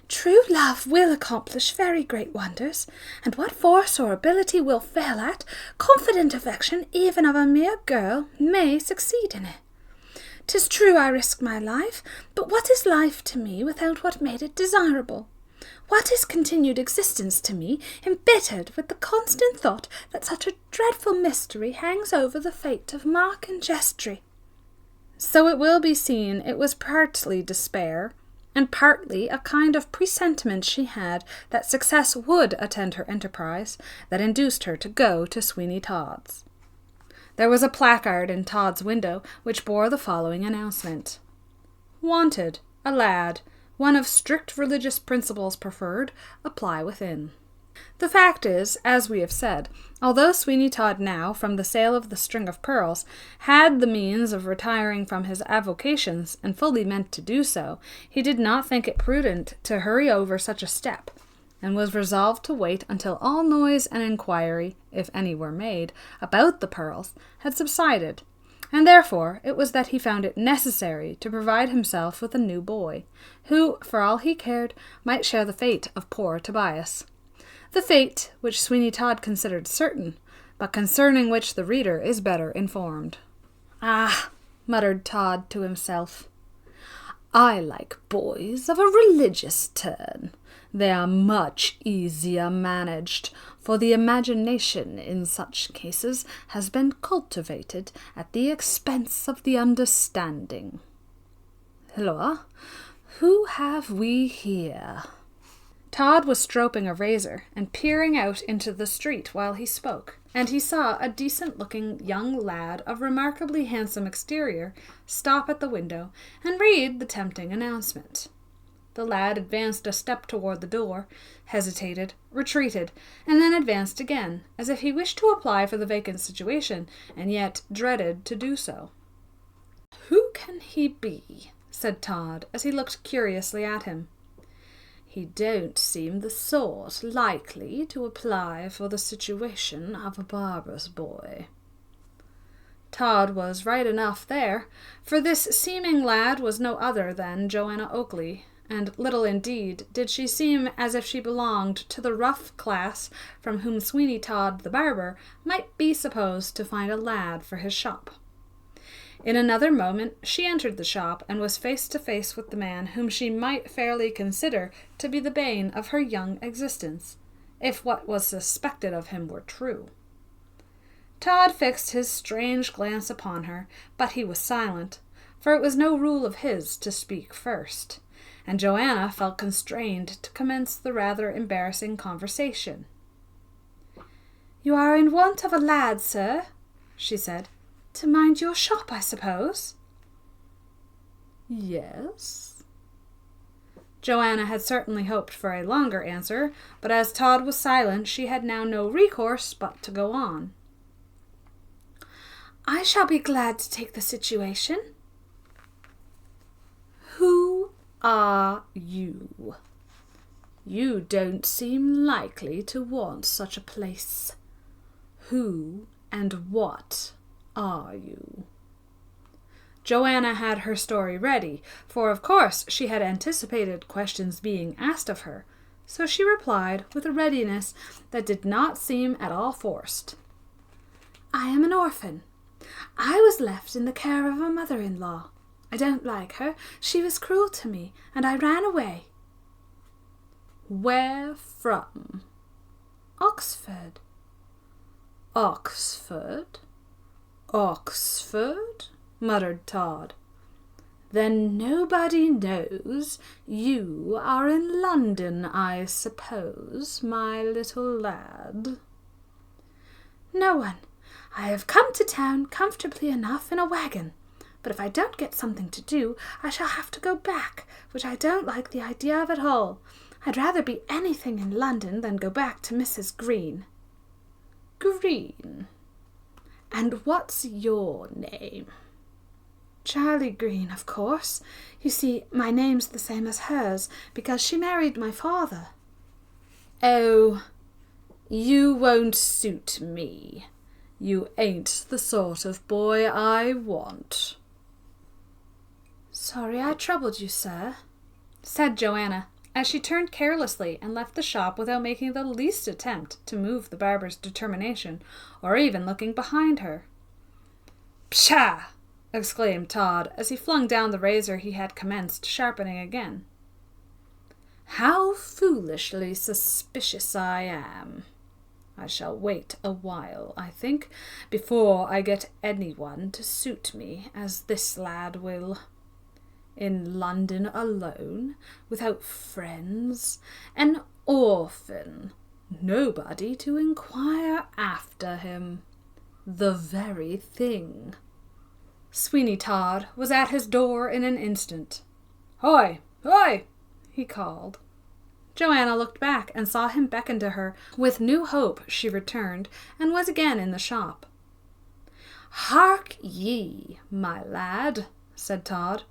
True love will accomplish very great wonders, and what force or ability will fail at, confident affection even of a mere girl may succeed in it. 'Tis true I risk my life, but what is life to me without what made it desirable? What is continued existence to me, embittered with the constant thought that such a dreadful mystery hangs over the fate of Mark and Jeffery?" So it will be seen it was partly despair, and partly a kind of presentiment she had that success would attend her enterprise, that induced her to go to Sweeny Todd's. There was a placard in Todd's window which bore the following announcement: "Wanted, a lad, one of strict religious principles preferred, apply within." The fact is, as we have said, although Sweeny Todd now, from the sale of the string of pearls, had the means of retiring from his avocations, and fully meant to do so, he did not think it prudent to hurry over such a step, and was resolved to wait until all noise and inquiry, if any were made, about the pearls had subsided, and therefore it was that he found it necessary to provide himself with a new boy, who, for all he cared, might share the fate of poor Tobias. The fate which Sweeny Todd considered certain, but concerning which the reader is better informed. "Ah," muttered Todd to himself, "I like boys of a religious turn. They are much easier managed, for the imagination in such cases has been cultivated at the expense of the understanding. Hilloa, who have we here?" Todd was stropping a razor and peering out into the street while he spoke, and he saw a decent-looking young lad of remarkably handsome exterior stop at the window and read the tempting announcement. The lad advanced a step toward the door, hesitated, retreated, and then advanced again, as if he wished to apply for the vacant situation, and yet dreaded to do so. "Who can he be?" said Todd, as he looked curiously at him. "He don't seem the sort likely to apply for the situation of a barber's boy." Todd was right enough there, for this seeming lad was no other than Johanna Oakley, and little indeed did she seem as if she belonged to the rough class from whom Sweeny Todd the barber might be supposed to find a lad for his shop. In another moment she entered the shop and was face to face with the man whom she might fairly consider to be the bane of her young existence, if what was suspected of him were true. Todd fixed his strange glance upon her, but he was silent, for it was no rule of his to speak first, and Johanna felt constrained to commence the rather embarrassing conversation. "You are in want of a lad, sir," she said. "To mind your shop, I suppose?" "Yes." Johanna had certainly hoped for a longer answer, but as Todd was silent, she had now no recourse but to go on. "I shall be glad to take the situation." "Who are you? You don't seem likely to want such a place. Who and what are you?" Johanna had her story ready, for of course she had anticipated questions being asked of her, so she replied with a readiness that did not seem at all forced. "I am an orphan. I was left in the care of a mother-in-law. I don't like her. She was cruel to me, and I ran away." "Where from?" "Oxford." "Oxford? Oxford?" muttered Todd. "Then nobody knows you are in London, I suppose, my little lad?" "No one. I have come to town comfortably enough in a wagon, but if I don't get something to do, I shall have to go back, which I don't like the idea of at all. I'd rather be anything in London than go back to Mrs. Green." "Green? And what's your name?" "Charlie Green, of course. You see, my name's the same as hers, because she married my father." "Oh, you won't suit me. You ain't the sort of boy I want." "Sorry I troubled you, sir," said Johanna, as she turned carelessly and left the shop without making the least attempt to move the barber's determination, or even looking behind her. "Pshaw!" exclaimed Todd, as he flung down the razor he had commenced sharpening again. "How foolishly suspicious I am. I shall wait a while, I think, before I get anyone to suit me as this lad will. In London alone, without friends, an orphan, nobody to inquire after him. The very thing." Sweeny Todd was at his door in an instant. "Hoy, hoy!" he called. Johanna looked back and saw him beckon to her. With new hope she returned, and was again in the shop. "Hark ye, my lad," said Todd.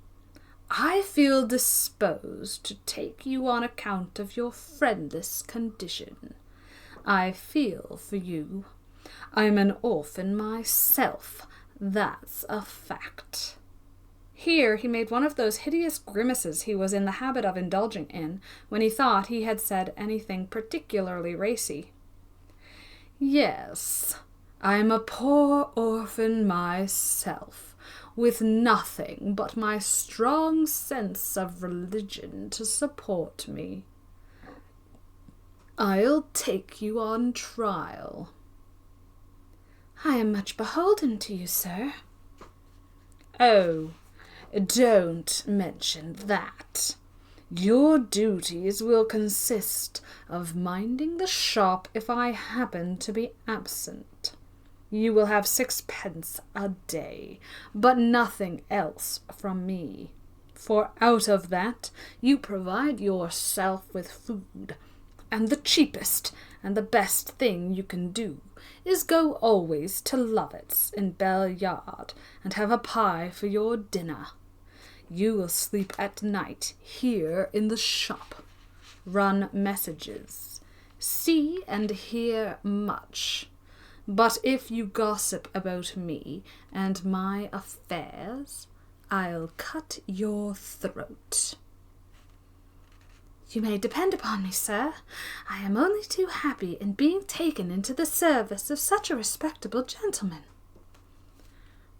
"I feel disposed to take you on account of your friendless condition. I feel for you. I'm an orphan myself, that's a fact." Here he made one of those hideous grimaces he was in the habit of indulging in when he thought he had said anything particularly racy. "Yes, I'm a poor orphan myself, with nothing but my strong sense of religion to support me. I'll take you on trial." "I am much beholden to you, sir." "Oh, don't mention that. Your duties will consist of minding the shop if I happen to be absent. You will have 6 pence a day, but nothing else from me. for out of that you provide yourself with food, and the cheapest and the best thing you can do is go always to Lovitt's in Bell Yard and have a pie for your dinner. You will sleep at night here in the shop, run messages, see and hear much. But if you gossip about me and my affairs, I'll cut your throat. You may depend upon me, sir. I am only too happy in being taken into the service of such a respectable gentleman.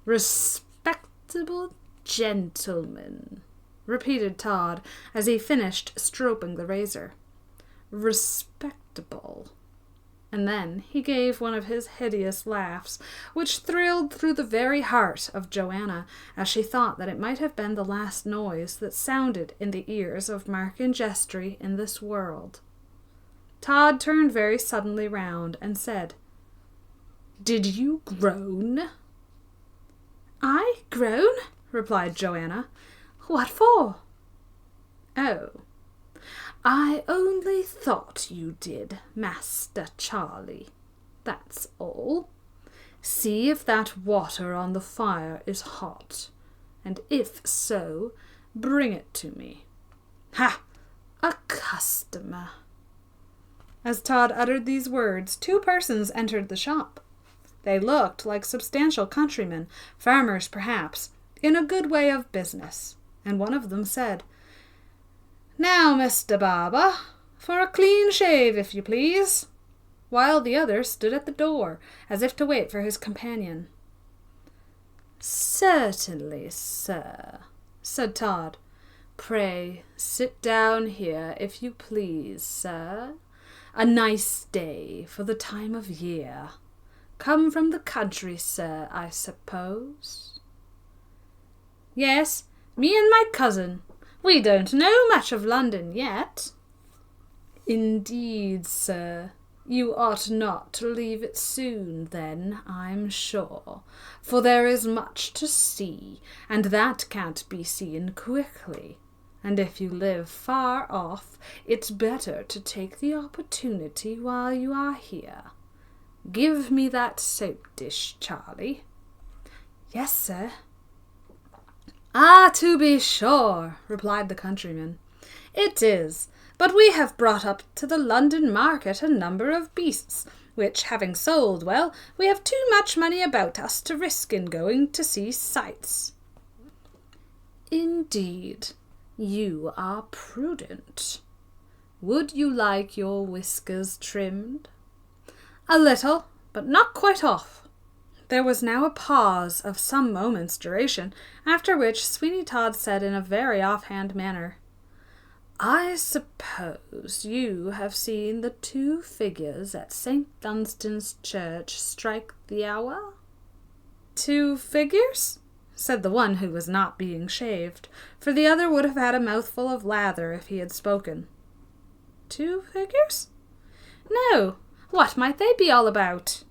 Respectable gentleman, repeated Todd as he finished stroking the razor. Respectable. And then he gave one of his hideous laughs, which thrilled through the very heart of Johanna, as she thought that it might have been the last noise that sounded in the ears of Mark and Jeffery in this world. Todd turned very suddenly round and said, "Did you groan?" "I groan?" replied Johanna. "What for?" "Oh, I only thought you did, Master Charlie. That's all. See if that water on the fire is hot, and if so, bring it to me. Ha! A customer." As Todd uttered these words, 2 persons entered the shop. They looked like substantial countrymen, farmers perhaps, in a good way of business, and one of them said, "Now, Mr. Barber, for a clean shave, if you please," while the other stood at the door, as if to wait for his companion. "Certainly, sir," said Todd. "Pray sit down here, if you please, sir. A nice day for the time of year. Come from the country, sir, I suppose?" "Yes, me and my cousin. We don't know much of London yet." "Indeed, sir, you ought not to leave it soon, then, I'm sure, for there is much to see, and that can't be seen quickly. And if you live far off, it's better to take the opportunity while you are here. Give me that soap dish, Charlie." "Yes, sir." "Ah, to be sure," replied the countryman. "It is, but we have brought up to the London market a number of beasts, which, having sold well, we have too much money about us to risk in going to see sights." "Indeed, you are prudent. Would you like your whiskers trimmed?" "A little, but not quite off." There was now a pause of some moments' duration, after which Sweeny Todd said in a very offhand manner, "I suppose you have seen the 2 figures at St. Dunstan's church strike the hour?" "2 figures?" said the one who was not being shaved, for the other would have had a mouthful of lather if he had spoken. "2 figures? No. What might they be all about?"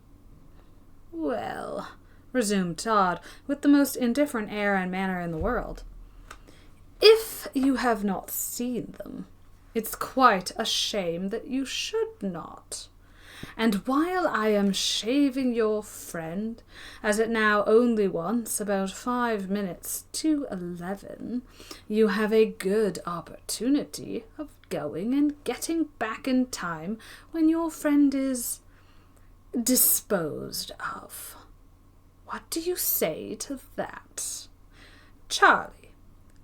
"Well," resumed Todd, with the most indifferent air and manner in the world, "if you have not seen them, it's quite a shame that you should not. And while I am shaving your friend, as it now only wants about 5 minutes to 11, you have a good opportunity of going and getting back in time when your friend is disposed of. What do you say to that? Charlie,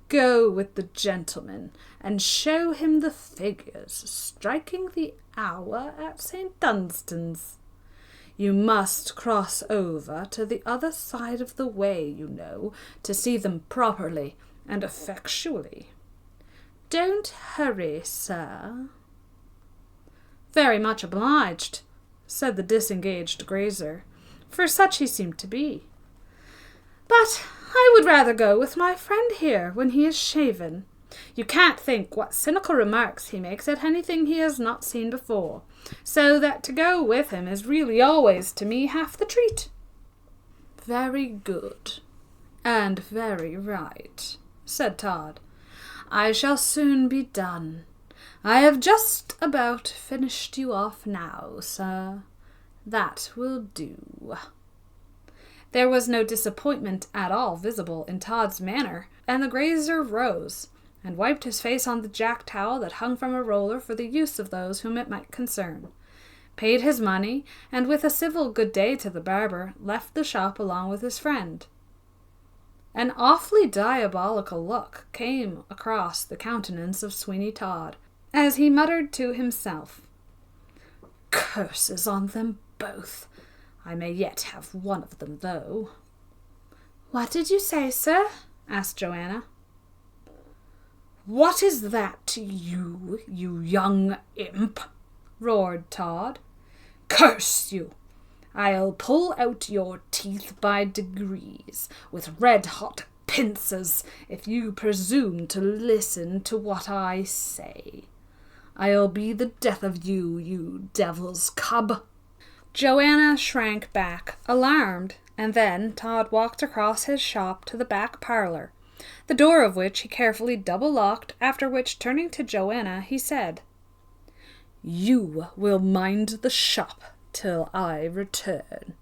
go with the gentleman and show him the figures striking the hour at St. Dunstan's. You must cross over to the other side of the way, you know, to see them properly and effectually. Don't hurry, sir." "Very much obliged," said the disengaged grazer, for such he seemed to be. "But I would rather go with my friend here when he is shaven. You can't think what cynical remarks he makes at anything he has not seen before, so that to go with him is really always to me half the treat." "Very good, and very right," said Todd. I shall soon be done. I have just about finished you off now, sir. That will do." There was no disappointment at all visible in Todd's manner, and the grazier rose, and wiped his face on the jack towel that hung from a roller for the use of those whom it might concern, paid his money, and with a civil good day to the barber, left the shop along with his friend. An awfully diabolical look came across the countenance of Sweeny Todd, as he muttered to himself, "Curses on them both! I may yet have one of them, though." "What did you say, sir?" asked Johanna. "What is that to you, you young imp?" roared Todd. "Curse you! I'll pull out your teeth by degrees, with red-hot pincers, if you presume to listen to what I say. I'll be the death of you, you devil's cub." Johanna shrank back, alarmed, and then Todd walked across his shop to the back parlour, the door of which he carefully double-locked, after which, turning to Johanna, he said, "You will mind the shop till I return.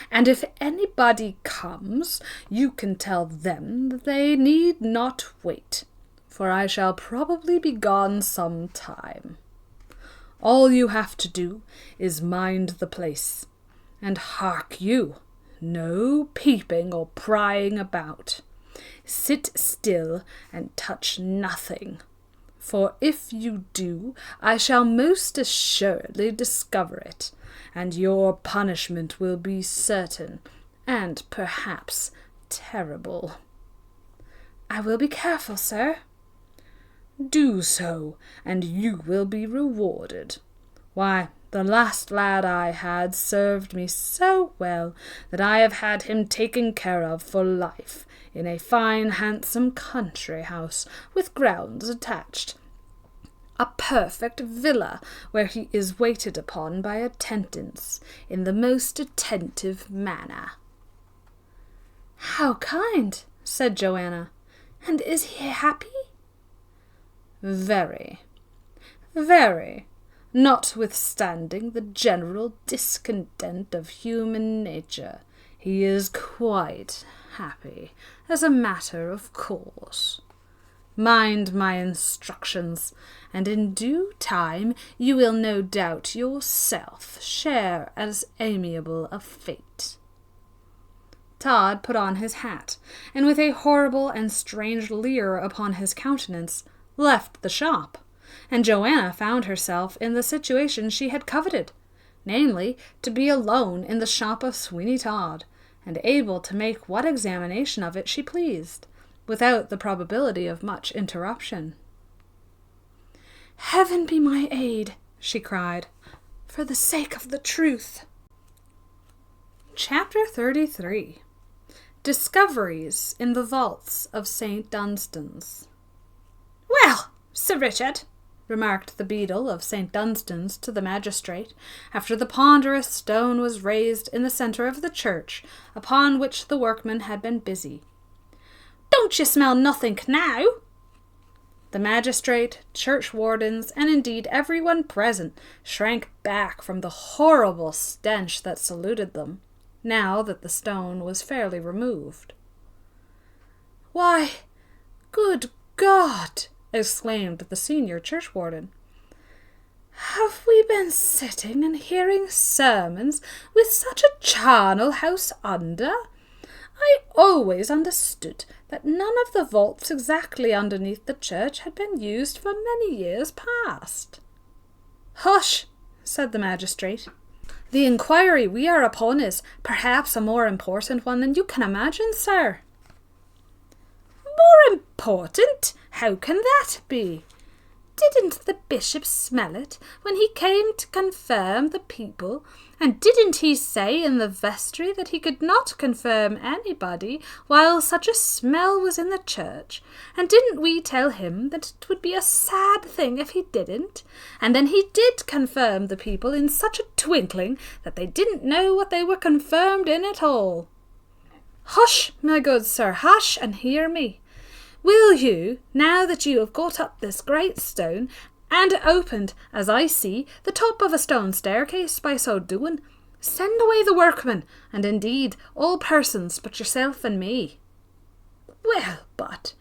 And if anybody comes, you can tell them that they need not wait, for I shall probably be gone some time. All you have to do is mind the place. And hark you, no peeping or prying about. Sit still and touch nothing. For if you do, I shall most assuredly discover it, and your punishment will be certain, and perhaps terrible." "I will be careful, sir." "Do so, and you will be rewarded. Why, the last lad I had served me so well that I have had him taken care of for life, in a fine handsome country house, with grounds attached. A perfect villa, where he is waited upon by attendants, in the most attentive manner." "How kind," said Johanna. "And is he happy?" "Very, very, notwithstanding the general discontent of human nature. He is quite happy, as a matter of course. Mind my instructions, and in due time you will no doubt yourself share as amiable a fate." Todd put on his hat, and with a horrible and strange leer upon his countenance, left the shop, and Johanna found herself in the situation she had coveted, namely, to be alone in the shop of Sweeny Todd, and able to make what examination of it she pleased, without the probability of much interruption. "Heaven be my aid," she cried, "for the sake of the truth." Chapter 33. Discoveries in the Vaults of St. Dunstan's. "Well, Sir Richard," remarked the beadle of St. Dunstan's to the magistrate, after the ponderous stone was raised in the centre of the church, upon which the workmen had been busy, "don't you smell nothink now?" The magistrate, churchwardens, and indeed everyone present shrank back from the horrible stench that saluted them, now that the stone was fairly removed. "Why, good God!" exclaimed the senior churchwarden. "Have we been sitting and hearing sermons with such a charnel house under? I always understood that none of the vaults exactly underneath the church had been used for many years past." "Hush!" said the magistrate. "The inquiry we are upon is perhaps a more important one than you can imagine, sir." "More important? How can that be? Didn't the bishop smell it when he came to confirm the people? And didn't he say in the vestry that he could not confirm anybody while such a smell was in the church? And didn't we tell him that it would be a sad thing if he didn't? And then he did confirm the people in such a twinkling that they didn't know what they were confirmed in at all." "Hush, my good sir, hush, and hear me. Will you, now that you have got up this great stone, and opened, as I see, the top of a stone staircase by so doing, send away the workmen, and indeed all persons but yourself and me? Well, but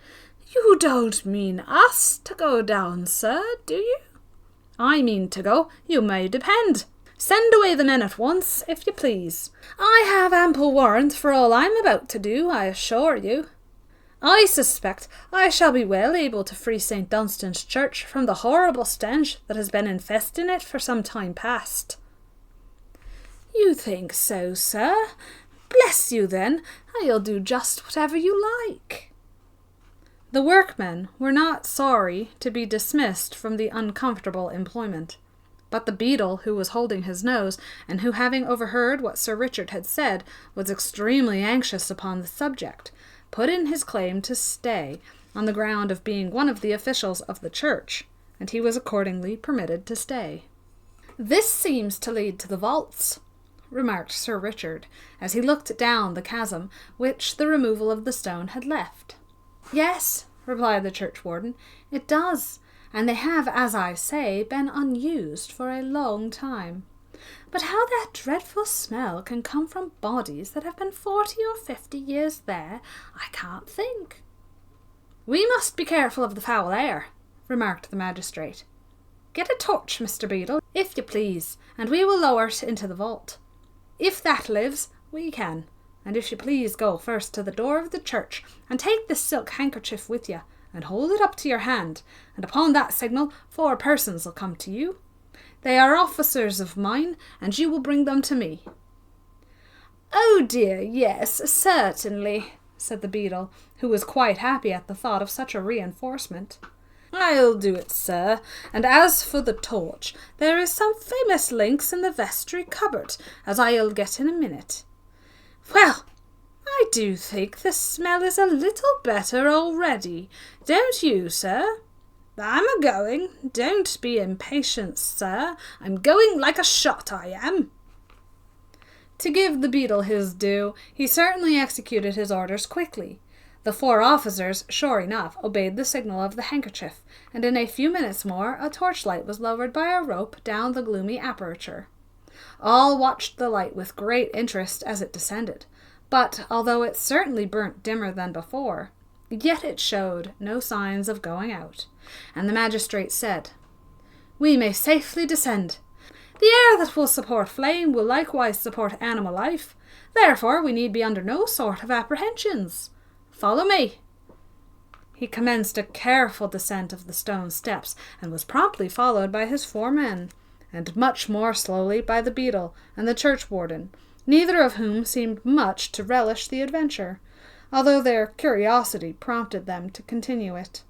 you don't mean us to go down, sir, do you? I mean to go, you may depend. Send away the men at once, if you please. I have ample warrant for all I'm about to do, I assure you. I suspect I shall be well able to free St. Dunstan's church from the horrible stench that has been infesting it for some time past. You think so, sir? Bless you, then. I'll do just whatever you like. The workmen were not sorry to be dismissed from the uncomfortable employment, but the beadle, who was holding his nose, and who, having overheard what Sir Richard had said, was extremely anxious upon the subject, put in his claim to stay, on the ground of being one of the officials of the church, and he was accordingly permitted to stay. "This seems to lead to the vaults," remarked Sir Richard, as he looked down the chasm which the removal of the stone had left. "Yes," replied the churchwarden, "it does, and they have, as I say, been unused for a long time. But how that dreadful smell can come from bodies that have been 40 or 50 years there, I can't think." "We must be careful of the foul air," remarked the magistrate. "Get a torch, Mr. Beadle, if you please, and we will lower it into the vault. If that lives, we can. And if you please go first to the door of the church, and take this silk handkerchief with you, and hold it up to your hand, and upon that signal 4 persons will come to you. They are officers of mine, and you will bring them to me." "Oh dear, yes, certainly," said the beadle, who was quite happy at the thought of such a reinforcement. "I'll do it, sir, and as for the torch, there is some famous links in the vestry cupboard, as I'll get in a minute. Well, I do think the smell is a little better already, don't you, sir? I'm a-going. Don't be impatient, sir. I'm going like a shot, I am." To give the beadle his due, he certainly executed his orders quickly. The 4 officers, sure enough, obeyed the signal of the handkerchief, and in a few minutes more a torchlight was lowered by a rope down the gloomy aperture. All watched the light with great interest as it descended, but although it certainly burnt dimmer than before, yet it showed no signs of going out, and the magistrate said, "We may safely descend. The air that will support flame will likewise support animal life, therefore we need be under no sort of apprehensions. Follow me." He commenced a careful descent of the stone steps, and was promptly followed by his 4 men, and much more slowly by the beadle and the churchwarden, neither of whom seemed much to relish the adventure, although their curiosity prompted them to continue it.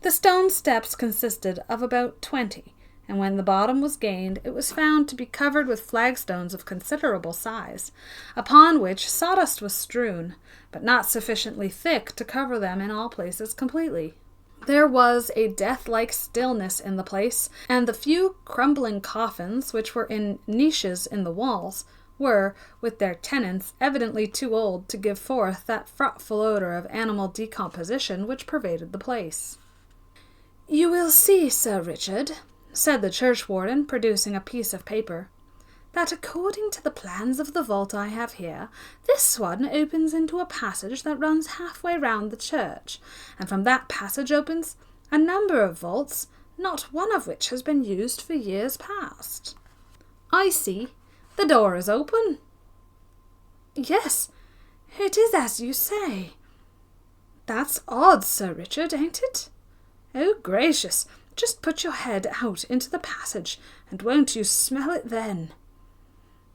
The stone steps consisted of about 20, and when the bottom was gained, it was found to be covered with flagstones of considerable size, upon which sawdust was strewn, but not sufficiently thick to cover them in all places completely. There was a death-like stillness in the place, and the few crumbling coffins, which were in niches in the walls, were, with their tenants, evidently too old to give forth that frightful odour of animal decomposition which pervaded the place. "You will see, Sir Richard," said the churchwarden, producing a piece of paper, "that according to the plans of the vault I have here, this one opens into a passage that runs halfway round the church, and from that passage opens a number of vaults, not one of which has been used for years past. I see. The door is open." "Yes, it is as you say." "That's odd, Sir Richard, ain't it?" "Oh, gracious! Just put your head out into the passage, and won't you smell it then?"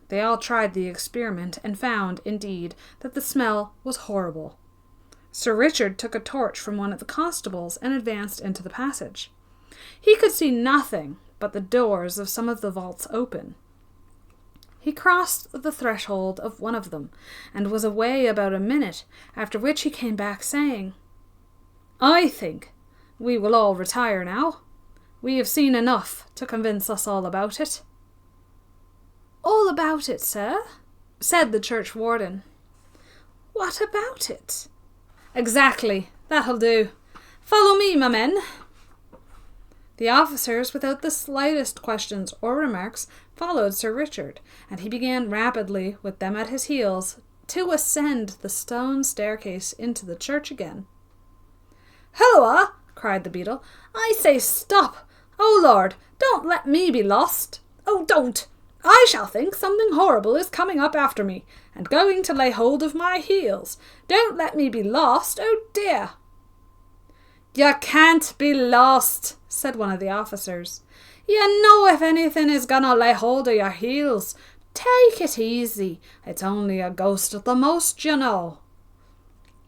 They all tried the experiment, and found, indeed, that the smell was horrible. Sir Richard took a torch from one of the constables and advanced into the passage. He could see nothing but the doors of some of the vaults open. He crossed the threshold of one of them, and was away about a minute, after which he came back saying, "I think we will all retire now. We have seen enough to convince us all about it." "All about it, sir?" said the churchwarden. "What about it?" "Exactly," That'll do. Follow me, my men." The officers, without the slightest questions or remarks, followed Sir Richard, and he began rapidly, with them at his heels, to ascend the stone staircase into the church again. "Hulloa!" cried the beadle. "I say stop! Oh, Lord, don't let me be lost! Oh, don't! I shall think something horrible is coming up after me, and going to lay hold of my heels. Don't let me be lost! Oh, dear!" "You can't be lost," said one of the officers. "You know if anything is gonna lay hold of your heels. Take it easy. It's only a ghost at the most, you know."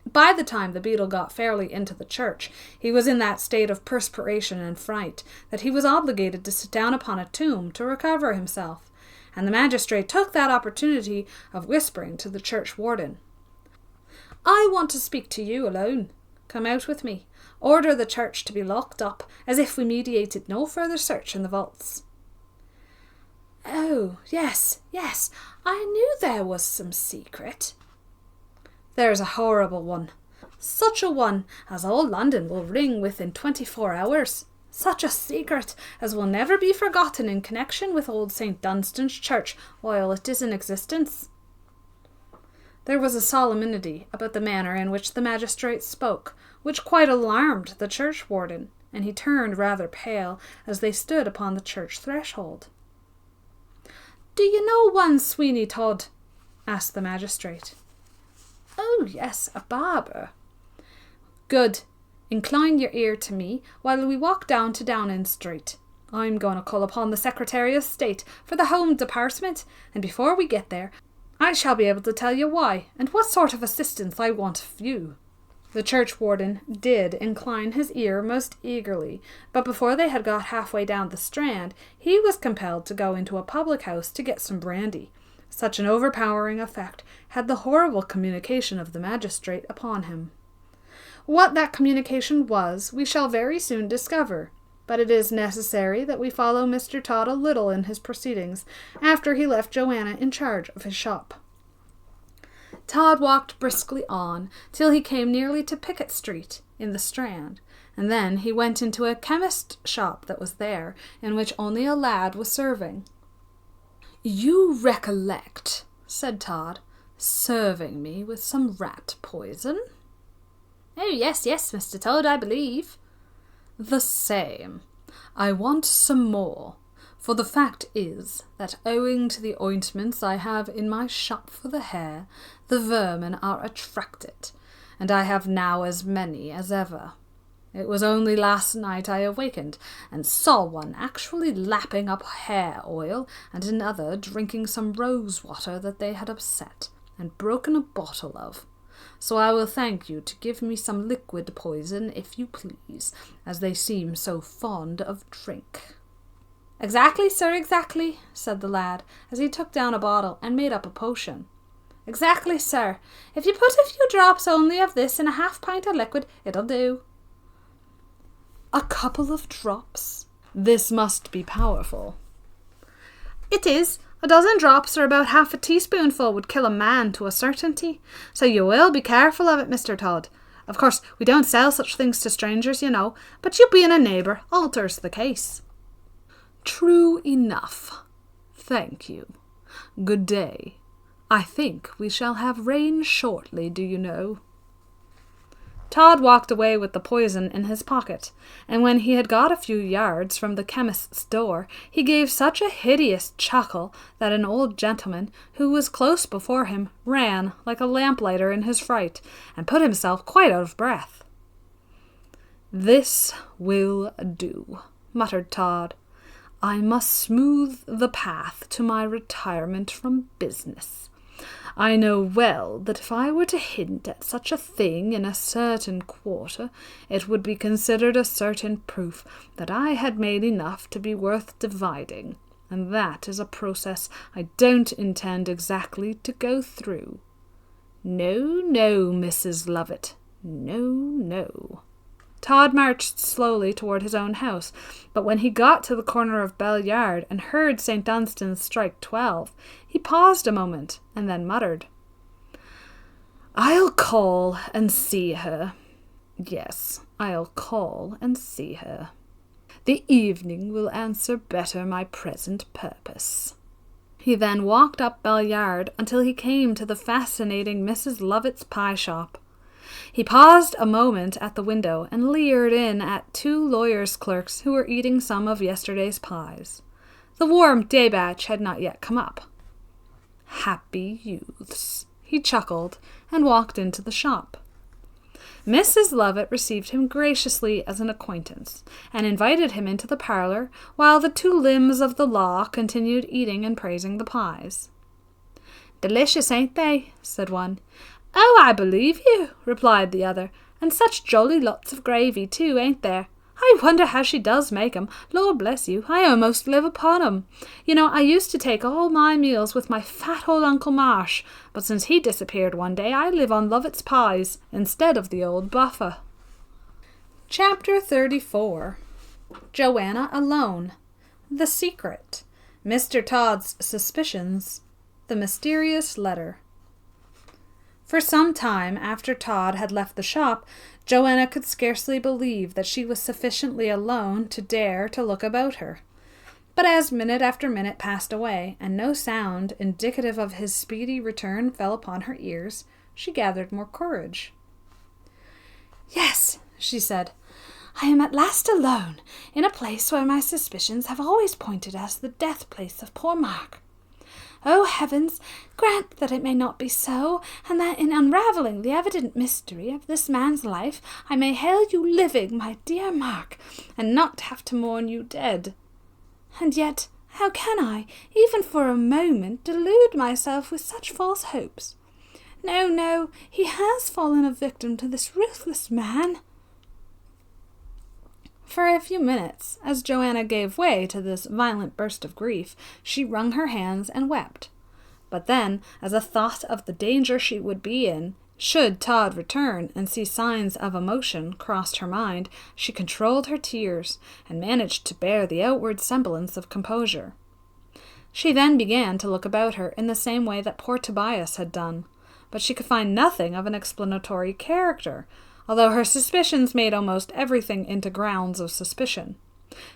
By the time the beadle got fairly into the church, he was in that state of perspiration and fright that he was obligated to sit down upon a tomb to recover himself, and the magistrate took that opportunity of whispering to the church warden. "I want to speak to you alone. Come out with me. Order the church to be locked up, as if we meditated no further search in the vaults." "Oh, yes, I knew there was some secret." "There's a horrible one. Such a one as all London will ring with in 24 hours. Such a secret as will never be forgotten in connection with old St. Dunstan's church while it is in existence." There was a solemnity about the manner in which the magistrate spoke, which quite alarmed the church warden, and he turned rather pale as they stood upon the church threshold. "Do you know one Sweeny Todd?" asked the magistrate. "Oh, yes, a barber." "Good. Incline your ear to me while we walk down to Downing Street. I'm going to call upon the Secretary of State for the Home Department, and before we get there, I shall be able to tell you why and what sort of assistance I want of you." The church warden did incline his ear most eagerly, but before they had got halfway down the Strand, he was compelled to go into a public house to get some brandy. Such an overpowering effect had the horrible communication of the magistrate upon him. What that communication was, we shall very soon discover, but it is necessary that we follow Mr. Todd a little in his proceedings after he left Johanna in charge of his shop. Todd walked briskly on till he came nearly to Pickett Street in the Strand, and then he went into a chemist's shop that was there, in which only a lad was serving. "You recollect," said Todd, "serving me with some rat poison?" "Oh, yes, Mr. Todd, I believe." "The same. I want some more, for the fact is that owing to the ointments I have in my shop for the hair, the vermin are attracted, and I have now as many as ever. It was only last night I awakened and saw one actually lapping up hair oil and another drinking some rose water that they had upset and broken a bottle of. So I will thank you to give me some liquid poison, if you please, as they seem so fond of drink." "Exactly, sir, exactly," said the lad, as he took down a bottle and made up a potion. "Exactly, sir. If you put a few drops only of this in a half-pint of liquid, it'll do." "A couple of drops? This must be powerful." "It is. A dozen drops or about half a teaspoonful would kill a man to a certainty. So you will be careful of it, Mr. Todd. Of course, we don't sell such things to strangers, you know, but you being a neighbour alters the case." "True enough. Thank you. Good day. I think we shall have rain shortly, do you know." Todd walked away with the poison in his pocket, and when he had got a few yards from the chemist's door, he gave such a hideous chuckle that an old gentleman, who was close before him, ran like a lamplighter in his fright, and put himself quite out of breath. "This will do," muttered Todd. "I must smooth the path to my retirement from business. I know well that if I were to hint at such a thing in a certain quarter, it would be considered a certain proof that I had made enough to be worth dividing, and that is a process I don't intend exactly to go through. No, Mrs. Lovitt, no." Todd marched slowly toward his own house, but when he got to the corner of Bell Yard and heard St. Dunstan's strike 12, he paused a moment and then muttered, "I'll call and see her. Yes, I'll call and see her. The evening will answer better my present purpose." He then walked up Bell Yard until he came to the fascinating Mrs. Lovitt's pie shop. He paused a moment at the window and leered in at two lawyers' clerks who were eating some of yesterday's pies. The warm day batch had not yet come up. "Happy youths," he chuckled and walked into the shop. Mrs. Lovitt received him graciously as an acquaintance, and invited him into the parlour, while the two limbs of the law continued eating and praising the pies. "Delicious, ain't they?" said one. "Oh, I believe you," replied the other. "And such jolly lots of gravy, too, ain't there? I wonder how she does make 'em. Lord bless you, I almost live upon 'em. You know, I used to take all my meals with my fat old Uncle Marsh, but since he disappeared one day, I live on Lovitt's pies instead of the old buffer." Chapter 34. Johanna Alone. The Secret. Mr. Todd's Suspicions. The Mysterious Letter. For some time after Todd had left the shop, Johanna could scarcely believe that she was sufficiently alone to dare to look about her. But as minute after minute passed away, and no sound indicative of his speedy return fell upon her ears, she gathered more courage. "Yes," she said, "I am at last alone, in a place where my suspicions have always pointed as the death place of poor Mark. Oh, heavens, grant that it may not be so, and that in unravelling the evident mystery of this man's life, I may hail you living, my dear Mark, and not have to mourn you dead. And yet, how can I, even for a moment, delude myself with such false hopes? No, no, he has fallen a victim to this ruthless man." For a few minutes, as Johanna gave way to this violent burst of grief, she wrung her hands and wept. But then, as a thought of the danger she would be in, should Todd return and see signs of emotion, crossed her mind, she controlled her tears, and managed to bear the outward semblance of composure. She then began to look about her in the same way that poor Tobias had done, but she could find nothing of an explanatory character, although her suspicions made almost everything into grounds of suspicion.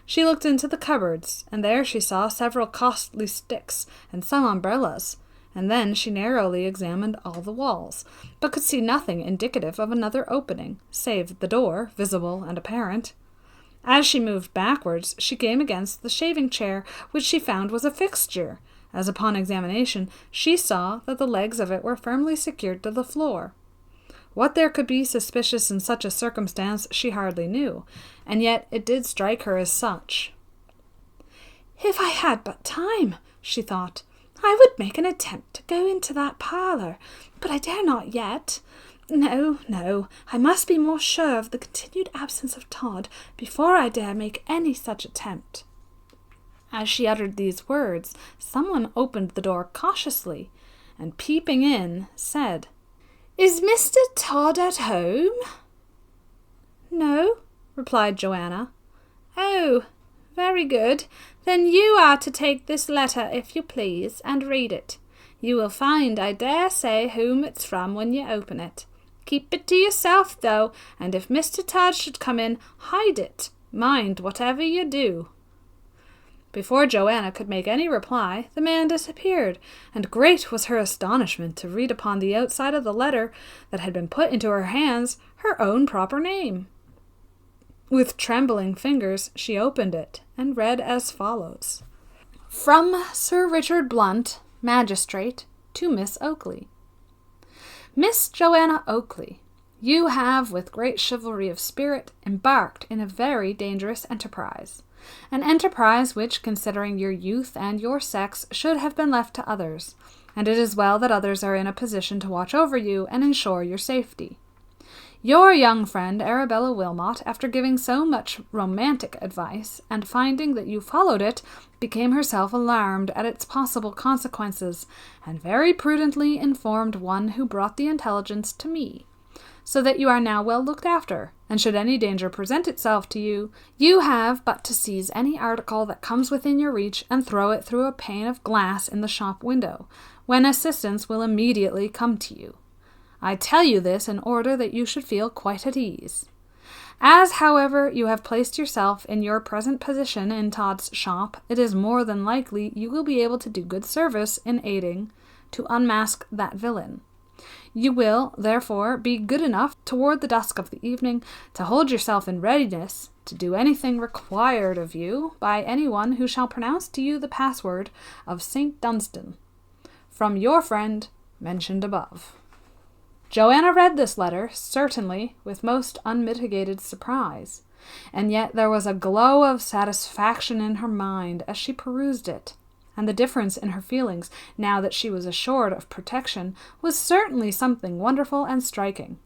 She looked into the cupboards, and there she saw several costly sticks and some umbrellas, and then she narrowly examined all the walls, but could see nothing indicative of another opening, save the door, visible and apparent. As she moved backwards, she came against the shaving chair, which she found was a fixture, as upon examination she saw that the legs of it were firmly secured to the floor. What there could be suspicious in such a circumstance she hardly knew, and yet it did strike her as such. "If I had but time," she thought, "I would make an attempt to go into that parlour, but I dare not yet. No, no, I must be more sure of the continued absence of Todd before I dare make any such attempt." As she uttered these words, someone opened the door cautiously, and peeping in, said, "Is Mr. Todd at home?" "No," replied Johanna. "Oh, very good. Then you are to take this letter, if you please, and read it. You will find, I dare say, whom it's from when you open it. Keep it to yourself, though, and if Mr. Todd should come in, hide it. Mind, whatever you do." Before Johanna could make any reply, the man disappeared, and great was her astonishment to read upon the outside of the letter that had been put into her hands her own proper name. With trembling fingers she opened it, and read as follows. From Sir Richard Blunt, Magistrate, to Miss Oakley. Miss Johanna Oakley, you have, with great chivalry of spirit, embarked in a very dangerous enterprise. An enterprise which, considering your youth and your sex, should have been left to others, and it is well that others are in a position to watch over you and ensure your safety. Your young friend Arabella Wilmot, after giving so much romantic advice, and finding that you followed it, became herself alarmed at its possible consequences, and very prudently informed one who brought the intelligence to me, so that you are now well looked after, and should any danger present itself to you, you have but to seize any article that comes within your reach and throw it through a pane of glass in the shop window, when assistance will immediately come to you. I tell you this in order that you should feel quite at ease. As, however, you have placed yourself in your present position in Todd's shop, it is more than likely you will be able to do good service in aiding to unmask that villain. You will, therefore, be good enough toward the dusk of the evening to hold yourself in readiness to do anything required of you by anyone who shall pronounce to you the password of St. Dunstan. From your friend mentioned above. Johanna read this letter, certainly, with most unmitigated surprise, and yet there was a glow of satisfaction in her mind as she perused it, and the difference in her feelings, now that she was assured of protection, was certainly something wonderful and striking.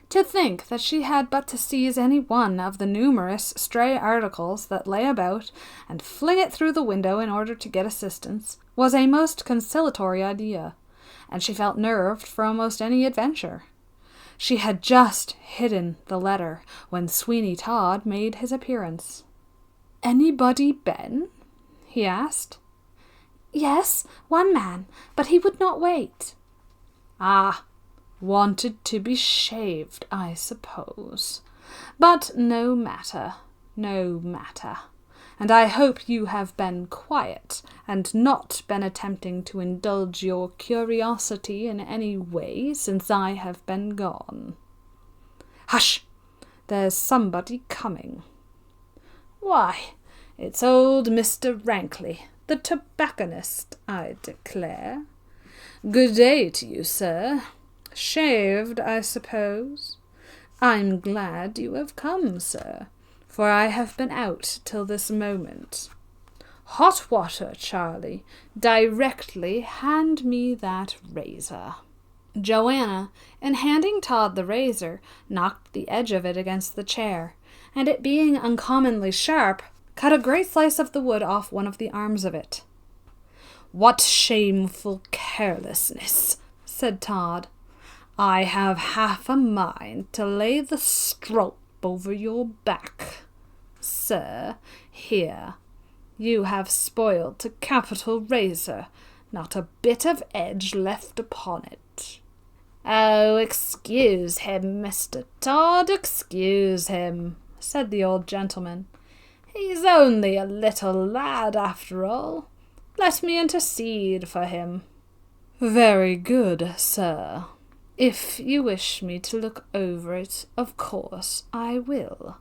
To think that she had but to seize any one of the numerous stray articles that lay about, and fling it through the window in order to get assistance, was a most conciliatory idea, and she felt nerved for almost any adventure. She had just hidden the letter when Sweeny Todd made his appearance. "Anybody been?" he asked. "Yes, one man, but he would not wait." "Ah, wanted to be shaved, I suppose. But no matter, no matter. And I hope you have been quiet, and not been attempting to indulge your curiosity in any way since I have been gone. Hush! There's somebody coming. Why, it's old Mr. Rankley, the tobacconist, I declare. Good day to you, sir. Shaved, I suppose? I'm glad you have come, sir, for I have been out till this moment. Hot water, Charlie. Directly hand me that razor." Johanna, in handing Todd the razor, knocked the edge of it against the chair, and it being uncommonly sharp, cut a great slice of the wood off one of the arms of it. "What shameful carelessness," said Todd. "I have half a mind to lay the strop over your back. Sir, here, you have spoiled a capital razor, not a bit of edge left upon it." "Oh, excuse him, Mr. Todd, excuse him," said the old gentleman. "He's only a little lad, after all. Let me intercede for him." "Very good, sir. If you wish me to look over it, of course I will.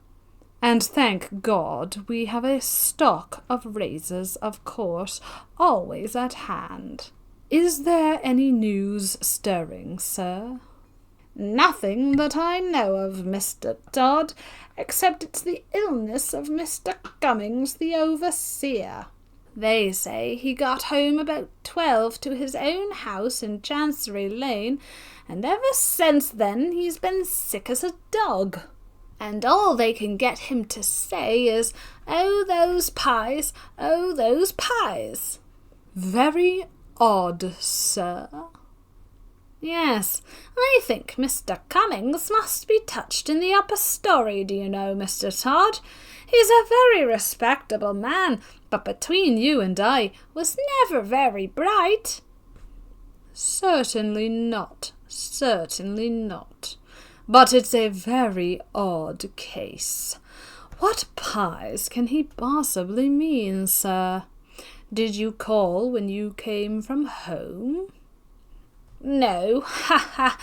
And thank God we have a stock of razors, of course, always at hand. Is there any news stirring, sir?" "Nothing that I know of, Mr. Todd, except it's the illness of Mr. Cummings, the overseer. They say he got home about 12 to his own house in Chancery Lane, and ever since then he's been sick as a dog. And all they can get him to say is, 'Oh, those pies, oh, those pies.'" "Very odd, sir." "Yes, I think Mr. Cummings must be touched in the upper story, do you know, Mr. Todd? He's a very respectable man, but between you and I, was never very bright." "Certainly not, certainly not. But it's a very odd case. What pies can he possibly mean, sir? Did you call when you came from home?" "No, ha,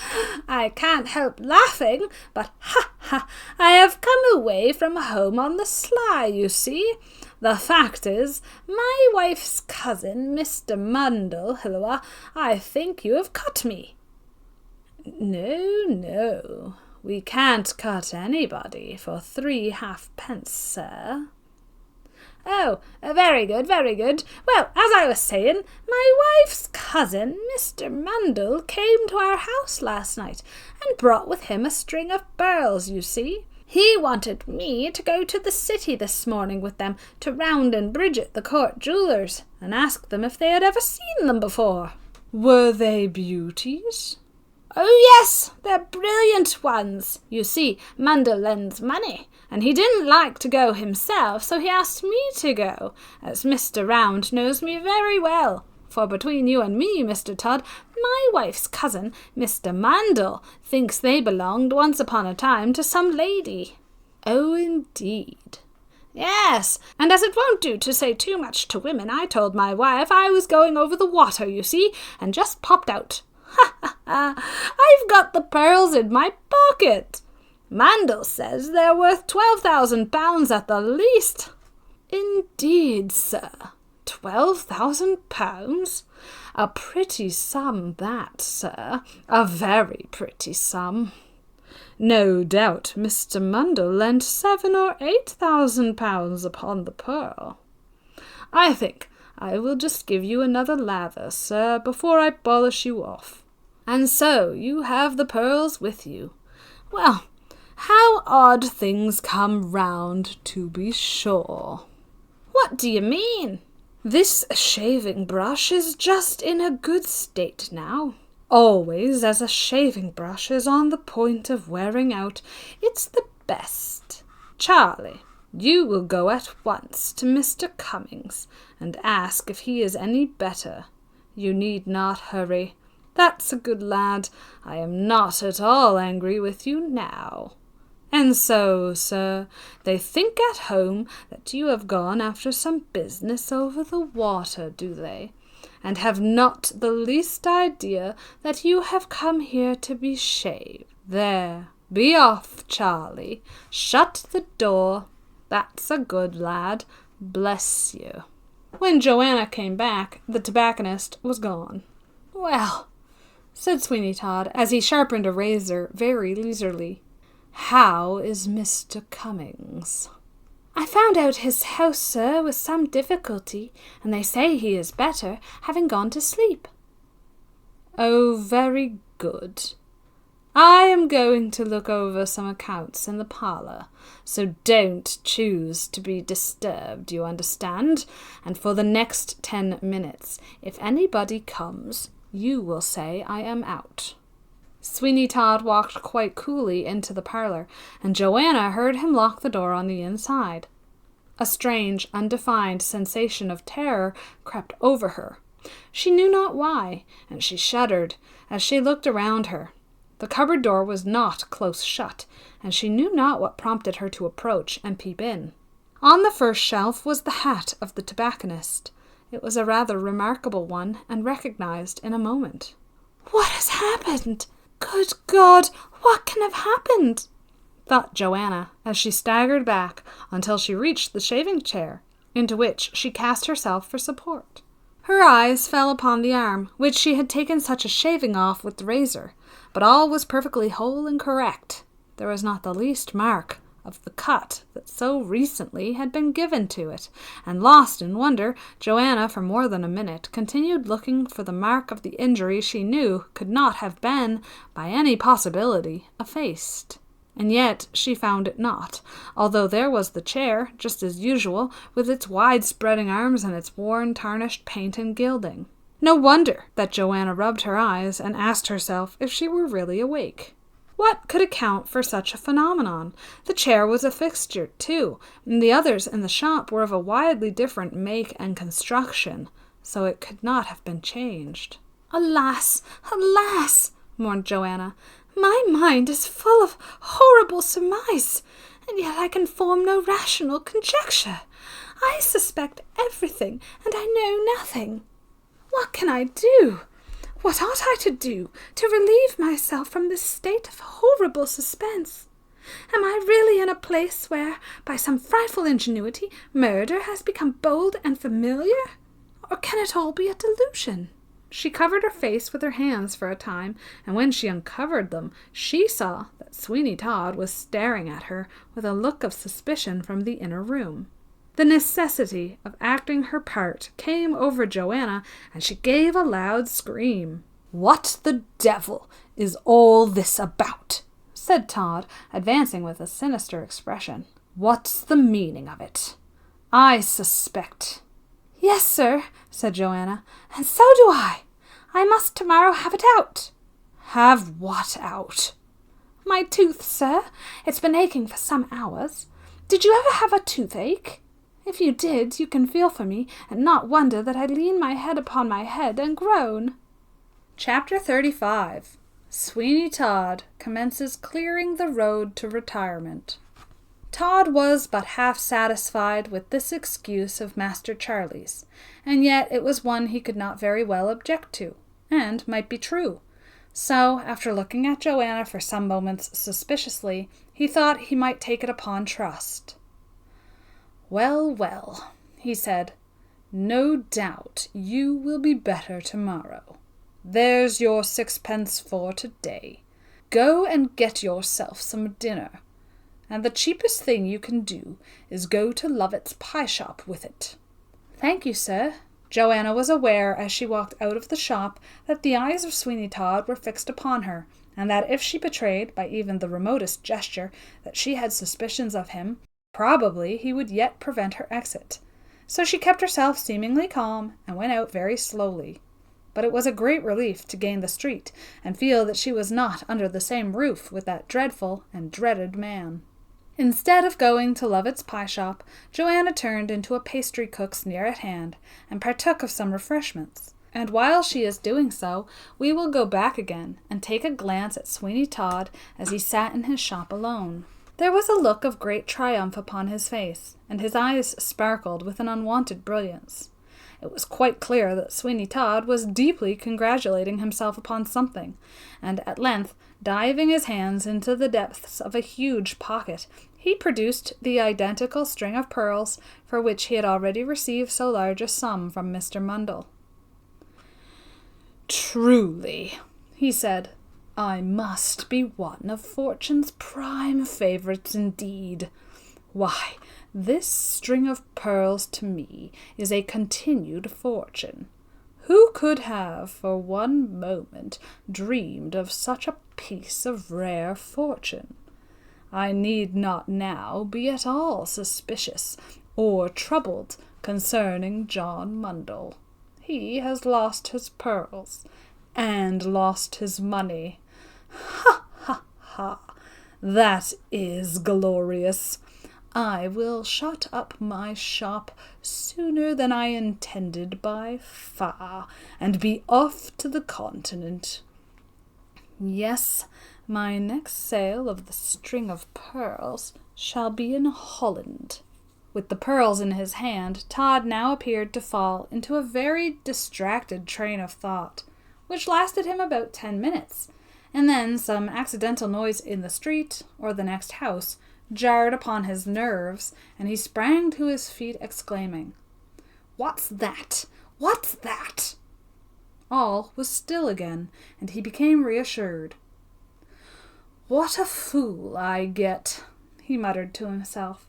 I can't help laughing, but ha, I have come away from home on the sly, you see. The fact is, my wife's cousin, Mr. Mundle, Hilloa, I think you have cut me." No, we can't cut anybody for 3 halfpence, sir." "Oh, very good, very good. Well, as I was saying, my wife's cousin, Mr. Mundle, came to our house last night, and brought with him a string of pearls, you see. He wanted me to go to the city this morning with them to Round and Bridget, the court jewellers, and ask them if they had ever seen them before." "Were they beauties?" "Oh, yes, they're brilliant ones. You see, Mundle lends money, and he didn't like to go himself, so he asked me to go, as Mr. Round knows me very well. For between you and me, Mr. Todd, my wife's cousin, Mr. Mandel, thinks they belonged once upon a time to some lady." "Oh, indeed." "Yes, and as it won't do to say too much to women, I told my wife I was going over the water, you see, and just popped out. Ha, ha, ha! I've got the pearls in my pocket. Mandel says they're worth £12,000 at the least." "Indeed, sir. £12,000? A pretty sum that, sir. A very pretty sum. No doubt Mr. Mandel lent £7,000 or £8,000 upon the pearl. I think I will just give you another lather, sir, before I polish you off. And so you have the pearls with you. Well, how odd things come round, to be sure." "What do you mean?" "This shaving brush is just in a good state now. Always as a shaving brush is on the point of wearing out, it's the best. Charlie, you will go at once to Mr. Cummings and ask if he is any better. You need not hurry. That's a good lad. I am not at all angry with you now. And so, sir, they think at home that you have gone after some business over the water, do they? And have not the least idea that you have come here to be shaved. There, be off, Charlie. Shut the door. That's a good lad. Bless you." When Johanna came back, the tobacconist was gone. "Well," said Sweeny Todd, as he sharpened a razor very leisurely, "how is Mr. Cummings?" "I found out his house, sir, with some difficulty, and they say he is better, having gone to sleep." "Oh, very good. I am going to look over some accounts in the parlour, so don't choose to be disturbed, you understand, and for the next 10 minutes, if anybody comes, you will say I am out." Sweeny Todd walked quite coolly into the parlour, and Johanna heard him lock the door on the inside. A strange, undefined sensation of terror crept over her. She knew not why, and she shuddered as she looked around her. The cupboard door was not close shut, and she knew not what prompted her to approach and peep in. On the first shelf was the hat of the tobacconist. It was a rather remarkable one, and recognized in a moment. "What has happened? Good God, what can have happened?" thought Johanna, as she staggered back until she reached the shaving chair, into which she cast herself for support. Her eyes fell upon the arm, which she had taken such a shaving off with the razor, but all was perfectly whole and correct. There was not the least mark of the cut that so recently had been given to it, and lost in wonder, Johanna for more than a minute continued looking for the mark of the injury she knew could not have been, by any possibility, effaced. And yet she found it not, although there was the chair, just as usual, with its wide-spreading arms and its worn, tarnished paint and gilding. No wonder that Johanna rubbed her eyes and asked herself if she were really awake. What could account for such a phenomenon? The chair was a fixture, too, and the others in the shop were of a widely different make and construction, so it could not have been changed. "Alas, alas," mourned Johanna, "my mind is full of horrible surmise, and yet I can form no rational conjecture. I suspect everything, and I know nothing. What can I do? What ought I to do to relieve myself from this state of horrible suspense? Am I really in a place where, by some frightful ingenuity, murder has become bold and familiar? Or can it all be a delusion?" She covered her face with her hands for a time, and when she uncovered them, she saw that Sweeny Todd was staring at her with a look of suspicion from the inner room. The necessity of acting her part came over Johanna, and she gave a loud scream. "What the devil is all this about?" said Todd, advancing with a sinister expression. "What's the meaning of it? I suspect—" "Yes, sir," said Johanna, "and so do I. I must tomorrow have it out." "Have what out?" "My tooth, sir. It's been aching for some hours. Did you ever have a toothache?" If you did, you can feel for me, and not wonder that I lean my head upon my head and groan. Chapter 35. Sweeny Todd commences clearing the road to retirement. Todd was but half satisfied with this excuse of Master Charlie's, and yet it was one he could not very well object to, and might be true. So, after looking at Johanna for some moments suspiciously, he thought he might take it upon trust. "Well, well," he said, "no doubt you will be better tomorrow. There's your 6 pence for today. Go and get yourself some dinner, and the cheapest thing you can do is go to Lovitt's pie shop with it." "Thank you, sir." Johanna was aware as she walked out of the shop that the eyes of Sweeny Todd were fixed upon her, and that if she betrayed by even the remotest gesture that she had suspicions of him, probably he would yet prevent her exit. So she kept herself seemingly calm and went out very slowly. But it was a great relief to gain the street and feel that she was not under the same roof with that dreadful and dreaded man. Instead of going to Lovitt's pie shop, Johanna turned into a pastry cook's near at hand, and partook of some refreshments. And while she is doing so, we will go back again, and take a glance at Sweeny Todd as he sat in his shop alone. There was a look of great triumph upon his face, and his eyes sparkled with an unwonted brilliance. It was quite clear that Sweeny Todd was deeply congratulating himself upon something, and at length, diving his hands into the depths of a huge pocket, he produced the identical string of pearls for which he had already received so large a sum from Mr. Mundle. "Truly," he said, "I must be one of Fortune's prime favourites indeed. Why, this string of pearls to me is a continued fortune. Who could have for one moment dreamed of such a piece of rare fortune? I need not now be at all suspicious or troubled concerning John Mundle. He has lost his pearls, and lost his money. Ha, ha, ha! That is glorious. I will shut up my shop sooner than I intended by far, and be off to the continent. Yes, my next sale of the string of pearls shall be in Holland." With the pearls in his hand, Todd now appeared to fall into a very distracted train of thought, which lasted him about 10 minutes, and then some accidental noise in the street, or the next house, jarred upon his nerves, and he sprang to his feet, exclaiming, "What's that? What's that?" All was still again, and he became reassured. "What a fool I get," he muttered to himself,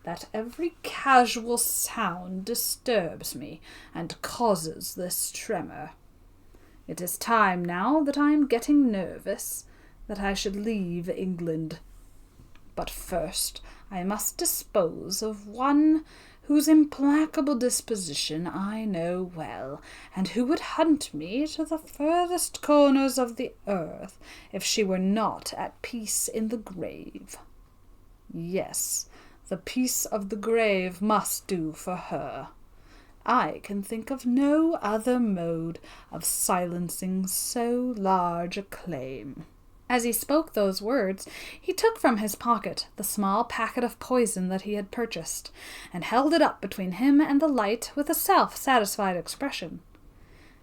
"that every casual sound disturbs me and causes this tremor. It is time now that I am getting nervous, that I should leave England. But first I must dispose of one whose implacable disposition I know well, and who would hunt me to the furthest corners of the earth if she were not at peace in the grave. Yes, the peace of the grave must do for her. I can think of no other mode of silencing so large a claim." As he spoke those words, he took from his pocket the small packet of poison that he had purchased, and held it up between him and the light with a self-satisfied expression.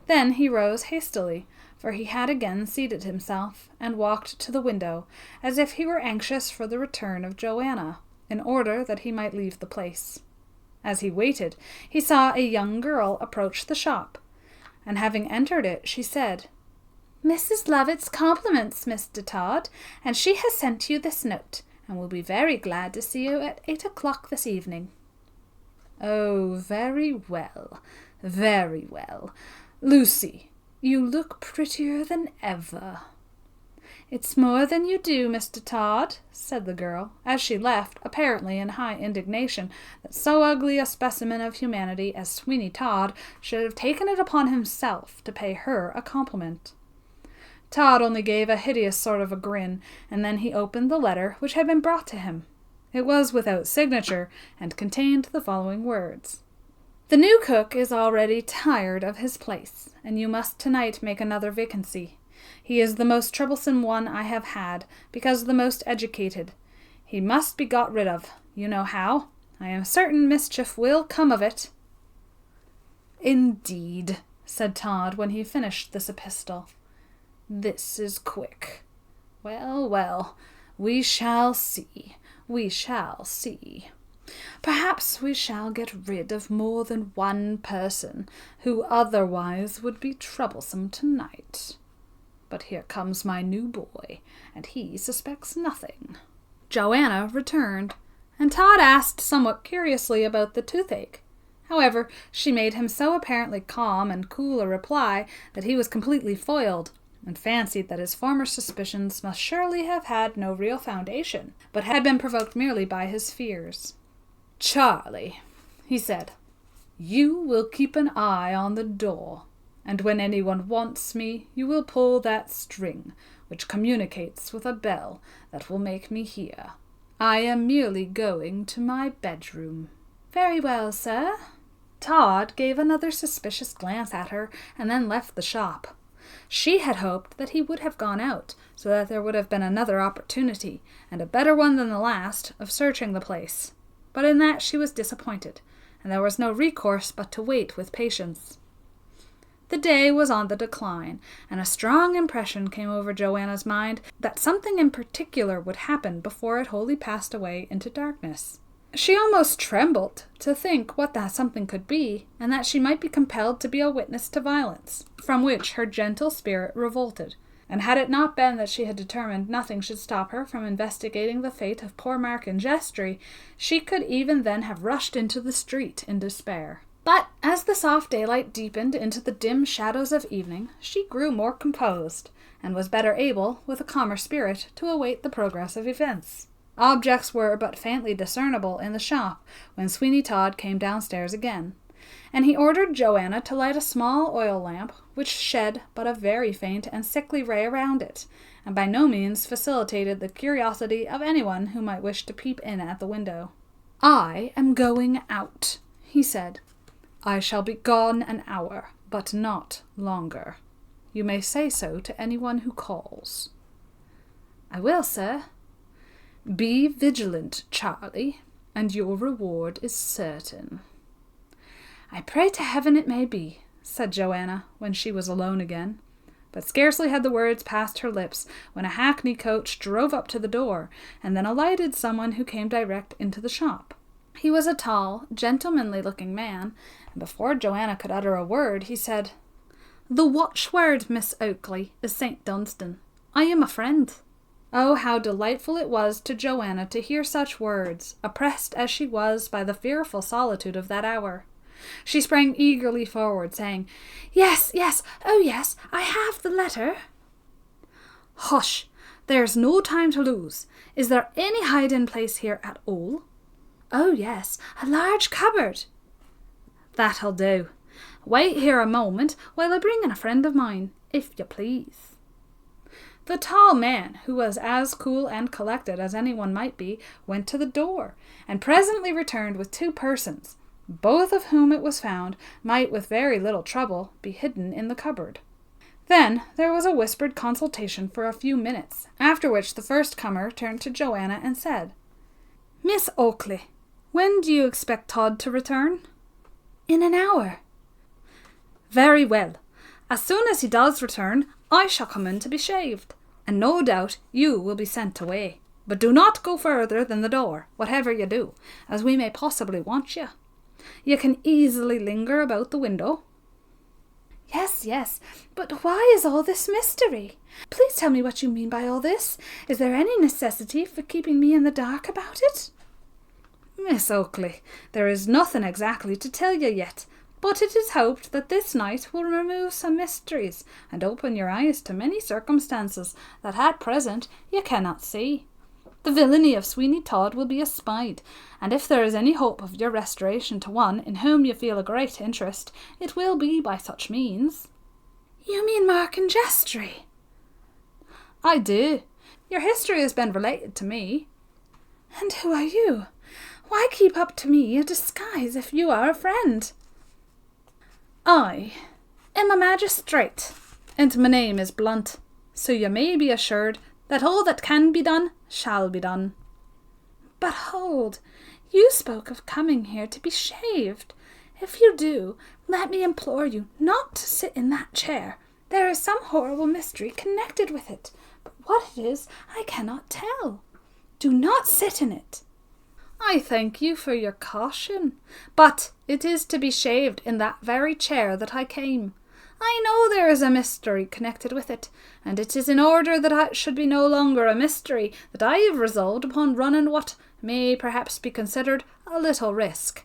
Then he rose hastily, for he had again seated himself, and walked to the window, as if he were anxious for the return of Johanna, in order that he might leave the place. As he waited, he saw a young girl approach the shop, and having entered it, she said, "Mrs. Lovitt's compliments, Mr. Todd, and she has sent you this note, and will be very glad to see you at 8 o'clock this evening." "Oh, very well, very well. Lucy, you look prettier than ever." "It's more than you do, Mr. Todd," said the girl, as she left, apparently in high indignation that so ugly a specimen of humanity as Sweeny Todd should have taken it upon himself to pay her a compliment. Todd only gave a hideous sort of a grin, and then he opened the letter which had been brought to him. It was without signature, and contained the following words. The new cook is already tired of his place, and you must tonight make another vacancy. He is the most troublesome one I have had, because the most educated. He must be got rid of. You know how. I am certain mischief will come of it. Indeed, said Todd when he finished this epistle. This is quick. Well, well, we shall see. We shall see. Perhaps we shall get rid of more than one person who otherwise would be troublesome tonight. But here comes my new boy, and he suspects nothing. Johanna returned, and Todd asked somewhat curiously about the toothache. However, she made him so apparently calm and cool a reply that he was completely foiled, and fancied that his former suspicions must surely have had no real foundation, but had been provoked merely by his fears. Charlie, he said, you will keep an eye on the door, and when anyone wants me, you will pull that string, which communicates with a bell that will make me hear. I am merely going to my bedroom. Very well, sir. Todd gave another suspicious glance at her, and then left the shop. She had hoped that he would have gone out, so that there would have been another opportunity, and a better one than the last, of searching the place. But in that she was disappointed, and there was no recourse but to wait with patience. The day was on the decline, and a strong impression came over Johanna's mind that something in particular would happen before it wholly passed away into darkness. She almost trembled to think what that something could be, and that she might be compelled to be a witness to violence, from which her gentle spirit revolted. And had it not been that she had determined nothing should stop her from investigating the fate of poor Mark and Jeffery, she could even then have rushed into the street in despair. But as the soft daylight deepened into the dim shadows of evening, she grew more composed, and was better able, with a calmer spirit, to await the progress of events. Objects were but faintly discernible in the shop when Sweeny Todd came downstairs again, and he ordered Johanna to light a small oil lamp, which shed but a very faint and sickly ray around it, and by no means facilitated the curiosity of anyone who might wish to peep in at the window. I am going out, he said. I shall be gone an hour, but not longer. You may say so to anyone who calls. I will, sir. Be vigilant, Charlie, and your reward is certain. I pray to heaven it may be, said Johanna, when she was alone again. But scarcely had the words passed her lips when a hackney coach drove up to the door, and then alighted someone who came direct into the shop. He was a tall, gentlemanly-looking man, and before Johanna could utter a word, he said, The watchword, Miss Oakley, is St. Dunstan. I am a friend. Oh, how delightful it was to Johanna to hear such words, oppressed as she was by the fearful solitude of that hour. She sprang eagerly forward, saying, Yes, yes, oh yes, I have the letter. Hush, there's no time to lose. Is there any hiding place here at all? Oh yes, a large cupboard. That'll do. Wait here a moment while I bring in a friend of mine, if you please. The tall man, who was as cool and collected as anyone might be, went to the door, and presently returned with two persons, both of whom it was found might with very little trouble be hidden in the cupboard. Then there was a whispered consultation for a few minutes, after which the first comer turned to Johanna and said, Miss Oakley, when do you expect Todd to return? In an hour. Very well. As soon as he does return, I shall come in to be shaved, and no doubt you will be sent away. But do not go further than the door, whatever you do, as we may possibly want you. You can easily linger about the window. Yes, yes, but why is all this mystery? Please tell me what you mean by all this. Is there any necessity for keeping me in the dark about it? Miss Oakley, there is nothing exactly to tell you yet, but it is hoped that this night will remove some mysteries and open your eyes to many circumstances that at present you cannot see. The villainy of Sweeny Todd will be espied, and if there is any hope of your restoration to one in whom you feel a great interest, it will be by such means. You mean Mark and Jeffery? I do. Your history has been related to me. And who are you? Why keep up to me a disguise if you are a friend? I am a magistrate, and my name is Blunt, so you may be assured that all that can be done shall be done. But hold, you spoke of coming here to be shaved. If you do, let me implore you not to sit in that chair. There is some horrible mystery connected with it, but what it is I cannot tell. Do not sit in it. I thank you for your caution, but it is to be shaved in that very chair that I came. I know there is a mystery connected with it, and it is in order that it should be no longer a mystery that I have resolved upon running what may perhaps be considered a little risk.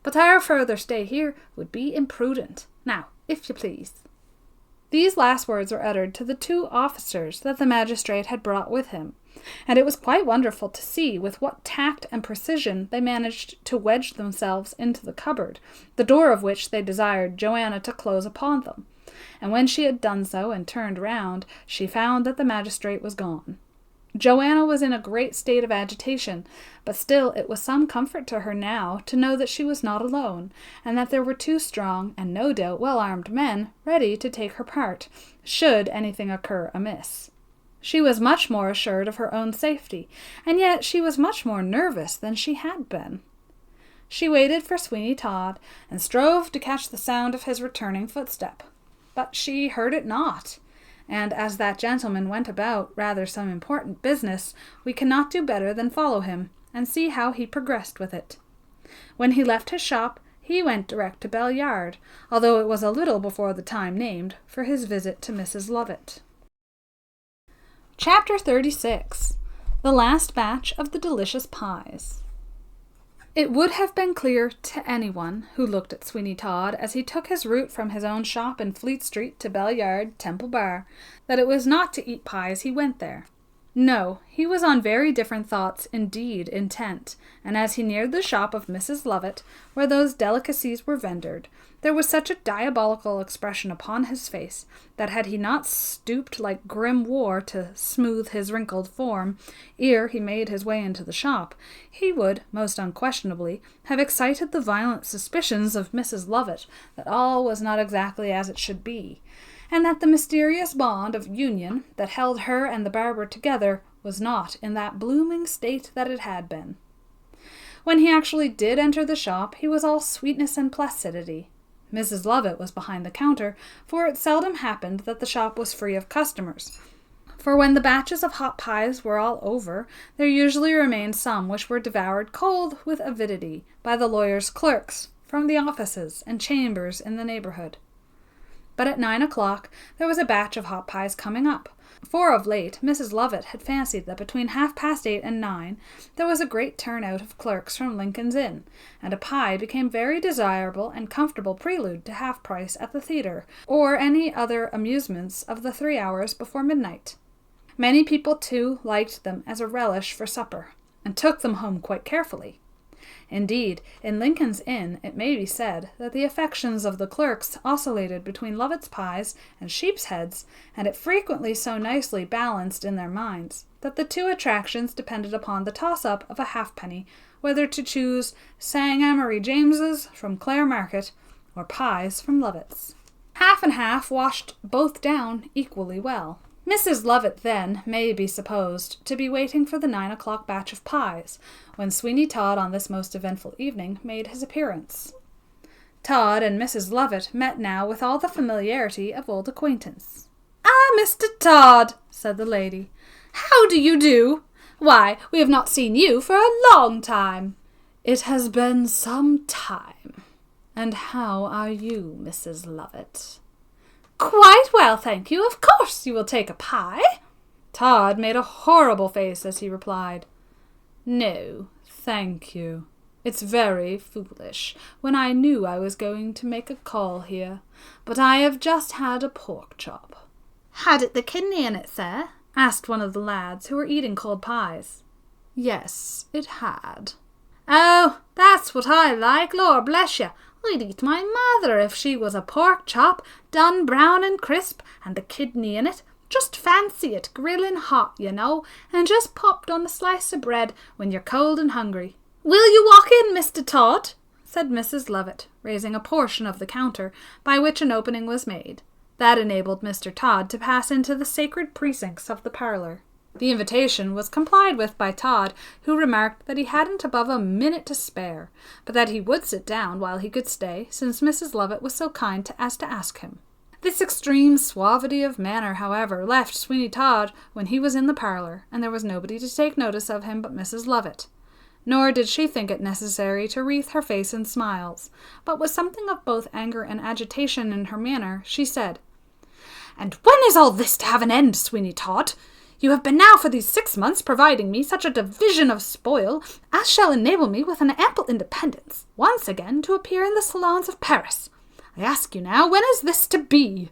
But our further stay here would be imprudent. Now, if you please." These last words were uttered to the 2 officers that the magistrate had brought with him, and it was quite wonderful to see with what tact and precision they managed to wedge themselves into the cupboard, the door of which they desired Johanna to close upon them. And when she had done so and turned round, she found that the magistrate was gone. Johanna was in a great state of agitation, but still it was some comfort to her now to know that she was not alone, and that there were 2 strong and no doubt well-armed men ready to take her part, should anything occur amiss. She was much more assured of her own safety, and yet she was much more nervous than she had been. She waited for Sweeny Todd, and strove to catch the sound of his returning footstep, but she heard it not. And as that gentleman went about rather some important business, we cannot do better than follow him, and see how he progressed with it. When he left his shop, he went direct to Bell Yard, although it was a little before the time named for his visit to Mrs. Lovitt. Chapter 36. The Last Batch of the Delicious Pies. It would have been clear to anyone who looked at Sweeny Todd as he took his route from his own shop in Fleet Street to Bell Yard, Temple Bar, that it was not to eat pies he went there. No, he was on very different thoughts, indeed intent, and as he neared the shop of Mrs. Lovitt, where those delicacies were vendored, there was such a diabolical expression upon his face that had he not stooped like grim war to smooth his wrinkled form ere he made his way into the shop, he would, most unquestionably, have excited the violent suspicions of Mrs. Lovitt that all was not exactly as it should be, and that the mysterious bond of union that held her and the barber together was not in that blooming state that it had been. When he actually did enter the shop, he was all sweetness and placidity. Mrs. Lovitt was behind the counter, for it seldom happened that the shop was free of customers. For when the batches of hot pies were all over, there usually remained some which were devoured cold with avidity by the lawyers' clerks from the offices and chambers in the neighbourhood. But at 9 o'clock there was a batch of hot pies coming up, for of late Mrs. Lovitt had fancied that between 8:30 and 9 there was a great turnout of clerks from Lincoln's Inn, and a pie became very desirable and comfortable prelude to half-price at the theatre, or any other amusements of the 3 hours before midnight. Many people, too, liked them as a relish for supper, and took them home quite carefully. Indeed, in Lincoln's Inn it may be said that the affections of the clerks oscillated between Lovitt's pies and sheep's heads, and it frequently so nicely balanced in their minds that the 2 attractions depended upon the toss-up of a halfpenny whether to choose Sang Amory James's from Clare Market or pies from Lovitt's. Half and half washed both down equally well. Mrs. Lovitt then may be supposed to be waiting for the 9 o'clock batch of pies, when Sweeny Todd on this most eventful evening made his appearance. Todd and Mrs. Lovitt met now with all the familiarity of old acquaintance. "Ah, Mr. Todd," said the lady, "how do you do? Why, we have not seen you for a long time." "It has been some time. And how are you, Mrs. Lovitt?" "Quite well, thank you. Of course you will take a pie." Todd made a horrible face as he replied, "No, thank you. It's very foolish, when I knew I was going to make a call here, but I have just had a pork chop." "Had it the kidney in it, sir?" asked one of the lads who were eating cold pies. "Yes, it had." "Oh, that's what I like, Lor bless you. I'd eat my mother if she was a pork chop, done brown and crisp, and the kidney in it, Just fancy it grilling hot, you know, and just popped on a slice of bread when you're cold and hungry. Will you walk in, Mr. Todd? Said Mrs. Lovitt, raising a portion of the counter by which an opening was made. That enabled Mr. Todd to pass into the sacred precincts of the parlour. The invitation was complied with by Todd, who remarked that he hadn't above a minute to spare, but that he would sit down while he could stay, since Mrs. Lovitt was so kind as to ask him. This extreme suavity of manner, however, left Sweeny Todd when he was in the parlour, and there was nobody to take notice of him but Mrs. Lovitt. Nor did she think it necessary to wreathe her face in smiles, but with something of both anger and agitation in her manner, she said, "And when is all this to have an end, Sweeny Todd? You have been now for these 6 months providing me such a division of spoil as shall enable me with an ample independence once again to appear in the salons of Paris. I ask you now, when is this to be?"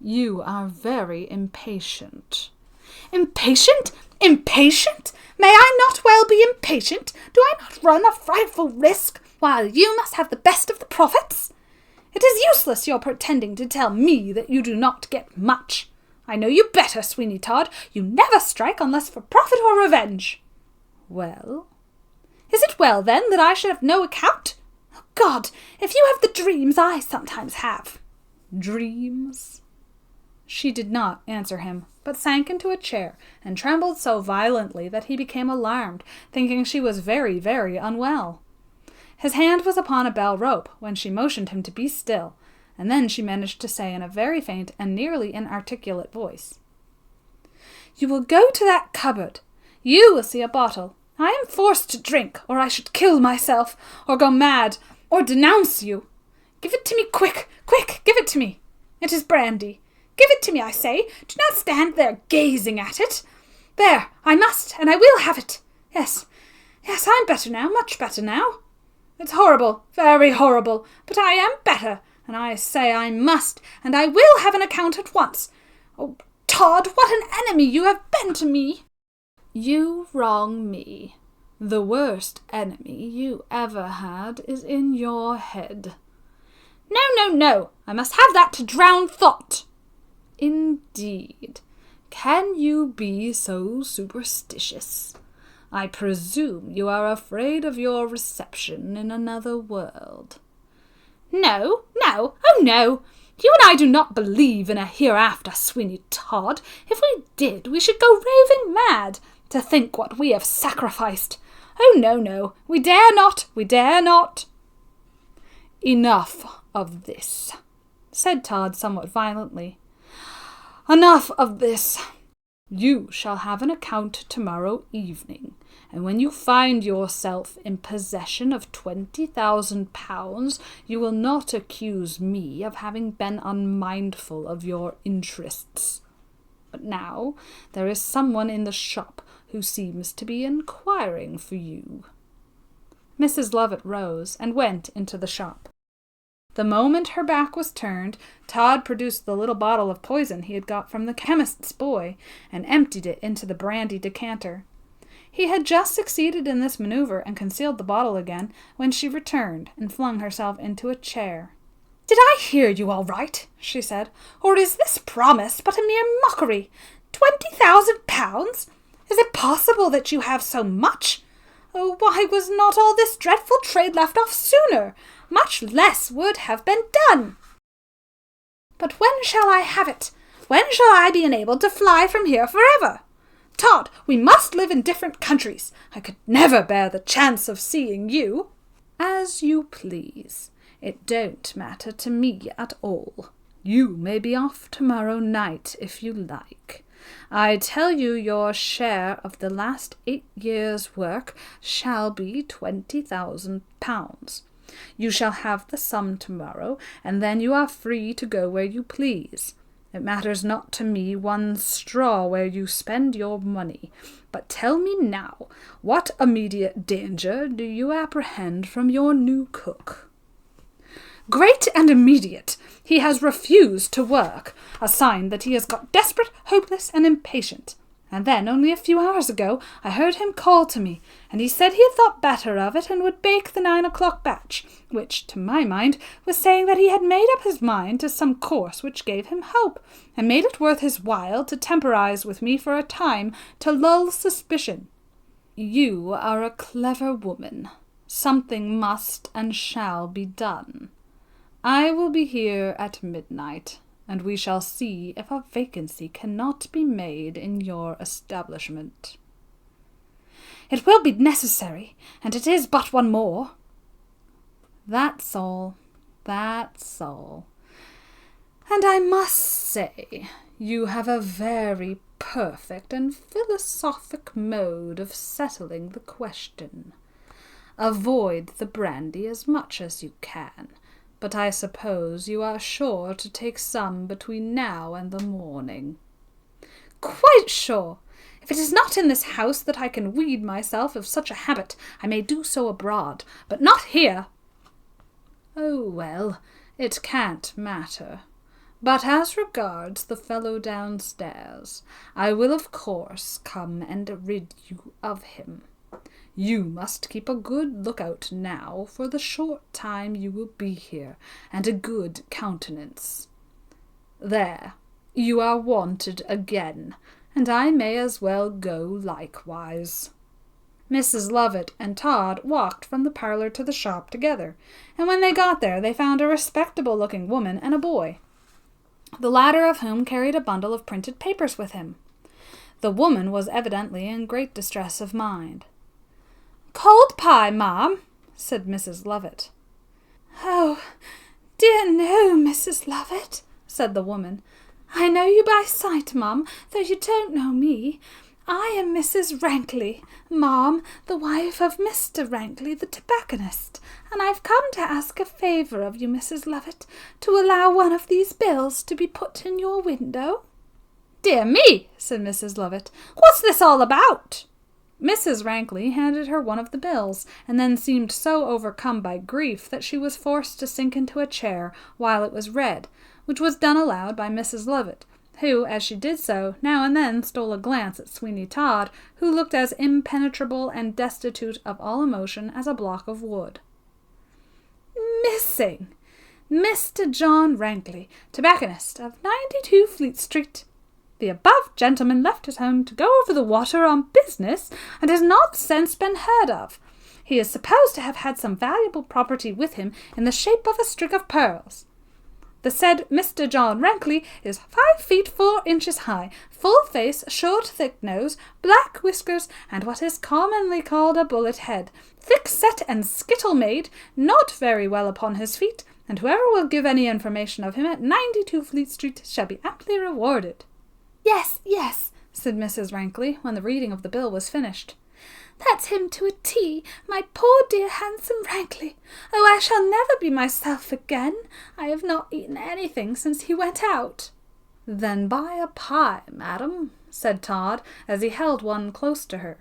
"You are very impatient." "Impatient? Impatient? May I not well be impatient? Do I not run a frightful risk, while you must have the best of the profits? It is useless your pretending to tell me that you do not get much. I know you better, Sweeny Todd. You never strike unless for profit or revenge." "Well?" "Is it well, then, that I should have no account? Oh, God, if you have the dreams I sometimes have." "Dreams?" She did not answer him, but sank into a chair, and trembled so violently that he became alarmed, thinking she was very, very unwell. His hand was upon a bell rope when she motioned him to be still, and then she managed to say in a very faint and nearly inarticulate voice, "You will go to that cupboard. You will see a bottle. I am forced to drink, or I should kill myself, or go mad, or denounce you. Give it to me quick, quick, give it to me. It is brandy. Give it to me, I say. Do not stand there gazing at it. There, I must, and I will have it. Yes, yes, I'm better now, much better now. It's horrible, very horrible, but I am better, and I say I must, and I will have an account at once. Oh, Todd, what an enemy you have been to me." "You wrong me. The worst enemy you ever had is in your head." "No, no, no. I must have that to drown thought." "Indeed. Can you be so superstitious? I presume you are afraid of your reception in another world." "No, no, oh no. You and I do not believe in a hereafter, Sweeny Todd. If we did, we should go raving mad to think what we have sacrificed. Oh, no, no, we dare not, we dare not." "Enough of this," said Todd somewhat violently. "Enough of this. You shall have an account tomorrow evening, and when you find yourself in possession of £20,000, you will not accuse me of having been unmindful of your interests. But now there is someone in the shop who seems to be inquiring for you." Mrs. Lovitt rose and went into the shop. The moment her back was turned, Todd produced the little bottle of poison he had got from the chemist's boy and emptied it into the brandy decanter. He had just succeeded in this maneuver and concealed the bottle again when she returned and flung herself into a chair. "Did I hear you all right?" she said. "Or is this promise but a mere mockery? £20,000? Is it possible that you have so much? Oh, why was not all this dreadful trade left off sooner? Much less would have been done. But when shall I have it? When shall I be enabled to fly from here forever? Todd, we must live in different countries. I could never bear the chance of seeing you." "As you please. It don't matter to me at all. You may be off tomorrow night if you like. I tell you your share of the last 8 years' work shall be £20,000. You shall have the sum tomorrow, and then you are free to go where you please. It matters not to me one straw where you spend your money. But tell me now, what immediate danger do you apprehend from your new cook?" "Great and immediate. He has refused to work, a sign that he has got desperate, hopeless, and impatient. And then, only a few hours ago, I heard him call to me, and he said he had thought better of it and would bake the 9 o'clock batch, which, to my mind, was saying that he had made up his mind to some course which gave him hope, and made it worth his while to temporize with me for a time to lull suspicion. You are a clever woman. Something must and shall be done. I will be here at midnight, and we shall see if a vacancy cannot be made in your establishment. It will be necessary, and it is but one more. That's all. That's all. And I must say, you have a very perfect and philosophic mode of settling the question. Avoid the brandy as much as you can, but I suppose you are sure to take some between now and the morning. Quite sure. If it is not in this house that I can weed myself of such a habit, I may do so abroad, but not here. Oh, well, it can't matter. But as regards the fellow downstairs, I will of course come and rid you of him. You must keep a good lookout now for the short time you will be here, and a good countenance. There, you are wanted again, and I may as well go likewise. Mrs. Lovitt and Todd walked from the parlour to the shop together, and when they got there they found a respectable-looking woman and a boy, the latter of whom carried a bundle of printed papers with him. The woman was evidently in great distress of mind. "Cold pie, ma'am," said Mrs. Lovitt. "Oh, dear no, Mrs. Lovitt," said the woman. "I know you by sight, ma'am, though you don't know me. I am Mrs. Rankley, ma'am, the wife of Mr. Rankley, the tobacconist, and I've come to ask a favour of you, Mrs. Lovitt, to allow one of these bills to be put in your window." "Dear me," said Mrs. Lovitt, "what's this all about?" Mrs. Rankley handed her one of the bills, and then seemed so overcome by grief that she was forced to sink into a chair while it was read, which was done aloud by Mrs. Lovitt, who, as she did so, now and then stole a glance at Sweeny Todd, who looked as impenetrable and destitute of all emotion as a block of wood. "Missing, Mr. John Rankley, tobacconist of 92 Fleet Street. The above gentleman left his home to go over the water on business, and has not since been heard of. He is supposed to have had some valuable property with him in the shape of a string of pearls. The said Mr. John Rankley is 5 feet 4 inches high, full face, short thick nose, black whiskers, and what is commonly called a bullet head, thick set and skittle made, not very well upon his feet, and whoever will give any information of him at 92 Fleet Street shall be amply rewarded." Yes, said Mrs. Rankley, when the reading of the bill was finished. "That's him to a T, my poor dear handsome Rankley. Oh, I shall never be myself again. I have not eaten anything since he went out." "Then buy a pie, madam," said Todd, as he held one close to her.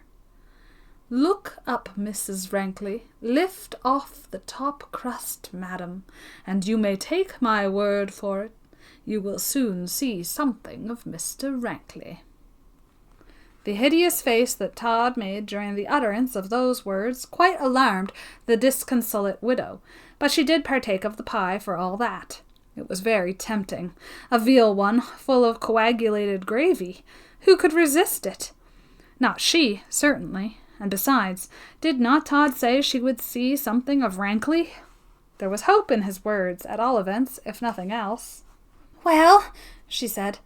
"Look up, Mrs. Rankley. Lift off the top crust, madam, and you may take my word for it, you will soon see something of Mr. Rankley." The hideous face that Todd made during the utterance of those words quite alarmed the disconsolate widow, but she did partake of the pie for all that. It was very tempting, a veal one, full of coagulated gravy. Who could resist it? Not she, certainly, and besides, did not Todd say she would see something of Rankley? There was hope in his words, at all events, if nothing else. "Well," she said,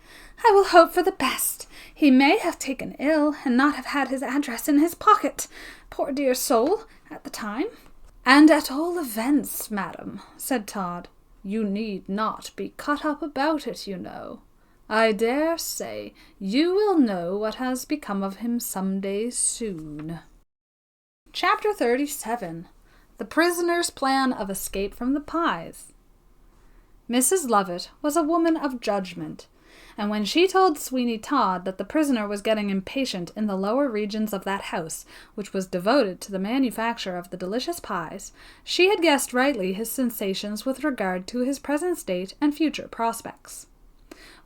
"I will hope for the best. He may have taken ill, and not have had his address in his pocket, poor dear soul, at the time." "And at all events, madam," said Todd, "you need not be cut up about it, you know. I dare say you will know what has become of him some day soon." Chapter 37. The Prisoner's Plan of Escape from the Pies. Mrs. Lovitt was a woman of judgment, and when she told Sweeny Todd that the prisoner was getting impatient in the lower regions of that house, which was devoted to the manufacture of the delicious pies, she had guessed rightly his sensations with regard to his present state and future prospects.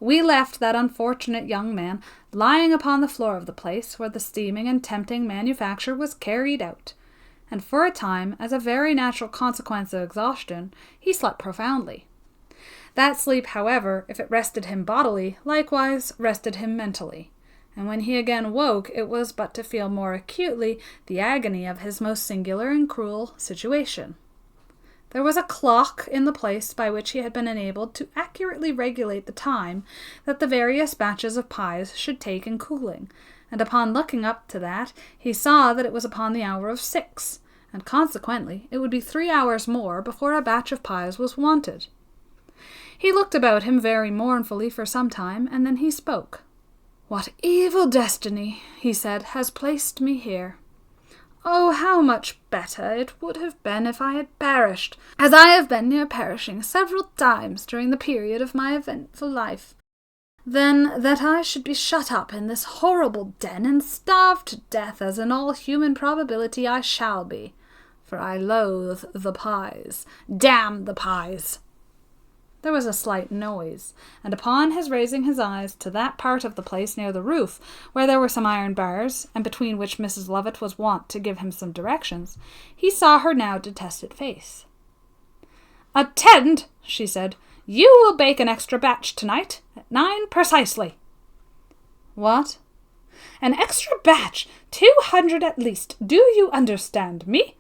we left that unfortunate young man lying upon the floor of the place where the steaming and tempting manufacture was carried out, and for a time, as a very natural consequence of exhaustion, he slept profoundly. That sleep, however, if it rested him bodily, likewise rested him mentally, and when he again woke, it was but to feel more acutely the agony of his most singular and cruel situation. There was a clock in the place by which he had been enabled to accurately regulate the time that the various batches of pies should take in cooling, and upon looking up to that, he saw that it was upon the hour of 6, and consequently it would be 3 hours more before a batch of pies was wanted. He looked about him very mournfully for some time, and then he spoke. "What evil destiny," he said, "has placed me here? Oh, how much better it would have been if I had perished, as I have been near perishing several times during the period of my eventful life, than that I should be shut up in this horrible den and starve to death, as in all human probability I shall be, for I loathe the pies. Damn the pies!" There was a slight noise, and upon his raising his eyes to that part of the place near the roof, where there were some iron bars, and between which Mrs. Lovitt was wont to give him some directions, he saw her now detested face. "Attend," she said. "You will bake an extra batch tonight, at 9 precisely." "What?" "An extra batch, 200 at least. Do you understand me?"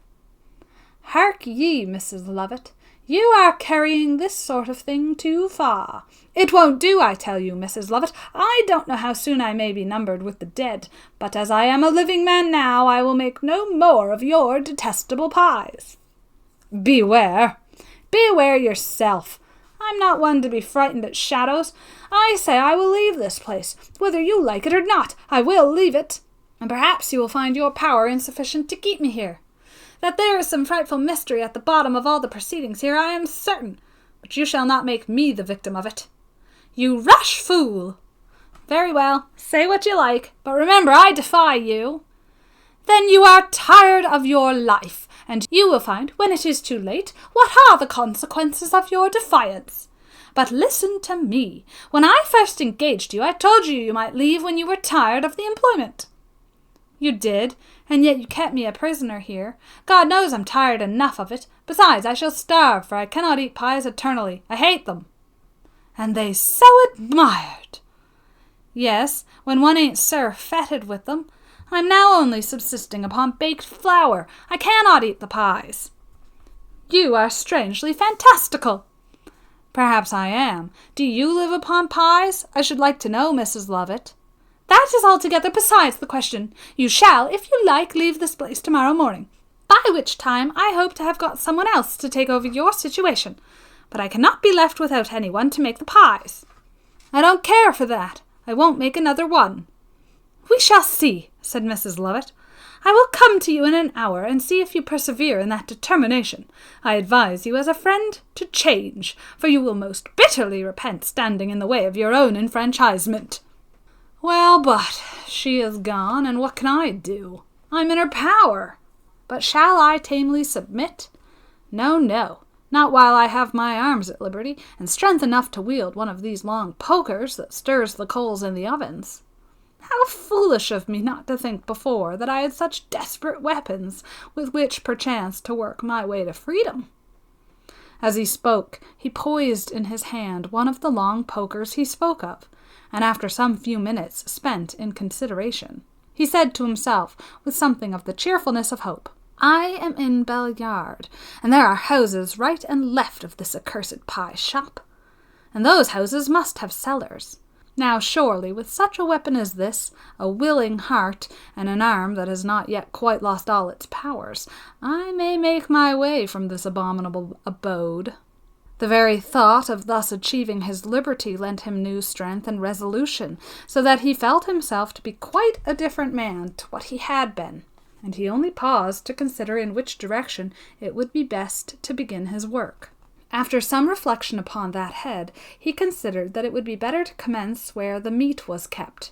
"Hark ye, Mrs. Lovitt. You are carrying this sort of thing too far. It won't do, I tell you, Mrs. Lovitt. I don't know how soon I may be numbered with the dead, but as I am a living man now, I will make no more of your detestable pies." "Beware. Beware yourself. I'm not one to be frightened at shadows. I say I will leave this place, whether you like it or not. I will leave it, and perhaps you will find your power insufficient to keep me here. That there is some frightful mystery at the bottom of all the proceedings here, I am certain, but you shall not make me the victim of it." "You rash fool!" "Very well, say what you like, but remember I defy you." "Then you are tired of your life, and you will find, when it is too late, what are the consequences of your defiance. But listen to me. When I first engaged you, I told you you might leave when you were tired of the employment." "You did, and yet you kept me a prisoner here. God knows I'm tired enough of it. Besides, I shall starve, for I cannot eat pies eternally. I hate them." "And they so admired." "Yes, when one ain't surfeited with them. I'm now only subsisting upon baked flour. I cannot eat the pies." "You are strangely fantastical." "Perhaps I am. Do you live upon pies? I should like to know, Mrs. Lovitt." "That is altogether besides the question. You shall, if you like, leave this place tomorrow morning, by which time I hope to have got someone else to take over your situation. But I cannot be left without anyone to make the pies." "I don't care for that. I won't make another one." "We shall see," said Mrs. Lovitt. "I will come to you in an hour and see if you persevere in that determination. I advise you as a friend to change, for you will most bitterly repent standing in the way of your own enfranchisement." "Well, but she is gone, and what can I do? I'm in her power. But shall I tamely submit? No, no, not while I have my arms at liberty, and strength enough to wield one of these long pokers that stirs the coals in the ovens. How foolish of me not to think before that I had such desperate weapons with which perchance to work my way to freedom." As he spoke, he poised in his hand one of the long pokers he spoke of, and after some few minutes spent in consideration, he said to himself, with something of the cheerfulness of hope, "I am in Bell Yard, and there are houses right and left of this accursed pie shop, and those houses must have cellars. Now surely, with such a weapon as this, a willing heart, and an arm that has not yet quite lost all its powers, I may make my way from this abominable abode." The very thought of thus achieving his liberty lent him new strength and resolution, so that he felt himself to be quite a different man to what he had been, and he only paused to consider in which direction it would be best to begin his work. After some reflection upon that head, he considered that it would be better to commence where the meat was kept,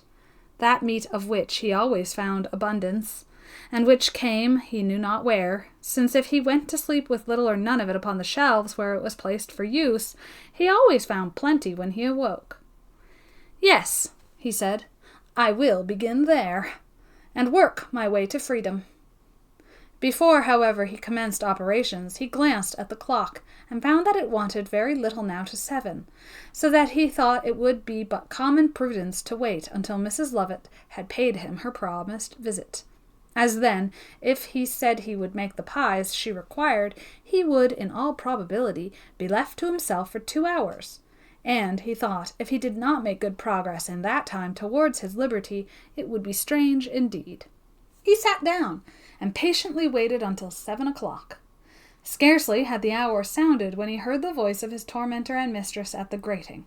that meat of which he always found abundance, and which came he knew not where, since if he went to sleep with little or none of it upon the shelves where it was placed for use, he always found plenty when he awoke. Yes, he said, I will begin there, and work my way to freedom. Before, however, he commenced operations, he glanced at the clock, and found that it wanted very little now to 7, so that he thought it would be but common prudence to wait until Mrs. Lovitt had paid him her promised visit, as then, if he said he would make the pies she required, he would, in all probability, be left to himself for 2 hours, and, he thought, if he did not make good progress in that time towards his liberty, it would be strange indeed. He sat down, and patiently waited until 7 o'clock. Scarcely had the hour sounded when he heard the voice of his tormentor and mistress at the grating.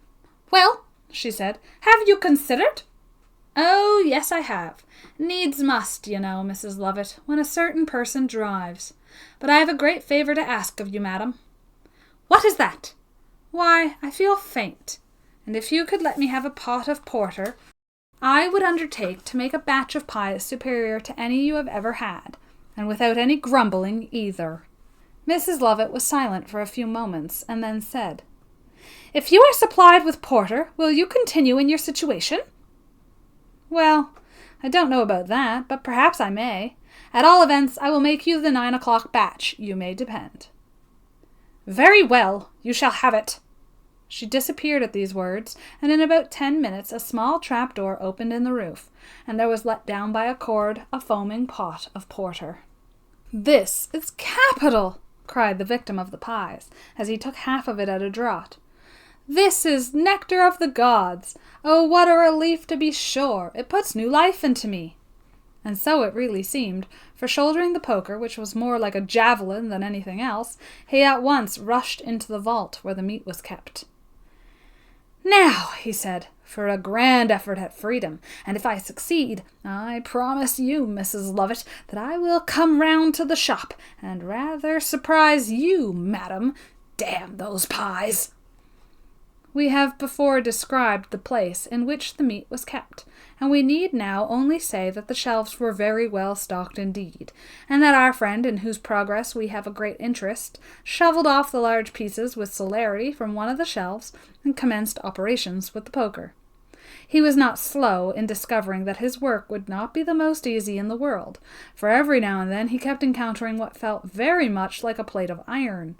"Well," she said, "have you considered?" "Oh, yes, I have. Needs must, you know, Mrs. Lovitt, when a certain person drives. But I have a great favour to ask of you, madam." "What is that?" "Why, I feel faint, and if you could let me have a pot of porter, I would undertake to make a batch of pies superior to any you have ever had, and without any grumbling either." Mrs. Lovitt was silent for a few moments, and then said, "If you are supplied with porter, will you continue in your situation?" "Well, I don't know about that, but perhaps I may. At all events, I will make you the 9 o'clock batch, you may depend." "Very well, you shall have it." She disappeared at these words, and in about 10 minutes a small trap-door opened in the roof, and there was let down by a cord a foaming pot of porter. "This is capital!" cried the victim of the pies, as he took half of it at a draught. "This is nectar of the gods! Oh, what a relief, to be sure! It puts new life into me." And so it really seemed, for shouldering the poker, which was more like a javelin than anything else, he at once rushed into the vault where the meat was kept. "Now," he said, "for a grand effort at freedom, and if I succeed, I promise you, Mrs. Lovitt, that I will come round to the shop, and rather surprise you, madam. Damn those pies!" We have before described the place in which the meat was kept, and we need now only say that the shelves were very well stocked indeed, and that our friend, in whose progress we have a great interest, shovelled off the large pieces with celerity from one of the shelves, and commenced operations with the poker. He was not slow in discovering that his work would not be the most easy in the world, for every now and then he kept encountering what felt very much like a plate of iron.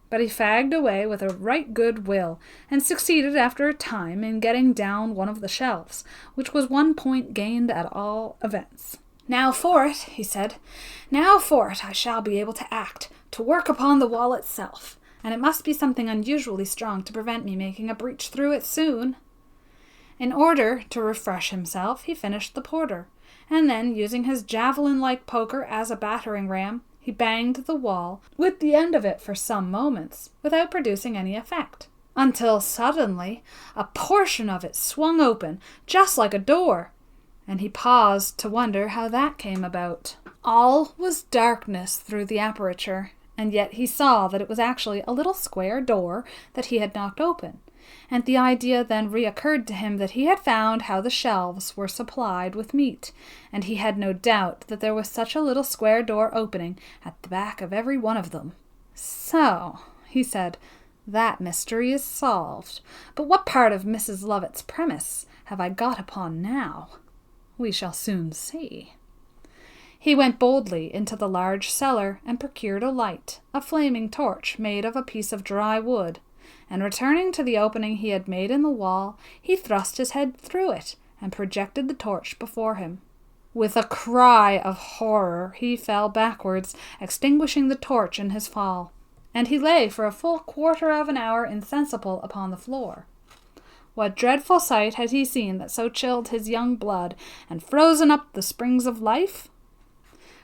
But he fagged away with a right good will, and succeeded after a time in getting down one of the shelves, which was 1 point gained at all events. "Now for it," he said. "Now for it I shall be able to act, to work upon the wall itself, and it must be something unusually strong to prevent me making a breach through it soon." In order to refresh himself, he finished the porter, and then, using his javelin-like poker as a battering-ram, he banged the wall with the end of it for some moments, without producing any effect, until suddenly a portion of it swung open, just like a door, and he paused to wonder how that came about. All was darkness through the aperture, and yet he saw that it was actually a little square door that he had knocked open, and the idea then reoccurred to him that he had found how the shelves were supplied with meat, and he had no doubt that there was such a little square door opening at the back of every one of them. "So," he said, "that mystery is solved. But what part of Mrs. Lovitt's premise have I got upon now? We shall soon see." He went boldly into the large cellar and procured a light, a flaming torch made of a piece of dry wood, and returning to the opening he had made in the wall, he thrust his head through it and projected the torch before him. With a cry of horror he fell backwards, extinguishing the torch in his fall, and he lay for a full quarter of an hour insensible upon the floor. What dreadful sight had he seen that so chilled his young blood and frozen up the springs of life?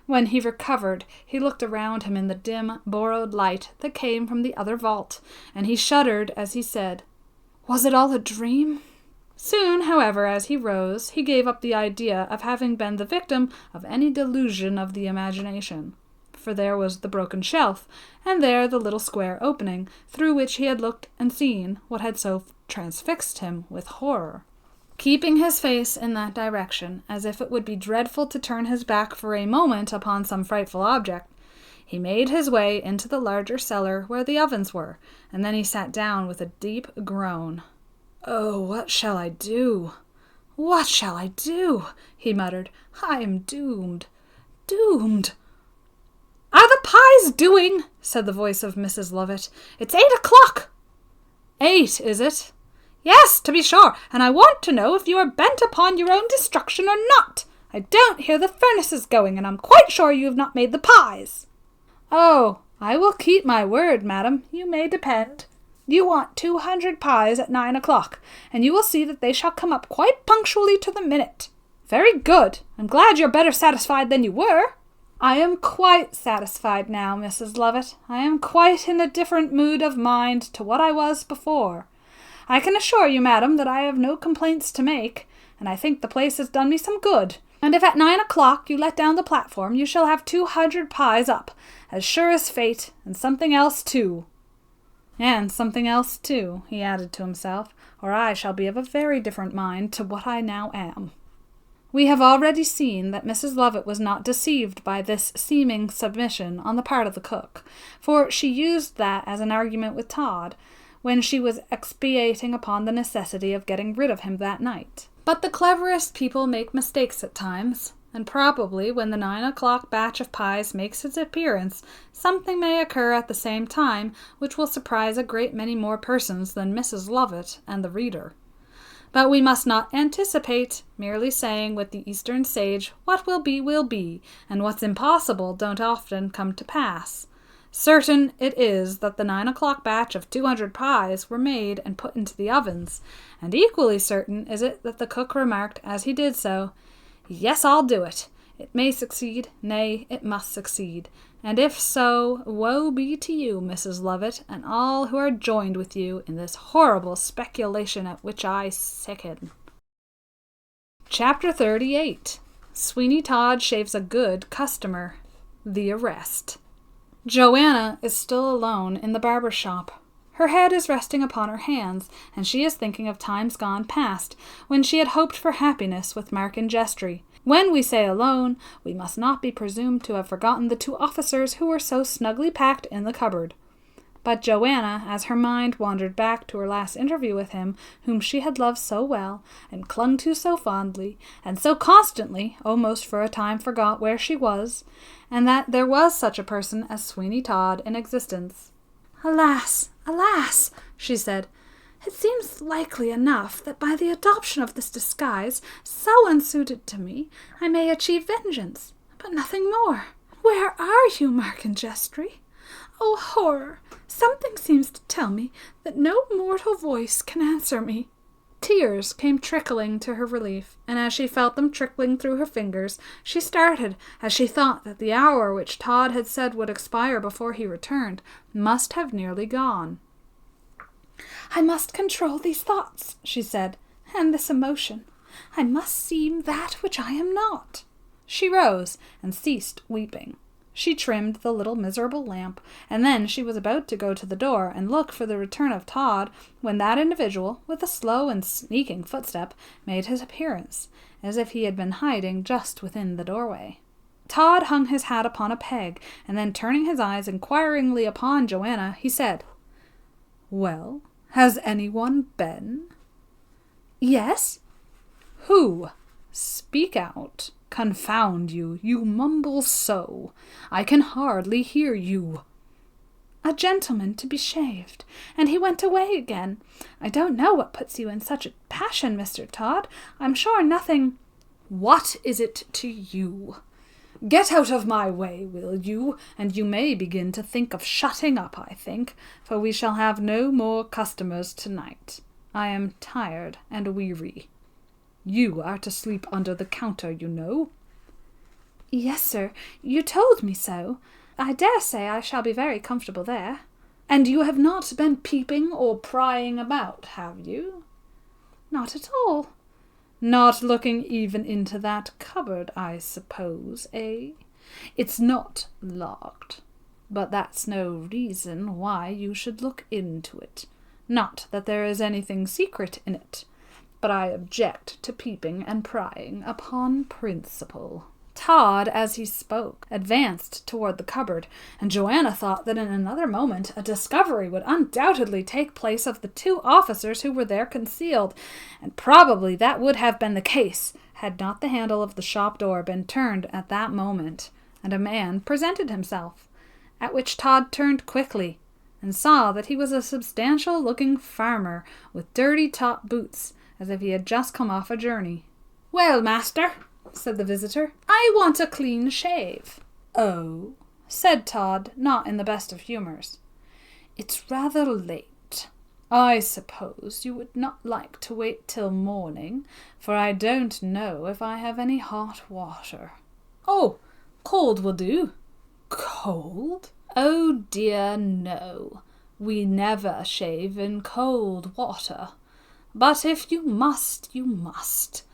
When he recovered, he looked around him in the dim, borrowed light that came from the other vault, and he shuddered as he said, "Was it all a dream?" Soon, however, as he rose, he gave up the idea of having been the victim of any delusion of the imagination, for there was the broken shelf, and there the little square opening, through which he had looked and seen what had so transfixed him with horror. Keeping his face in that direction, as if it would be dreadful to turn his back for a moment upon some frightful object, he made his way into the larger cellar where the ovens were, and then he sat down with a deep groan. "Oh, what shall I do? What shall I do?" he muttered. "I am doomed. Doomed." "Are the pies doing?" said the voice of Mrs. Lovitt. "It's 8 o'clock." "8, is it?" "Yes, to be sure, and I want to know if you are bent upon your own destruction or not. I don't hear the furnaces going, and I'm quite sure you have not made the pies." "Oh, I will keep my word, madam, you may depend. You want 200 pies at 9 o'clock, and you will see that they shall come up quite punctually to the minute." "Very good. I'm glad you're better satisfied than you were." "I am quite satisfied now, Mrs. Lovitt. I am quite in a different mood of mind to what I was before. I can assure you, madam, that I have no complaints to make, and I think the place has done me some good. And if at 9 o'clock you let down the platform, you shall have 200 pies up, as sure as fate, and something else too." "And something else too," he added to himself, "or I shall be of a very different mind to what I now am." We have already seen that Mrs. Lovitt was not deceived by this seeming submission on the part of the cook, for she used that as an argument with Todd, when she was expatiating upon the necessity of getting rid of him that night. But the cleverest people make mistakes at times, and probably when the 9 o'clock batch of pies makes its appearance, something may occur at the same time which will surprise a great many more persons than Mrs. Lovitt and the reader. But we must not anticipate, merely saying with the Eastern sage, what will be, and what's impossible don't often come to pass. Certain it is that the 9 o'clock batch of 200 pies were made and put into the ovens, and equally certain is it that the cook remarked as he did so, "Yes, I'll do it. It may succeed, nay, it must succeed, and if so, woe be to you, Mrs. Lovitt, and all who are joined with you in this horrible speculation at which I sicken." Chapter 38. Sweeny Todd shaves a good customer. The arrest. Johanna is still alone in the barber shop. Her head is resting upon her hands, and she is thinking of times gone past, when she had hoped for happiness with Mark and Jeffery. When we say alone, we must not be presumed to have forgotten the 2 officers who were so snugly packed in the cupboard. But Johanna, as her mind wandered back to her last interview with him, whom she had loved so well, and clung to so fondly, and so constantly, almost for a time forgot where she was, and that there was such a person as Sweeny Todd in existence. "Alas, alas," she said, "it seems likely enough that by the adoption of this disguise, so unsuited to me, I may achieve vengeance, but nothing more. Where are you, Mark and Jeffery? Oh, horror! Something seems to tell me that no mortal voice can answer me." Tears came trickling to her relief, and as she felt them trickling through her fingers, she started as she thought that the hour which Todd had said would expire before he returned must have nearly gone. "I must control these thoughts," she said, "and this emotion. I must seem that which I am not." She rose and ceased weeping. She trimmed the little miserable lamp, and then she was about to go to the door and look for the return of Todd, when that individual, with a slow and sneaking footstep, made his appearance, as if he had been hiding just within the doorway. Todd hung his hat upon a peg, and then turning his eyes inquiringly upon Johanna, he said, "Well, has anyone been?" "Yes." "Who? Speak out. Confound you, you mumble so. I can hardly hear you." "A gentleman to be shaved, and he went away again. I don't know what puts you in such a passion, Mr. Todd. I'm sure nothing—" "What is it to you? Get out of my way, will you, and you may begin to think of shutting up, I think, for we shall have no more customers tonight. I am tired and weary. You are to sleep under the counter, you know." "Yes, sir, you told me so. I dare say I shall be very comfortable there." "And you have not been peeping or prying about, have you?" "Not at all." "Not looking even into that cupboard, I suppose, eh? It's not locked, but that's no reason why you should look into it. Not that there is anything secret in it, but I object to peeping and prying upon principle." Todd, as he spoke, advanced toward the cupboard, and Johanna thought that in another moment a discovery would undoubtedly take place of the 2 officers who were there concealed, and probably that would have been the case had not the handle of the shop door been turned at that moment, and a man presented himself, at which Todd turned quickly, and saw that he was a substantial-looking farmer with dirty top boots, as if he had just come off a journey. "Well, master," said the visitor, "I want a clean shave." "Oh," said Todd, not in the best of humours. "It's rather late. I suppose you would not like to wait till morning, for I don't know if I have any hot water." "Oh, cold will do." "Cold? Oh dear, no. We never shave in cold water. But if you must, you must.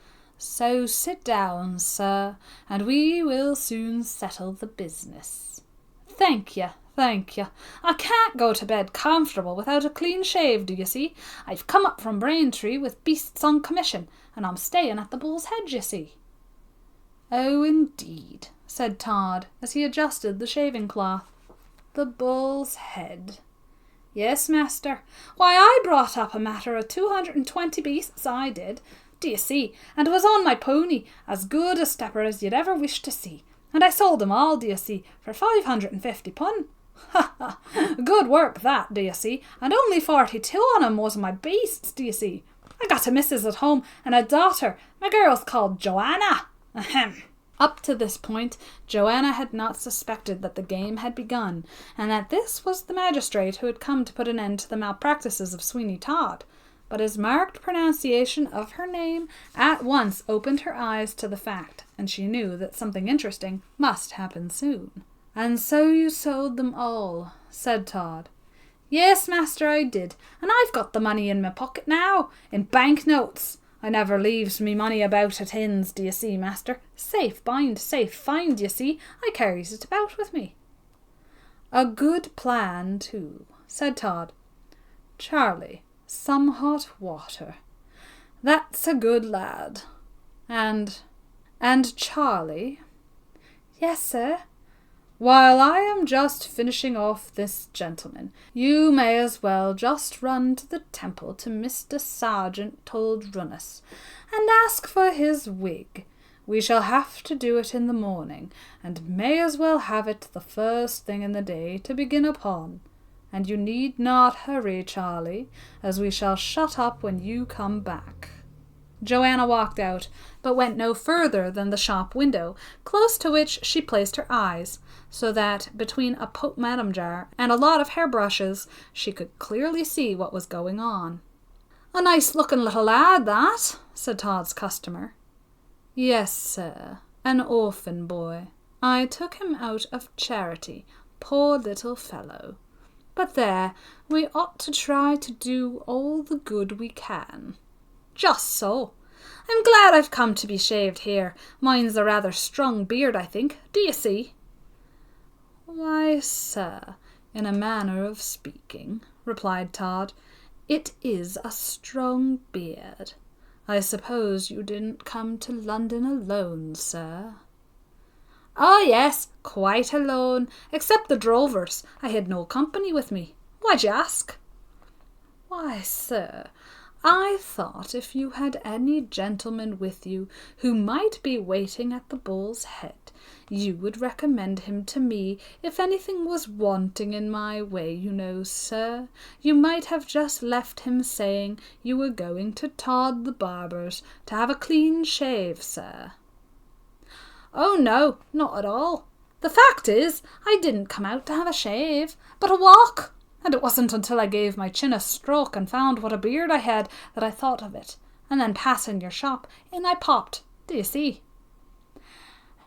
So sit down, sir, and we will soon settle the business." "Thank you. I can't go to bed comfortable without a clean shave, do you see? I've come up from Braintree with beasts on commission, and I'm staying at the Bull's Head, you see." "Oh, indeed," said Todd, as he adjusted the shaving cloth. "The Bull's Head." "Yes, master. Why, I brought up a matter of 220 beasts, I did, do you see, and was on my pony, as good a stepper as you'd ever wish to see, and I sold them all, do you see, for 550 pun. Ha ha! Good work that, do you see, and only 42 on 'em was my beasts, do you see. I got a missus at home and a daughter. My girl's called Johanna. Ahem." Up to this point, Johanna had not suspected that the game had begun, and that this was the magistrate who had come to put an end to the malpractices of Sweeny Todd. But his marked pronunciation of her name at once opened her eyes to the fact, and she knew that something interesting must happen soon. "And so you sold them all," said Todd. "Yes, master, I did, and I've got the money in my pocket now, in bank notes. I never leaves me money about at inns, do you see, master. Safe bind, safe find, you see. I carries it about with me." "A good plan, too," said Todd. "Charlie, some hot water. That's a good lad. And Charlie." "Yes, sir." "While I am just finishing off this gentleman, you may as well just run to the Temple to Mr. Sergeant told Runnis, and ask for his wig. We shall have to do it in the morning, and may as well have it the first thing in the day to begin upon. And you need not hurry, Charlie, as we shall shut up when you come back." Johanna walked out, but went no further than the shop window, close to which she placed her eyes, so that between a pomatum jar and a lot of hairbrushes she could clearly see what was going on. "A nice-looking little lad, that," said Todd's customer. "Yes, sir, an orphan boy. I took him out of charity, poor little fellow. But there, we ought to try to do all the good we can." "Just so. I'm glad I've come to be shaved here. Mine's a rather strong beard, I think, do you see?" "Why, sir, in a manner of speaking," replied Todd, "it is a strong beard. I suppose you didn't come to London alone, sir?" "Oh, yes, quite alone, except the drovers. I had no company with me. Why'd you ask?" "Why, sir, I thought if you had any gentleman with you who might be waiting at the Bull's Head, you would recommend him to me if anything was wanting in my way, you know, sir. You might have just left him saying you were going to Todd the barber's to have a clean shave, sir." "Oh, no, not at all. The fact is, I didn't come out to have a shave, but a walk. And it wasn't until I gave my chin a stroke and found what a beard I had that I thought of it. And then passing your shop, in I popped, do you see?"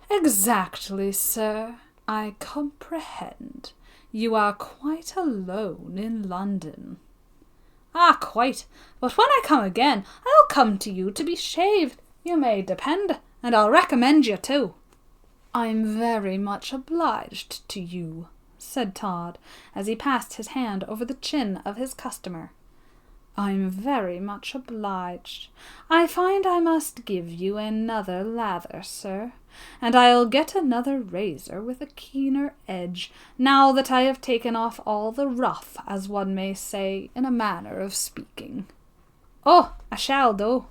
"Exactly, sir. I comprehend. You are quite alone in London." "Ah, quite. But when I come again, I'll come to you to be shaved, you may depend, and I'll recommend you too." "I'm very much obliged to you," said Todd, as he passed his hand over the chin of his customer. I'm very much obliged. I find I must give you another lather, sir, and I'll get another razor with a keener edge, now that I have taken off all the rough, as one may say, in a manner of speaking. Oh, I shall, though.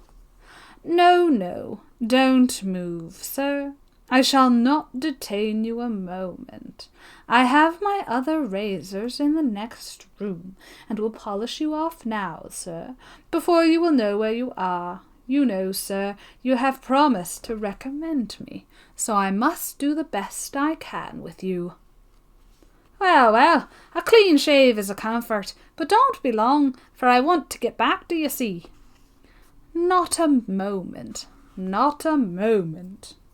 No, don't move, sir. I shall not detain you a moment. I have my other razors in the next room, and will polish you off now, sir, before you will know where you are. You know, sir, you have promised to recommend me, so I must do the best I can with you. Well, a clean shave is a comfort, but don't be long, for I want to get back, do you see? Not a moment.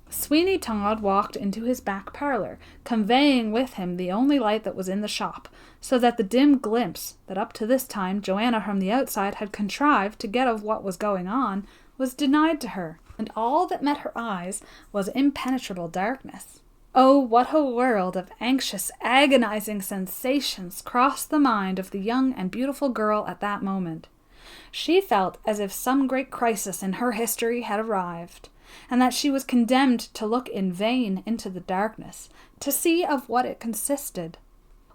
Sweeny Todd walked into his back parlour, conveying with him the only light that was in the shop, so that the dim glimpse that up to this time Johanna from the outside had contrived to get of what was going on was denied to her, and all that met her eyes was impenetrable darkness. Oh, what a world of anxious, agonizing sensations crossed the mind of the young and beautiful girl at that moment. She felt as if some great crisis in her history had arrived, and that she was condemned to look in vain into the darkness, to see of what it consisted.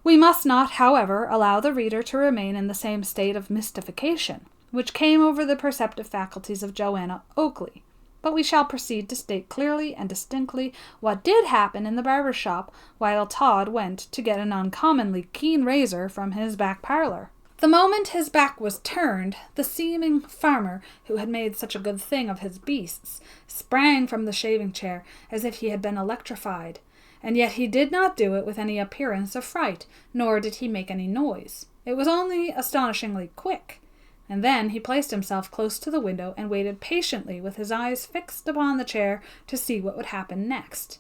We must not, however, allow the reader to remain in the same state of mystification, which came over the perceptive faculties of Johanna Oakley, but we shall proceed to state clearly and distinctly what did happen in the barber's shop while Todd went to get an uncommonly keen razor from his back parlour. The moment his back was turned, the seeming farmer, who had made such a good thing of his beasts, sprang from the shaving chair as if he had been electrified, and yet he did not do it with any appearance of fright, nor did he make any noise. It was only astonishingly quick. And then he placed himself close to the window and waited patiently with his eyes fixed upon the chair to see what would happen next.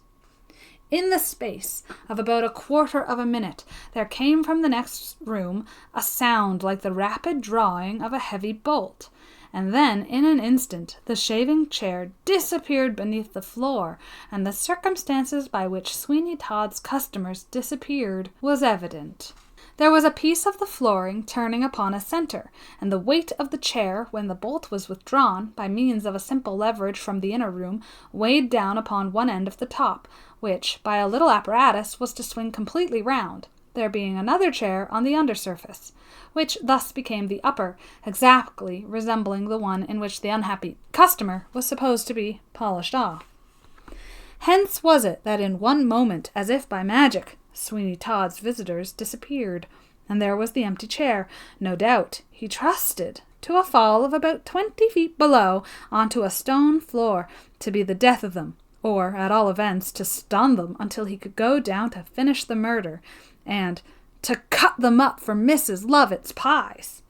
In the space of about a quarter of a minute, there came from the next room a sound like the rapid drawing of a heavy bolt, and then, in an instant, the shaving chair disappeared beneath the floor, and the circumstances by which Sweeny Todd's customers disappeared was evident. There was a piece of the flooring turning upon a centre, and the weight of the chair, when the bolt was withdrawn, by means of a simple leverage from the inner room, weighed down upon one end of the top, which, by a little apparatus, was to swing completely round, there being another chair on the under surface, which thus became the upper, exactly resembling the one in which the unhappy customer was supposed to be polished off. Hence was it that in one moment, as if by magic, Sweeny Todd's visitors disappeared, and there was the empty chair. No doubt he trusted to a fall of about 20 feet below onto a stone floor to be the death of them, or, at all events, to stun them until he could go down to finish the murder, and to cut them up for Mrs. Lovitt's pies,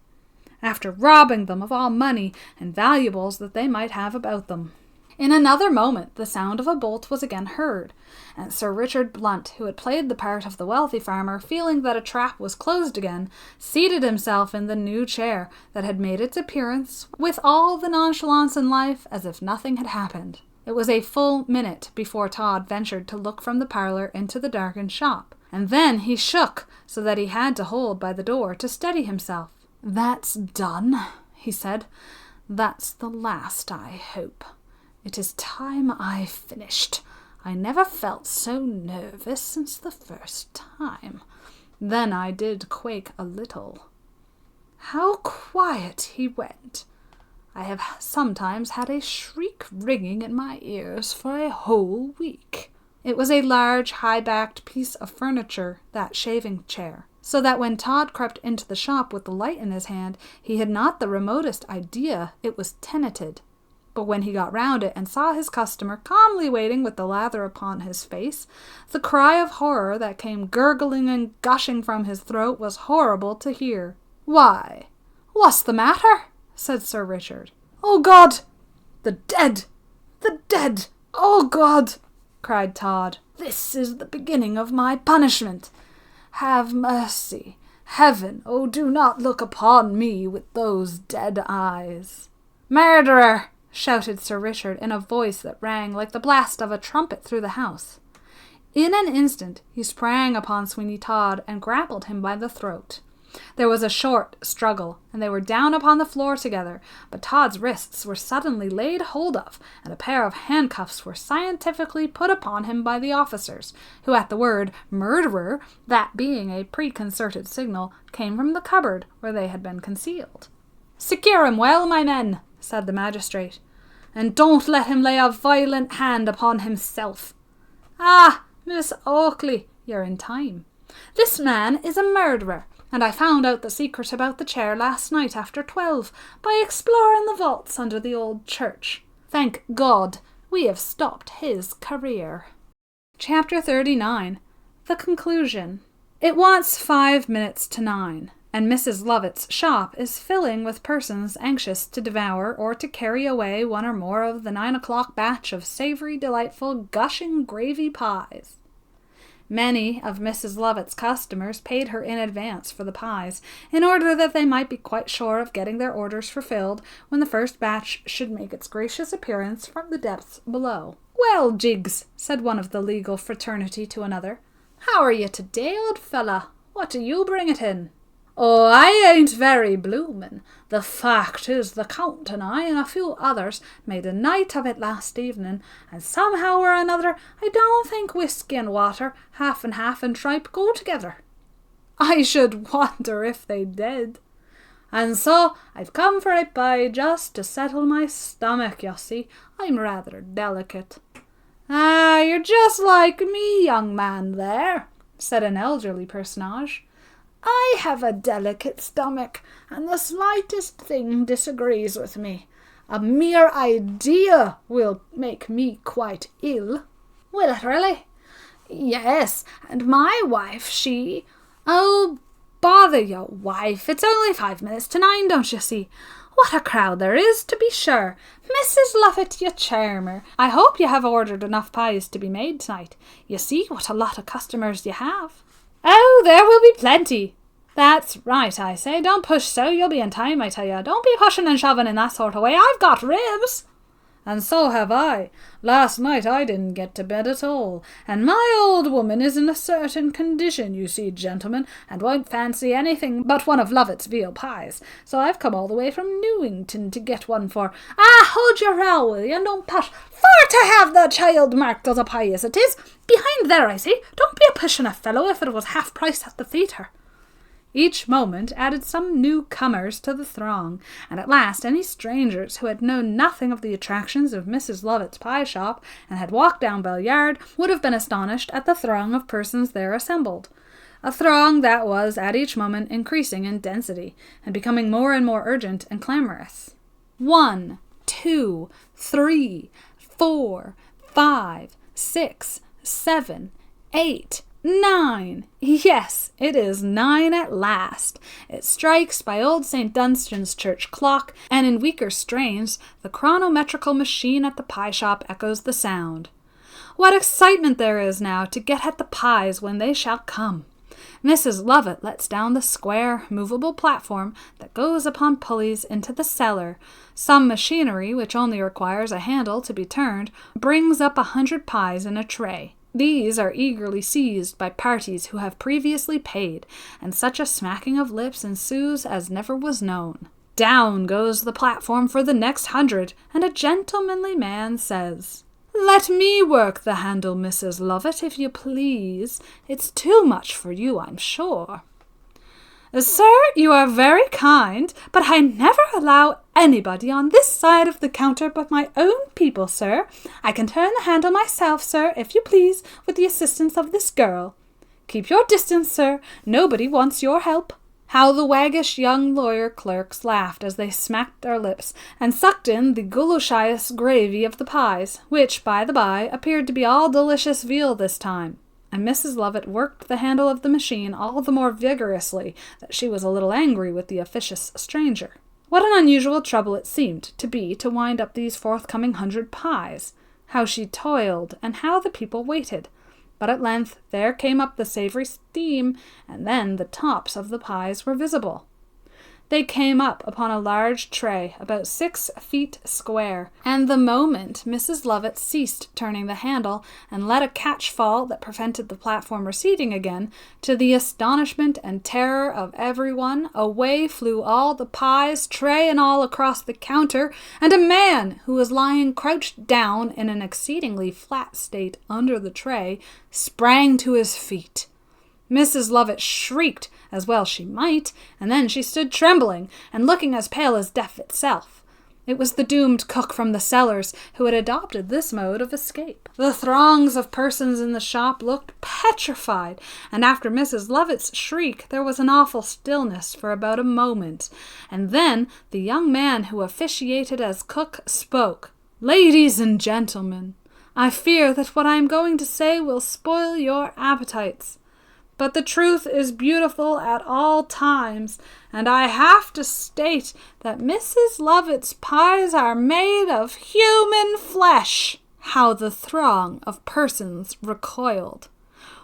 after robbing them of all money and valuables that they might have about them. In another moment the sound of a bolt was again heard, and Sir Richard Blunt, who had played the part of the wealthy farmer, feeling that a trap was closed again, seated himself in the new chair that had made its appearance with all the nonchalance in life as if nothing had happened. It was a full minute before Todd ventured to look from the parlour into the darkened shop, and then he shook so that he had to hold by the door to steady himself. "That's done," he said. "That's the last, I hope. It is time I finished. I never felt so nervous since the first time. Then I did quake a little. How quiet he went! I have sometimes had a shriek ringing in my ears for a whole week." It was a large, high-backed piece of furniture, that shaving chair, so that when Todd crept into the shop with the light in his hand, he had not the remotest idea it was tenanted. But when he got round it and saw his customer calmly waiting with the lather upon his face, the cry of horror that came gurgling and gushing from his throat was horrible to hear. "Why, what's the matter?" said Sir Richard. "Oh, God! The dead! The dead! Oh, God!" cried Todd. "This is the beginning of my punishment. Have mercy. Heaven, oh, do not look upon me with those dead eyes." "Murderer!" shouted Sir Richard in a voice that rang like the blast of a trumpet through the house. In an instant he sprang upon Sweeny Todd and grappled him by the throat. There was a short struggle, and they were down upon the floor together, but Todd's wrists were suddenly laid hold of, and a pair of handcuffs were scientifically put upon him by the officers, who at the word murderer, that being a preconcerted signal, came from the cupboard where they had been concealed. "Secure him well, my men," said the magistrate, "and don't let him lay a violent hand upon himself. Ah, Miss Oakley, you're in time. This man is a murderer, and I found out the secret about the chair last night after 12 by exploring the vaults under the old church. Thank God, we have stopped his career." Chapter 39. The Conclusion. It wants 5 minutes to 9, and Mrs. Lovitt's shop is filling with persons anxious to devour or to carry away one or more of the 9 o'clock batch of savoury, delightful, gushing gravy pies. Many of Mrs. Lovitt's customers paid her in advance for the pies, in order that they might be quite sure of getting their orders fulfilled when the first batch should make its gracious appearance from the depths below. "Well, Jiggs," said one of the legal fraternity to another, "how are you today, old fella? What do you bring it in?" "Oh, I ain't very bloomin'. The fact is, the Count and I and a few others made a night of it last evening, and somehow or another I don't think whiskey and water, half and tripe, go together." "I should wonder if they did." "And so I've come for a pie just to settle my stomach, you see. I'm rather delicate." "Ah, you're just like me, young man, there," said an elderly personage. "I have a delicate stomach, and the slightest thing disagrees with me. A mere idea will make me quite ill." "Will it really?" "Yes, and my wife, she—" "Oh, bother your wife. It's only 5 minutes to 9, don't you see? What a crowd there is, to be sure. Mrs. Lovitt, you charmer. I hope you have ordered enough pies to be made tonight. You see what a lot of customers you have." "Oh, there will be plenty." "That's right, I say. Don't push so. You'll be in time, I tell you. Don't be pushing and shoving in that sort of way. I've got ribs." "And so have I. Last night I didn't get to bed at all, and my old woman is in a certain condition, you see, gentlemen, and won't fancy anything but one of Lovitt's veal pies, so I've come all the way from Newington to get one for— Ah, hold your row, will you, and don't push. For to have the child marked as a pie as it is, behind there, I see. Don't be a pushing a fellow if it was half price at the theatre." Each moment added some new comers to the throng, and at last any strangers who had known nothing of the attractions of Mrs. Lovitt's pie shop and had walked down Bell Yard would have been astonished at the throng of persons there assembled. A throng that was at each moment increasing in density and becoming more and more urgent and clamorous. 1, 2, 3, 4, 5, 6, 7, 8, 9. Yes, it is 9 at last. It strikes by old St. Dunstan's church clock, and in weaker strains the chronometrical machine at the pie shop echoes the sound. What excitement there is now to get at the pies when they shall come! Mrs. Lovitt lets down the square, movable platform that goes upon pulleys into the cellar. Some machinery, which only requires a handle to be turned, brings up 100 pies in a tray. These are eagerly seized by parties who have previously paid, and such a smacking of lips ensues as never was known. Down goes the platform for the next 100, and a gentlemanly man says, "Let me work the handle, Mrs. Lovitt, if you please. It's too much for you, I'm sure." "Sir, you are very kind, but I never allow anybody on this side of the counter but my own people, sir. I can turn the handle myself, sir, if you please, with the assistance of this girl." "Keep your distance, sir. Nobody wants your help." How the waggish young lawyer clerks laughed as they smacked their lips and sucked in the gulushous gravy of the pies, which, by the by, appeared to be all delicious veal this time. And Mrs. Lovitt worked the handle of the machine all the more vigorously that she was a little angry with the officious stranger. What an unusual trouble it seemed to be to wind up these forthcoming 100 pies! How she toiled, and how the people waited! But at length there came up the savoury steam, and then the tops of the pies were visible. They came up upon a large tray, about 6 feet square, and the moment Mrs. Lovitt ceased turning the handle and let a catch fall that prevented the platform receding again, to the astonishment and terror of everyone, away flew all the pies, tray and all, across the counter, and a man, who was lying crouched down in an exceedingly flat state under the tray, sprang to his feet. Mrs. Lovitt shrieked, as well she might, and then she stood trembling, and looking as pale as death itself. It was the doomed cook from the cellars who had adopted this mode of escape. The throngs of persons in the shop looked petrified, and after Mrs. Lovitt's shriek there was an awful stillness for about a moment, and then the young man who officiated as cook spoke. "Ladies and gentlemen, I fear that what I am going to say will spoil your appetites. But the truth is beautiful at all times, and I have to state that Mrs. Lovitt's pies are made of human flesh." How the throng of persons recoiled!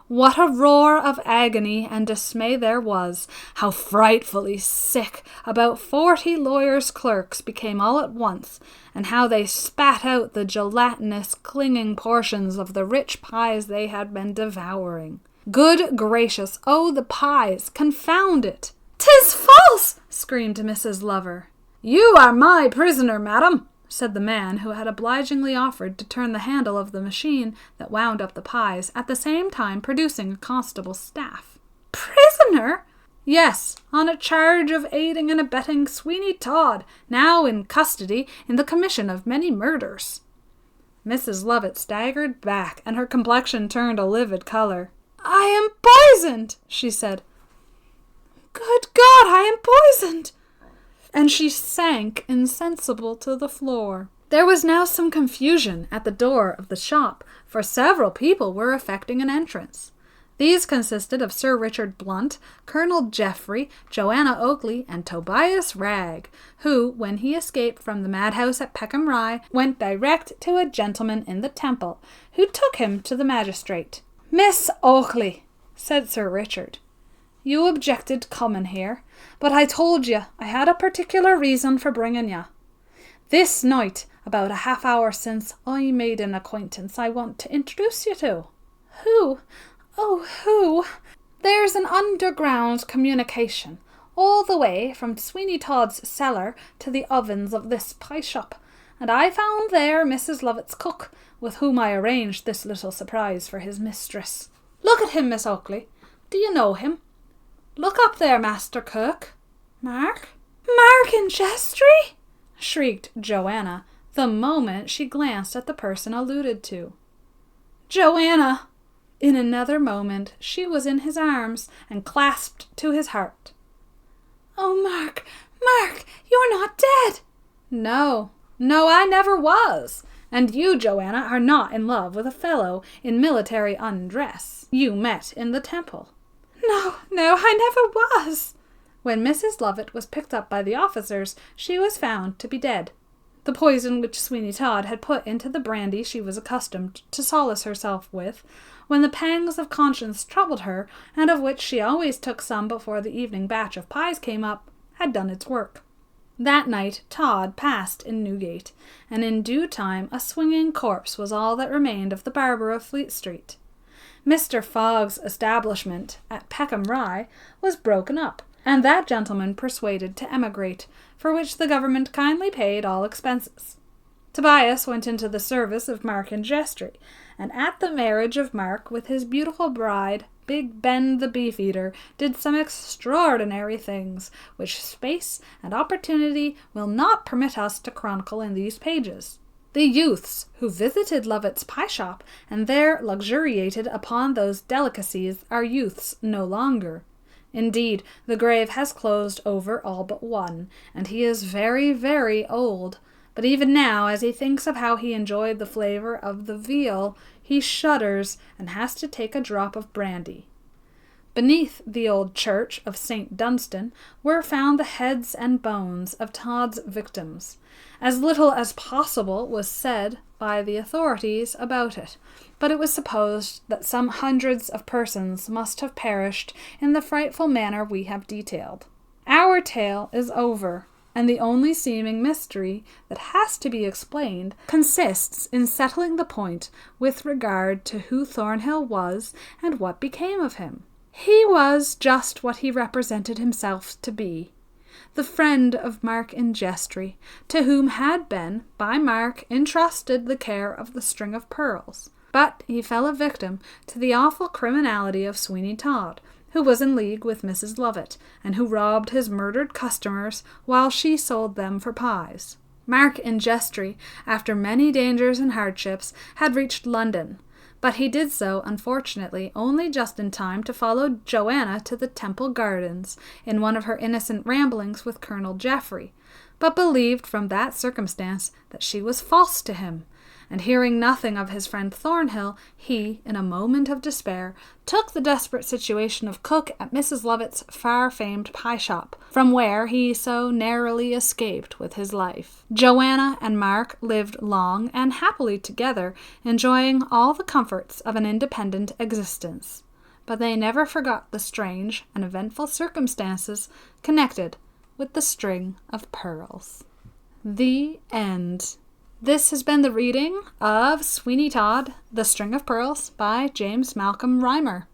What a roar of agony and dismay there was! How frightfully sick about 40 lawyers' clerks became all at once, and how they spat out the gelatinous, clinging portions of the rich pies they had been devouring. Good gracious, oh, the pies! Confound it! "'Tis false!" screamed Mrs. Lover. "You are my prisoner, madam," said the man who had obligingly offered to turn the handle of the machine that wound up the pies, at the same time producing a constable's staff. "Prisoner?" "Yes, on a charge of aiding and abetting Sweeny Todd, now in custody in the commission of many murders." Mrs. Lovitt staggered back, and her complexion turned a livid colour. "I am poisoned," she said. "Good God, I am poisoned!" And she sank insensible to the floor. There was now some confusion at the door of the shop, for several people were effecting an entrance. These consisted of Sir Richard Blunt, Colonel Jeffery, Johanna Oakley, and Tobias Ragg, who, when he escaped from the madhouse at Peckham, went direct to a gentleman in the Temple, who took him to the magistrate. "Miss Oakley," said Sir Richard, "you objected comin' here, but I told you I had a particular reason for bringing you. This night, about a half hour since, I made an acquaintance I want to introduce you to." "Who? Oh, who?" "There's an underground communication, all the way from Sweeny Todd's cellar to the ovens of this pie shop, and I found there Mrs. Lovitt's cook, with whom I arranged this little surprise for his mistress. Look at him, Miss Oakley. Do you know him? Look up there, Master Cook." "Mark? Mark and Jeffery?" shrieked Johanna, the moment she glanced at the person alluded to. "Johanna!" In another moment she was in his arms and clasped to his heart. "Oh, Mark, Mark, you're not dead!" No, I never was. And you, Johanna, are not in love with a fellow in military undress you met in the Temple." No, I never was." When Mrs. Lovitt was picked up by the officers, she was found to be dead. The poison which Sweeny Todd had put into the brandy she was accustomed to solace herself with, when the pangs of conscience troubled her, and of which she always took some before the evening batch of pies came up, had done its work. That night Todd passed in Newgate, and in due time a swinging corpse was all that remained of the barber of Fleet Street. Mr. Fogg's establishment at Peckham was broken up, and that gentleman persuaded to emigrate, for which the government kindly paid all expenses. Tobias went into the service of Mark and Jeffery, and at the marriage of Mark with his beautiful bride, Big Ben the Beefeater did some extraordinary things, which space and opportunity will not permit us to chronicle in these pages. The youths who visited Lovitt's pie shop and there luxuriated upon those delicacies are youths no longer. Indeed, the grave has closed over all but one, and he is very, very old. But even now, as he thinks of how he enjoyed the flavour of the veal, he shudders and has to take a drop of brandy. Beneath the old church of St. Dunstan were found the heads and bones of Todd's victims. As little as possible was said by the authorities about it, but it was supposed that some hundreds of persons must have perished in the frightful manner we have detailed. Our tale is over, and the only seeming mystery that has to be explained consists in settling the point with regard to who Thornhill was and what became of him. He was just what he represented himself to be, the friend of Mark and Jeffery, to whom had been, by Mark, entrusted the care of the string of pearls. But he fell a victim to the awful criminality of Sweeny Todd, who was in league with Mrs. Lovitt, and who robbed his murdered customers while she sold them for pies. Mark and Jeffery, after many dangers and hardships, had reached London, but he did so, unfortunately, only just in time to follow Johanna to the Temple Gardens in one of her innocent ramblings with Colonel Jeffery, but believed from that circumstance that she was false to him, and hearing nothing of his friend Thornhill, he, in a moment of despair, took the desperate situation of cook at Mrs. Lovitt's far-famed pie shop, from where he so narrowly escaped with his life. Johanna and Mark lived long and happily together, enjoying all the comforts of an independent existence. But they never forgot the strange and eventful circumstances connected with the string of pearls. The end. This has been the reading of Sweeny Todd, The String of Pearls by James Malcolm Rymer.